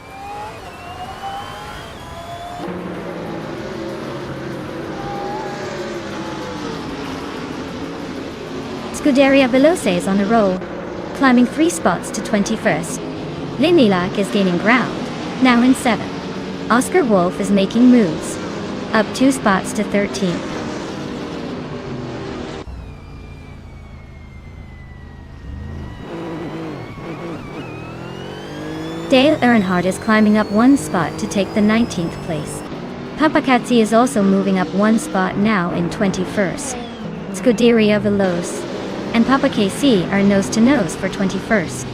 Scuderia Veloce is on a roll, climbing 3 spots to 21st. Linilak is gaining ground, now in 7th. Oscar Wolf is making moves, up 2 spots to 13th. Dale Earnhardt is climbing up 1 spot to take the 19th place. Papakatsi is also moving up 1 spot, now in 21st. Scuderia Veloce and Papa KC are nose-to-nose for 21st.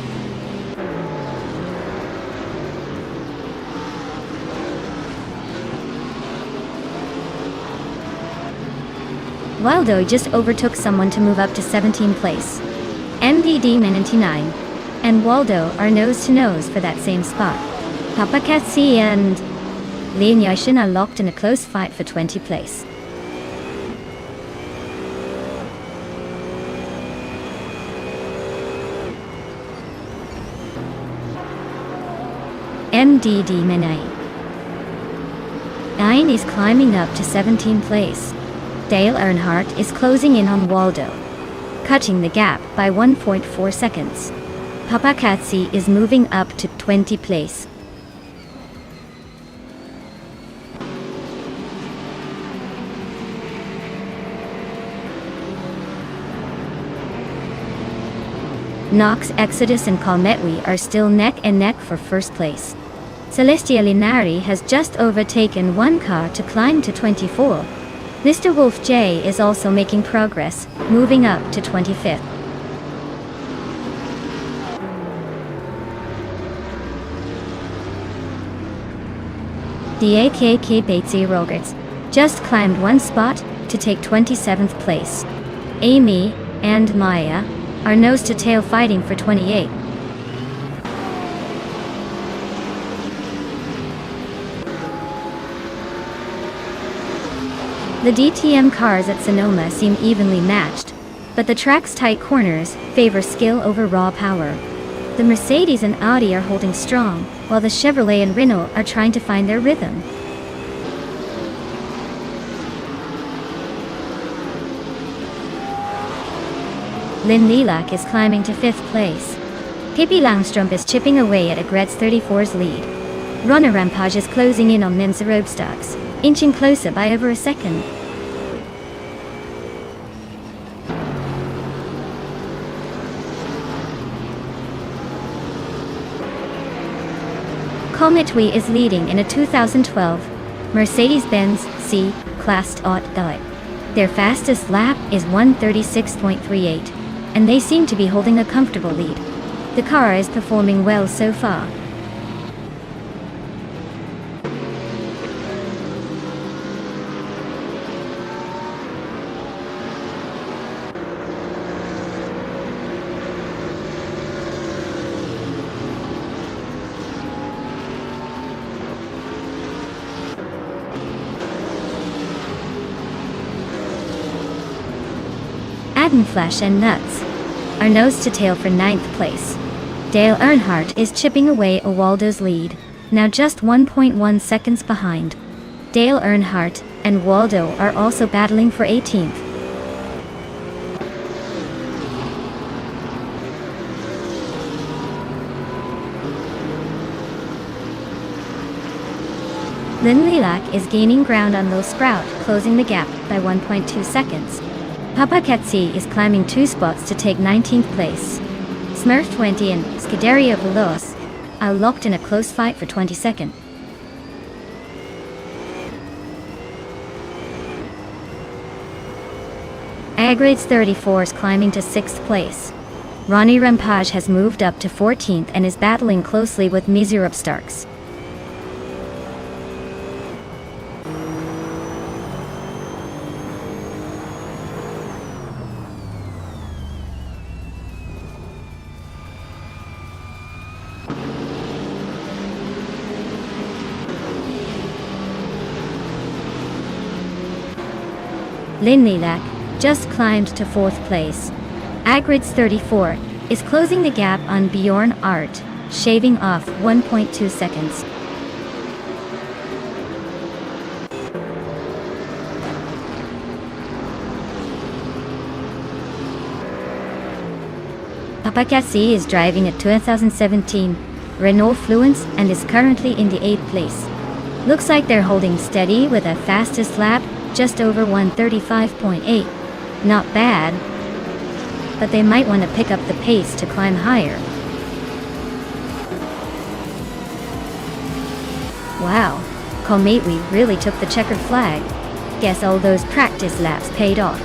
Waldo just overtook someone to move up to 17th place. MDD Men99 and Waldo are nose-to-nose for that same spot. Papakatsi and Leon Yashin are locked in a close fight for 20th place. MDD Men9 is climbing up to 17th place. Dale Earnhardt is closing in on Waldo, cutting the gap by 1.4 seconds. Papakatsi is moving up to 20th place. Knox, Exodus and Kalmetwi are still neck and neck for first place. Celestia Linari has just overtaken one car to climb to 24. Mr. Wolf J is also making progress, moving up to 25th. DAKK Batesy Rogerts just climbed one spot to take 27th place. Amy and Maya are nose-to-tail fighting for 28. The DTM cars at Sonoma seem evenly matched, but the track's tight corners favor skill over raw power. The Mercedes and Audi are holding strong, while the Chevrolet and Renault are trying to find their rhythm. Lynn Lilac is climbing to 5th place. Pippi Langstrup is chipping away at Agretz 34's lead. Ronna Rampage is closing in on Mimsa Roadstocks, inching closer by over a second. Kalmetwi is leading in a 2012 Mercedes-Benz C-Class Auto. Their fastest lap is 1:36.38. And they seem to be holding a comfortable lead. The car is performing well so far. Adam Flash and Nuts are nose-to-tail for 9th place. Dale Earnhardt is chipping away at Waldo's lead, now just 1.1 seconds behind. Dale Earnhardt and Waldo are also battling for 18th. Lynn Lilac is gaining ground on Lil Sprout, closing the gap by 1.2 seconds. Papakatsi is climbing 2 spots to take 19th place. Smurf 20 and Scuderia Veloz are locked in a close fight for 22nd. Agrids 34 is climbing to 6th place. Ronnie Rampage has moved up to 14th and is battling closely with Mizurup Starks. Lynn Lilac just climbed to 4th place. Agrids 34 is closing the gap on Bjorn Art, shaving off 1.2 seconds. Papakatsi is driving a 2017 Renault Fluence and is currently in the 8th place. Looks like they're holding steady with a fastest lap just over 1:35.8. Not bad, but they might want to pick up the pace to climb higher. Wow, Kalmetwi really took the checkered flag. Guess all those practice laps paid off.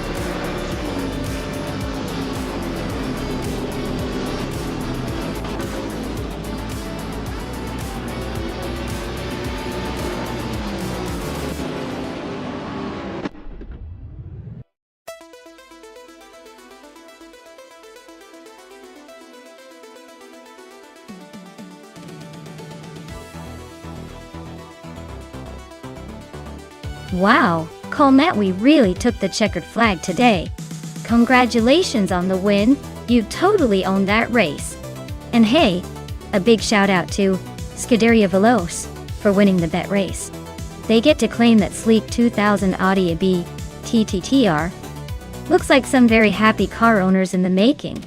Wow, Kalmetwi really took the checkered flag today. Congratulations on the win, you totally owned that race. And hey, a big shout out to Scuderia Veloz for winning the bet race. They get to claim that sleek 2000 Audi AB TTTR. Looks like some very happy car owners in the making.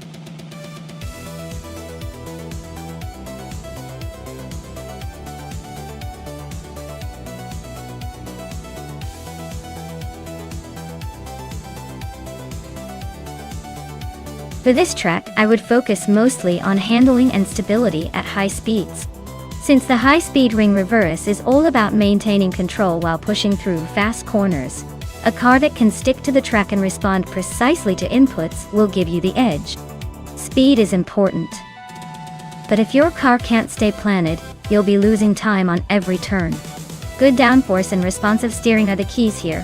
For this track, I would focus mostly on handling and stability at high speeds. Since the high-speed ring reverse is all about maintaining control while pushing through fast corners, a car that can stick to the track and respond precisely to inputs will give you the edge. Speed is important. But if your car can't stay planted, you'll be losing time on every turn. Good downforce and responsive steering are the keys here.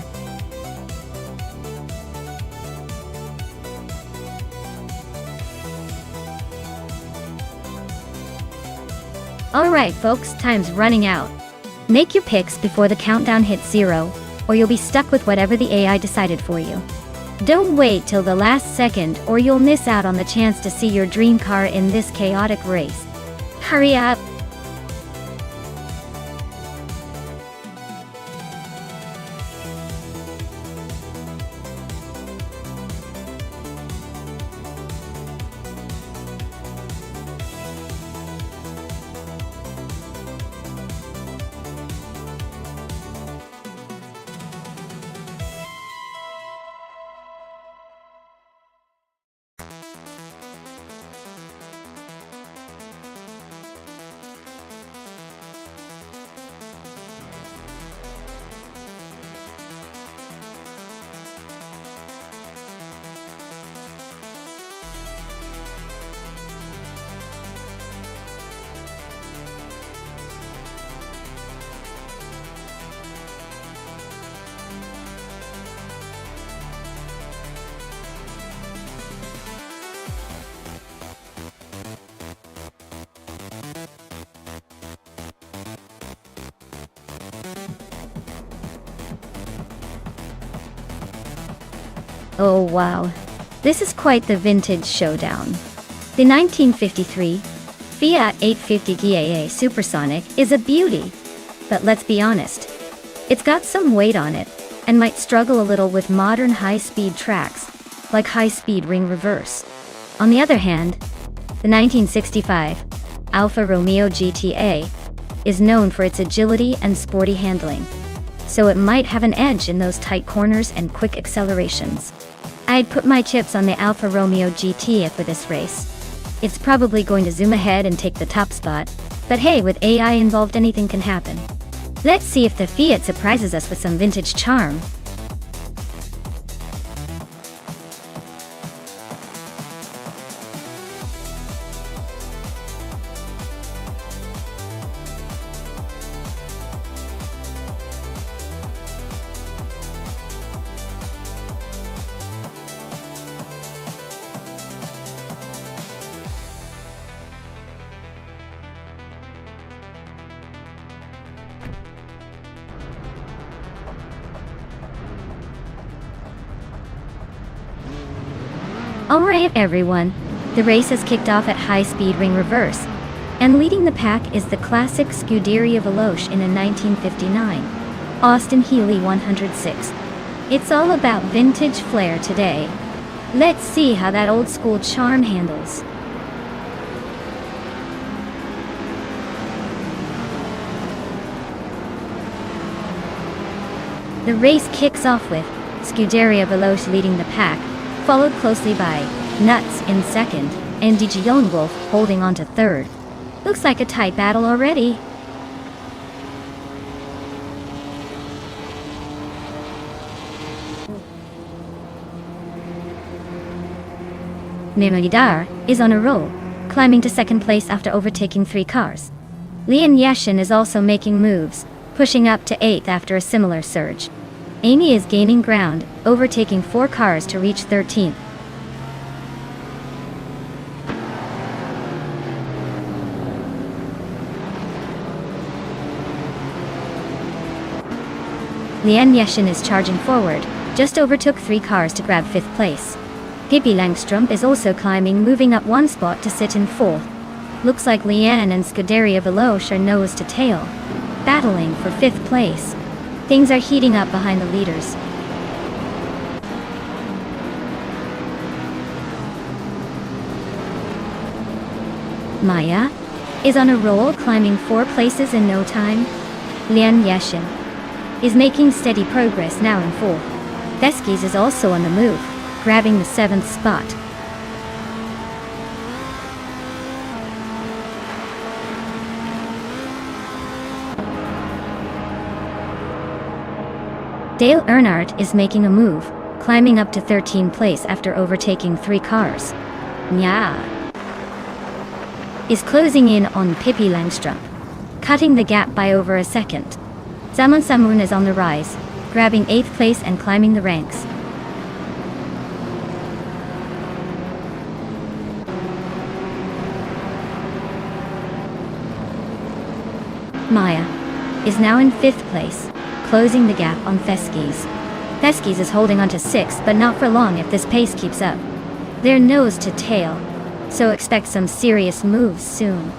Alright folks, time's running out. Make your picks before the countdown hits 0, or you'll be stuck with whatever the AI decided for you. Don't wait till the last second or you'll miss out on the chance to see your dream car in this chaotic race. Hurry up! Oh wow, this is quite the vintage showdown. The 1953 Fiat 850 GAA Supersonic is a beauty, but let's be honest, it's got some weight on it, and might struggle a little with modern high-speed tracks, like high-speed ring reverse. On the other hand, the 1965 Alfa Romeo GTA is known for its agility and sporty handling, so it might have an edge in those tight corners and quick accelerations. I'd put my chips on the Alfa Romeo GT for this race. It's probably going to zoom ahead and take the top spot, but hey, with AI involved anything can happen. Let's see if the Fiat surprises us with some vintage charm. Alright everyone, the race has kicked off at high-speed ring reverse, and leading the pack is the classic Scuderia Veloce in a 1959 Austin Healey 106. It's all about vintage flair today. Let's see how that old-school charm handles. The race kicks off with Scuderia Veloce leading the pack, followed closely by Nuts in second, and Dijon Wolf holding on to third. Looks like a tight battle already. Nemoidar is on a roll, climbing to second place after overtaking 3 cars. Lian Yashin is also making moves, pushing up to 8th after a similar surge. Amy is gaining ground, overtaking 4 cars to reach 13th. Lian Yashin is charging forward, just overtook 3 cars to grab 5th place. Pippi Langstrup is also climbing, moving up 1 spot to sit in 4th. Looks like Lian and Scuderia Veloce are nose to tail, battling for 5th place. Things are heating up behind the leaders. Maya is on a roll, climbing 4 places in no time. Lian Yashin is making steady progress, now in 4th. Veskis is also on the move, grabbing the 7th spot. Dale Earnhardt is making a move, climbing up to 13th place after overtaking 3 cars. Nya is closing in on Pippi Langstrup, cutting the gap by over a second. Zaman Samun is on the rise, grabbing 8th place and climbing the ranks. Maya is now in 5th place, closing the gap on Veskis. Veskis is holding on to 6th, but not for long if this pace keeps up. They're nose to tail, so expect some serious moves soon.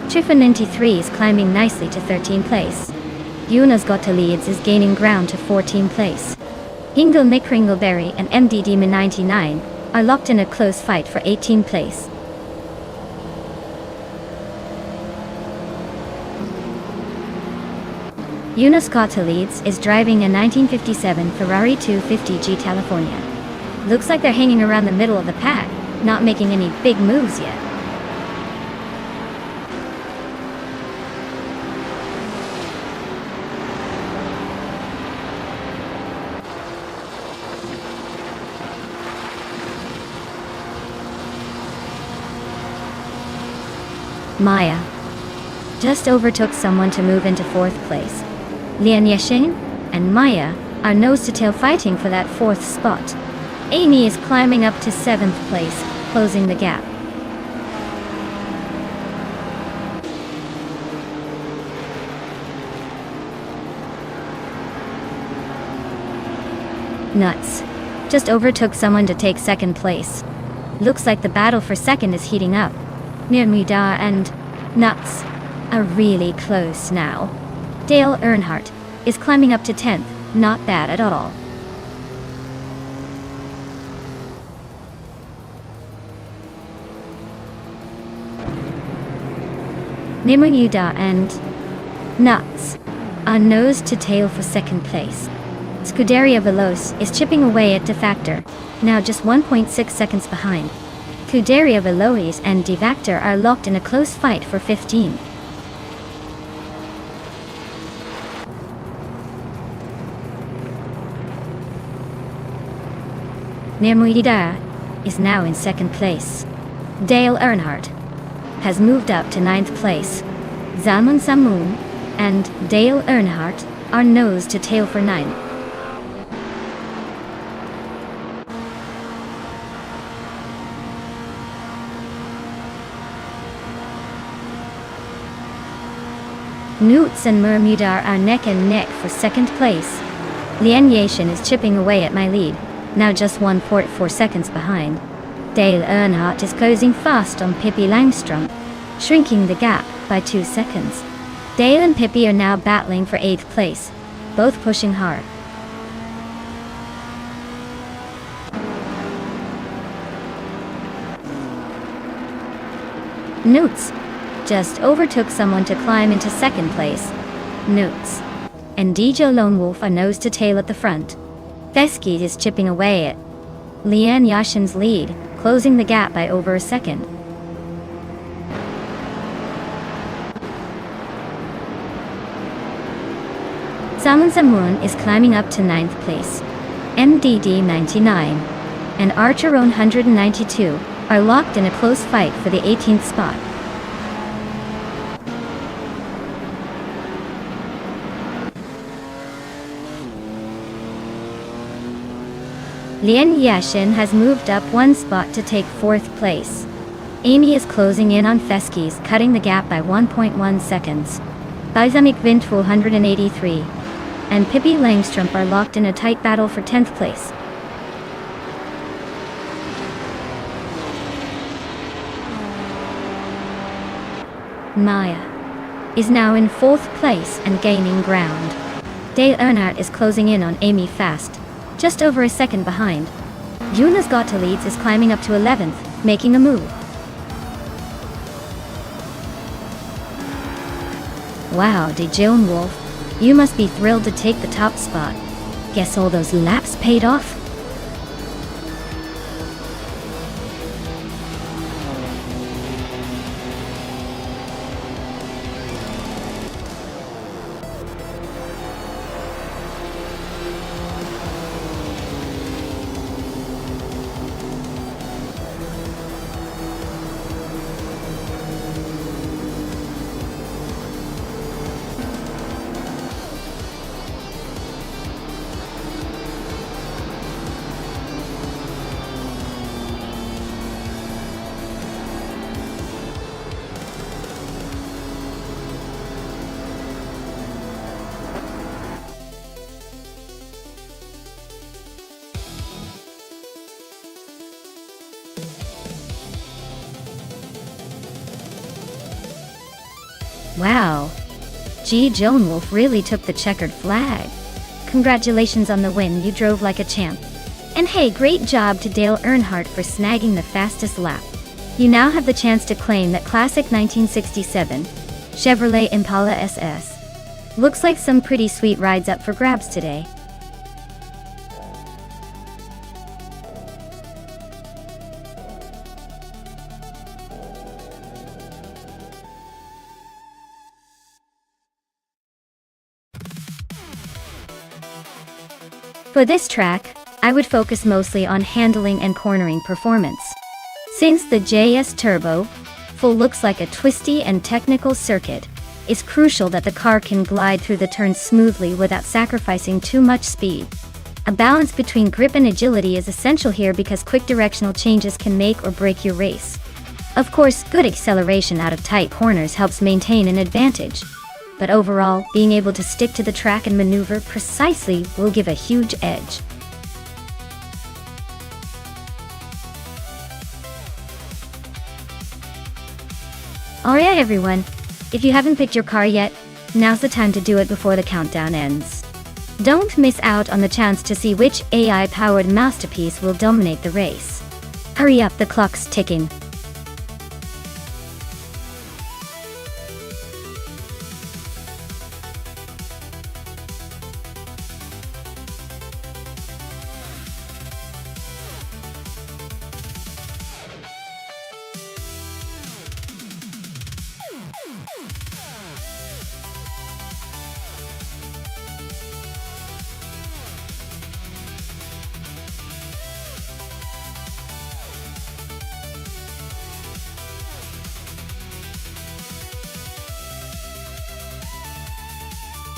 Chifa 93 is climbing nicely to 13th place. Yuna's got to leads is gaining ground to 14th place. Hingle Mickringleberry and MD Demon 99 are locked in a close fight for 18th place. Yuna Scotta leads is driving a 1957 Ferrari 250G California. Looks like they're hanging around the middle of the pack, not making any big moves yet. Maya just overtook someone to move into 4th place. Lian Yexing and Maya are nose-to-tail fighting for that 4th spot. Amy is climbing up to 7th place, closing the gap. Nuts just overtook someone to take 2nd place. Looks like the battle for 2nd is heating up. Nirmida and Nuts are really close now. Dale Earnhardt is climbing up to 10th, not bad at all. Nirmida and Nuts are nose to tail for 2nd place. Scuderia Veloce is chipping away at Defactor, now just 1.6 seconds behind. Scuderia Veloce and Defactor are locked in a close fight for 15. Nirmida is now in 2nd place. Dale Earnhardt has moved up to 9th place. Zaman Samun and Dale Earnhardt are nose to tail for 9. Newts and Mermudar are neck and neck for 2nd place. Lian Yashin is chipping away at my lead, now just 1.4 seconds behind. Dale Earnhardt is closing fast on Pippi Langstrup, shrinking the gap by 2 seconds. Dale and Pippi are now battling for 8th place, both pushing hard. Newts just overtook someone to climb into 2nd place. Newts and DJ Lone Wolf are nose to tail at the front. Veskis is chipping away at Lian Yashin's lead, closing the gap by over a second. Salmon Samun is climbing up to 9th place. MDD 99 and Archeron 192 are locked in a close fight for the 18th spot. Lian Yashin has moved up 1 spot to take 4th place. Amy is closing in on Veskis, cutting the gap by 1.1 seconds. Balsamic Vint 483 and Pippi Langstrup are locked in a tight battle for 10th place. Maya is now in 4th place and gaining ground. Dale Earnhardt is closing in on Amy fast, just over a second behind. Jonas Gottlieb is climbing up to 11th, making a move. Wow, Joan Wolf, you must be thrilled to take the top spot. Guess all those laps paid off? Wow. Joan Wolf really took the checkered flag. Congratulations on the win, you drove like a champ. And hey, great job to Dale Earnhardt for snagging the fastest lap. You now have the chance to claim that classic 1967 Chevrolet Impala SS. Looks like some pretty sweet rides up for grabs today. For this track, I would focus mostly on handling and cornering performance. Since the JS Turbo Full looks like a twisty and technical circuit, it's crucial that the car can glide through the turns smoothly without sacrificing too much speed. A balance between grip and agility is essential here because quick directional changes can make or break your race. Of course, good acceleration out of tight corners helps maintain an advantage. But overall, being able to stick to the track and maneuver precisely will give a huge edge. Alright everyone, if you haven't picked your car yet, now's the time to do it before the countdown ends. Don't miss out on the chance to see which AI-powered masterpiece will dominate the race. Hurry up, the clock's ticking.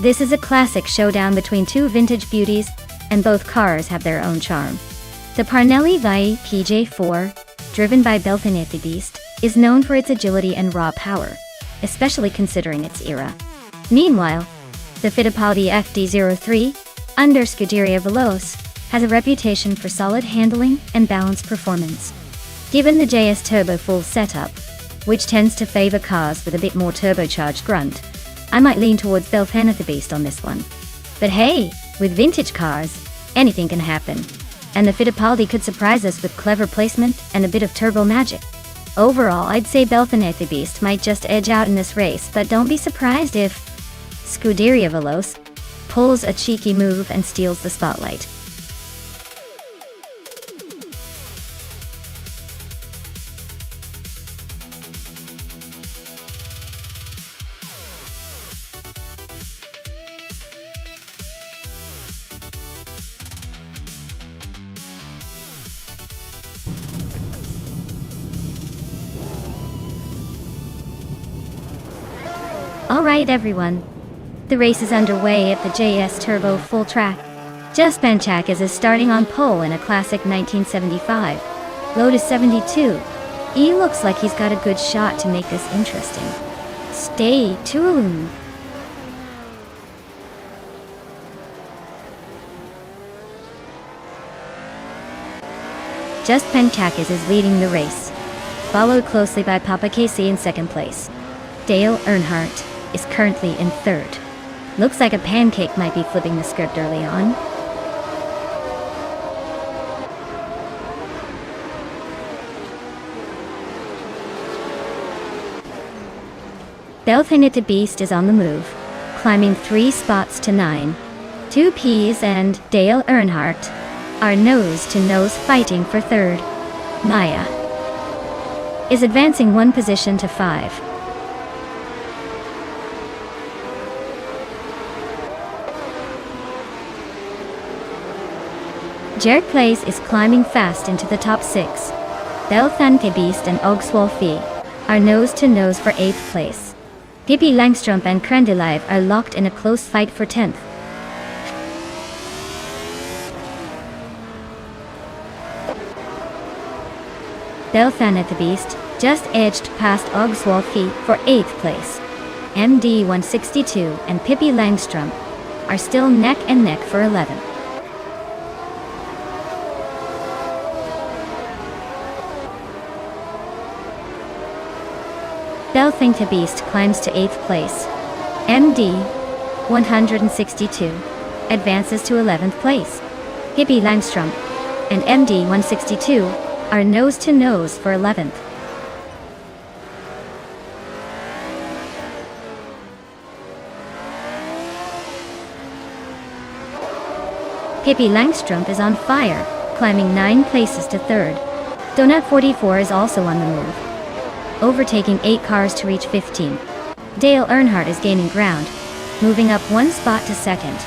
This is a classic showdown between two vintage beauties, and both cars have their own charm. The Parnelli Vai PJ4, driven by Belfinetti Beast, is known for its agility and raw power, especially considering its era. Meanwhile, the Fittipaldi FD03, under Scuderia Veloce, has a reputation for solid handling and balanced performance. Given the JS Turbo Full setup, which tends to favor cars with a bit more turbocharged grunt, I might lean towards Belfinetti Beast on this one. But hey, with vintage cars, anything can happen. And the Fittipaldi could surprise us with clever placement and a bit of turbo magic. Overall, I'd say Belfinetti Beast might just edge out in this race, but don't be surprised if Scuderia Veloce pulls a cheeky move and steals the spotlight. Alright everyone, the race is underway at the JS Turbo Full track. Just Benchakis is starting on pole in a classic 1975 Lotus 72. He looks like he's got a good shot to make this interesting. Stay tuned. Just Benchakis is leading the race, followed closely by Papa Casey in second place. Dale Earnhardt is currently in third. Looks like a pancake might be flipping the script early on. Belthanita Beast is on the move, climbing 3 spots to 9. 2Ps and Dale Earnhardt are nose-to-nose fighting for third. Maya is advancing 1 position to 5. Jerk Plays is climbing fast into the top 6. Belthanita Beast and Ogswolfi are nose-to-nose for 8th place. Pippi Langstrup and Krendelive are locked in a close fight for 10th. Belthanita Beast just edged past Ogswolfi for 8th place. MD 162 and Pippi Langstrup are still neck and neck for 11th. Belthanita Beast climbs to 8th place. MD 162 advances to 11th place. Pippi Langstrup and MD 162 are nose-to-nose for 11th. Pippi Langstrup is on fire, climbing 9 places to 3rd. Donut 44 is also on the move, overtaking 8 cars to reach 15. Dale Earnhardt is gaining ground, moving up 1 spot to 2nd.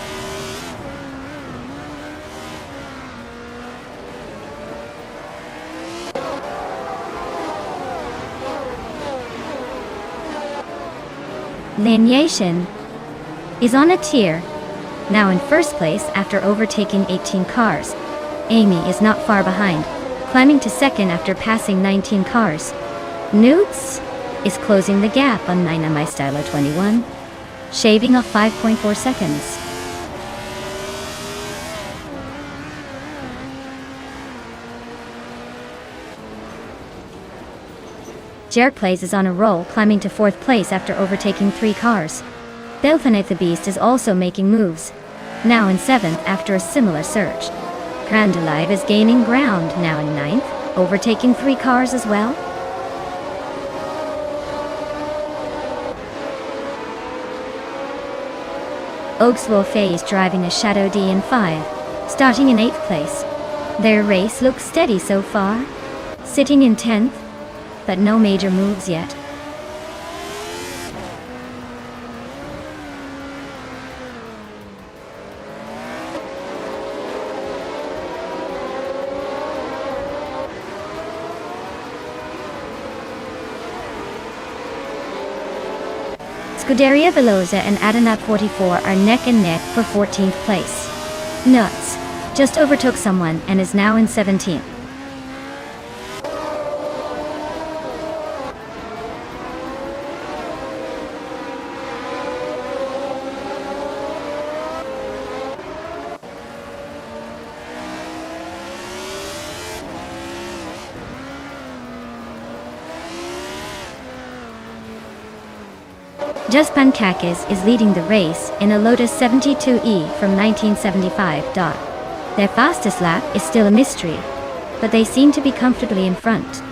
Lineation is on a tier, now in 1st place after overtaking 18 cars. Amy is not far behind, climbing to 2nd after passing 19 cars. Newts is closing the gap on 9 My Stylo 21, shaving off 5.4 seconds. Jerk Plays is on a roll, climbing to 4th place after overtaking 3 cars. Belthanita Beast is also making moves, now in 7th after a similar surge. Krendelive is gaining ground, now in 9th, overtaking 3 cars as well. Ogswolfi is driving a Shadow D in 5, starting in 8th place. Their race looks steady so far, sitting in 10th, but no major moves yet. Scuderia Veloza and Adenauer 44 are neck and neck for 14th place. Nuts just overtook someone and is now in 17th. Just Pankakis is leading the race in a Lotus 72E from 1975. Their fastest lap is still a mystery, but they seem to be comfortably in front.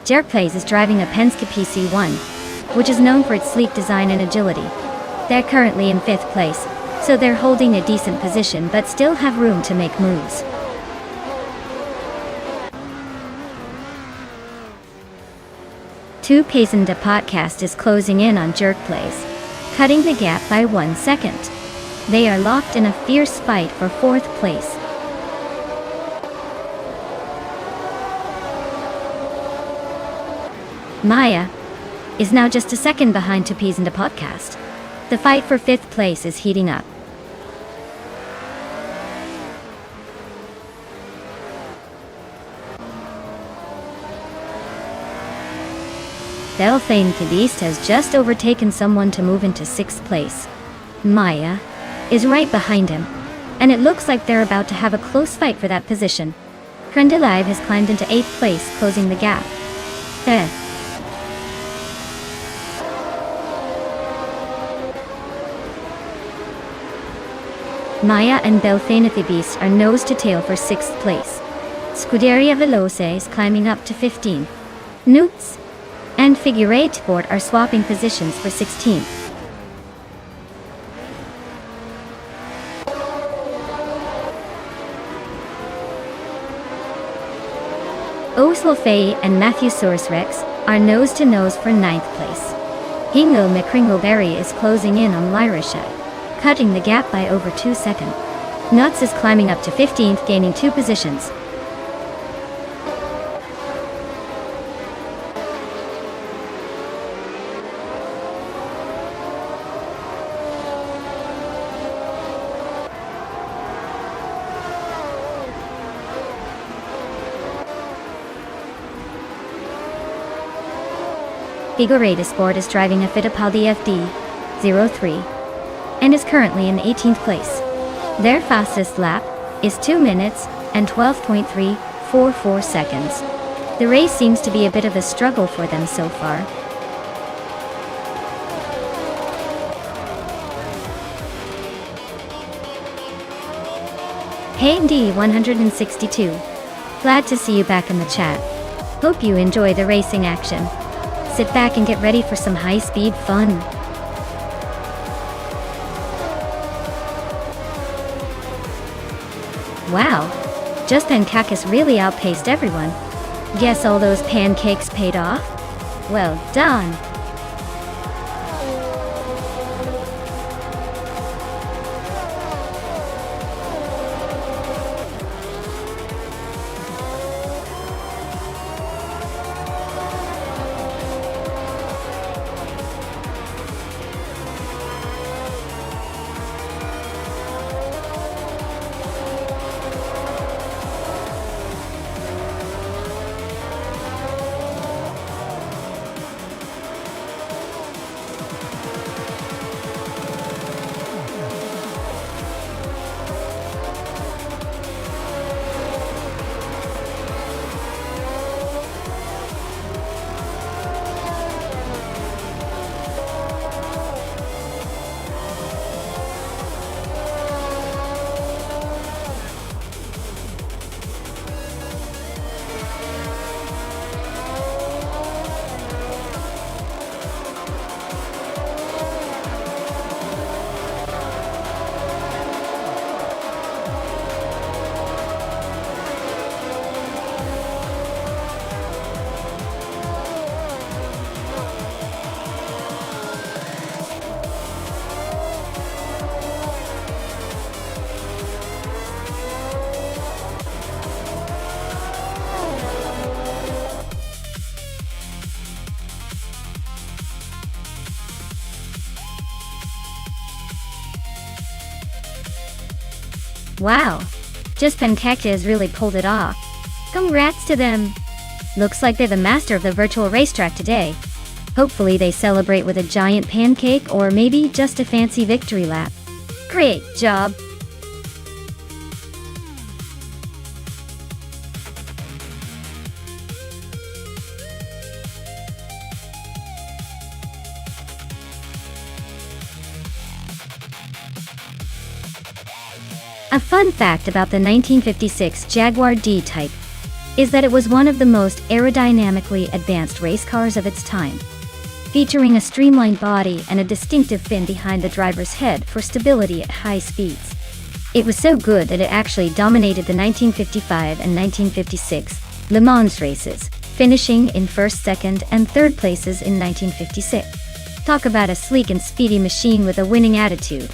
Jerk Plays is driving a Penske PC1, which is known for its sleek design and agility. They're currently in 5th place, so they're holding a decent position but still have room to make moves. Two Payzenda Podcast is closing in on Jerk Plays, cutting the gap by 1 second. They are locked in a fierce fight for 4th place. Maya is now just a second behind Two Payzenda Podcast. The fight for 5th place is heating up. Belthanita Beast has just overtaken someone to move into 6th place. Maya is right behind him, and it looks like they're about to have a close fight for that position. Krendelive has climbed into 8th place, closing the gap. Maya and Belthanethibis are nose to tail for 6th place. Scuderia Veloce is climbing up to 15th. Newts and Figurate Sport are swapping positions for 16th. Oslo Faye and Matthew Rex are nose to nose for 9th place. Hingo McCringleberry is closing in on Lyrisha, cutting the gap by over 2 seconds. Nuts is climbing up to 15th, gaining 2 positions. Figurate Sport is driving a Fittipaldi FD03 and is currently in 18th place. Their fastest lap is 2 minutes and 12.344 seconds. The race seems to be a bit of a struggle for them so far. Hey D162. Glad to see you back in the chat. Hope you enjoy the racing action. Sit back and get ready for some high-speed fun. Wow, Just Pancakis really outpaced everyone. Guess all those pancakes paid off? Well done. Wow, Just Pancakis really pulled it off. Congrats to them. Looks like they're the master of the virtual racetrack today. Hopefully they celebrate with a giant pancake or maybe just a fancy victory lap. Great job. A fun fact about the 1956 Jaguar D-Type is that it was one of the most aerodynamically advanced race cars of its time, featuring a streamlined body and a distinctive fin behind the driver's head for stability at high speeds. It was so good that it actually dominated the 1955 and 1956 Le Mans races, finishing in first, second, and third places in 1956. Talk about a sleek and speedy machine with a winning attitude.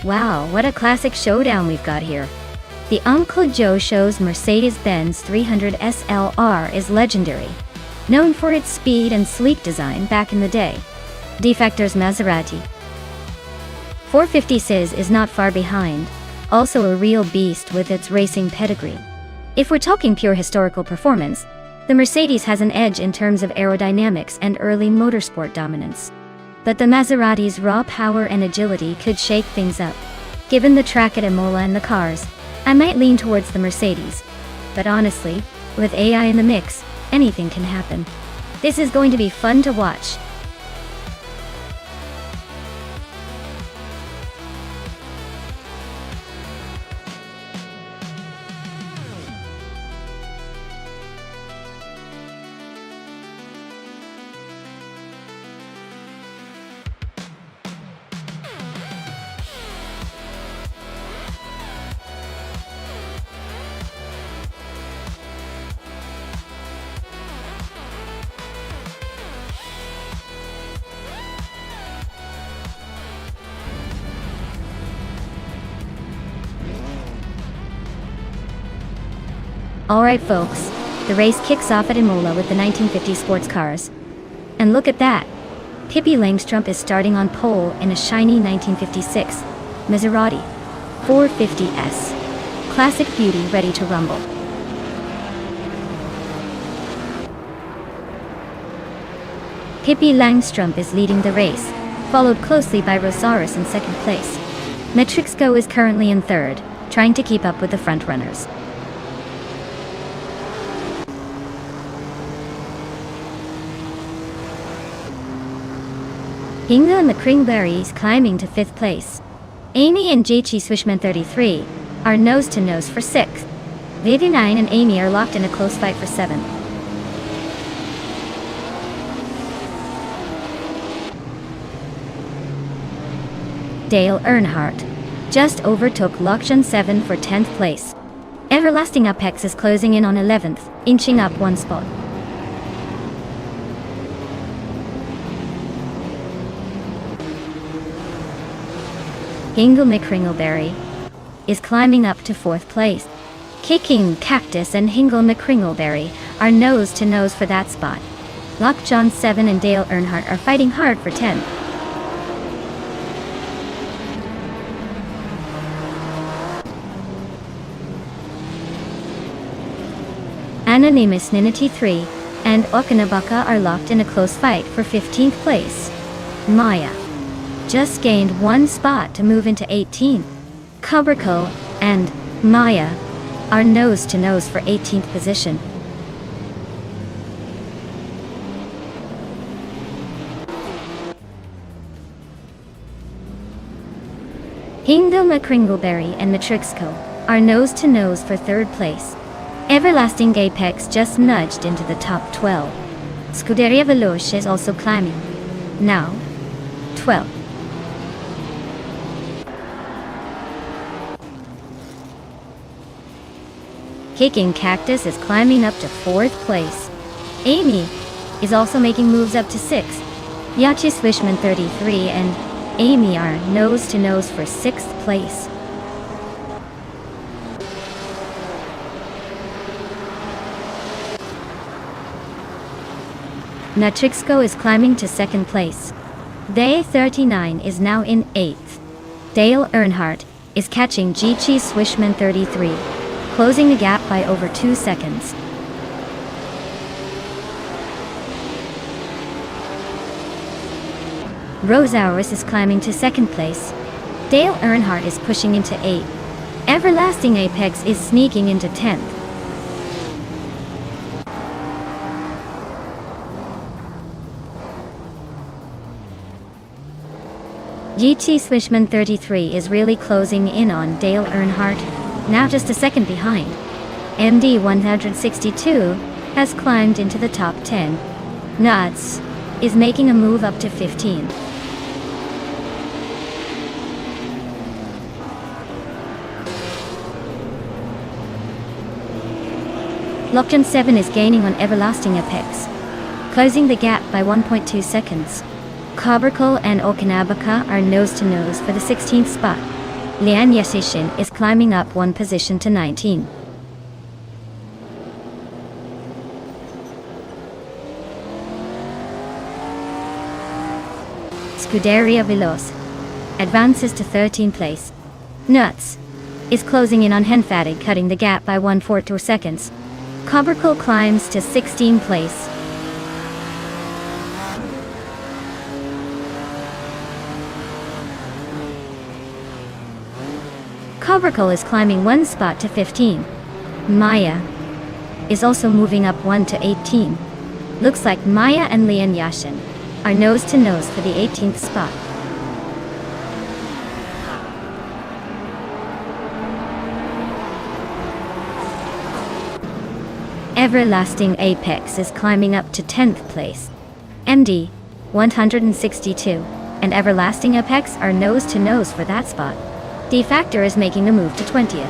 Wow, what a classic showdown we've got here. The Uncle Joe Show's Mercedes-Benz 300 SLR is legendary, known for its speed and sleek design back in the day. Defector's Maserati 450 SIS is not far behind, also a real beast with its racing pedigree. If we're talking pure historical performance, the Mercedes has an edge in terms of aerodynamics and early motorsport dominance. But the Maserati's raw power and agility could shake things up. Given the track at Imola and the cars, I might lean towards the Mercedes. But honestly, with AI in the mix, anything can happen. This is going to be fun to watch. Alright folks, the race kicks off at Imola with the 1950 sports cars. And look at that! Pippi Langstrup is starting on pole in a shiny 1956 Maserati 450S. Classic beauty ready to rumble. Pippi Langstrup is leading the race, followed closely by Rosaris in second place. Metrixco is currently in third, trying to keep up with the frontrunners. Hinga McCringberry is climbing to 5th place. Amy and JT Swishman 33 are nose-to-nose for 6th. Vivi9 and Amy are locked in a close fight for 7th. Dale Earnhardt just overtook Lokshan 7 for 10th place. Everlasting Apex is closing in on 11th, inching up 1 spot. Hingle McCringleberry is climbing up to 4th place. Kicking Cactus and Hingle McCringleberry are nose-to-nose for that spot. Lockjohn 7 and Dale Earnhardt are fighting hard for 10th. Anonymous Ninity 3 and Okanabaka are locked in a close fight for 15th place. Maya just gained 1 spot to move into 18th. Kuberko and Maya are nose-to-nose for 18th position. Hingle McCringleberry and Matrixco are nose-to-nose for 3rd place. Everlasting Apex just nudged into the top 12. Scuderia Veloce is also climbing. Now, 12. Kicking Cactus is climbing up to 4th place. Amy is also making moves up to 6th. Yachi Swishman 33 and Amy are nose-to-nose for 6th place. Natrixco is climbing to 2nd place. Day 39 is now in 8th. Dale Earnhardt is catching Jichi Swishman 33, closing the gap by over 2 seconds. Rosaurus is climbing to 2nd place. Dale Earnhardt is pushing into 8th. Everlasting Apex is sneaking into 10th. GT Swishman 33 is really closing in on Dale Earnhardt, now just a second behind. MD 162 has climbed into the top 10. Nuts is making a move up to 15. Lockton 7 is gaining on Everlasting Apex, closing the gap by 1.2 seconds. Cobercle and Okanabaka are nose-to-nose for the 16th spot. Lian Yasishin is climbing up one position to 19. Scuderia Veloz advances to 13th place. Nuts is closing in on Henfadig, cutting the gap by 1/4 seconds. Cobercle climbs to 16th place. Cobercle is climbing one spot to 15. Maya is also moving up 1 to 18. Looks like Maya and Lian Yashin are nose to nose for the 18th spot. Everlasting Apex is climbing up to 10th place. MD 162 and Everlasting Apex are nose to nose for that spot. D-Factor is making a move to 20th.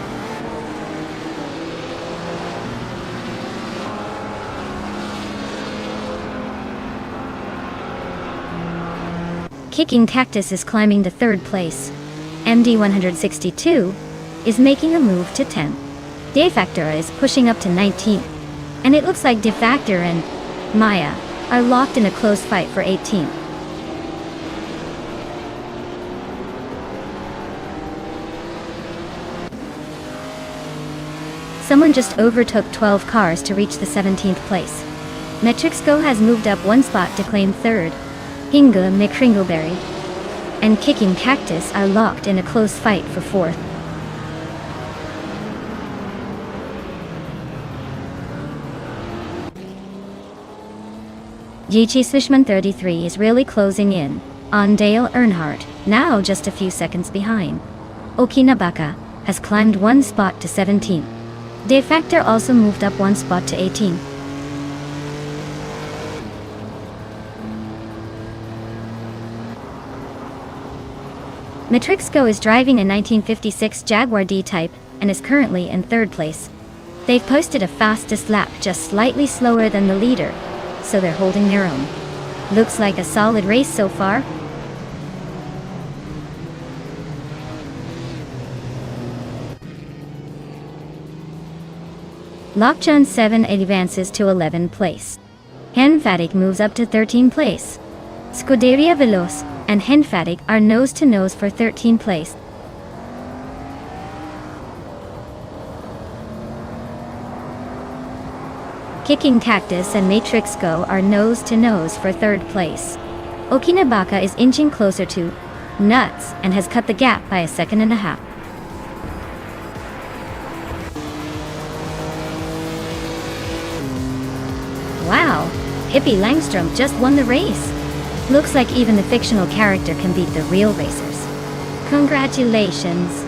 Kicking Cactus is climbing to 3rd place. MD 162 is making a move to 10th. D-Factor is pushing up to 19th. And it looks like D-Factor and Maya are locked in a close fight for 18th. Someone just overtook 12 cars to reach the 17th place. Metrixco has moved up one spot to claim 3rd. Hinga McCringleberry and Kicking Cactus are locked in a close fight for 4th. Yichi Swishman 33 is really closing in on Dale Earnhardt, now just a few seconds behind. Okinabaka has climbed one spot to 17. D-Factor also moved up one spot to 18. Matrixco is driving a 1956 Jaguar D-Type and is currently in 3rd place. They've posted a fastest lap just slightly slower than the leader, so they're holding their own. Looks like a solid race so far. Lockjaw 7 advances to 11th place. Henfadig moves up to 13th place. Scuderia Veloz and Henfadig are nose to nose for 13th place. Kicking Cactus and Matrixco are nose to nose for 3rd place. Okinabaka is inching closer to Nuts and has cut the gap by 1.5 seconds. Wow, Hippie Langstrom just won the race. Looks like even the fictional character can beat the real racers. Congratulations.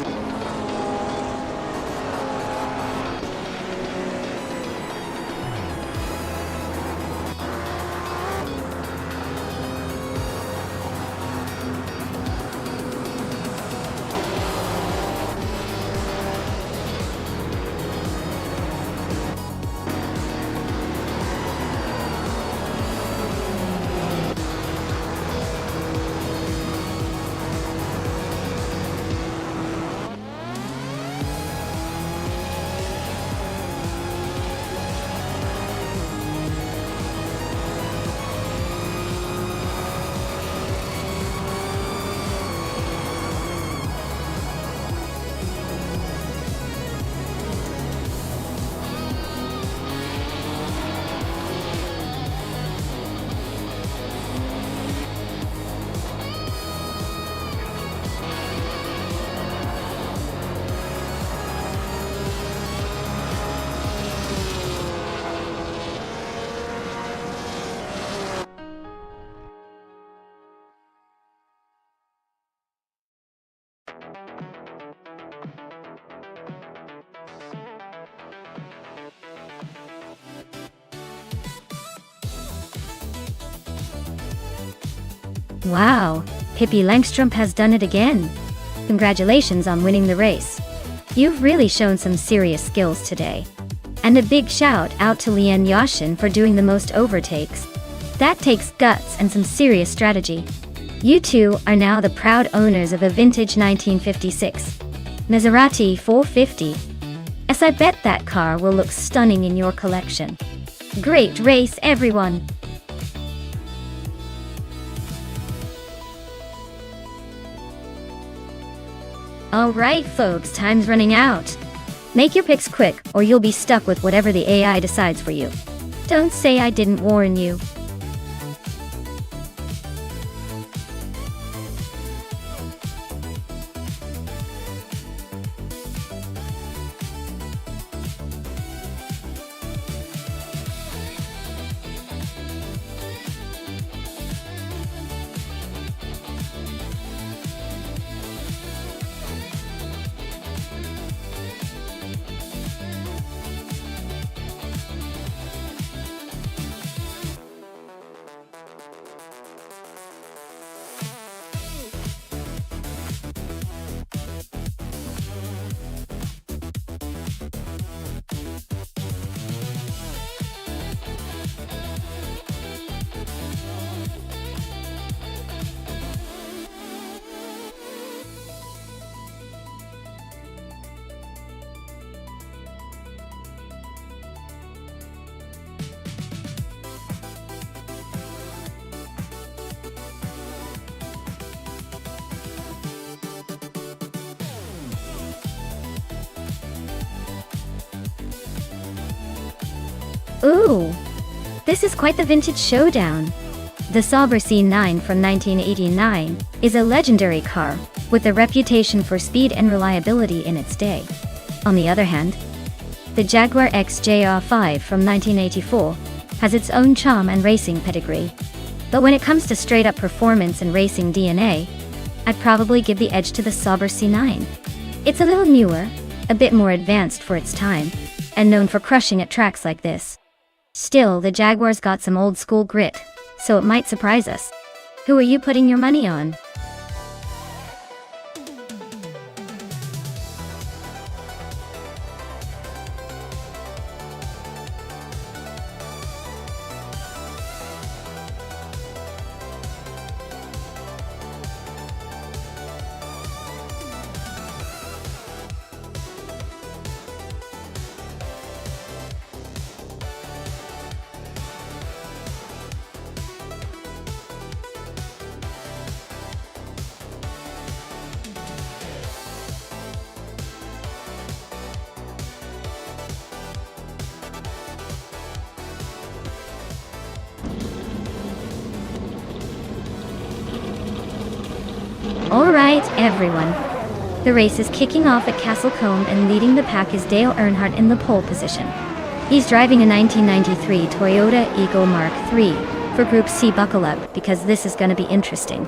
Wow, Hippie Langstrom has done it again. Congratulations on winning the race. You've really shown some serious skills today. And a big shout out to Lian Yashin for doing the most overtakes. That takes guts and some serious strategy. You two are now the proud owners of a vintage 1956 Maserati 450. As I bet that car will look stunning in your collection. Great race, everyone! Alright folks, time's running out. Make your picks quick, or you'll be stuck with whatever the AI decides for you. Don't say I didn't warn you. Ooh, this is quite the vintage showdown. The Sauber C9 from 1989 is a legendary car with a reputation for speed and reliability in its day. On the other hand, the Jaguar XJR5 from 1984 has its own charm and racing pedigree. But when it comes to straight-up performance and racing DNA, I'd probably give the edge to the Sauber C9. It's a little newer, a bit more advanced for its time, and known for crushing at tracks like this. Still, the Jaguar's got some old-school grit, so it might surprise us. Who are you putting your money on? Alright, everyone. The race is kicking off at Castle Combe, and leading the pack is Dale Earnhardt in the pole position. He's driving a 1993 Toyota Eagle Mark III. For Group C, buckle up, because this is gonna be interesting.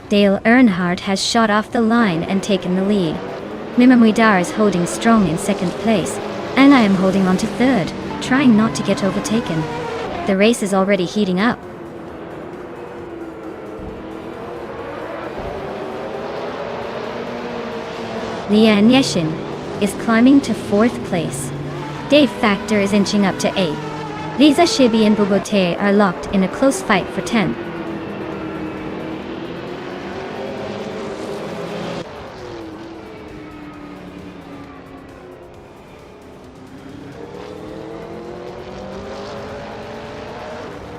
Dale Earnhardt has shot off the line and taken the lead. Mima Muidar is holding strong in second place, and I am holding on to third, trying not to get overtaken. The race is already heating up. Lian Yeshin is climbing to fourth place. Dave Factor is inching up to 8th. Lisa Shibi and Bubote are locked in a close fight for 10th.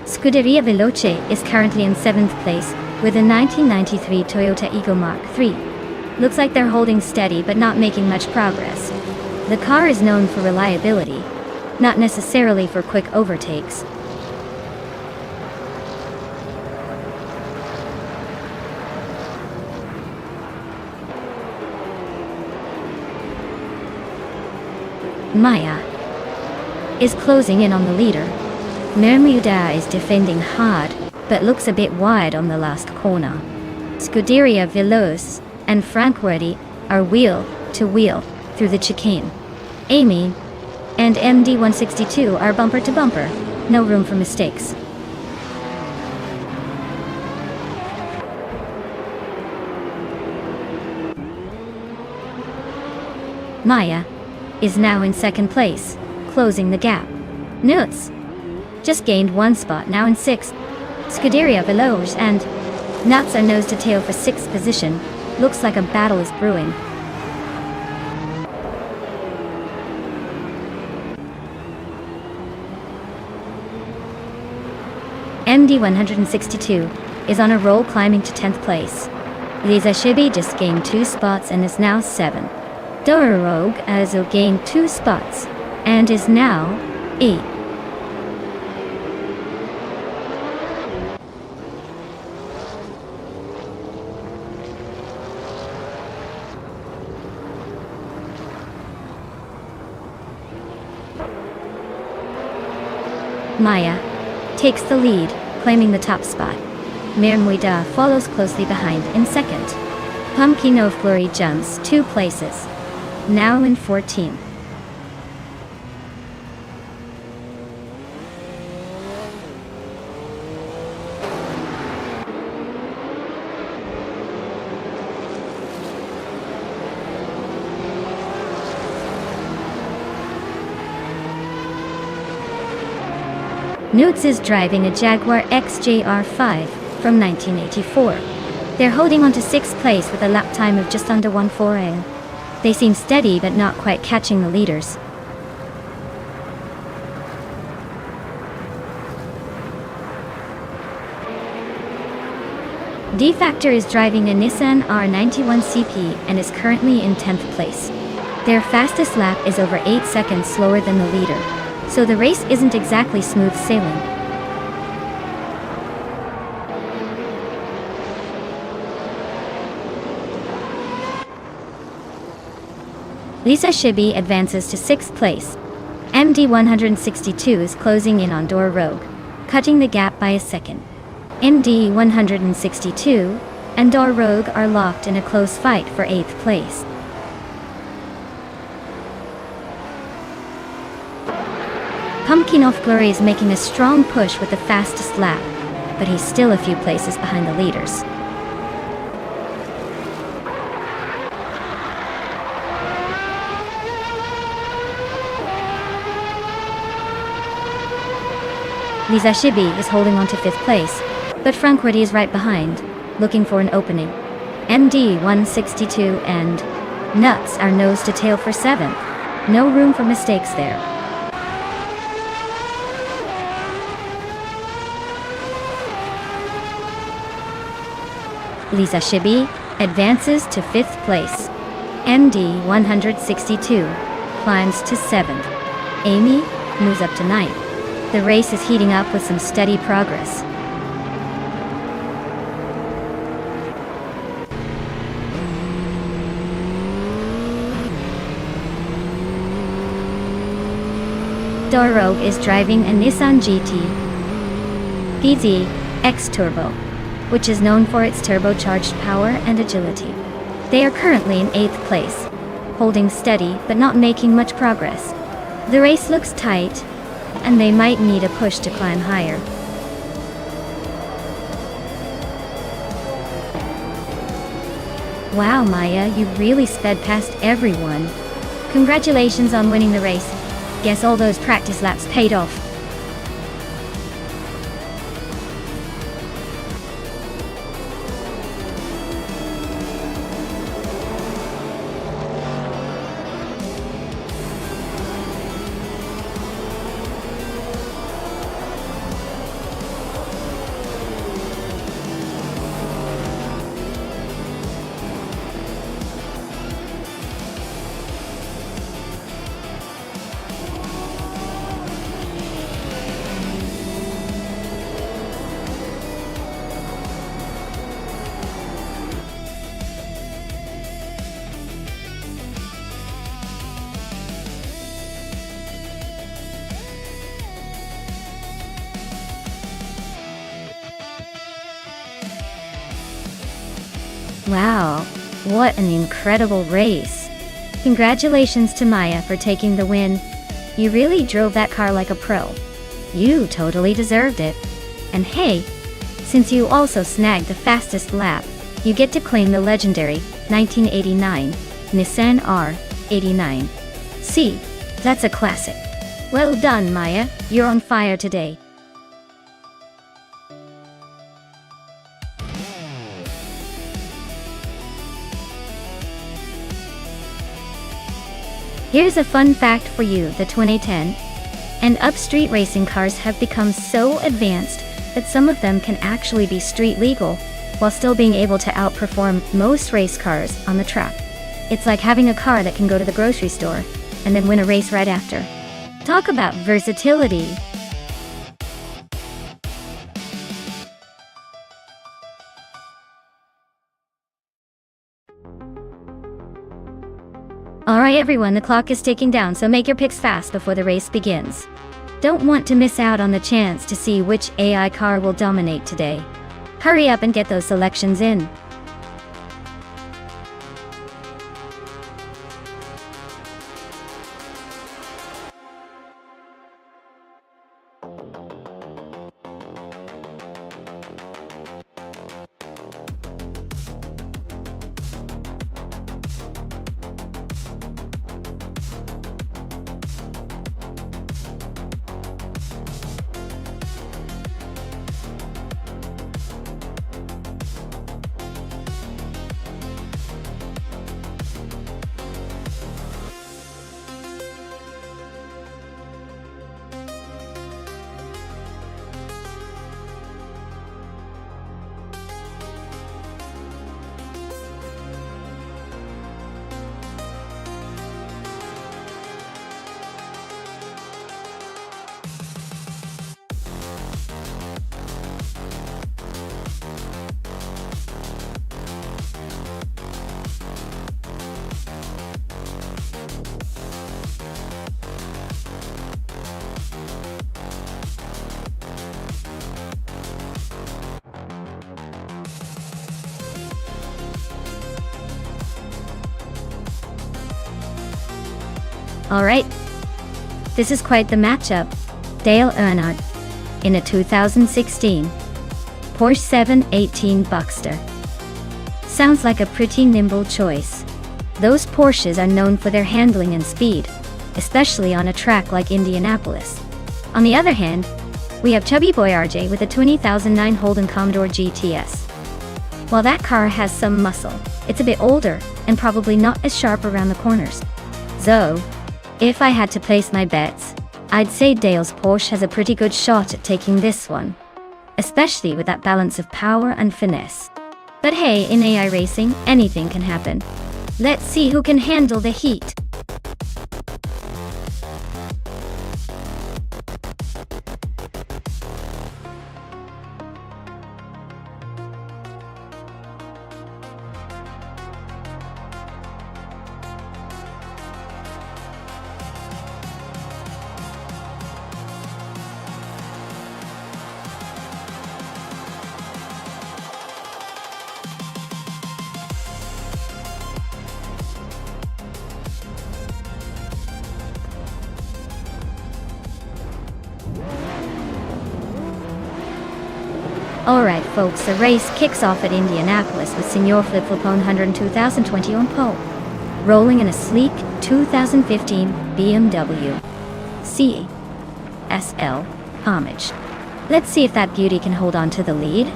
Scuderia Veloce is currently in 7th place with a 1993 Toyota Eagle Mark III. Looks like they're holding steady but not making much progress. The car is known for reliability, not necessarily for quick overtakes. Maya is closing in on the leader. Mermuda is defending hard, but looks a bit wide on the last corner. Scuderia Veloce and Frankworthy are wheel to wheel through the chicane. Amy and MD162 are bumper to bumper, no room for mistakes. Maya is now in second place, closing the gap. Notes: just gained 1 spot, now in 6th. Scuderia Veloce and Nuts are nose to tail for 6th position. Looks like a battle is brewing. MD 162 is on a roll, climbing to 10th place. Lisa Shibi just gained 2 spots and is now 7. Dora Rogue also gained 2 spots and is now 8. Maya takes the lead, claiming the top spot. Mirmuida follows closely behind in 2nd. Pumpkin of Glory jumps 2 places, now in 14th. Newts is driving a Jaguar XJR5 from 1984. They're holding on to 6th place with a lap time of just under 1:4. They seem steady but not quite catching the leaders. D-Factor is driving a Nissan R91 CP and is currently in 10th place. Their fastest lap is over 8 seconds slower than the leader, so the race isn't exactly smooth sailing. Lisa Shibi advances to 6th place. MD 162 is closing in on Dora Rogue, cutting the gap by a second. MD 162 and Dora Rogue are locked in a close fight for 8th place. Pumpkin of Glory is making a strong push with the fastest lap, but he's still a few places behind the leaders. Lisa Shibi is holding on to 5th place, but Francordi is right behind, looking for an opening. MD 162 and Nuts are nose to tail for 7th. No room for mistakes there. Lisa Shibi advances to 5th place. MD 162 climbs to 7th. Amy moves up to 9th. The race is heating up with some steady progress. Dora Rogue is driving a Nissan GT PZ X Turbo, which is known for its turbocharged power and agility. They are currently in 8th place, holding steady but not making much progress. The race looks tight, and they might need a push to climb higher. Wow, Maya, you really sped past everyone. Congratulations on winning the race. Guess all those practice laps paid off. Wow, what an incredible race. Congratulations to Maya for taking the win. You really drove that car like a pro. You totally deserved it. And hey, since you also snagged the fastest lap, you get to claim the legendary 1989 Nissan R89. See, that's a classic. Well done, Maya, you're on fire today. Here's a fun fact for you: the 2010 and up street racing cars have become so advanced that some of them can actually be street legal while still being able to outperform most race cars on the track. It's like having a car that can go to the grocery store and then win a race right after. Talk about versatility. Alright everyone, the clock is ticking down, so make your picks fast before the race begins. Don't want to miss out on the chance to see which AI car will dominate today. Hurry up and get those selections in. Alright, this is quite the matchup. Dale Earnhardt in a 2016 Porsche 718 Boxster. Sounds like a pretty nimble choice. Those Porsches are known for their handling and speed, especially on a track like Indianapolis. On the other hand, we have chubby boy RJ with a 2009 Holden Commodore GTS. While that car has some muscle, it's a bit older and probably not as sharp around the corners. So, if I had to place my bets, I'd say Dale's Porsche has a pretty good shot at taking this one, especially with that balance of power and finesse. But hey, in AI racing, anything can happen. Let's see who can handle the heat. Alright folks, the race kicks off at Indianapolis with Senor Flip Flopone 100 2020 on pole, rolling in a sleek 2015 BMW CSL Homage. Let's see if that beauty can hold on to the lead,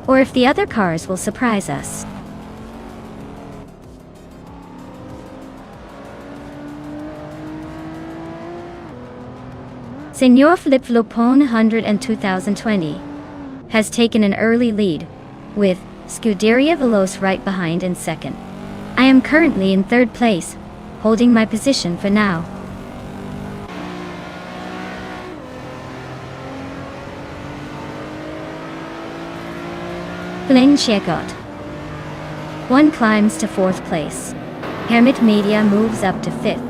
or if the other cars will surprise us. Senor Flip Flopone 100 and 2020 has taken an early lead, with Scuderia Veloce right behind in second. I am currently in third place, holding my position for now. Plain Chegot. One climbs to fourth place. Hermit Media moves up to fifth.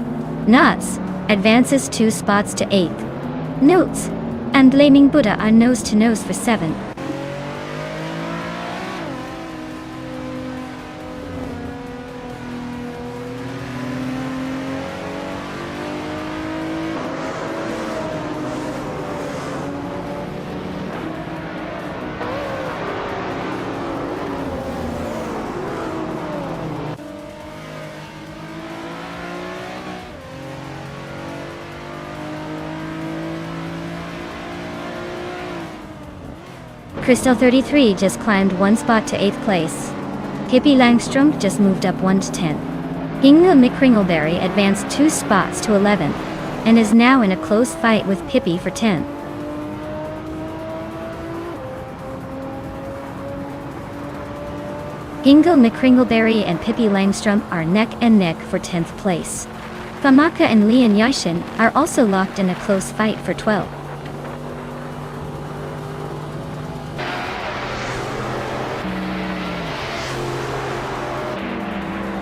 Nuts advances 2 spots to eighth. Notes and Blaming Buddha are nose to nose for seventh. Crystal 33 just climbed 1 spot to 8th place. Hippie Langstrom just moved up 1 to 10th. Inga McCringleberry advanced 2 spots to 11th, and is now in a close fight with Pippi for 10th. Inga McCringleberry and Pippi Langstrom are neck and neck for 10th place. Famaka and Lian Yashin are also locked in a close fight for 12th.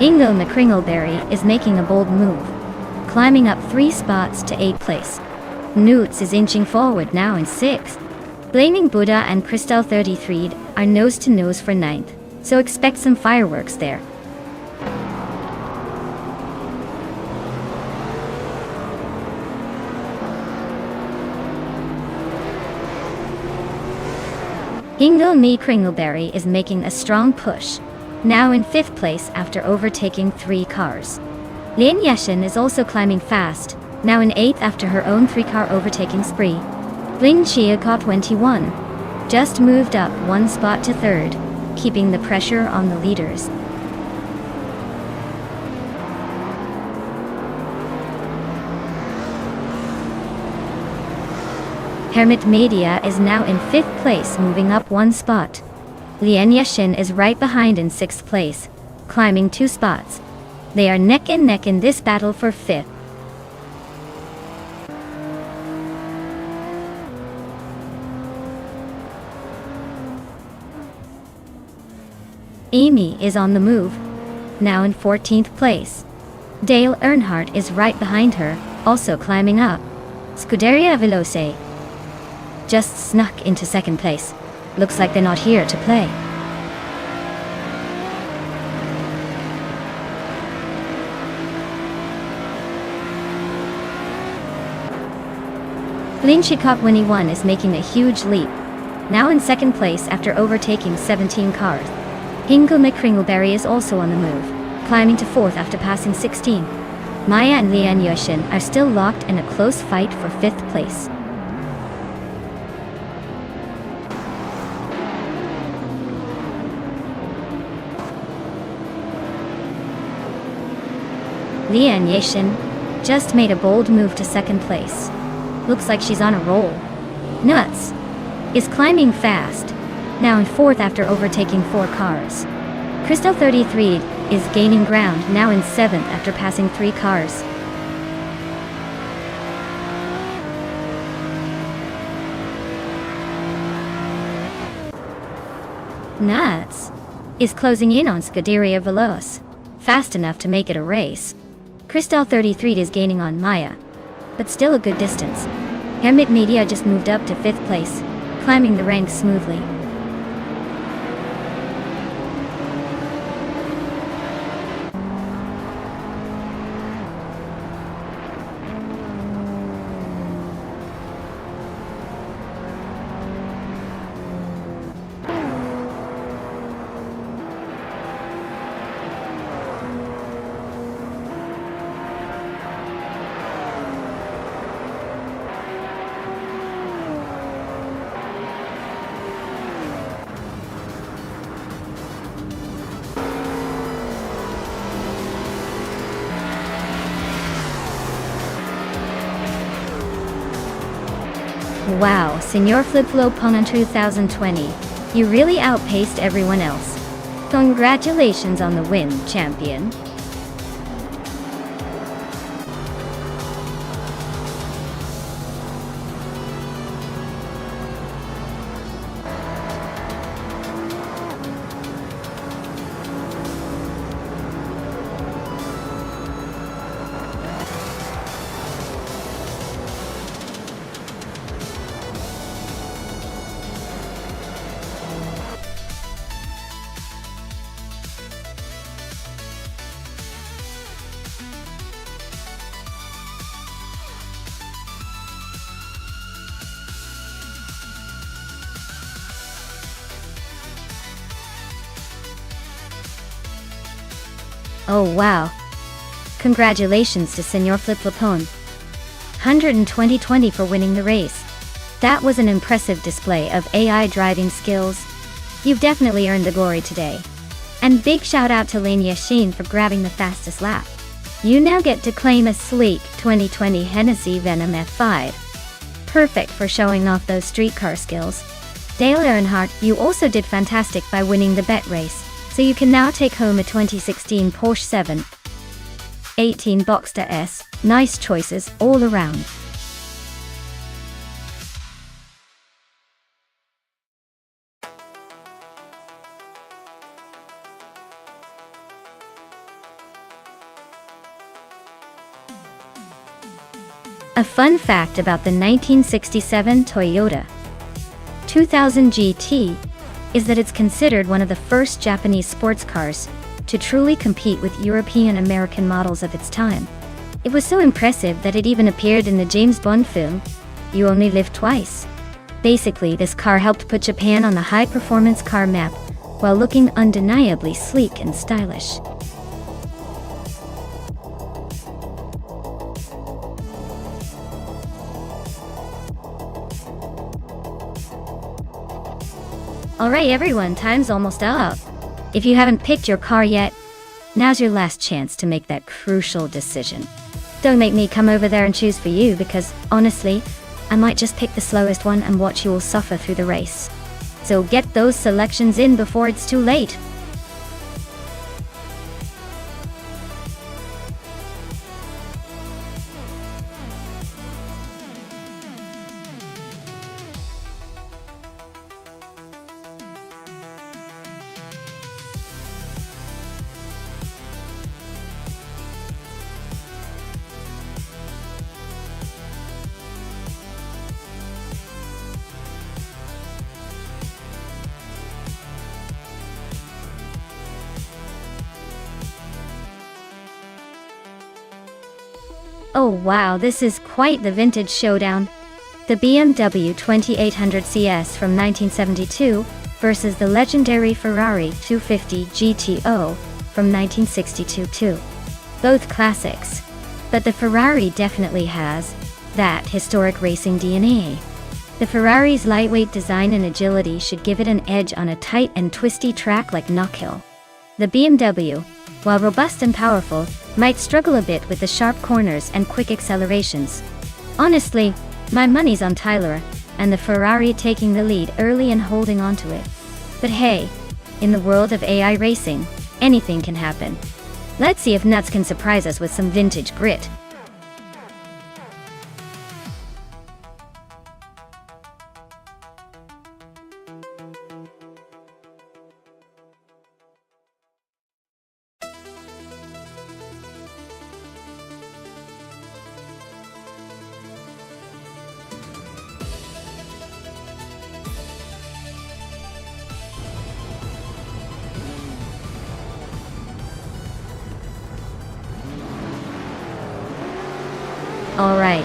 Inga McCringleberry is making a bold move, climbing up 3 spots to 8th place. Newts is inching forward now in 6th. Blaming Buddha and Crystal 33 are nose to nose for 9th, so expect some fireworks there. Inga McCringleberry is making a strong push, now in 5th place after overtaking 3 cars. Lian Yashin is also climbing fast, now in 8th after her own 3-car overtaking spree. Lin Chiaka 21 just moved up 1 spot to 3rd, keeping the pressure on the leaders. Hermit Media is now in 5th place, moving up 1 spot. Lian Yashin is right behind in 6th place, climbing 2 spots. They are neck and neck in this battle for 5th. Amy is on the move, now in 14th place. Dale Earnhardt is right behind her, also climbing up. Scuderia Veloce just snuck into 2nd place. Looks like they're not here to play. Lin Chiaka 21 is making a huge leap, now in 2nd place after overtaking 17 cars. Inga McCringleberry is also on the move, climbing to 4th after passing 16. Maya and Lian Yashin are still locked in a close fight for 5th place. Lian Yashin just made a bold move to 2nd place. Looks like she's on a roll. Nuts is climbing fast, now in 4th after overtaking 4 cars. Crystal 33 is gaining ground, now in 7th after passing 3 cars. Nuts is closing in on Scuderia Veloce, fast enough to make it a race. Crystal 33 is gaining on Maya, but still a good distance. Hermit Media just moved up to 5th place, climbing the ranks smoothly. Wow, Senor Flip-Flop on 2020. You really outpaced everyone else. Congratulations on the win, champion. Oh wow. Congratulations to Senor Flip-Flopone. 120-20 for winning the race. That was an impressive display of AI driving skills. You've definitely earned the glory today. And big shout out to Lane Yashin for grabbing the fastest lap. You now get to claim a sleek 2020 Hennessy Venom F5. Perfect for showing off those street car skills. Dale Earnhardt, you also did fantastic by winning the bet race, so you can now take home a 2016 Porsche 718 Boxster S. Nice choices all around. A fun fact about the 1967 Toyota 2000 GT is that it's considered one of the first Japanese sports cars to truly compete with European American models of its time. It was so impressive that it even appeared in the James Bond film, You Only Live Twice. Basically, this car helped put Japan on the high-performance car map while looking undeniably sleek and stylish. Alright everyone, time's almost up. If you haven't picked your car yet, now's your last chance to make that crucial decision. Don't make me come over there and choose for you because, honestly, I might just pick the slowest one and watch you all suffer through the race. So get those selections in before it's too late. Oh wow, this is quite the vintage showdown. The BMW 2800 CS from 1972 versus the legendary Ferrari 250 GTO from 1962 too. Both classics. But the Ferrari definitely has that historic racing DNA. The Ferrari's lightweight design and agility should give it an edge on a tight and twisty track like Knockhill. The BMW, while robust and powerful, might struggle a bit with the sharp corners and quick accelerations. Honestly, my money's on Tyler, and the Ferrari taking the lead early and holding onto it. But hey, in the world of AI racing, anything can happen. Let's see if Nuts can surprise us with some vintage grit. Alright,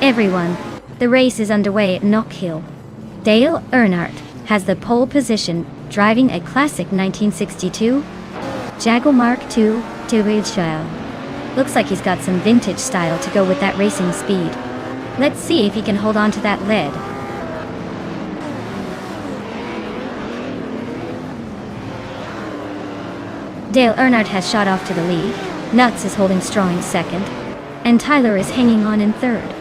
everyone, the race is underway at Knockhill. Dale Earnhardt has the pole position, driving a classic 1962 Jaguar Mark II Turbo. Looks like he's got some vintage style to go with that racing speed. Let's see if he can hold on to that lead. Dale Earnhardt has shot off to the lead, Nuts is holding strong in second, and Tyler is hanging on in third.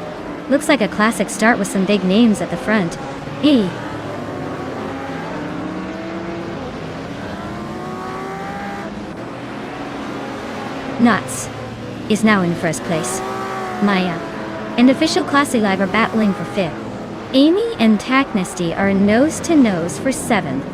Looks like a classic start with some big names at the front. Nuts is now in first place. Maya and official Classy Live are battling for fifth. Amy and Taknesty are nose to nose for seventh.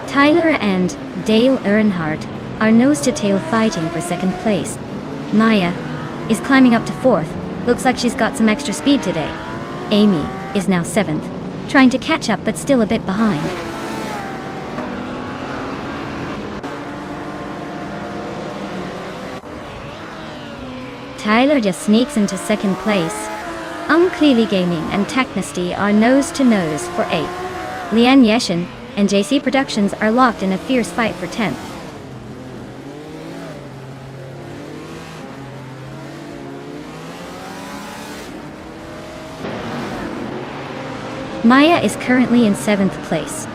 Tyler and Dale Earnhardt are nose-to-tail fighting for second place. Maya is climbing up to fourth. Looks like she's got some extra speed today. Amy is now seventh, trying to catch up but still a bit behind. Tyler just sneaks into second place. Clearly Gaming and Taknesty are nose-to-nose for eighth. Leanne Yeshin and JC Productions are locked in a fierce fight for 10th. Maya is currently in 7th place.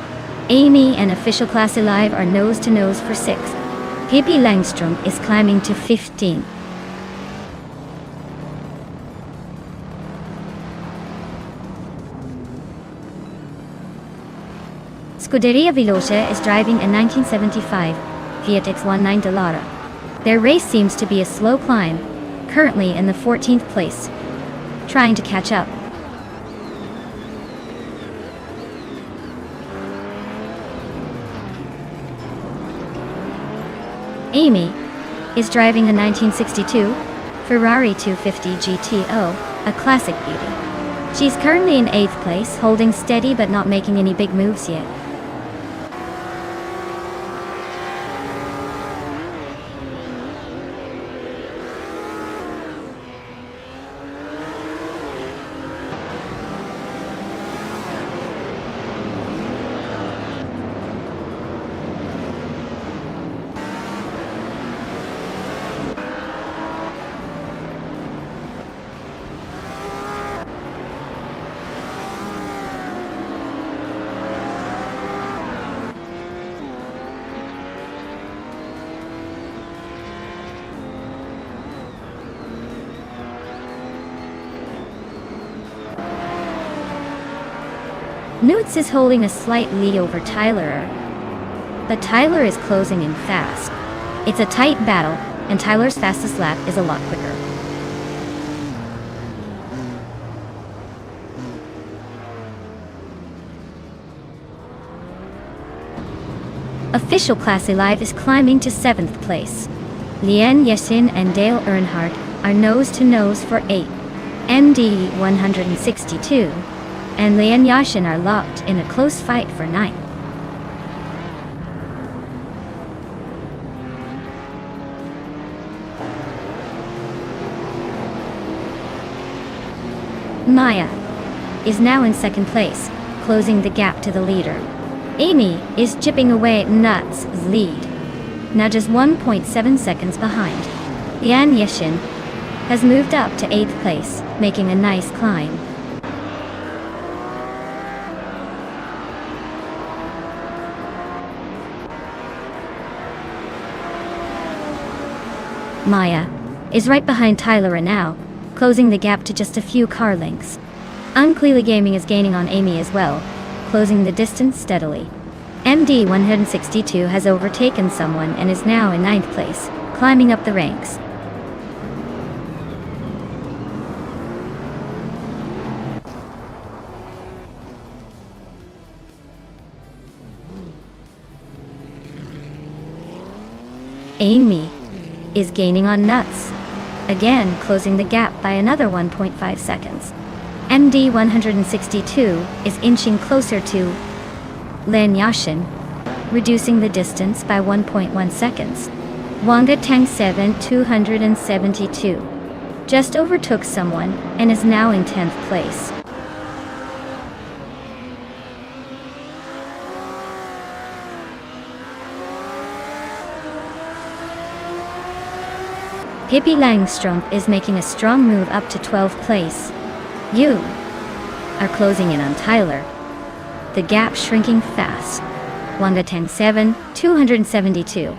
Amy and Official Class Alive are nose to nose for 6th. Pippi Langstrom is climbing to 15. Scuderia Veloce is driving a 1975 Fiat X19 Dallara. Their race seems to be a slow climb, currently in the 14th place, trying to catch up. Amy is driving a 1962 Ferrari 250 GTO, a classic beauty. She's currently in 8th place, holding steady but not making any big moves yet. Newts is holding a slight lead over Tyler, but Tyler is closing in fast. It's a tight battle, and Tyler's fastest lap is a lot quicker. Official Class Alive is climbing to 7th place. Lien Yesin and Dale Earnhardt are nose to nose for 8. MD 162 and Lien Yashin are locked in a close fight for 9. Maya is now in 2nd place, closing the gap to the leader. Amy is chipping away at Nuts' lead, now just 1.7 seconds behind. Yan Yeshin has moved up to 8th place, making a nice climb. Maya is right behind Tyler now, closing the gap to just a few car lengths. Unclearly Gaming is gaining on Amy as well, closing the distance steadily. MD 162 has overtaken someone and is now in 9th place, climbing up the ranks. Amy is gaining on Nuts, again closing the gap by another 1.5 seconds. MD 162 is inching closer to Len Yashin, reducing the distance by 1.1 seconds. Wanga Tang 7 272 just overtook someone and is now in 10th place. Pippi Langstrom is making a strong move up to 12th place. You are closing in on Tyler. The gap shrinking fast. Wanga Tang 7 272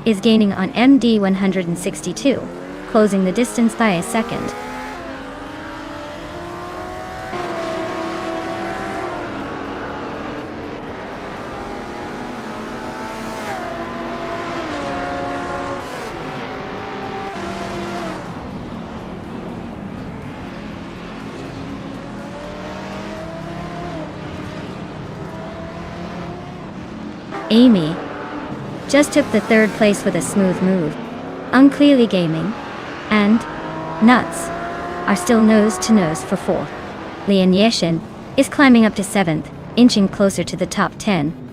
is gaining on MD 162, closing the distance by a second. Amy just took the 3rd place with a smooth move. Unclearly Gaming and Nuts are still nose to nose for 4th. Lian Yeshin is climbing up to 7th, inching closer to the top 10.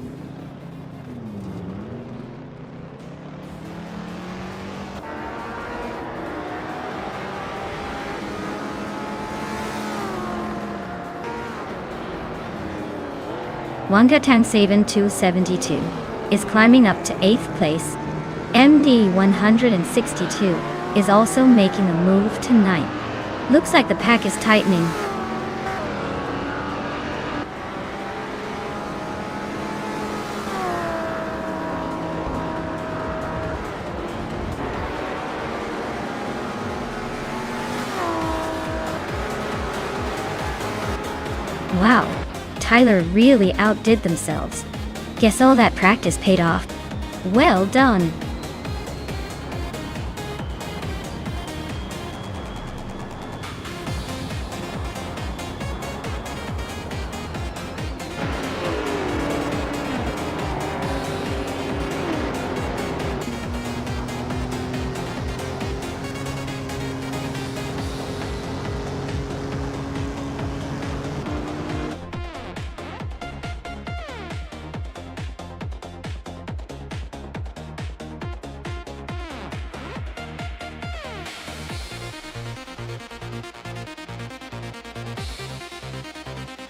Wanga Tangsaven 272 is climbing up to 8th place. MD 162 is also making a move to 9th. Looks like the pack is tightening. Wow, Tyler really outdid themselves. Guess all that practice paid off. Well done.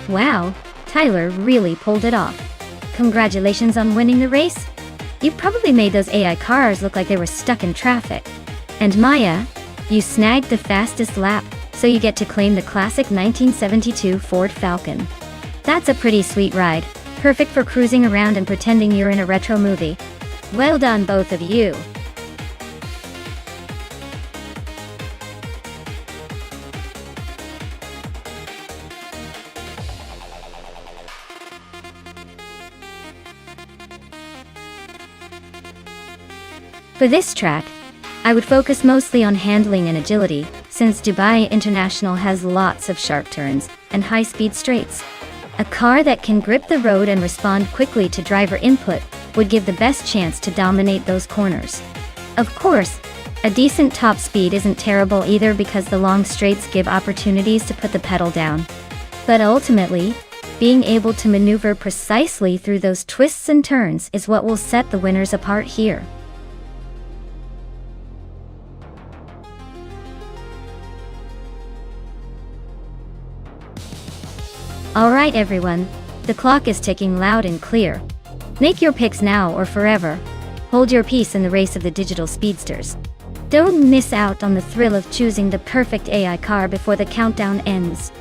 Wow, Tyler really pulled it off. Congratulations on winning the race. You probably made those AI cars look like they were stuck in traffic. And Maya, you snagged the fastest lap, so you get to claim the classic 1972 Ford Falcon. That's a pretty sweet ride, perfect for cruising around and pretending you're in a retro movie. Well done, both of you. For this track, I would focus mostly on handling and agility, since Dubai International has lots of sharp turns and high-speed straights. A car that can grip the road and respond quickly to driver input would give the best chance to dominate those corners. Of course, a decent top speed isn't terrible either because the long straights give opportunities to put the pedal down. But ultimately, being able to maneuver precisely through those twists and turns is what will set the winners apart here. Alright everyone, the clock is ticking loud and clear. Make your picks now or forever. Hold your peace in the race of the digital speedsters. Don't miss out on the thrill of choosing the perfect AI car before the countdown ends.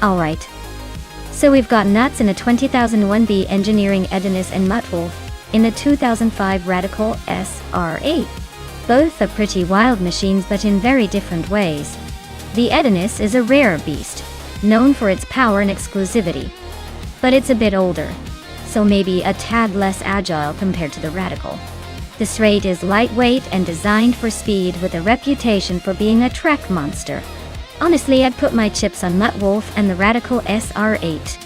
Alright. So we've got Nuts in a 2001B Engineering Edinus and Muttwolf in a 2005 Radical SR8. Both are pretty wild machines but in very different ways. The Edinus is a rare beast, known for its power and exclusivity. But it's a bit older, so maybe a tad less agile compared to the Radical. The Straight is lightweight and designed for speed with a reputation for being a track monster. Honestly, I'd put my chips on Muttwolf and the Radical SR8.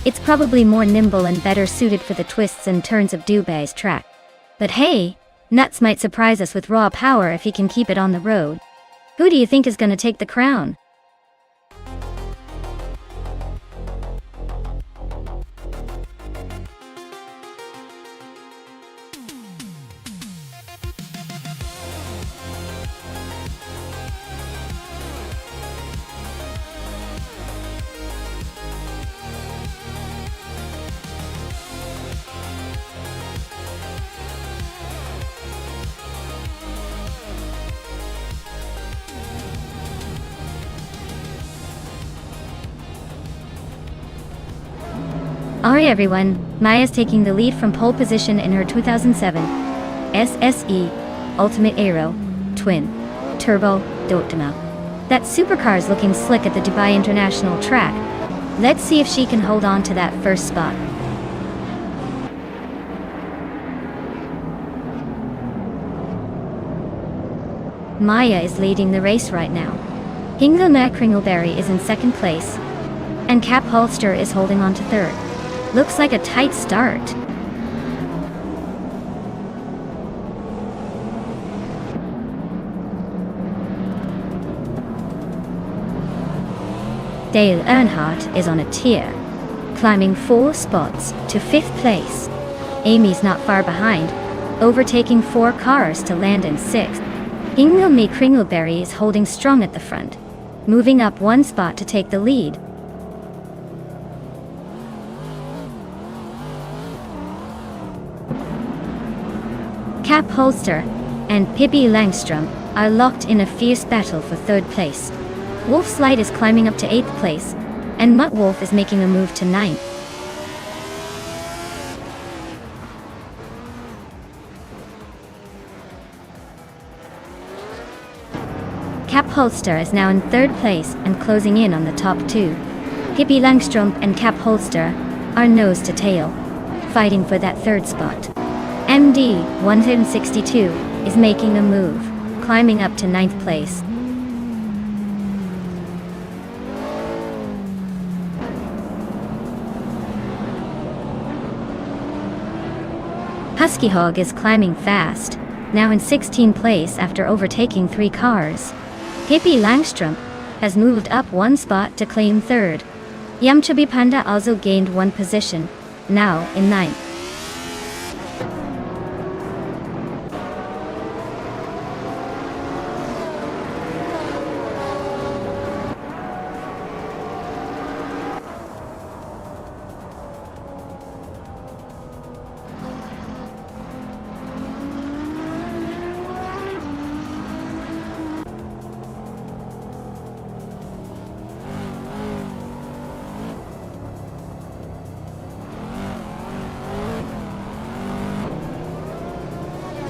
It's probably more nimble and better suited for the twists and turns of Dubai's track. But hey, Nuts might surprise us with raw power if he can keep it on the road. Who do you think is gonna take the crown? Alright everyone, Maya's taking the lead from pole position in her 2007 SSE Ultimate Aero Twin Turbo Dotama. That supercar's looking slick at the Dubai International track. Let's see if she can hold on to that first spot. Maya is leading the race right now. Hingelma Kringleberry is in second place. and Cap Holster is holding on to third. Looks like a tight start. Dale Earnhardt is on a tear, climbing 4 spots to 5th place. Amy's not far behind, overtaking 4 cars to land in 6th. Ingilme Kringleberry is holding strong at the front, moving up 1 spot to take the lead. Cap Holster and Pippi Langstrom are locked in a fierce battle for 3rd place. Wolf's Light is climbing up to 8th place, and Mutt Wolf is making a move to 9th. Cap Holster is now in 3rd place and closing in on the top 2. Pippi Langstrom and Cap Holster are nose to tail, fighting for that 3rd spot. MD 162 is making a move, climbing up to 9th place. Husky Hog is climbing fast, now in 16th place after overtaking 3 cars. Pippi Langstrom has moved up 1 spot to claim 3rd. Yumchubby Panda also gained 1 position, now in 9th.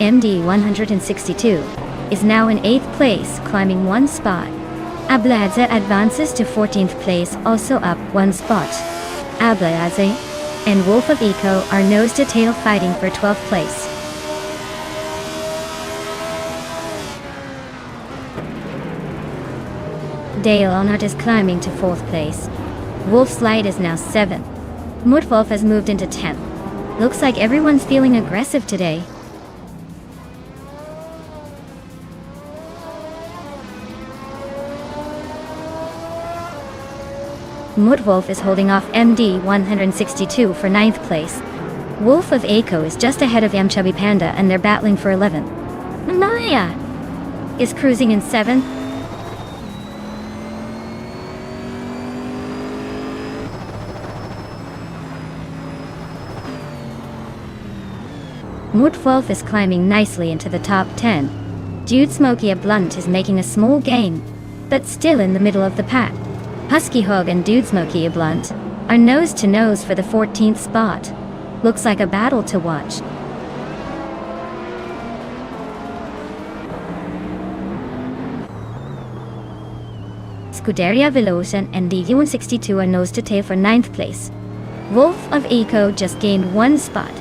MD 162 is now in 8th place, climbing 1 spot. Ablaze advances to 14th place, also up 1 spot. Ablaze and Wolf of Eco are nose to tail fighting for 12th place. Dale Earnhardt is climbing to 4th place. Wolf's Light is now 7th. Mutt Wolf has moved into 10th. Looks like everyone's feeling aggressive today. Mutt Wolf is holding off MD 162 for 9th place. Wolf of Eco is just ahead of Yumchubby Panda and they're battling for 11th. Maya is cruising in 7th. Mutt Wolf is climbing nicely into the top 10. Dude Smokey Blunt is making a small gain, but still in the middle of the pack. Husky Hog and Dude Smokey Blunt are nose to nose for the 14th spot. Looks like a battle to watch. Scuderia Veloce and the U162 are nose to tail for 9th place. Wolf of Eco just gained 1 spot,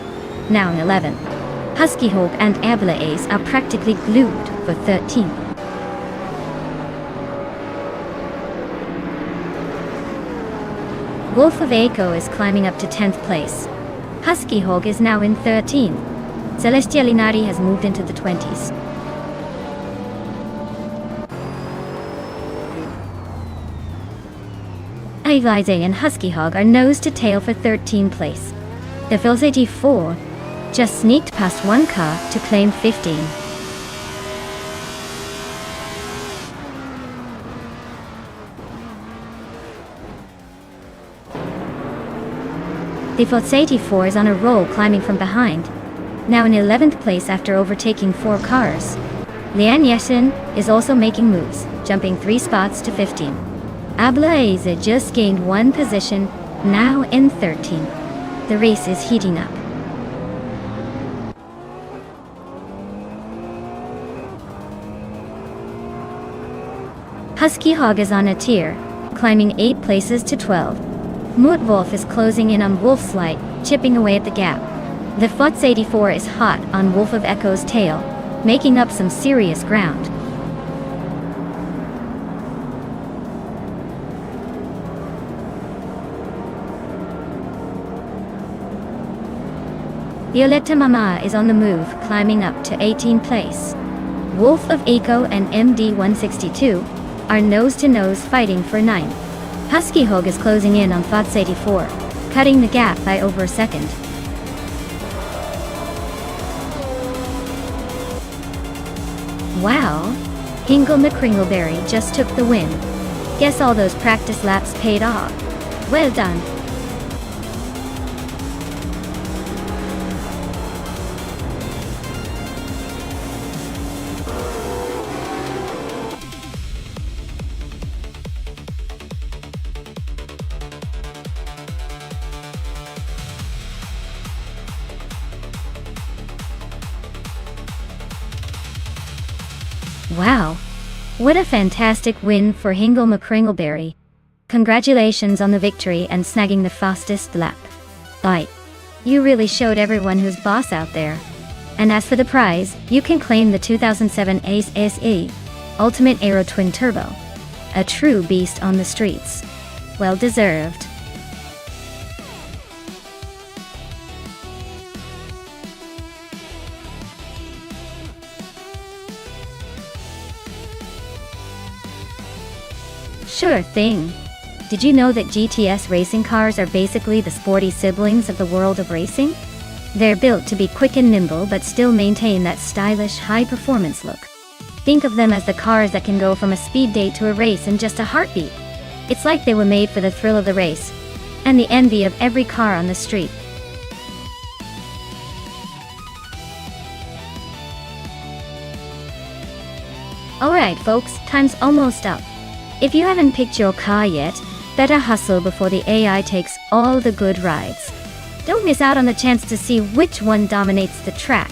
now in 11th. Husky Hog and Ablaze are practically glued for 13th. Wolf of Eco is climbing up to 10th place. Husky Hog is now in 13th. Celestia Linari has moved into the 20s. Ablaze and Husky Hog are nose to tail for 13th place. The Phils 84 just sneaked past 1 car to claim 15. The Phils 84 is on a roll, climbing from behind, now in 11th place after overtaking 4 cars. Lian Yeshin is also making moves, jumping 3 spots to 15. Ablaze just gained 1 position, now in 13th. The race is heating up. Husky Hog is on a tear, climbing 8 places to 12. Mutt Wolf is closing in on Wolf's Light, chipping away at the gap. The Futz 84 is hot on Wolf of Eco's tail, making up some serious ground. Violetta Mama is on the move, climbing up to 18th place. Wolf of Eco and MD162 are nose-to-nose fighting for 9th. Husky Hog is closing in on Thoughts 84, cutting the gap by over a second. Wow! Hingle McCringleberry just took the win. Guess all those practice laps paid off. Well done. Wow! What a fantastic win for Hingle McCringleberry. Congratulations on the victory and snagging the fastest lap. Bye. You really showed everyone who's boss out there. And as for the prize, you can claim the 2007 Ace SE Ultimate Aero Twin Turbo. A true beast on the streets. Well deserved. Sure thing. Did you know that GTS racing cars are basically the sporty siblings of the world of racing? They're built to be quick and nimble but still maintain that stylish, high-performance look. Think of them as the cars that can go from a speed date to a race in just a heartbeat. It's like they were made for the thrill of the race, and the envy of every car on the street. Alright folks, time's almost up. If you haven't picked your car yet, better hustle before the AI takes all the good rides. Don't miss out on the chance to see which one dominates the track.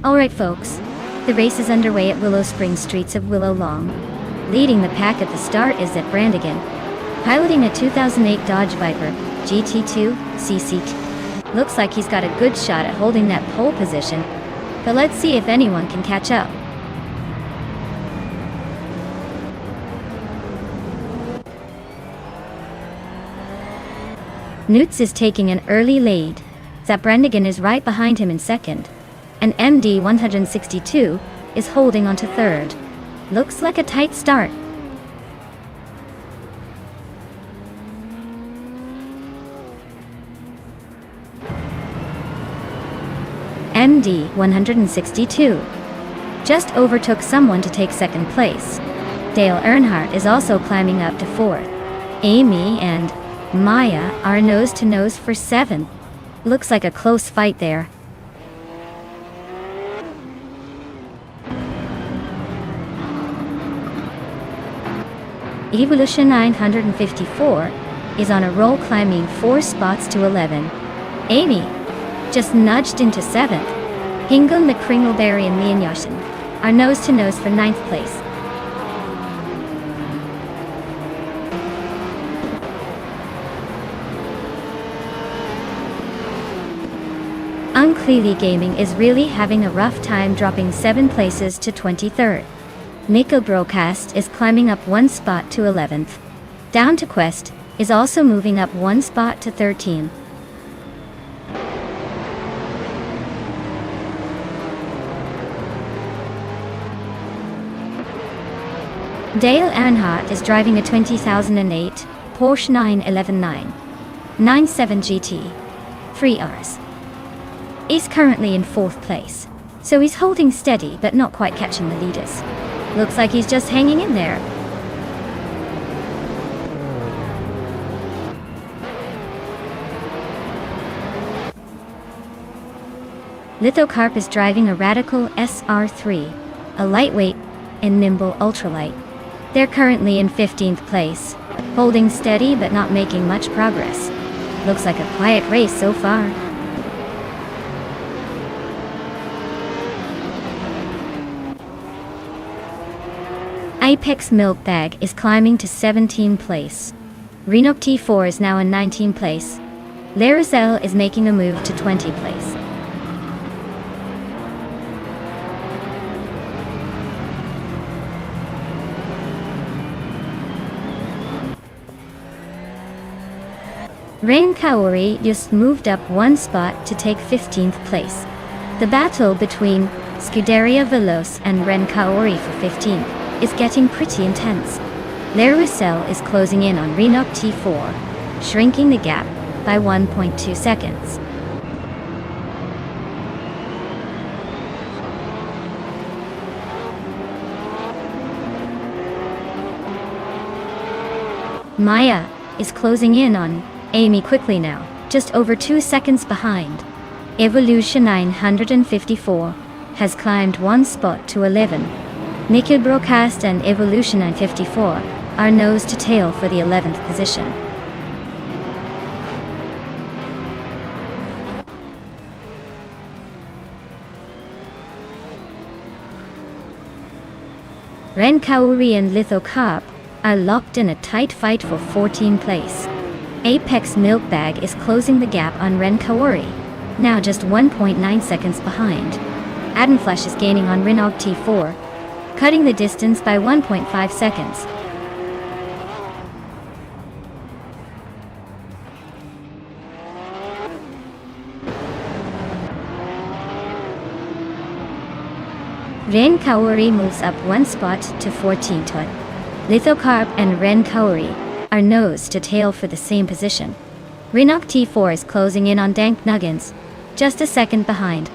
Alright folks, the race is underway at Willow Springs Streets of Willow Long. Leading the pack at the start is at Brandigan, piloting a 2008 Dodge Viper GT2 CC2. Looks like he's got a good shot at holding that pole position, but let's see if anyone can catch up. Newts is taking an early lead. Brandigan is right behind him in second. and MD 162 is holding on to third. Looks like a tight start. MD 162 just overtook someone to take second place. Dale Earnhardt is also climbing up to fourth. Amy and Maya are nose to nose for seventh. Looks like a close fight there. Evolution 954 is on a roll, climbing 4 spots to 11. Amy just nudged into 7th. Hingle, McCringleberry and Leonyoshin are nose to nose for 9th place. Uncleely Gaming is really having a rough time, dropping 7 places to 23rd. Nico Broadcast is climbing up 1 spot to 11th. Down to Quest is also moving up 1 spot to 13th. Dale Earnhardt is driving a 2008 Porsche 911 97 GT 3Rs. He's currently in 4th place, so he's holding steady but not quite catching the leaders. Looks like he's just hanging in there. Lithocarp is driving a Radical SR3, a lightweight and nimble ultralight. They're currently in 15th place, holding steady but not making much progress. Looks like a quiet race so far. Apex Milk Bag is climbing to 17th place. Renok T4 is now in 19th place. Laracel is making a move to 20th place. Ren Kaori just moved up 1 spot to take 15th place. The battle between Scuderia Veloce and Ren Kaori for 15th is getting pretty intense. Laracel is closing in on Renok T4, shrinking the gap by 1.2 seconds. Maya is closing in on Amy quickly now, just over 2 seconds behind. Evolution 954 has climbed 1 spot to 11. Naked Broadcast and Evolution 954 are nose to tail for the 11th position. Ren Kaori and Lithocarp are locked in a tight fight for 14th place. Apex Milk Bag is closing the gap on Ren Kaori, now just 1.9 seconds behind. Adam Flash is gaining on Renok T4, cutting the distance by 1.5 seconds. Ren Kaori moves up 1 spot to 14th. Lithocarp and Ren Kaori are nose to tail for the same position. Renok T4 is closing in on Dank Nuggins, just a second behind.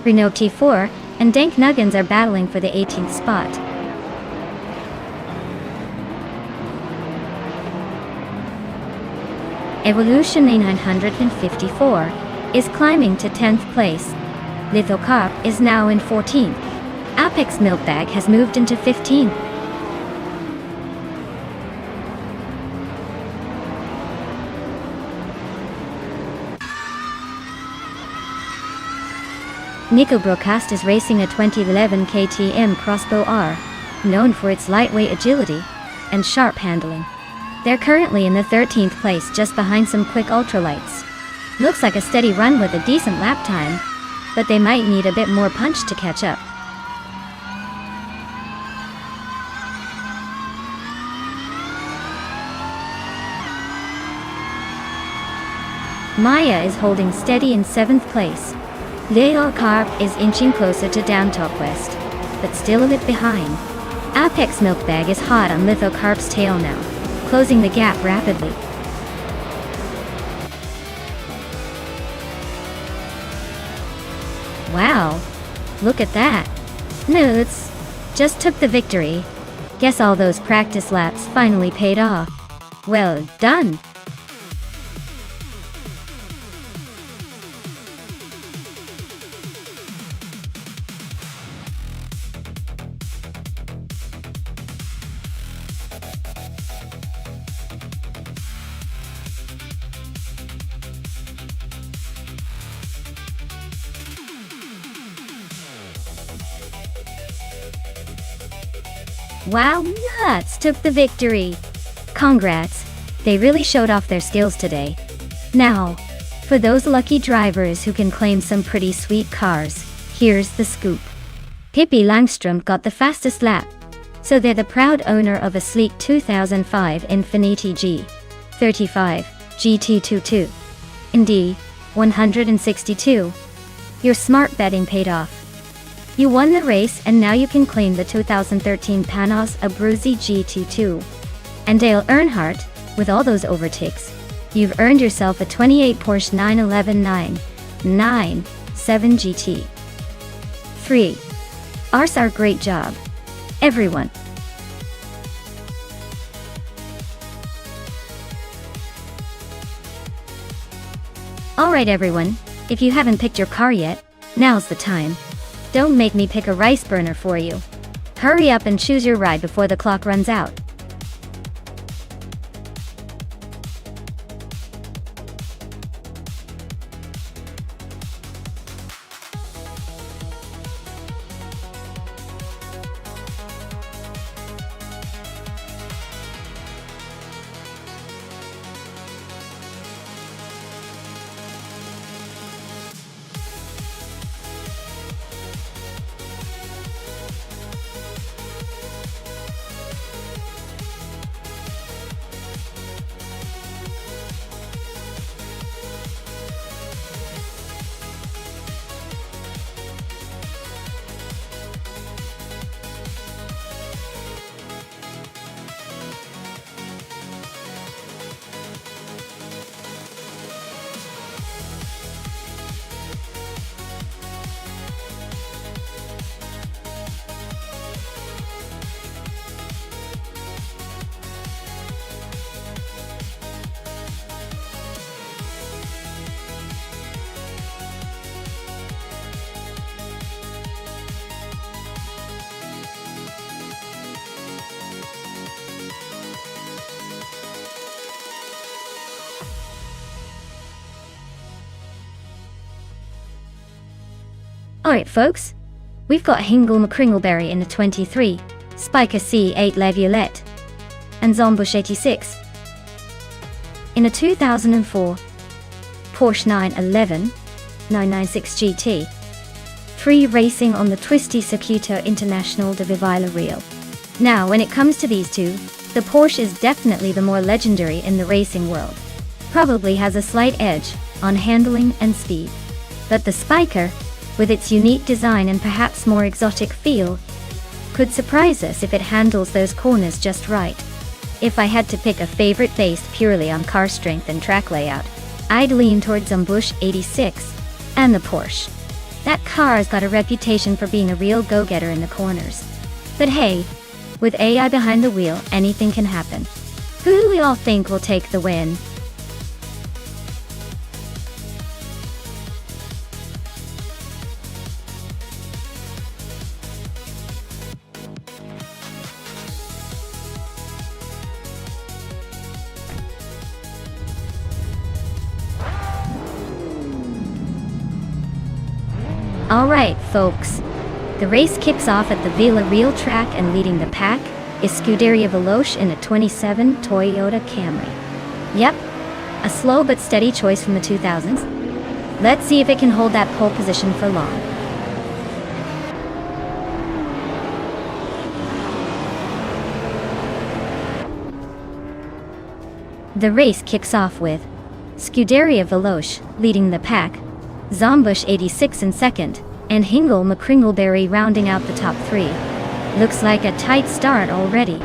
Renok T4 and Dank Nuggins are battling for the 18th spot. Evolution 954 is climbing to 10th place. Lithocarp is now in 14th. Apex Milk Bag has moved into 15th. Nico Broadcast is racing a 2011 KTM Crossbow R, known for its lightweight agility and sharp handling. They're currently in the 13th place, just behind some quick ultralights. Looks like a steady run with a decent lap time, but they might need a bit more punch to catch up. Maya is holding steady in 7th place. Little Carp is inching closer to Downtop West, but still a bit behind. Apex Milkbag is hot on Lithocarp's tail now, closing the gap rapidly. Wow, look at that. Nudes just took the victory. Guess all those practice laps finally paid off. Well done. Wow, Nuts took the victory. Congrats, they really showed off their skills today. Now, for those lucky drivers who can claim some pretty sweet cars, here's the scoop. Pippi Langstrom got the fastest lap, so they're the proud owner of a sleek 2005 Infiniti G35 GT22. Indeed, 162. Your smart betting paid off. You won the race and now you can claim the 2013 Panos Abruzzi GT2. And Dale Earnhardt, with all those overtakes, you've earned yourself a 28 Porsche 911 997 GT. 3. Arsar, great job, everyone. Alright everyone, if you haven't picked your car yet, now's the time. Don't make me pick a rice burner for you. Hurry up and choose your ride before the clock runs out. Alright folks, we've got Hingle McCringleberry in the 23, Spiker C8 La Violette, and Zombush 86. In a 2004 Porsche 911 996 GT. 3 racing on the twisty Circuito International de Vila-Real. Now when it comes to these two, the Porsche is definitely the more legendary in the racing world. Probably has a slight edge on handling and speed. But the Spiker, with its unique design and perhaps more exotic feel, could surprise us if it handles those corners just right. If I had to pick a favorite based purely on car strength and track layout, I'd lean towards Zombush 86 and the Porsche. That car's got a reputation for being a real go-getter in the corners. But hey, with AI behind the wheel, anything can happen. Who do we all think will take the win? Alright folks, the race kicks off at the Vila-Real track and leading the pack is Scuderia Veloce in a 27 Toyota Camry. Yep, a slow but steady choice from the 2000s. Let's see if it can hold that pole position for long. The race kicks off with Scuderia Veloce leading the pack, Zombush 86 in second, and Hingle McCringleberry rounding out the top three. Looks like a tight start already.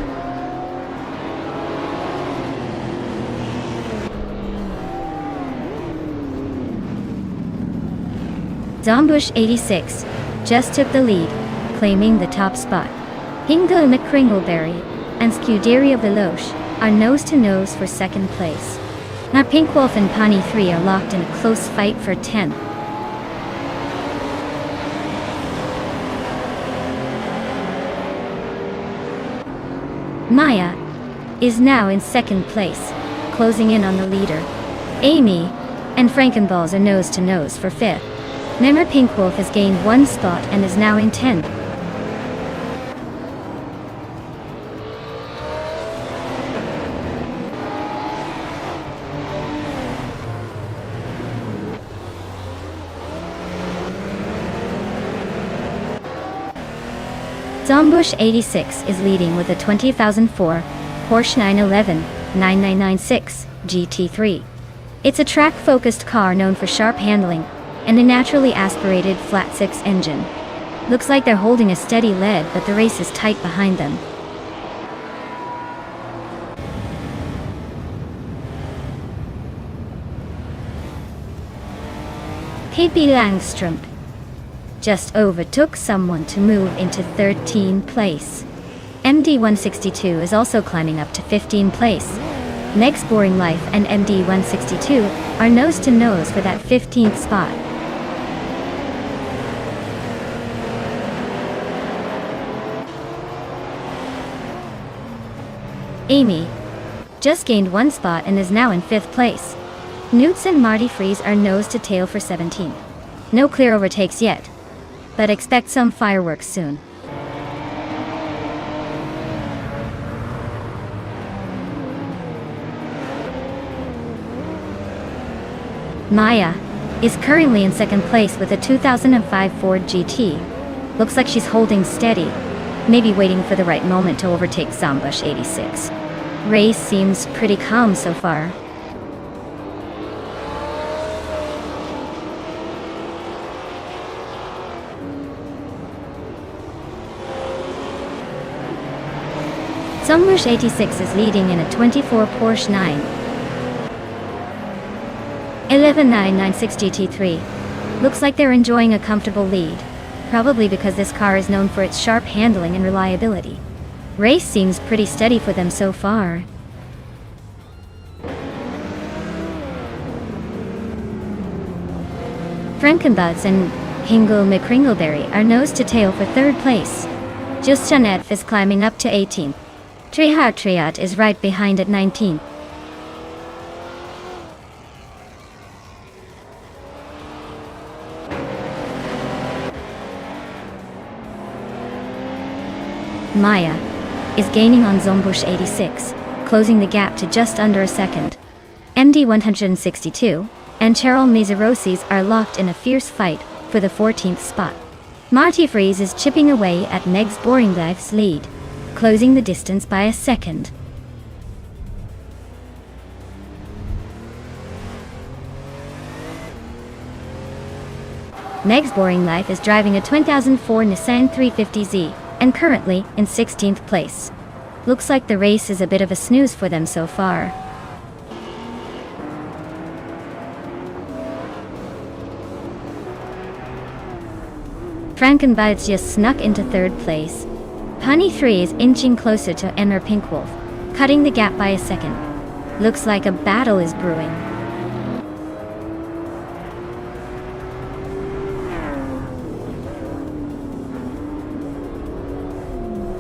Zombush 86 just took the lead, claiming the top spot. Hingle McCringleberry and Scuderia Veloce are nose-to-nose for second place. Now Pink Wolf and Pawnee 3 are locked in a close fight for 10th. Maya is now in second place, closing in on the leader. Amy and Frankenballs are nose-to-nose for 5th. Member Pink Wolf has gained 1 spot and is now in 10th. Zombush 86 is leading with a 2004 Porsche 911 9996 GT3. It's a track-focused car known for sharp handling and a naturally aspirated flat-six engine. Looks like they're holding a steady lead, but the race is tight behind them. KP Langstrom just overtook someone to move into 13th place. MD162 is also climbing up to 15th place. Meg's Boring Life and MD162 are nose-to-nose for that 15th spot. Amy just gained 1 spot and is now in 5th place. Newts and Marty Freeze are nose-to-tail for 17th. No clear overtakes yet, but expect some fireworks soon. Maya is currently in 2nd place with a 2005 Ford GT. Looks like she's holding steady, maybe waiting for the right moment to overtake Zombush 86. Race seems pretty calm so far. Zombush 86 is leading in a 24 Porsche 911 GT3. Looks like they're enjoying a comfortable lead, probably because this car is known for its sharp handling and reliability. Race seems pretty steady for them so far. Frankenbuds and Hingle McCringleberry are nose-to-tail for 3rd place. Justanetf is climbing up to 18th. Triat is right behind at 19th. Maya is gaining on Zombush 86, closing the gap to just under a second. MD162 and Cheryl Mizarosis are locked in a fierce fight for the 14th spot. Marty Freeze is chipping away at Meg's Boring Life's lead, closing the distance by a second. Meg's Boring Life is driving a 2004 Nissan 350Z and currently in 16th place. Looks like the race is a bit of a snooze for them so far. Frankenbites just snuck into 3rd place. Pawnee 3 is inching closer to Emmer Pink Wolf, cutting the gap by a second. Looks like a battle is brewing.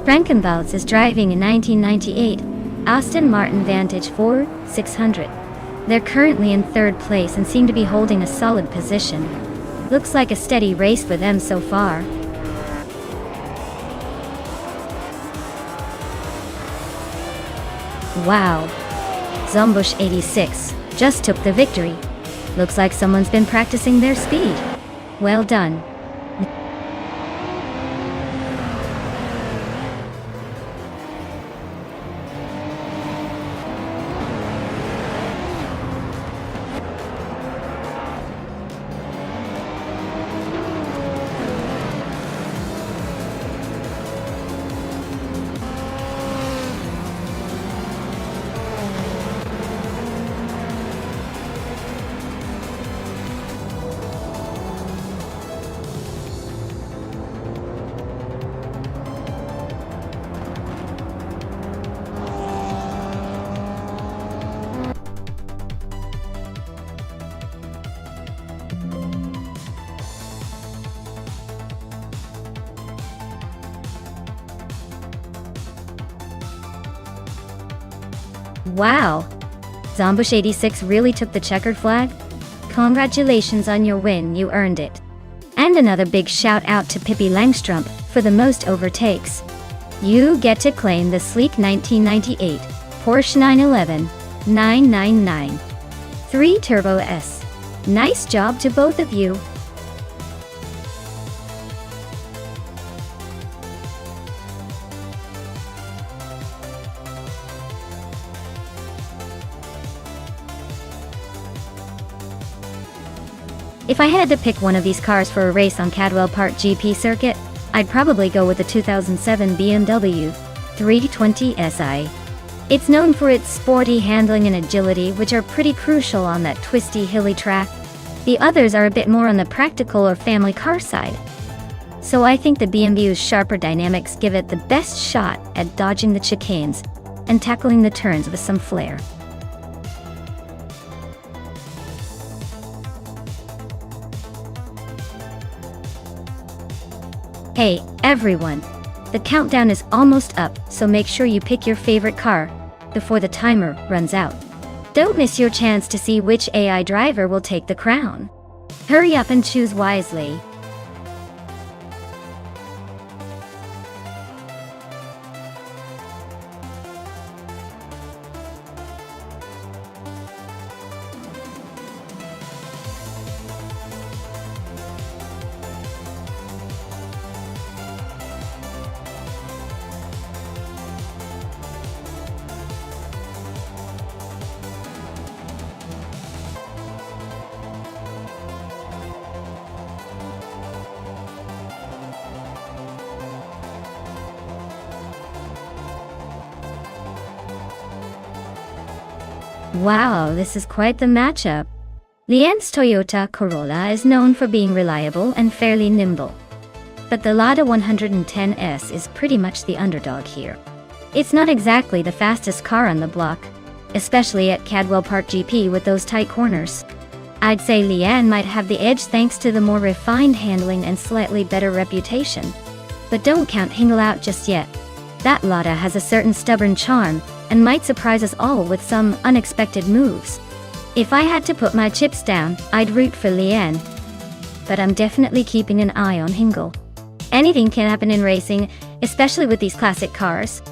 Frankenbalz is driving a 1998 Aston Martin Vantage 4 600. They're currently in 3rd place and seem to be holding a solid position. Looks like a steady race for them so far. Wow. Zombush 86 just took the victory. Looks like someone's been practicing their speed. Well done. Wow! Zombush86 really took the checkered flag? Congratulations on your win, you earned it. And another big shout out to Pippi Langstrumpf for the most overtakes. You get to claim the sleek 1998 Porsche 911 999 3 Turbo S. Nice job to both of you. If I had to pick one of these cars for a race on Cadwell Park GP circuit, I'd probably go with the 2007 BMW 320 Si. It's known for its sporty handling and agility, which are pretty crucial on that twisty, hilly track. The others are a bit more on the practical or family car side. So I think the BMW's sharper dynamics give it the best shot at dodging the chicanes and tackling the turns with some flair. Hey, everyone! The countdown is almost up, so make sure you pick your favorite car before the timer runs out. Don't miss your chance to see which AI driver will take the crown. Hurry up and choose wisely. Wow, this is quite the matchup. Lian's Toyota Corolla is known for being reliable and fairly nimble. But the Lada 110S is pretty much the underdog here. It's not exactly the fastest car on the block, especially at Cadwell Park GP with those tight corners. I'd say Lian might have the edge thanks to the more refined handling and slightly better reputation. But don't count Hingle out just yet. That Lada has a certain stubborn charm and might surprise us all with some unexpected moves. If I had to put my chips down, I'd root for Lian. But I'm definitely keeping an eye on Hingle. Anything can happen in racing, especially with these classic cars.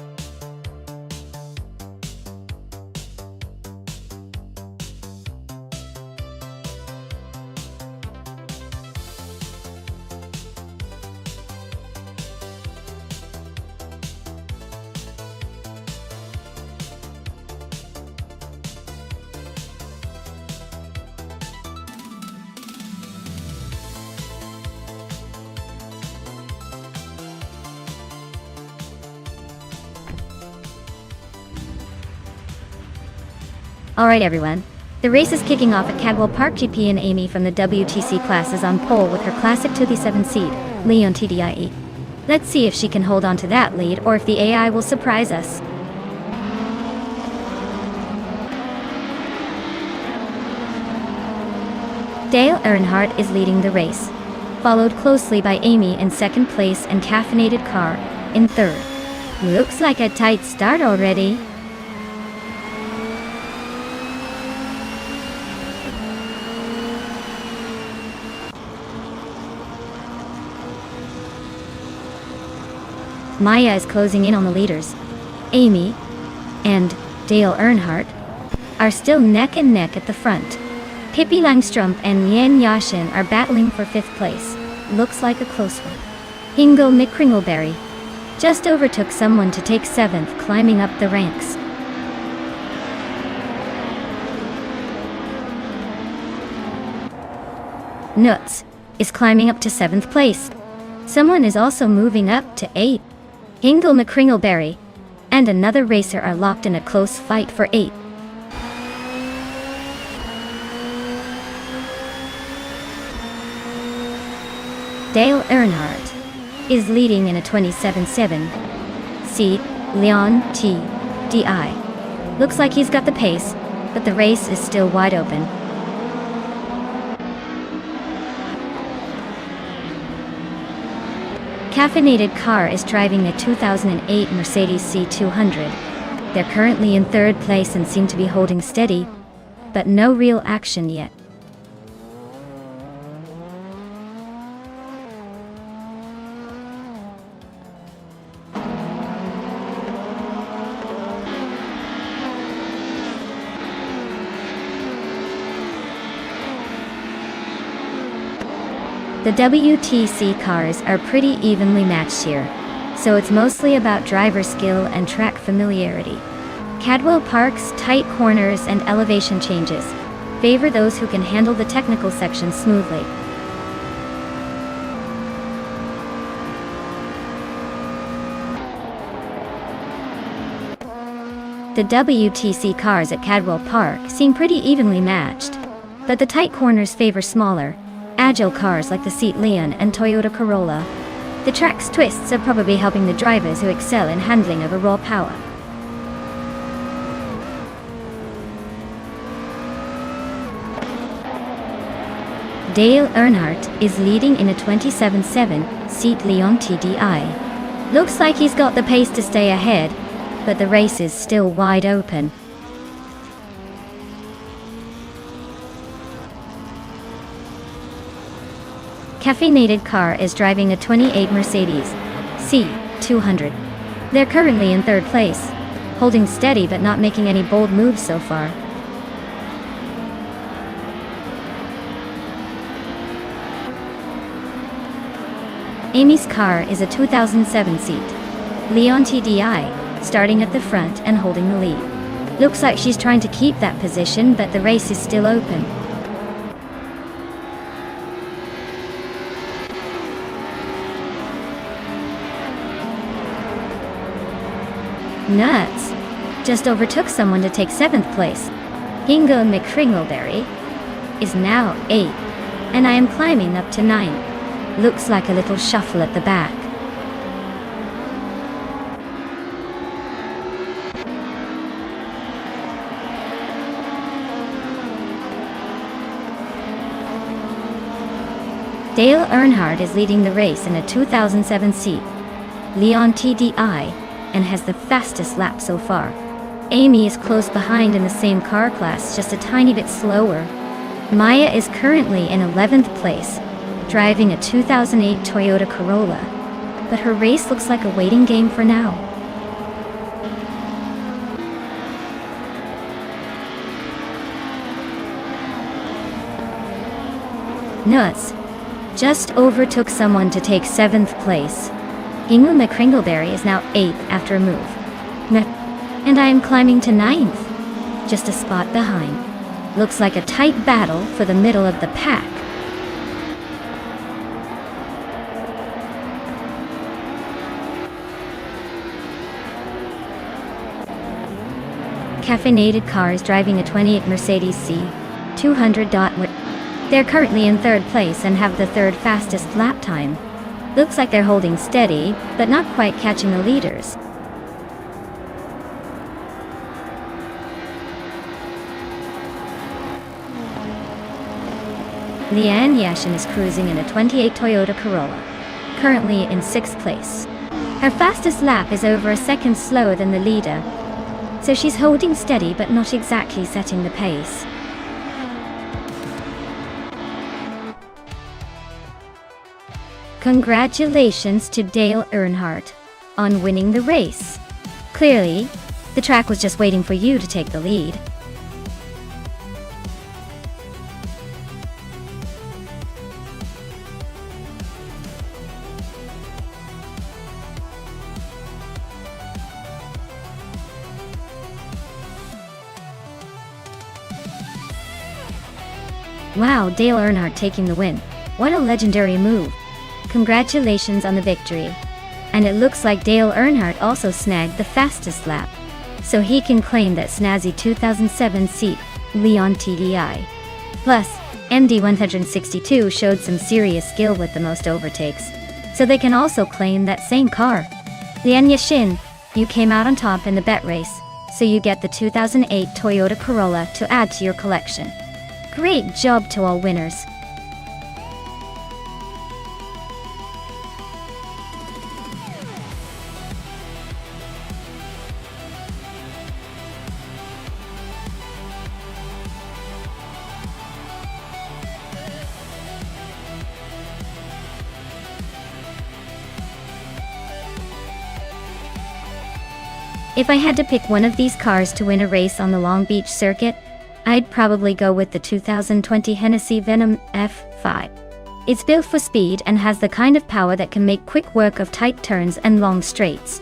Alright everyone, the race is kicking off at Cadwell Park GP, and Amy from the WTC class is on pole with her classic 27 seat, Leon TDIE. Let's see if she can hold on to that lead or if the AI will surprise us. Dale Earnhardt is leading the race, followed closely by Amy in second place and Caffeinated Car in third. Looks like a tight start already. Maya is closing in on the leaders. Amy and Dale Earnhardt are still neck and neck at the front. Pippi Langstrumpf and Yan Yashin are battling for 5th place. Looks like a close one. Hingle McCringleberry just overtook someone to take 7th, climbing up the ranks. Nuts is climbing up to 7th place. Someone is also moving up to 8th. Hingle McCringleberry and another racer are locked in a close fight for 8th. Dale Earnhardt is leading in a 27-7 seat, Leon TDI. Looks like he's got the pace, but the race is still wide open. Caffeinated Car is driving a 2008 Mercedes C200. They're currently in third place and seem to be holding steady, but no real action yet. The WTC cars are pretty evenly matched here, so it's mostly about driver skill and track familiarity. Cadwell Park's tight corners and elevation changes favor those who can handle the technical sections smoothly. The WTC cars at Cadwell Park seem pretty evenly matched, but the tight corners favor smaller, agile cars like the Seat Leon and Toyota Corolla. The track's twists are probably helping the drivers who excel in handling over raw power. Dale Earnhardt is leading in a 27.7 Seat Leon TDI. Looks like he's got the pace to stay ahead, but the race is still wide open. Caffeinated Car is driving a 28 Mercedes C200. They're currently in third place, holding steady but not making any bold moves so far. Amy's car is a 2007 Seat Leon TDI, starting at the front and holding the lead. Looks like she's trying to keep that position, but the race is still open. Nuts! Just overtook someone to take 7th place. Ingo McCringleberry is now 8th, and I am climbing up to 9th. Looks like a little shuffle at the back. Dale Earnhardt is leading the race in a 2007 Seat Leon TDI and has the fastest lap so far. Amy is close behind in the same car class, just a tiny bit slower. Maya is currently in 11th place, driving a 2008 Toyota Corolla, but her race looks like a waiting game for now. Nuts! Just overtook someone to take 7th place. Ingo McCringleberry is now 8th after a move. And I am climbing to 9th, just a spot behind. Looks like a tight battle for the middle of the pack. Caffeinated Car is driving a 28 Mercedes C200. They're currently in third place and have the third fastest lap time. Looks like they're holding steady, but not quite catching the leaders. Leanne Yashin is cruising in a 28 Toyota Corolla, currently in 6th place. Her fastest lap is over a second slower than the leader, so she's holding steady but not exactly setting the pace. Congratulations to Dale Earnhardt on winning the race. Clearly, the track was just waiting for you to take the lead. Wow, Dale Earnhardt taking the win. What a legendary move. Congratulations on the victory. And it looks like Dale Earnhardt also snagged the fastest lap, so he can claim that snazzy 2007 Seat Leon TDI. Plus, MD162 showed some serious skill with the most overtakes, so they can also claim that same car. Lian Yashin, you came out on top in the bet race, so you get the 2008 Toyota Corolla to add to your collection. Great job to all winners. If I had to pick one of these cars to win a race on the Long Beach circuit, I'd probably go with the 2020 Hennessy Venom F5. It's built for speed and has the kind of power that can make quick work of tight turns and long straights.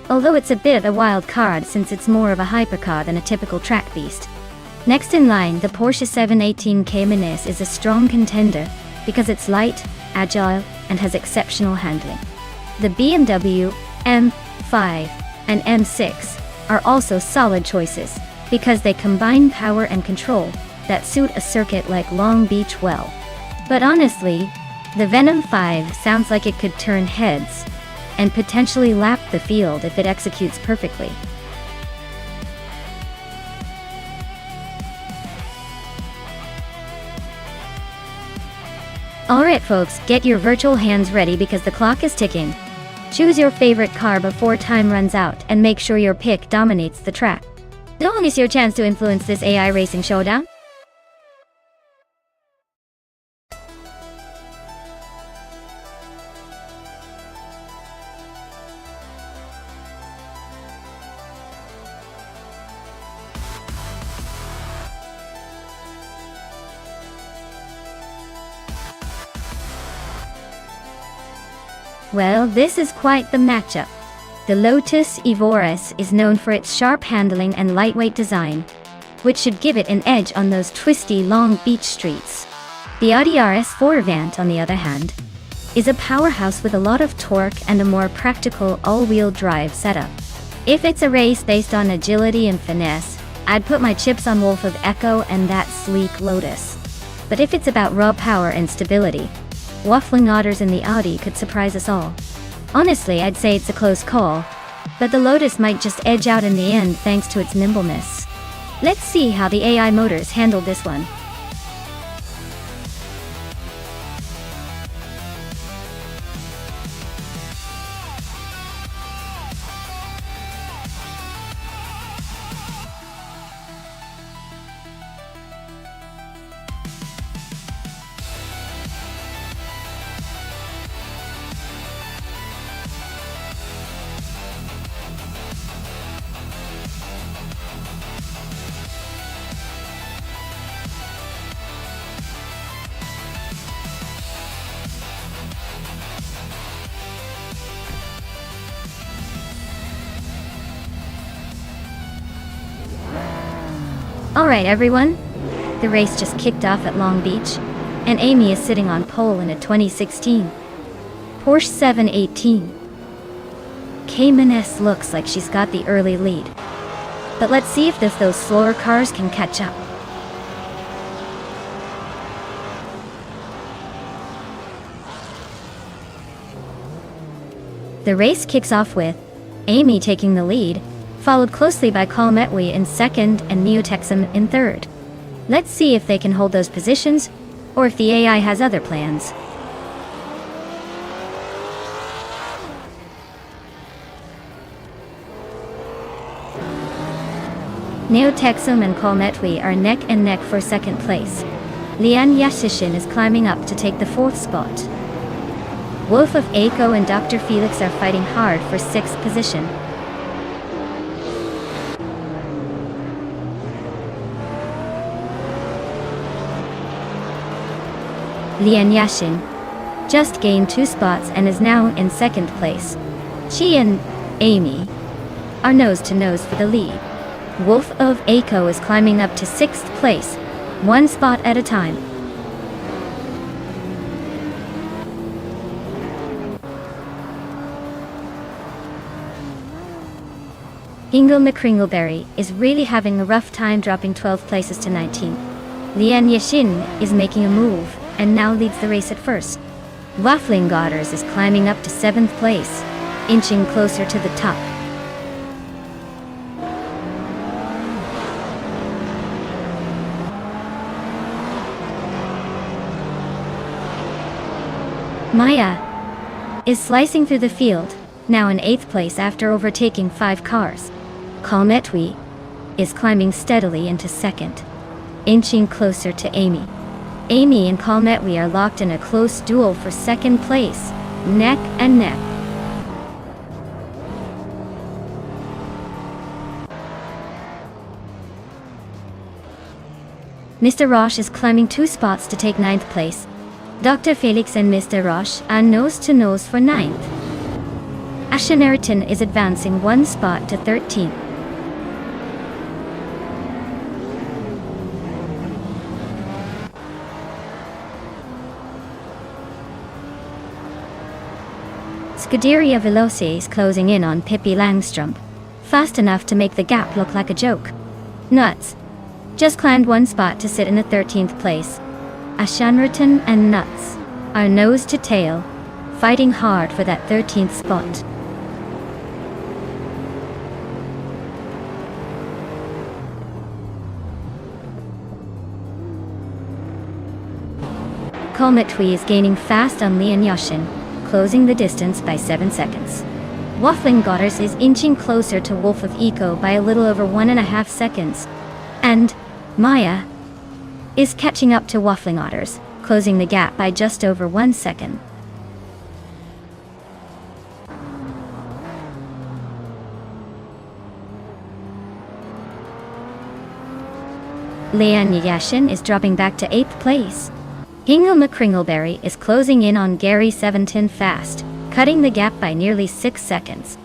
Although it's a bit a wild card since it's more of a hypercar than a typical track beast. Next in line, the Porsche 718 Cayman S is a strong contender because it's light, agile, and has exceptional handling. The BMW M5 and M6 are also solid choices because they combine power and control that suit a circuit like Long Beach well. But honestly, the Venom 5 sounds like it could turn heads and potentially lap the field if it executes perfectly. Alright folks, get your virtual hands ready because the clock is ticking. Choose your favorite car before time runs out and make sure your pick dominates the track. Don't miss your chance to influence this AI racing showdown. Well, this is quite the matchup. The Lotus Evoris is known for its sharp handling and lightweight design, which should give it an edge on those twisty Long Beach streets. The Audi RS4 Avant, on the other hand, is a powerhouse with a lot of torque and a more practical all-wheel drive setup. If it's a race based on agility and finesse, I'd put my chips on Wolf of Echo and that sleek Lotus. But if it's about raw power and stability, waffling otters in the Audi could surprise us all. Honestly, I'd say it's a close call, but the Lotus might just edge out in the end thanks to its nimbleness. Let's see how the AI motors handled this one. Alright everyone, the race just kicked off at Long Beach, and Amy is sitting on pole in a 2016 Porsche 718. Cayman S looks like she's got the early lead. But let's see if those slower cars can catch up. The race kicks off with Amy taking the lead, followed closely by Calmetwi in second and Neotexum in third. Let's see if they can hold those positions, or if the AI has other plans. Neotexum and Calmetwi are neck and neck for second place. Lian Yashishin is climbing up to take the fourth spot. Wolf of Aiko and Dr. Felix are fighting hard for sixth position. Lian Yashin just gained 2 spots and is now in second place. She and Amy are nose to nose for the lead. Wolf of Aiko is climbing up to 6th place, 1 spot at a time. Ingle McCringleberry is really having a rough time dropping 12 places to 19. Lian Yashin is making a move and now leads the race at first. Waffling Godders is climbing up to 7th place, inching closer to the top. Maya is slicing through the field, now in 8th place after overtaking 5 cars. Calmetwi is climbing steadily into 2nd, inching closer to Amy. Amy and Calmetwi are locked in a close duel for 2nd place, neck and neck. Mr. Roche is climbing 2 spots to take 9th place. Dr. Felix and Mr. Roche are nose to nose for 9th. Ashernariton is advancing 1 spot to 13th. Scuderia Veloce is closing in on Pippi Langstrump, fast enough to make the gap look like a joke. Nuts just climbed 1 spot to sit in the 13th place. Ashernariton and Nuts are nose to tail, fighting hard for that 13th spot. Cometwy is gaining fast on Leon Yashin, closing the distance by 7 seconds. Waffling Godders is inching closer to Wolf of Eco by a little over 1.5 seconds. And Maya is catching up to Waffling Otters, closing the gap by just over 1 second. Leon Yashin is dropping back to 8th place. Hingle McCringleberry is closing in on Gary 710 fast, cutting the gap by nearly 6 seconds.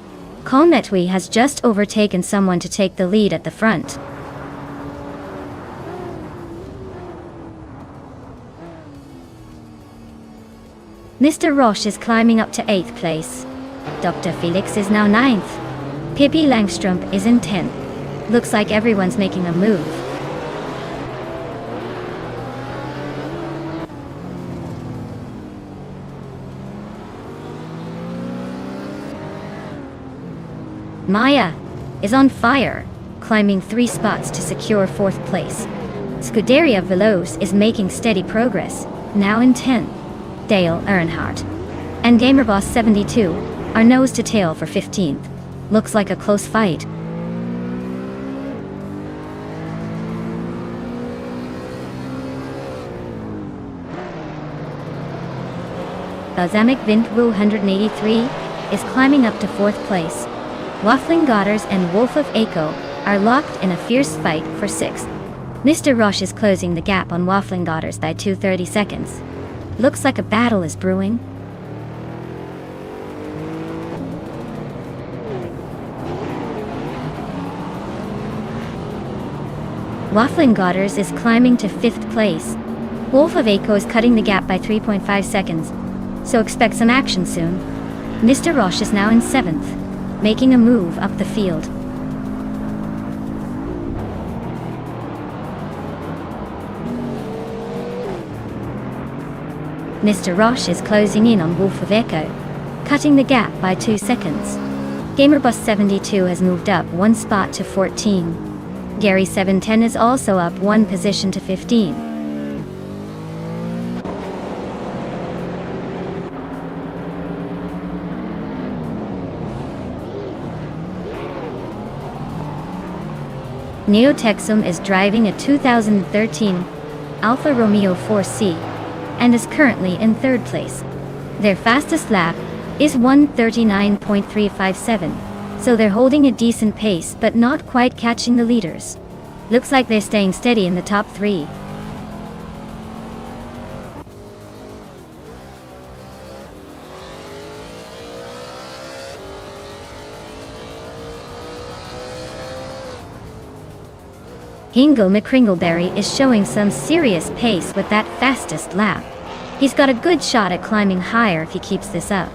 Cometwy has just overtaken someone to take the lead at the front. Mr. Roche is climbing up to 8th place. Dr. Felix is now 9th. Pippi Langstrump is in 10th. Looks like everyone's making a move. Maya is on fire, climbing 3 spots to secure 4th place. Scuderia Veloce is making steady progress, now in 10th. Dale Earnhardt and GamerBoss 72 are nose to tail for 15th. Looks like a close fight. Balsamic Vint Wu 183 is climbing up to 4th place. Waffling Godders and Wolf of Eco are locked in a fierce fight for 6th. Mr. Roche is closing the gap on Waffling Godders by 2:30 seconds. Looks like a battle is brewing. Waffling Godders is climbing to 5th place. Wolf of Eco is cutting the gap by 3.5 seconds, so expect some action soon. Mr. Roche is now in 7th, making a move up the field. Mr. Roche is closing in on Wolf of Echo, cutting the gap by 2 seconds. GamerBus 72 has moved up 1 spot to 14. Gary 710 is also up 1 position to 15. Neotexum is driving a 2013 Alfa Romeo 4C and is currently in 3rd place. Their fastest lap is 1:39.357, so they're holding a decent pace but not quite catching the leaders. Looks like they're staying steady in the top 3. Hingle McCringleberry is showing some serious pace with that fastest lap. He's got a good shot at climbing higher if he keeps this up.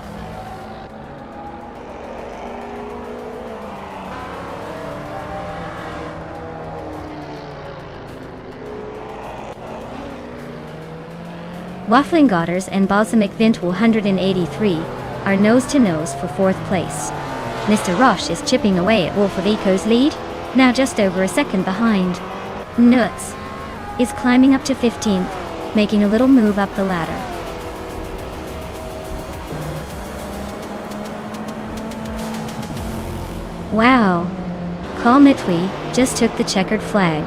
Waffling Godders and Balsamic Vint 183 are nose to nose for 4th place. Mr. Roche is chipping away at Wolf of Eco's lead, now just over a second behind. Nuts is climbing up to 15th, making a little move up the ladder. Wow, Cometwy just took the checkered flag.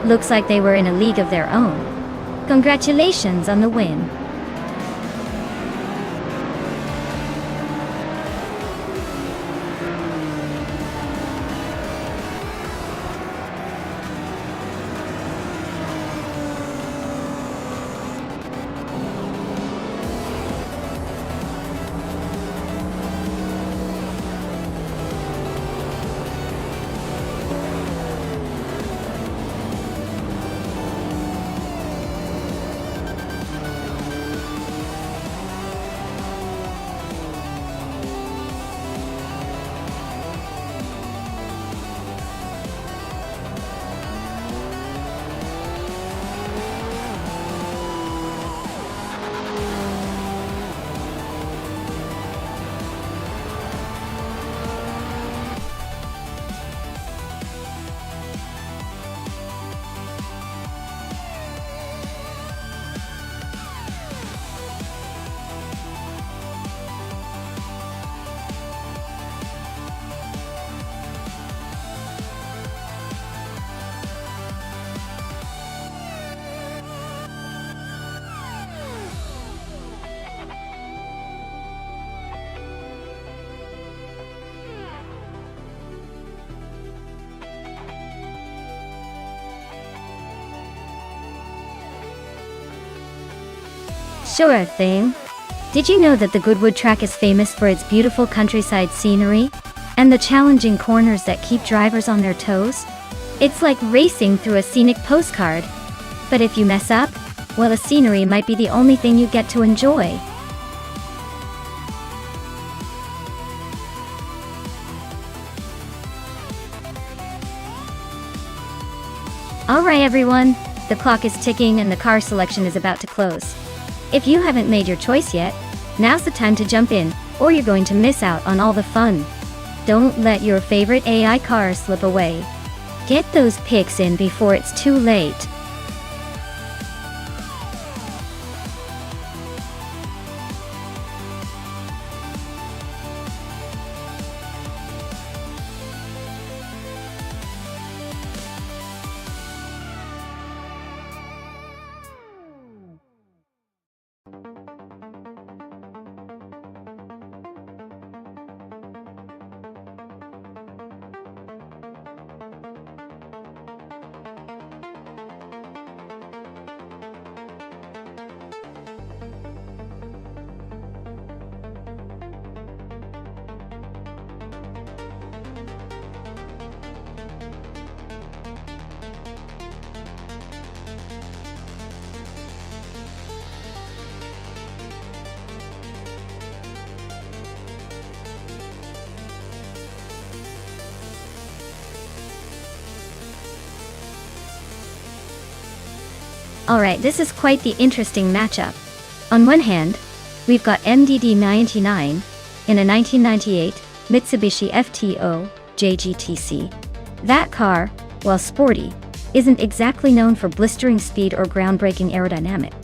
Looks like they were in a league of their own. Congratulations on the win. Sure thing. Did you know that the Goodwood track is famous for its beautiful countryside scenery and the challenging corners that keep drivers on their toes? It's like racing through a scenic postcard. But if you mess up, well, the scenery might be the only thing you get to enjoy. Alright everyone, the clock is ticking and the car selection is about to close. If you haven't made your choice yet, now's the time to jump in, or you're going to miss out on all the fun. Don't let your favorite AI car slip away. Get those pics in before it's too late. Alright, this is quite the interesting matchup. On one hand, we've got MDD-99 in a 1998 Mitsubishi FTO JGTC. That car, while sporty, isn't exactly known for blistering speed or groundbreaking aerodynamic.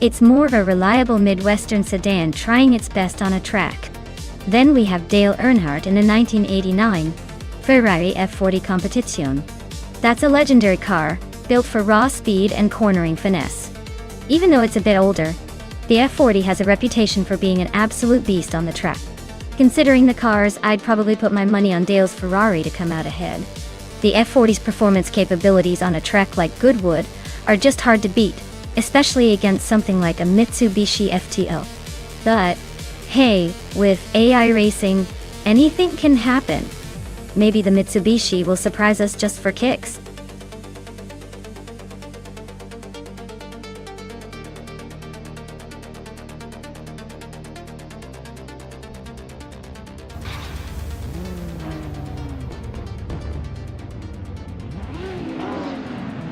It's more of a reliable Midwestern sedan trying its best on a track. Then we have Dale Earnhardt in a 1989 Ferrari F40 Competizione. That's a legendary car, built for raw speed and cornering finesse. Even though it's a bit older, the F40 has a reputation for being an absolute beast on the track. Considering the cars, I'd probably put my money on Dale's Ferrari to come out ahead. The F40's performance capabilities on a track like Goodwood are just hard to beat, especially against something like a Mitsubishi FTO. But, hey, with AI racing, anything can happen. Maybe the Mitsubishi will surprise us just for kicks.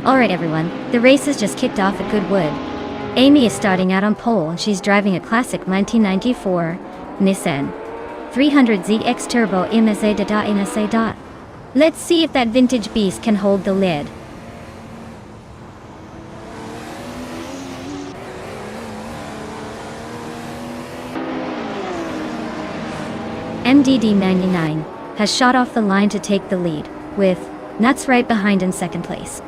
Alright everyone, the race has just kicked off at Goodwood. Amy is starting out on pole and she's driving a classic 1994 Nissan 300ZX Turbo MSA. Let's see if that vintage beast can hold the lid. MDD-99 has shot off the line to take the lead, with Nuts right behind in second place.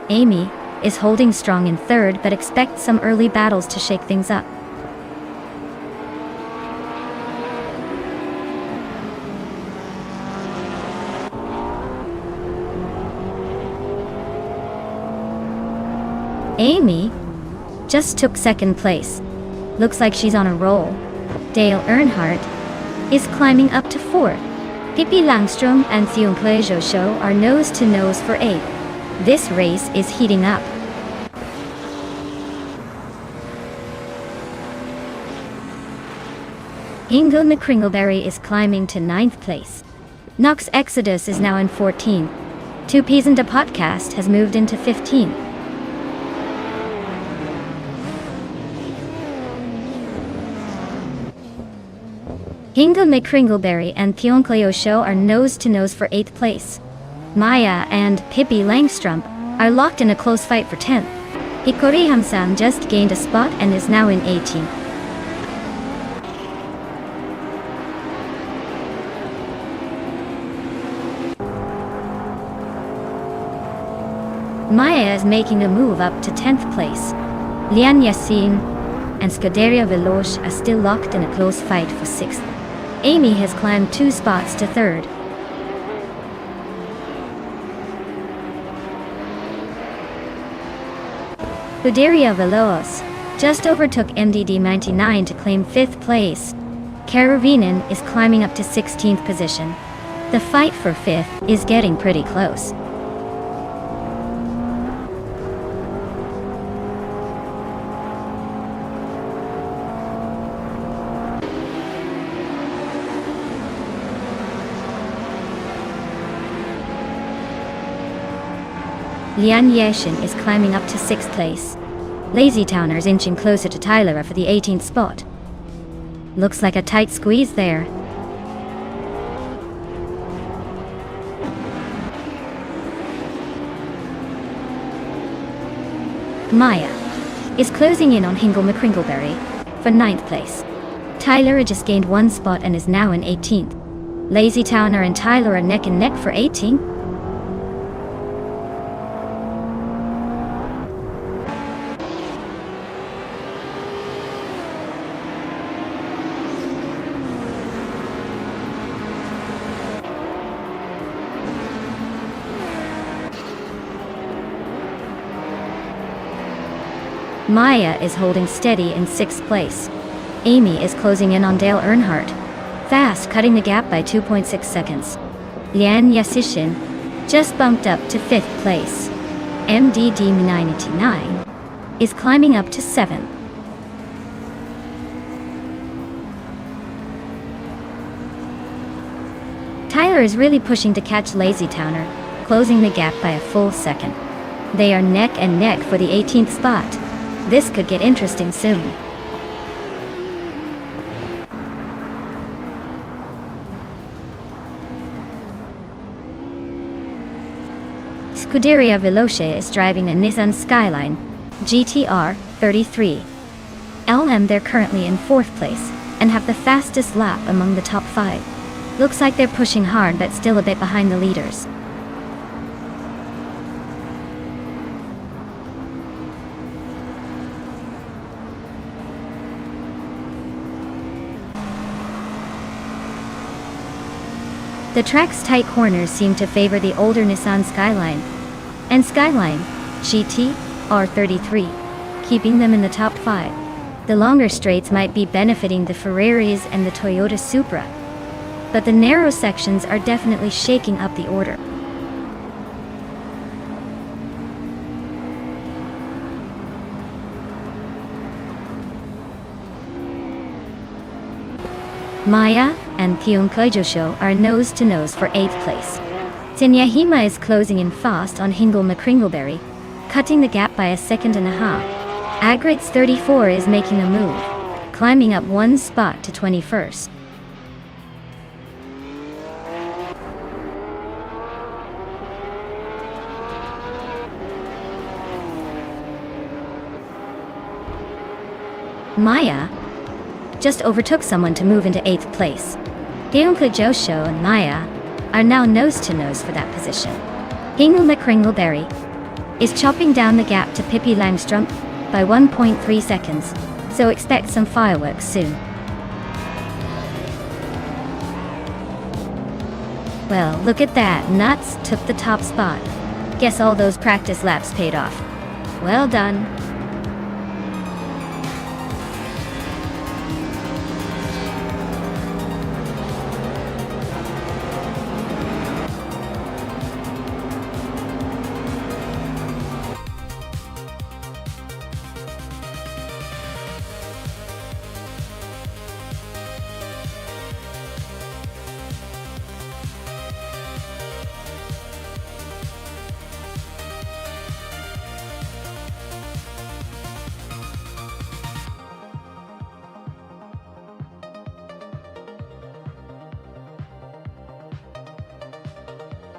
Amy is holding strong in third but expects some early battles to shake things up. Amy just took second place. Looks like she's on a roll. Dale Earnhardt is climbing up to fourth. Pippi Langstrom and Theon Show are nose to nose for eighth. This race is heating up. Ingo McCringleberry is climbing to 9th place. Nox Exodus is now in 14th. Two Peas and a Podcast has moved into 15th. Ingo McCringleberry and Theon Show are nose to nose for 8th place. Maya and Pippi Langstrom are locked in a close fight for 10th. Hikori Hamsan just gained a spot and is now in 18th. Maya is making a move up to 10th place. Lian Yassin and Scuderia Veloce are still locked in a close fight for 6th. Amy has climbed 2 spots to 3rd. Scuderia Veloce just overtook MDD99 to claim 5th place. Karavinen is climbing up to 16th position. The fight for 5th is getting pretty close. Lian Yeshin is climbing up to 6th place. Lazy Towners inching closer to Tyler for the 18th spot. Looks like a tight squeeze there. Maya is closing in on Hingle McCringleberry for 9th place. Tyler just gained 1 spot and is now in 18th. Lazy Towner and Tyler are neck and neck for 18th. Maya is holding steady in 6th place. Amy is closing in on Dale Earnhardt, fast cutting the gap by 2.6 seconds. Lian Yasishin just bumped up to 5th place. MDD99 is climbing up to 7th. Tyler is really pushing to catch Lazy Towner, closing the gap by a full second. They are neck and neck for the 18th spot. This could get interesting soon. Scuderia Veloce is driving a Nissan Skyline GTR 33 LM. They're currently in 4th place and have the fastest lap among the top 5. Looks like they're pushing hard but still a bit behind the leaders. The track's tight corners seem to favor the older Nissan Skyline and Skyline GT R33, keeping them in the top 5. The longer straights might be benefiting the Ferraris and the Toyota Supra, but the narrow sections are definitely shaking up the order. Maya and Kyung Koijosho are nose-to-nose for 8th place. Tinyahima is closing in fast on Hingle McCringleberry, cutting the gap by 1.5 seconds. Agrit's 34 is making a move, climbing up 1 spot to 21st. Maya just overtook someone to move into 8th place. Geunka Josho and Maya are now nose-to-nose for that position. Hingle McCringleberry is chopping down the gap to Pippi Langstrom by 1.3 seconds, so expect some fireworks soon. Well, look at that, Nuts took the top spot. Guess all those practice laps paid off. Well done.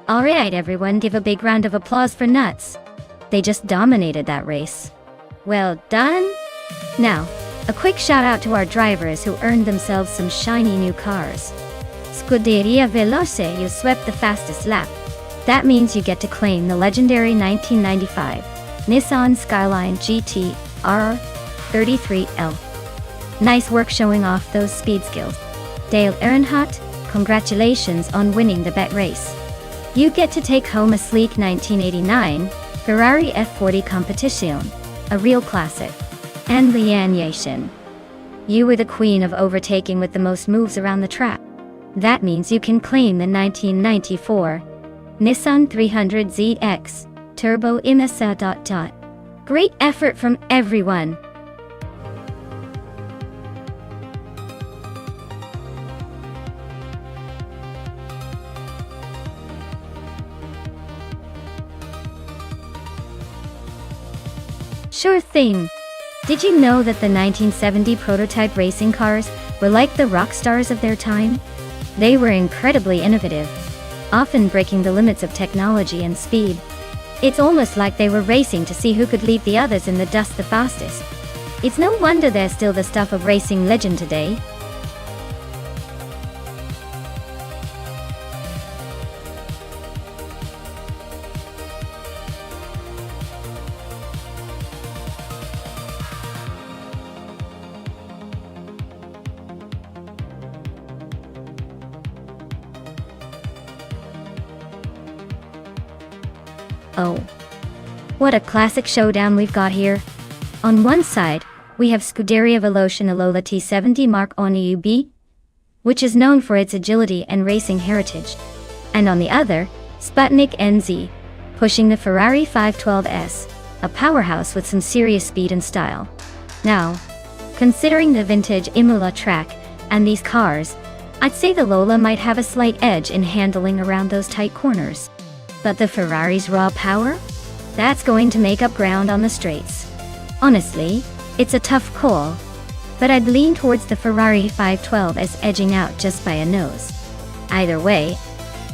Alright everyone, give a big round of applause for Nuts. They just dominated that race. Well done! Now, a quick shout out to our drivers who earned themselves some shiny new cars. Scuderia Veloce, you swept the fastest lap. That means you get to claim the legendary 1995 Nissan Skyline GT R33L. Nice work showing off those speed skills. Dale Earnhardt, congratulations on winning the bet race. You get to take home a sleek 1989 Ferrari F40 Competizione, a real classic. And Lian Yashin. You were the queen of overtaking with the most moves around the track. That means you can claim the 1994 Nissan 300ZX Turbo Imasa. Great effort from everyone. Sure thing. Did you know that the 1970 prototype racing cars were like the rock stars of their time? They were incredibly innovative, often breaking the limits of technology and speed. It's almost like they were racing to see who could leave the others in the dust the fastest. It's no wonder they're still the stuff of racing legend today. Oh, what a classic showdown we've got here. On one side, we have Scuderia Veloce Alola T70 Mark on EUB, which is known for its agility and racing heritage. And on the other, Sputnik NZ, pushing the Ferrari 512S, a powerhouse with some serious speed and style. Now, considering the vintage Imola track and these cars, I'd say the Lola might have a slight edge in handling around those tight corners. But the Ferrari's raw power? That's going to make up ground on the straights. Honestly, it's a tough call, but I'd lean towards the Ferrari 512 as edging out just by a nose. Either way,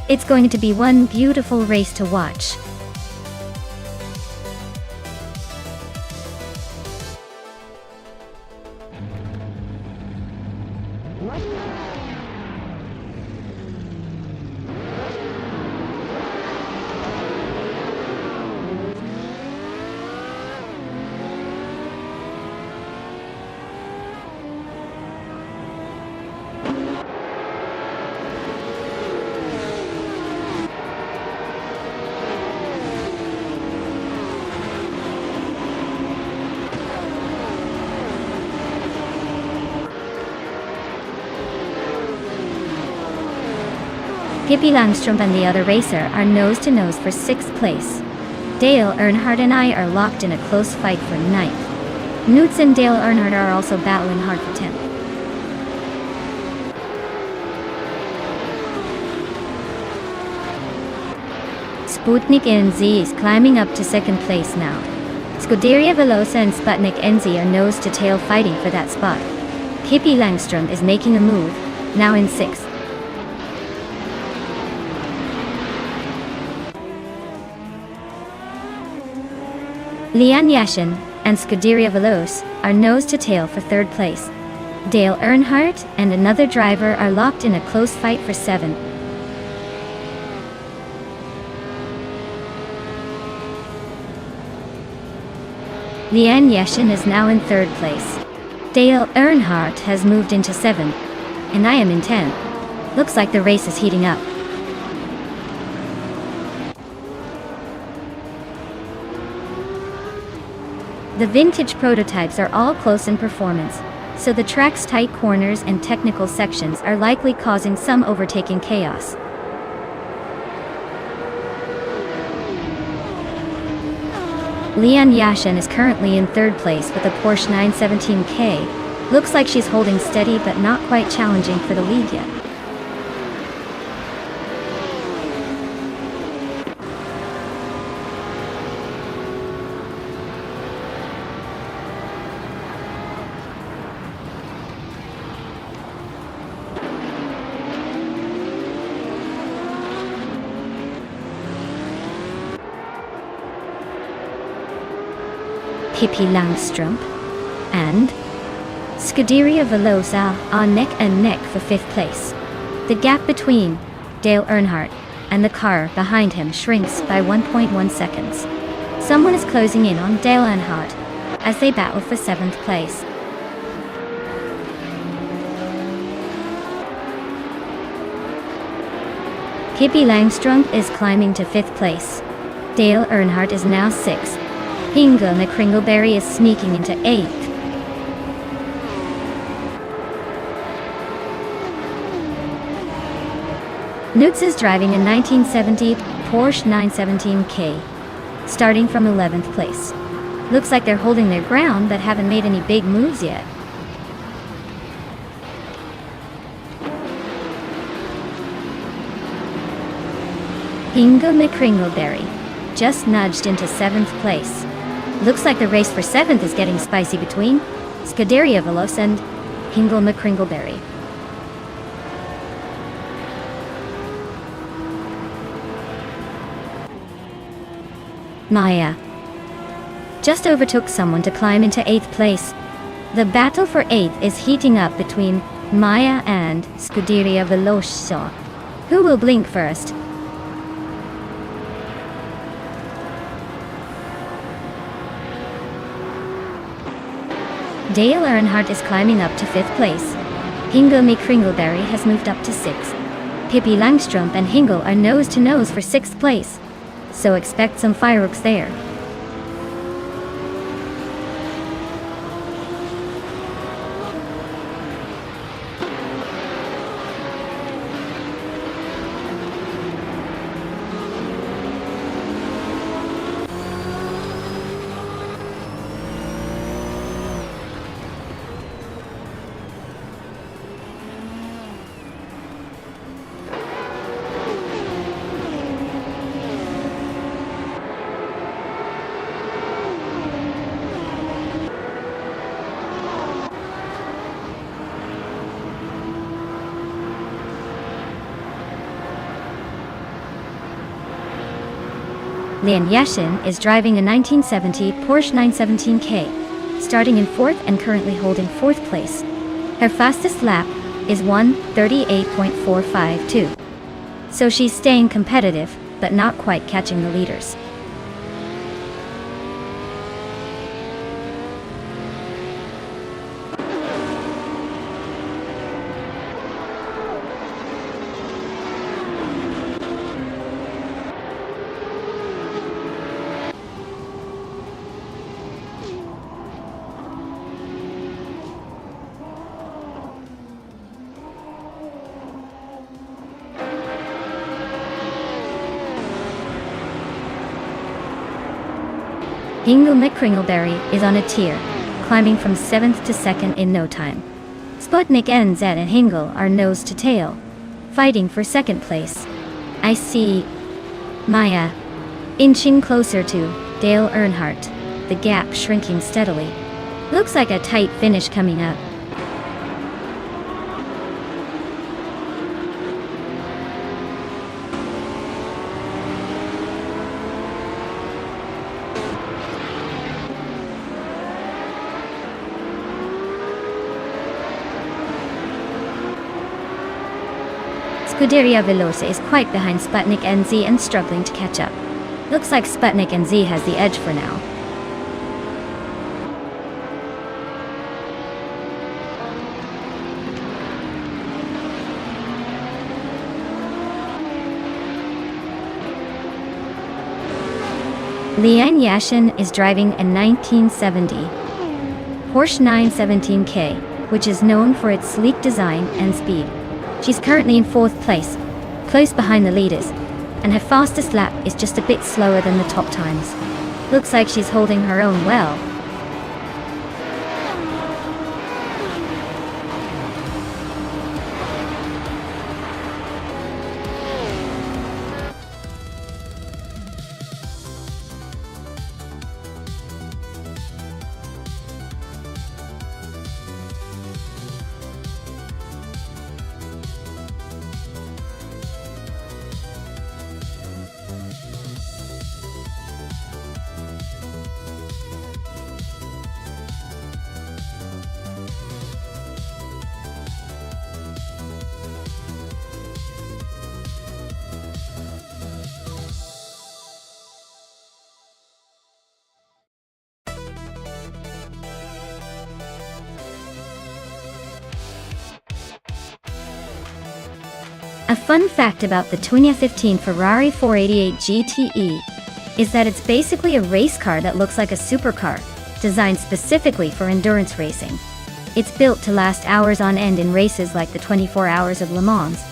it's going to be one beautiful race to watch. Pippi Langström and the other racer are nose-to-nose for 6th place. Dale Earnhardt and I are locked in a close fight for 9th. Newts and Dale Earnhardt are also battling hard for 10th. Sputnik NZ is climbing up to 2nd place now. Scuderia Veloce and Sputnik NZ are nose-to-tail fighting for that spot. Pippi Langström is making a move, now in 6th. Lian Yashin and Scuderia Veloce are nose-to-tail for 3rd place. Dale Earnhardt and another driver are locked in a close fight for 7th. Lian Yashin is now in 3rd place. Dale Earnhardt has moved into 7th, and I am in 10th. Looks like the race is heating up. The vintage prototypes are all close in performance, so the track's tight corners and technical sections are likely causing some overtaking chaos. Lian Yashin is currently in 3rd place with a Porsche 917K. Looks like she's holding steady but not quite challenging for the lead yet. Pippi Langström and Scuderia Veloce are neck and neck for 5th place. The gap between Dale Earnhardt and the car behind him shrinks by 1.1 seconds. Someone is closing in on Dale Earnhardt as they battle for 7th place. Pippi Langström is climbing to 5th place. Dale Earnhardt is now 6th. Inga McCringleberry is sneaking into 8th. Nutz is driving a 1970 Porsche 917K, starting from 11th place. Looks like they're holding their ground but haven't made any big moves yet. Hingo McCringleberry just nudged into 7th place. Looks like the race for 7th is getting spicy between Scuderia Veloce and Hingo McCringleberry. Maya just overtook someone to climb into 8th place. The battle for 8th is heating up between Maya and Scuderia Veloce. Who will blink first? Dale Earnhardt is climbing up to 5th place. Hingo McCringleberry has moved up to 6th. Pippi Langstrup and Hingo are nose to nose for 6th place, so expect some fireworks there. Lian Yashin is driving a 1970 Porsche 917K, starting in 4th and currently holding 4th place. Her fastest lap is 1:38.452. So she's staying competitive, but not quite catching the leaders. Hingo McCringleberry is on a tear, climbing from 7th to 2nd in no time. Sputnik NZ and Hingo are nose to tail, fighting for 2nd place. I see Maya inching closer to Dale Earnhardt, the gap shrinking steadily. Looks like a tight finish coming up. Scuderia Veloce is quite behind Sputnik NZ and struggling to catch up. Looks like Sputnik NZ has the edge for now. Lian Yashin is driving a 1970 Porsche 917K, which is known for its sleek design and speed. She's currently in 4th place, close behind the leaders, and her fastest lap is just a bit slower than the top times. Looks like she's holding her own well. A fun fact about the 2015 Ferrari 488 GTE is that it's basically a race car that looks like a supercar, designed specifically for endurance racing. It's built to last hours on end in races like the 24 Hours of Le Mans.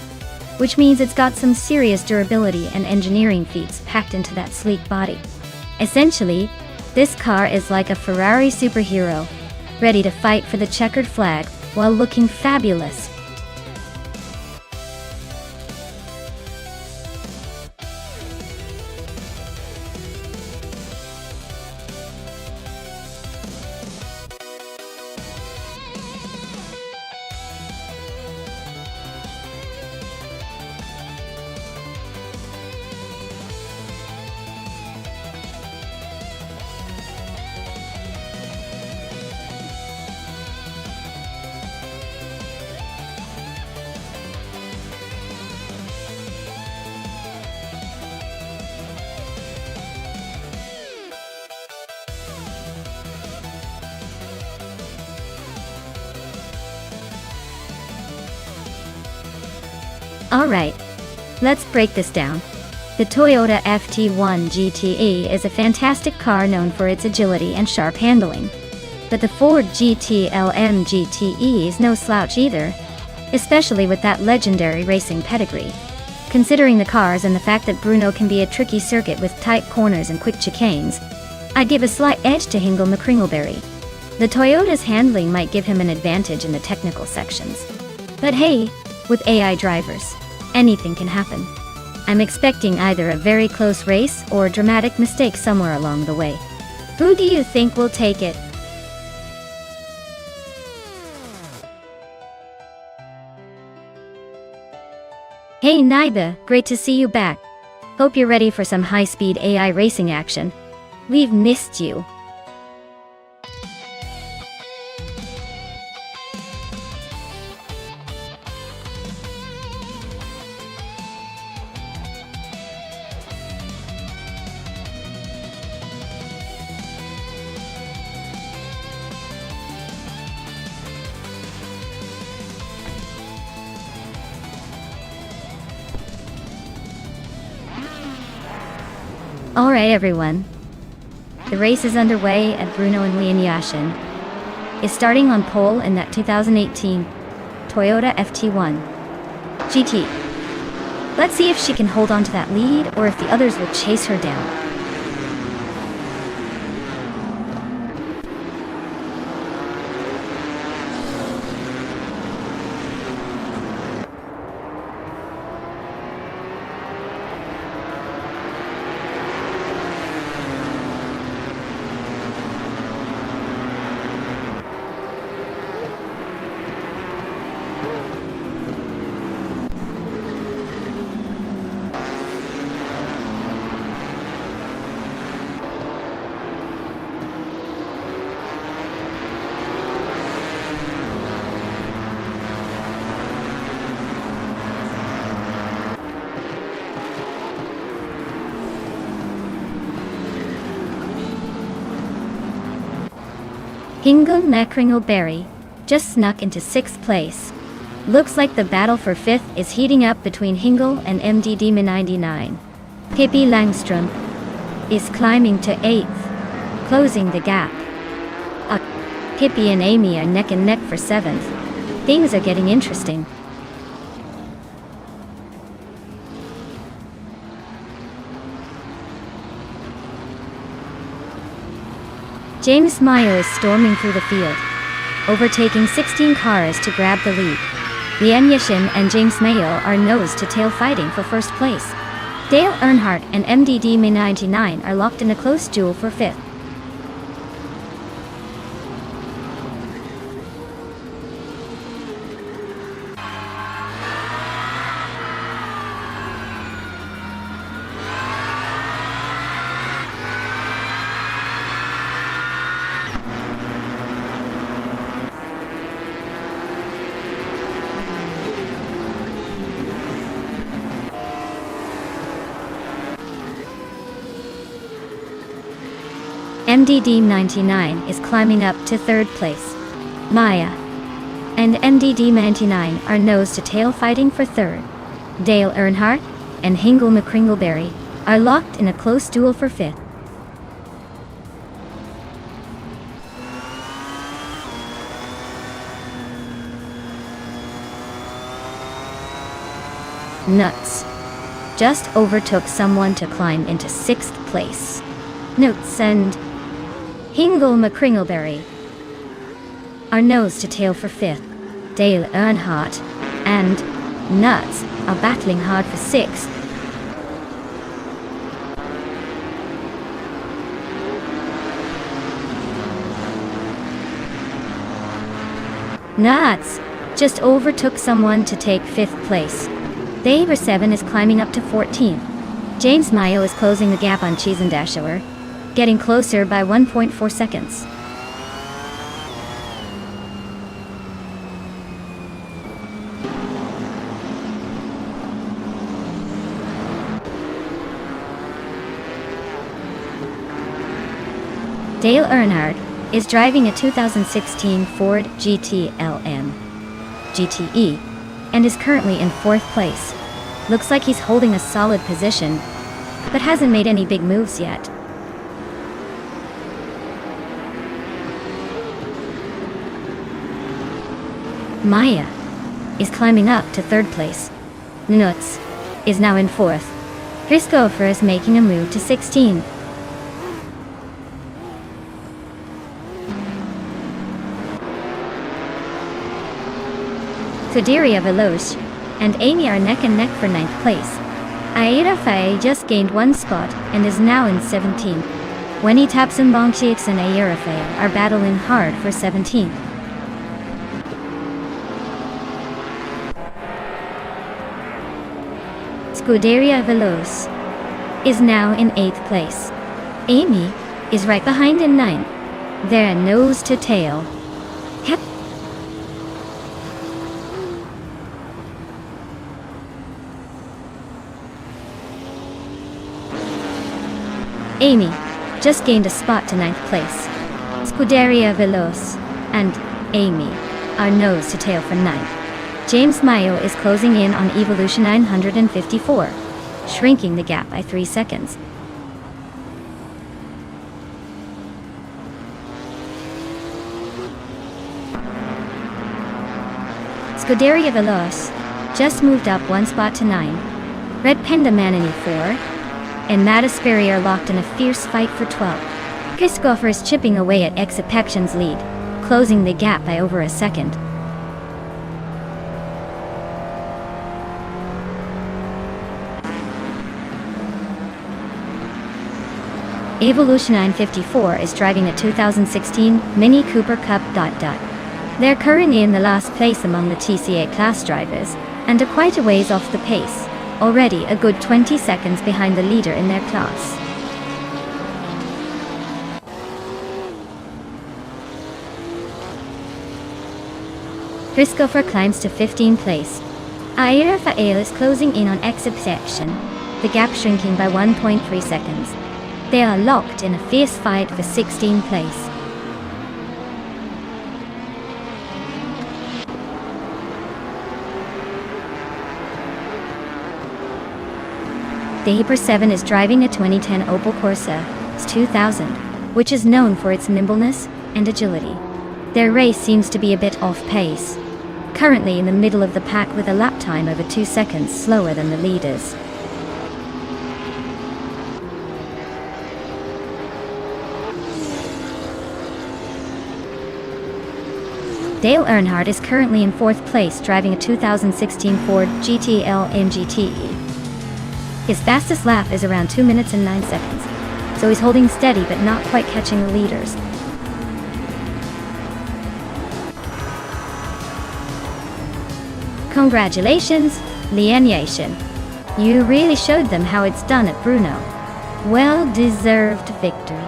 which means it's got some serious durability and engineering feats packed into that sleek body. Essentially, this car is like a Ferrari superhero, ready to fight for the checkered flag while looking fabulous. Alright, let's break this down. The Toyota FT1 GTE is a fantastic car known for its agility and sharp handling. But the Ford GT-LM GTE is no slouch either, especially with that legendary racing pedigree. Considering the cars and the fact that Brno can be a tricky circuit with tight corners and quick chicanes, I'd give a slight edge to Hingle McCringleberry. The Toyota's handling might give him an advantage in the technical sections. But hey, with AI drivers, anything can happen. I'm expecting either a very close race or a dramatic mistake somewhere along the way. Who do you think will take it? Hey Naiba, great to see you back. Hope you're ready for some high-speed AI racing action. We've missed you. Alright everyone, the race is underway and Brno and Lian Yashin is starting on pole in that 2018 Toyota FT1 GT. Let's see if she can hold on to that lead or if the others will chase her down. Hingle McCringleberry just snuck into 6th place. Looks like the battle for 5th is heating up between Hingle and MDD 99. Pippi Langstrom is climbing to 8th, closing the gap. Pippi and Amy are neck and neck for 7th. Things are getting interesting. James Meyer is storming through the field, overtaking 16 cars to grab the lead. Lian Yashin and James Mayo are nose-to-tail fighting for 1st place. Dale Earnhardt and MDD 99 are locked in a close duel for 5th. MDD 99 is climbing up to 3rd place. Maya and MDD 99 are nose-to-tail fighting for 3rd. Dale Earnhardt and Hingle McCringleberry are locked in a close duel for 5th. Nuts. Just overtook someone to climb into 6th place. Nuts and Hingle McCringleberry are nose to tail for 5th. Dale Earnhardt and Nuts are battling hard for 6th. Nuts just overtook someone to take 5th place. Dave 7 is climbing up to 14th. James Mayo is closing the gap on Cheese and Dashower, getting closer by 1.4 seconds. Dale Earnhardt is driving a 2016 Ford GTLM GTE and is currently in 4th place. Looks like he's holding a solid position, but hasn't made any big moves yet. Maya is climbing up to 3rd place. Nuts is now in 4th. Christopher is making a move to 16. Scuderia Veloce and Amy are neck and neck for 9th place. Aida Faye just gained 1 spot and is now in 17th. Wendy Tapson Bongchix and Aira Faye are battling hard for 17th. Scuderia Veloce is now in 8th place. Amy is right behind in 9th. They're nose to tail. Amy just gained a spot to 9th place. Scuderia Veloce and Amy are nose to tail for 9th. James Mayo is closing in on Evolution 954, shrinking the gap by 3 seconds. Scuderia Veloce just moved up 1 spot to 9. Red Panda Manini 4 and Matasperry are locked in a fierce fight for 12. Christopher is chipping away at Exapection's lead, closing the gap by over a second. Evolution 954 is driving a 2016 Mini Cooper Cup. They're currently in the last place among the TCA class drivers, and are quite a ways off the pace, already a good 20 seconds behind the leader in their class. Christopher climbs to 15th place. Aira Fael is closing in on Exception, the gap shrinking by 1.3 seconds. They are locked in a fierce fight for 16th place. Dave 7 is driving a 2010 Opel Corsa 2000, which is known for its nimbleness and agility. Their race seems to be a bit off pace, currently in the middle of the pack with a lap time over 2 seconds slower than the leaders. Dale Earnhardt is currently in 4th place driving a 2016 Ford GTL MGTE. His fastest lap is around 2 minutes and 9 seconds, so he's holding steady but not quite catching the leaders. Congratulations, Lieniation. You really showed them how it's done at Bruno. Well-deserved victory.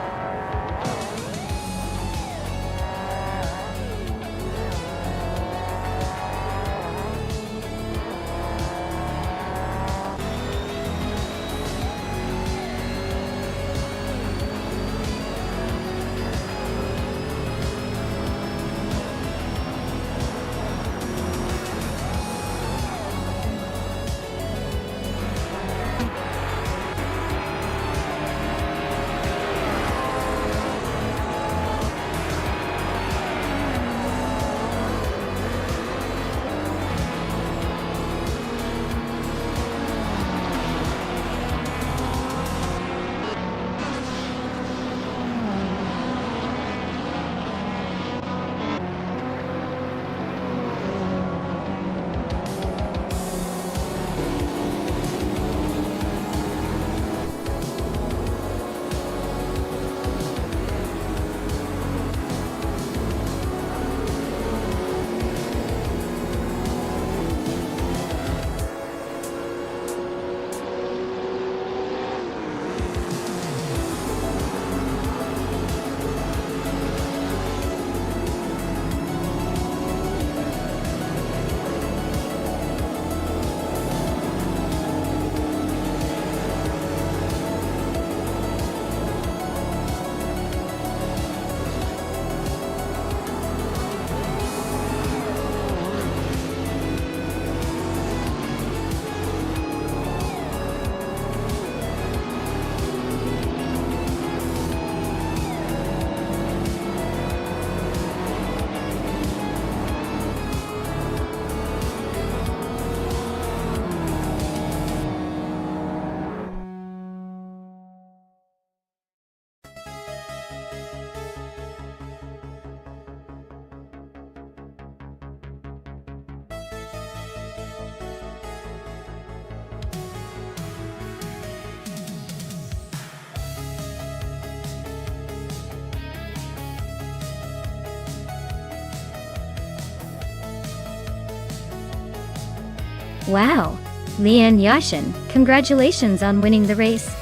Wow! Lian Yashin, congratulations on winning the race.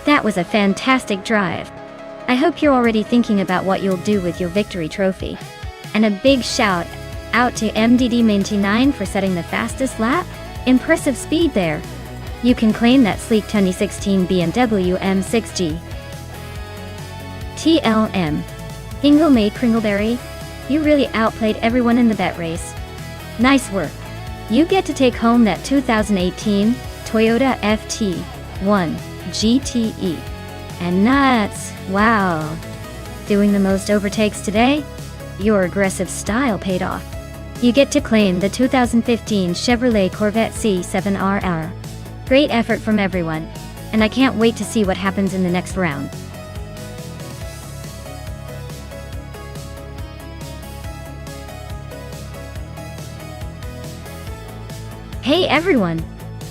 That was a fantastic drive. I hope you're already thinking about what you'll do with your victory trophy. And a big shout out to MDD99 for setting the fastest lap. Impressive speed there. You can claim that sleek 2016 BMW M6G. TLM. Hingle-made Kringleberry, you really outplayed everyone in the bet race. Nice work. You get to take home that 2018 Toyota FT1 GTE. And nuts, wow. Doing the most overtakes today? Your aggressive style paid off. You get to claim the 2015 Chevrolet Corvette C7RR. Great effort from everyone, and I can't wait to see what happens in the next round. Hey everyone!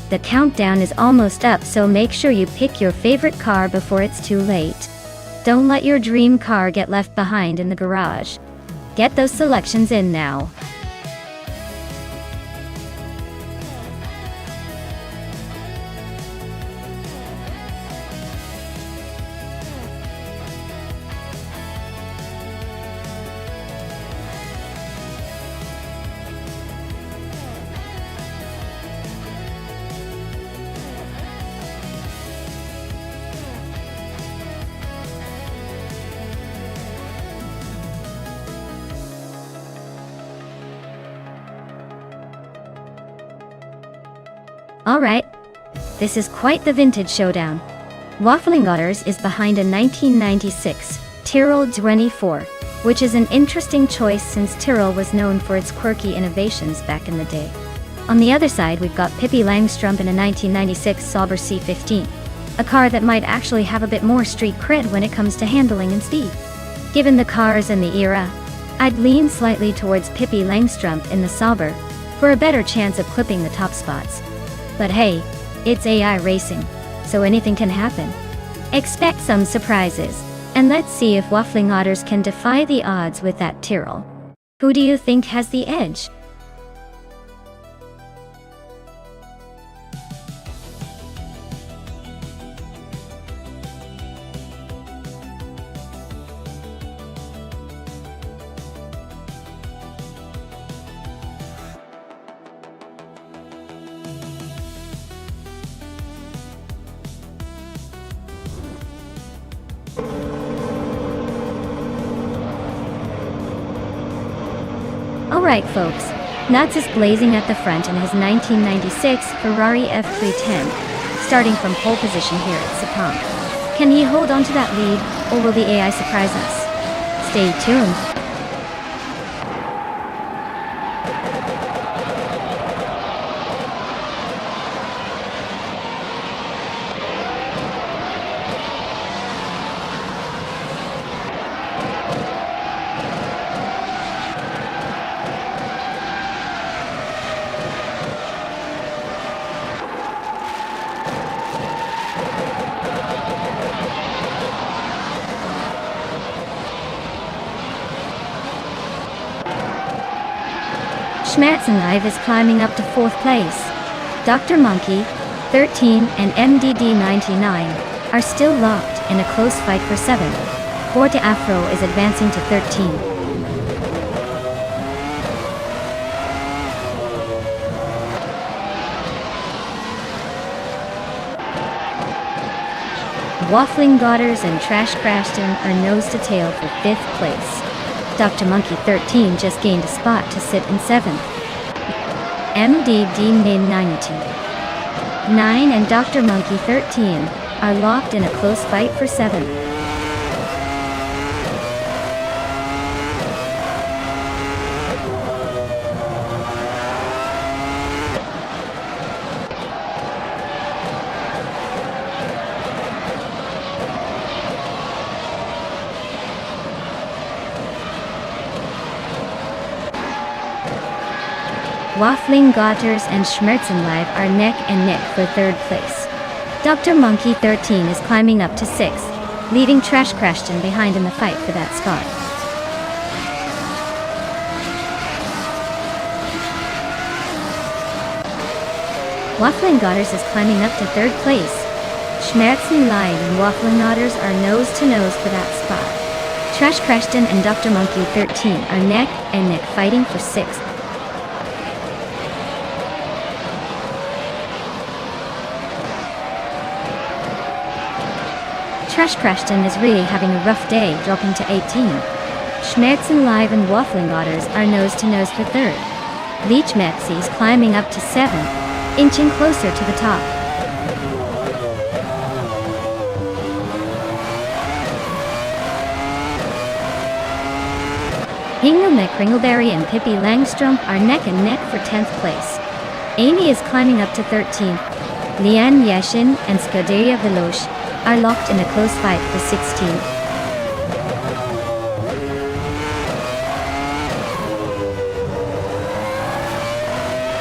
The countdown is almost up, so make sure you pick your favorite car before it's too late. Don't let your dream car get left behind in the garage. Get those selections in now. Alright, this is quite the vintage showdown. Waffling Otters is behind a 1996 Tyrrell 24, which is an interesting choice since Tyrrell was known for its quirky innovations back in the day. On the other side, we've got Pippi Langstrumpf in a 1996 Sauber C15, a car that might actually have a bit more street cred when it comes to handling and speed. Given the cars and the era, I'd lean slightly towards Pippi Langstrumpf in the Sauber for a better chance of clipping the top spots. But hey, it's AI racing, so anything can happen. Expect some surprises, and let's see if Waffling Otters can defy the odds with that Tyrrell. Who do you think has the edge? Alright folks, Nuts is blazing at the front in his 1996 Ferrari F310, starting from pole position here at Sepang. Can he hold on to that lead, or will the AI surprise us? Stay tuned. Schmerzenlive is climbing up to 4th place. Dr. Monkey, 13, and MDD99 are still locked in a close fight for 7th. Forte Afro is advancing to 13. Waffling Otters and Trash Crashton are nose to tail for 5th place. Dr. Monkey 13 just gained a spot to sit in 7th. MDD92 9 and Dr. Monkey 13 are locked in a close fight for 7th. Waffling Otters and Schmerzenlive are neck and neck for 3rd place. Dr. Monkey 13 is climbing up to 6th, leaving Trash Crashton behind in the fight for that spot. Waffling Otters is climbing up to third place. Schmerzen Lion and Waffling Otters are nose to nose for that spot. Trash Crashton and Dr. Monkey 13 are neck and neck fighting for sixth. Trash Crashton is really having a rough day, dropping to 18. Schmerzen Live and Waffling Otters are nose to nose for third. Leech Metzi's climbing up to 7th, inching closer to the top. Hingelmeck Ringleberry and Pippi Langstrom are neck and neck for 10th place. Amy is climbing up to 13th. Liane Yashin and Scuderia Veloce are locked in a close fight for 16th.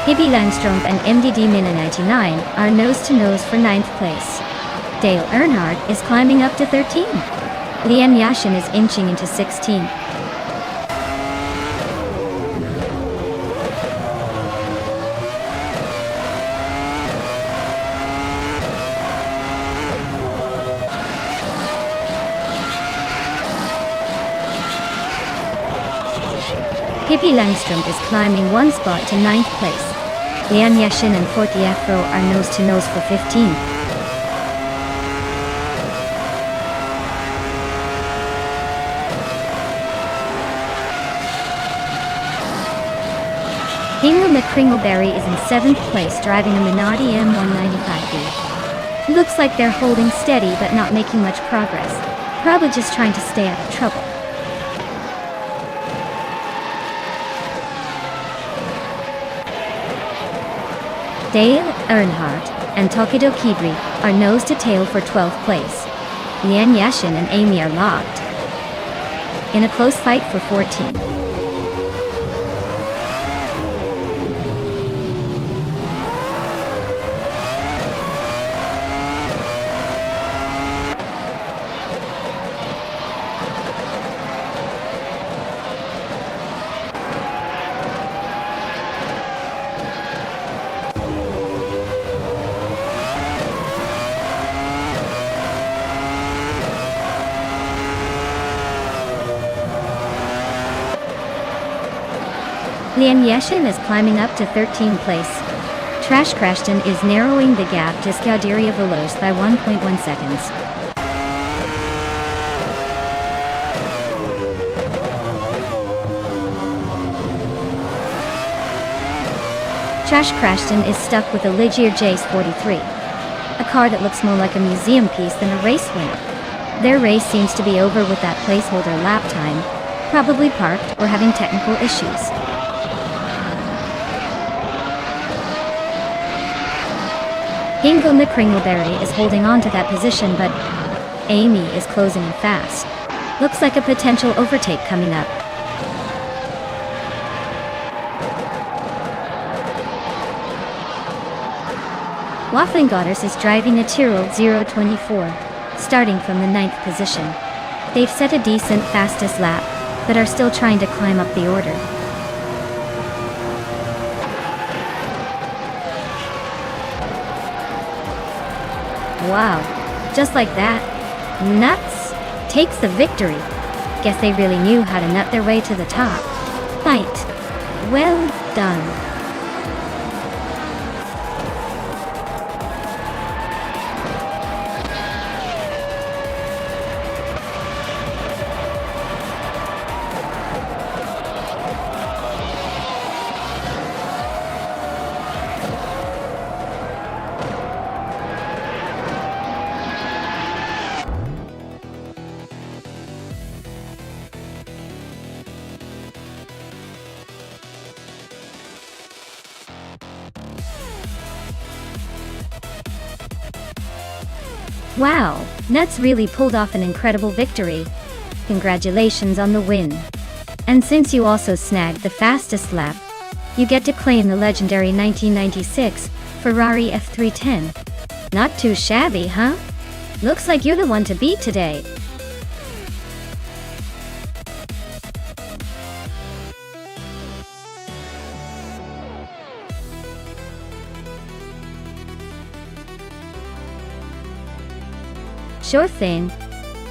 Pippi Langstrom and MDD Mina 99 are nose to nose for 9th place. Dale Earnhardt is climbing up to 13. Liane Yashin is inching into 16th. Pippi Langstrom is climbing one spot to 9th place. Liane Yashin and Forty Afro are nose to nose for 15th. Hingelmeck Ringleberry is in 7th place driving a Minardi M195B. Looks like they're holding steady but not making much progress. Probably just trying to stay out of trouble. Dale Earnhardt and Tokido Kibri are nose to tail for 12th place. Liane Yashin and Amy are locked in a close fight for 14th. Liane Yashin is climbing up to 13th place. Trash Crashton is narrowing the gap to Scuderia Veloce by 1.1 seconds. Trash Crashton is stuck with a Ligier Jace 43, a car that looks more like a museum piece than a race winner. Their race seems to be over with that placeholder lap time, probably parked or having technical issues. Hingelmeck Ringleberry is holding on to that position, but Amy is closing in fast. Looks like a potential overtake coming up. Waffling Otters is driving a Tyrrell 024, starting from the 9th position. They've set a decent fastest lap, but are still trying to climb up the order. Wow, just like that, Nuts takes the victory. Guess they really knew how to nut their way to the top. Fight. Well done. Wow, Nuts really pulled off an incredible victory. Congratulations on the win. And since you also snagged the fastest lap, you get to claim the legendary 1996 Ferrari F310. Not too shabby, huh? Looks like you're the one to beat today. Sure thing.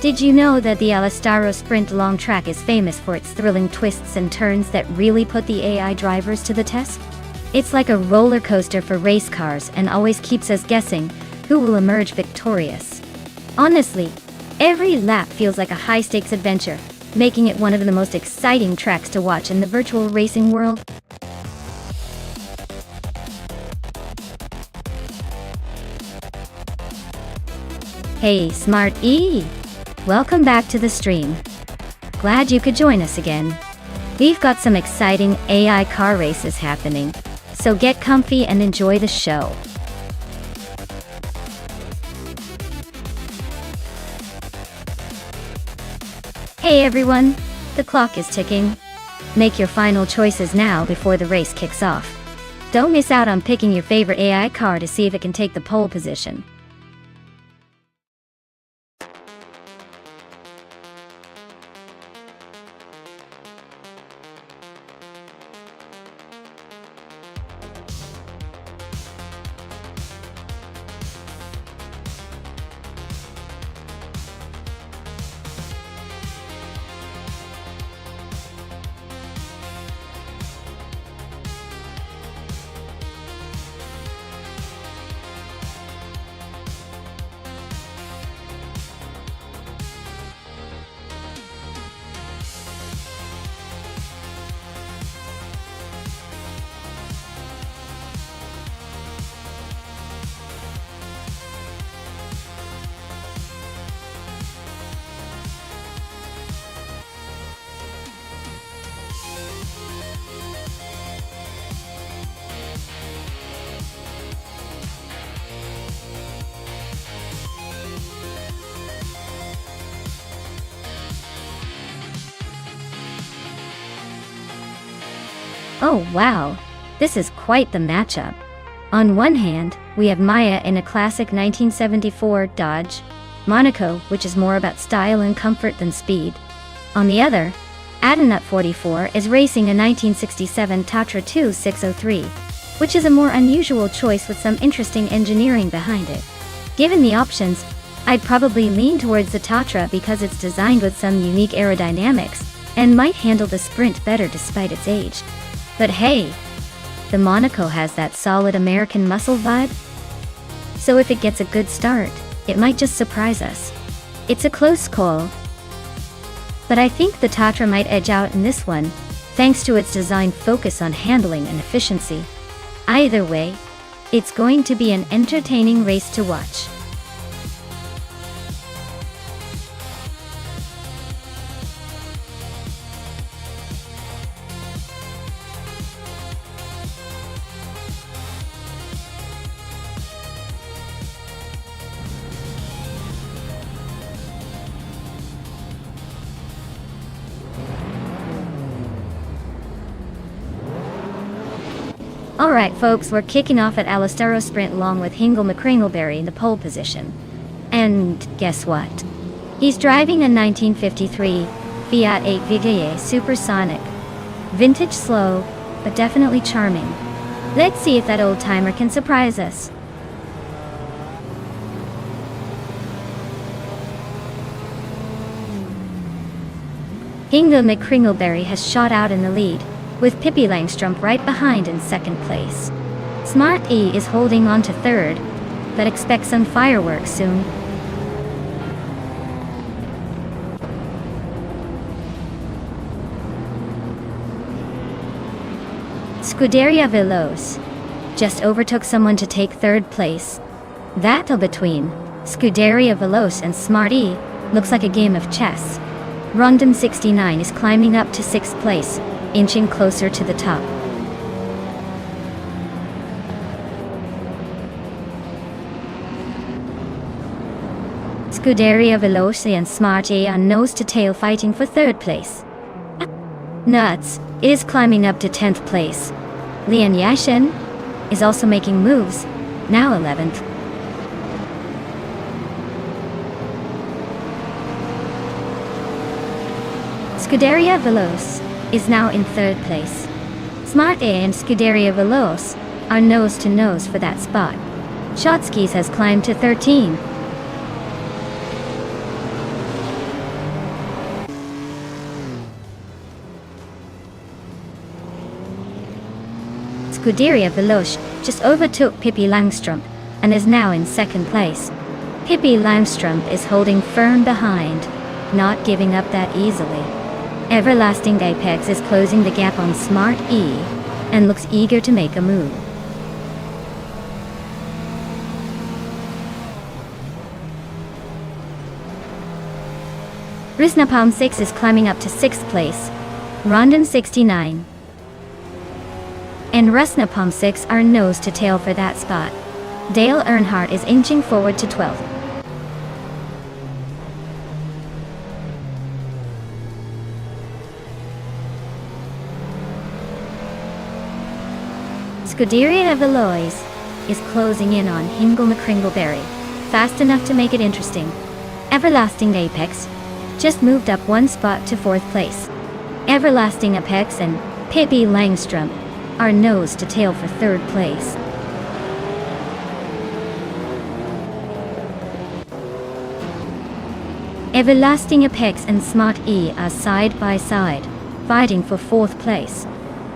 Did you know that the Alastaro Sprint long track is famous for its thrilling twists and turns that really put the AI drivers to the test? It's like a roller coaster for race cars and always keeps us guessing who will emerge victorious. Honestly, every lap feels like a high-stakes adventure, making it one of the most exciting tracks to watch in the virtual racing world. Hey, Smart E! Welcome back to the stream. Glad you could join us again. We've got some exciting AI car races happening, so get comfy and enjoy the show. Hey everyone, the clock is ticking. Make your final choices now before the race kicks off. Don't miss out on picking your favorite AI car to see if it can take the pole position. Oh wow, this is quite the matchup. On one hand, we have Maya in a classic 1974 Dodge Monaco, which is more about style and comfort than speed. On the other, Adanut44 is racing a 1967 Tatra 2603, which is a more unusual choice with some interesting engineering behind it. Given the options, I'd probably lean towards the Tatra because it's designed with some unique aerodynamics and might handle the sprint better despite its age. But hey, the Monaco has that solid American muscle vibe. So if it gets a good start, it might just surprise us. It's a close call, but I think the Tatra might edge out in this one, thanks to its design focus on handling and efficiency. Either way, it's going to be an entertaining race to watch. Alright folks, we're kicking off at Alastaro Sprint along with Hingle McCringleberry in the pole position. And guess what? He's driving a 1953 Fiat 8 Viglie Supersonic. Vintage slow, but definitely charming. Let's see if that old timer can surprise us. Hingle McCringleberry has shot out in the lead, with Pippi Langstrumpf right behind in second place. Smart E is holding on to third, but expect some fireworks soon. Scuderia Veloce just overtook someone to take third place. Battle between Scuderia Veloce and Smart E looks like a game of chess. Rondon 69 is climbing up to sixth place, inching closer to the top. Scuderia Veloce and Smart E are nose to tail fighting for third place. Nuts is climbing up to 10th place. Lian Yashin is also making moves, now 11th. Scuderia Veloce is now in third place. Smart A and Scuderia Veloce are nose to nose for that spot. Shotskis has climbed to 13. Scuderia Veloce just overtook Pippi Langstrumpf and is now in second place. Pippi Langstrumpf is holding firm behind, not giving up that easily. Everlasting Apex is closing the gap on Smart E and looks eager to make a move. Rusnapalm 6 is climbing up to 6th place, Rondon 69. And Rusnapalm 6 are nose to tail for that spot. Dale Earnhardt is inching forward to 12th. Scuderia Veloce is closing in on Hingle McCringleberry, fast enough to make it interesting. Everlasting Apex just moved up one spot to 4th place. Everlasting Apex and Pippi Langstrumpf are nose to tail for 3rd place. Everlasting Apex and Smart E are side by side, fighting for 4th place.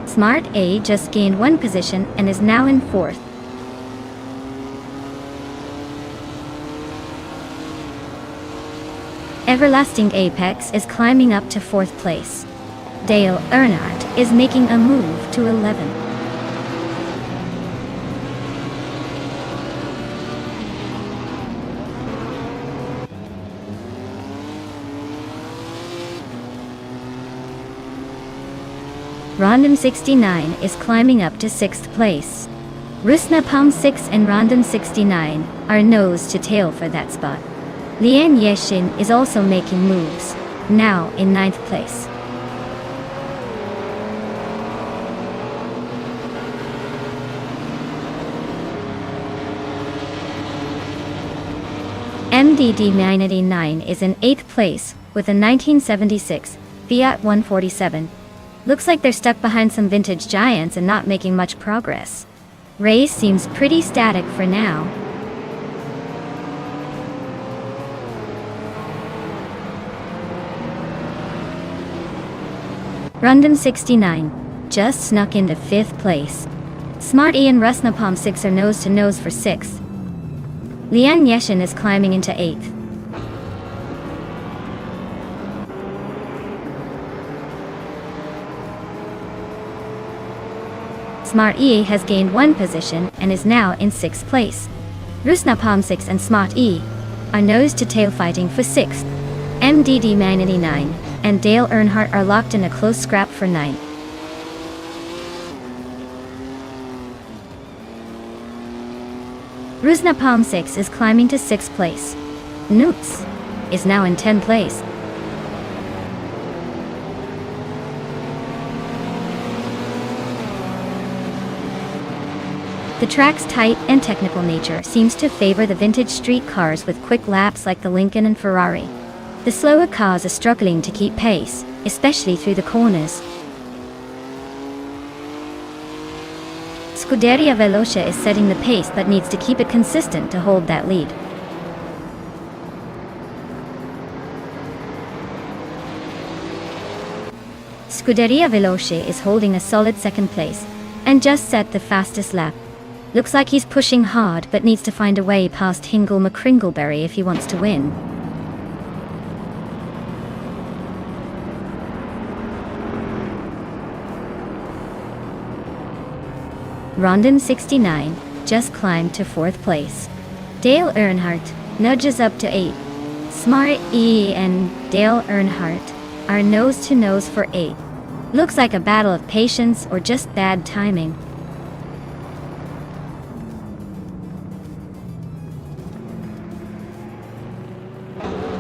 Smart A just gained one position and is now in 4th. Everlasting Apex is climbing up to 4th place. Dale Earnhardt is making a move to 11. Rondon 69 is climbing up to 6th place. Rusnapalm 6 and Rondon 69 are nose to tail for that spot. Lian Yeshin is also making moves, now in 9th place. MDD99 is in 8th place with a 1976 Fiat 147. Looks like they're stuck behind some vintage giants and not making much progress. Race seems pretty static for now. Rondon 69 just snuck into 5th place. Smart E and Rusnapalm 6 are nose to nose for 6th. Lian Yeshin is climbing into 8th. Smart E has gained one position and is now in 6th place. Rusnapalm 6 and Smart E are nose to tail fighting for 6th. MDD99 and Dale Earnhardt are locked in a close scrap for 9th. Rusnapalm 6 is climbing to 6th place. Newts is now in 10th place. The track's tight and technical nature seems to favor the vintage street cars with quick laps like the Lincoln and Ferrari. The slower cars are struggling to keep pace, especially through the corners. Scuderia Veloce is setting the pace but needs to keep it consistent to hold that lead. Scuderia Veloce is holding a solid 2nd place and just set the fastest lap. Looks like he's pushing hard but needs to find a way past Hingle McCringleberry if he wants to win. Rondon 69 just climbed to 4th place. Dale Earnhardt nudges up to 8. Smart E and Dale Earnhardt are nose to nose for 8. Looks like a battle of patience or just bad timing.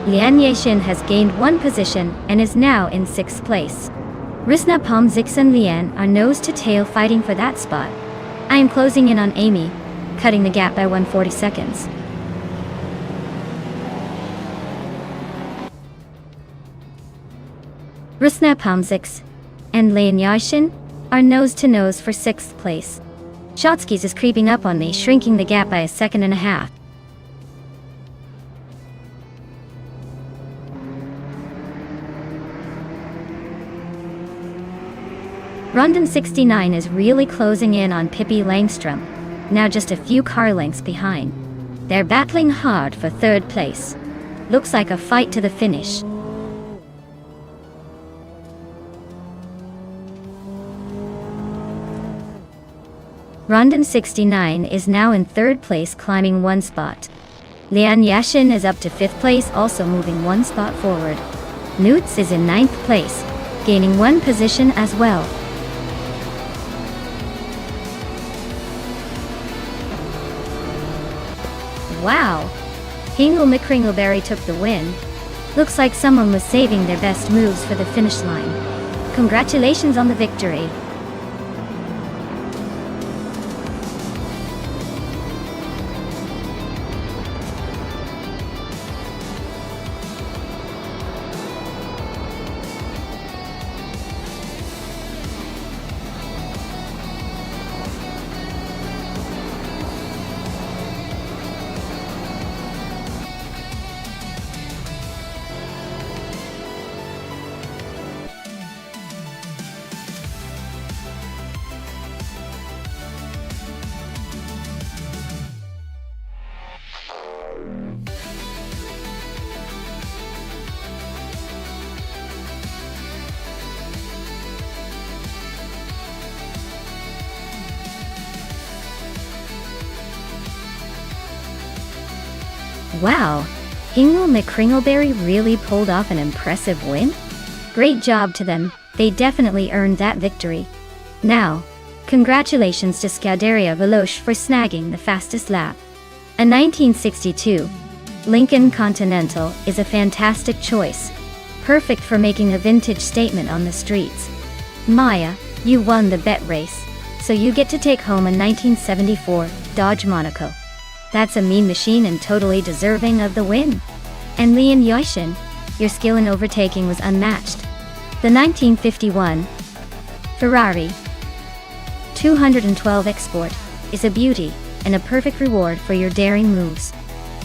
Lian Yeshin has gained one position and is now in 6th place. Rusnapalm 6 and Lian are nose to tail fighting for that spot. I am closing in on Amy, cutting the gap by 140 seconds. Rusnapalm 6 and Lian Yeshin are nose to nose for 6th place. Shotskis is creeping up on me, shrinking the gap by a 1.5 seconds. Rondon 69 is really closing in on Pippi Langstrom, now just a few car lengths behind. They're battling hard for third place. Looks like a fight to the finish. Rondon 69 is now in third place, climbing one spot. Lian Yashin is up to fifth place, also moving one spot forward. Newts is in ninth place, gaining one position as well. Wow! Hingle McCringleberry took the win. Looks like someone was saving their best moves for the finish line. Congratulations on the victory. Wow! Hingle McCringleberry really pulled off an impressive win? Great job to them, they definitely earned that victory. Now, congratulations to Scuderia Veloce for snagging the fastest lap. A 1962 Lincoln Continental is a fantastic choice, perfect for making a vintage statement on the streets. Maya, you won the bet race, so you get to take home a 1974 Dodge Monaco. That's a mean machine and totally deserving of the win. And Lian Yashin, your skill in overtaking was unmatched. The 1951 Ferrari 212 Export is a beauty and a perfect reward for your daring moves.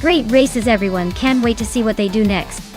Great races everyone, can't wait to see what they do next.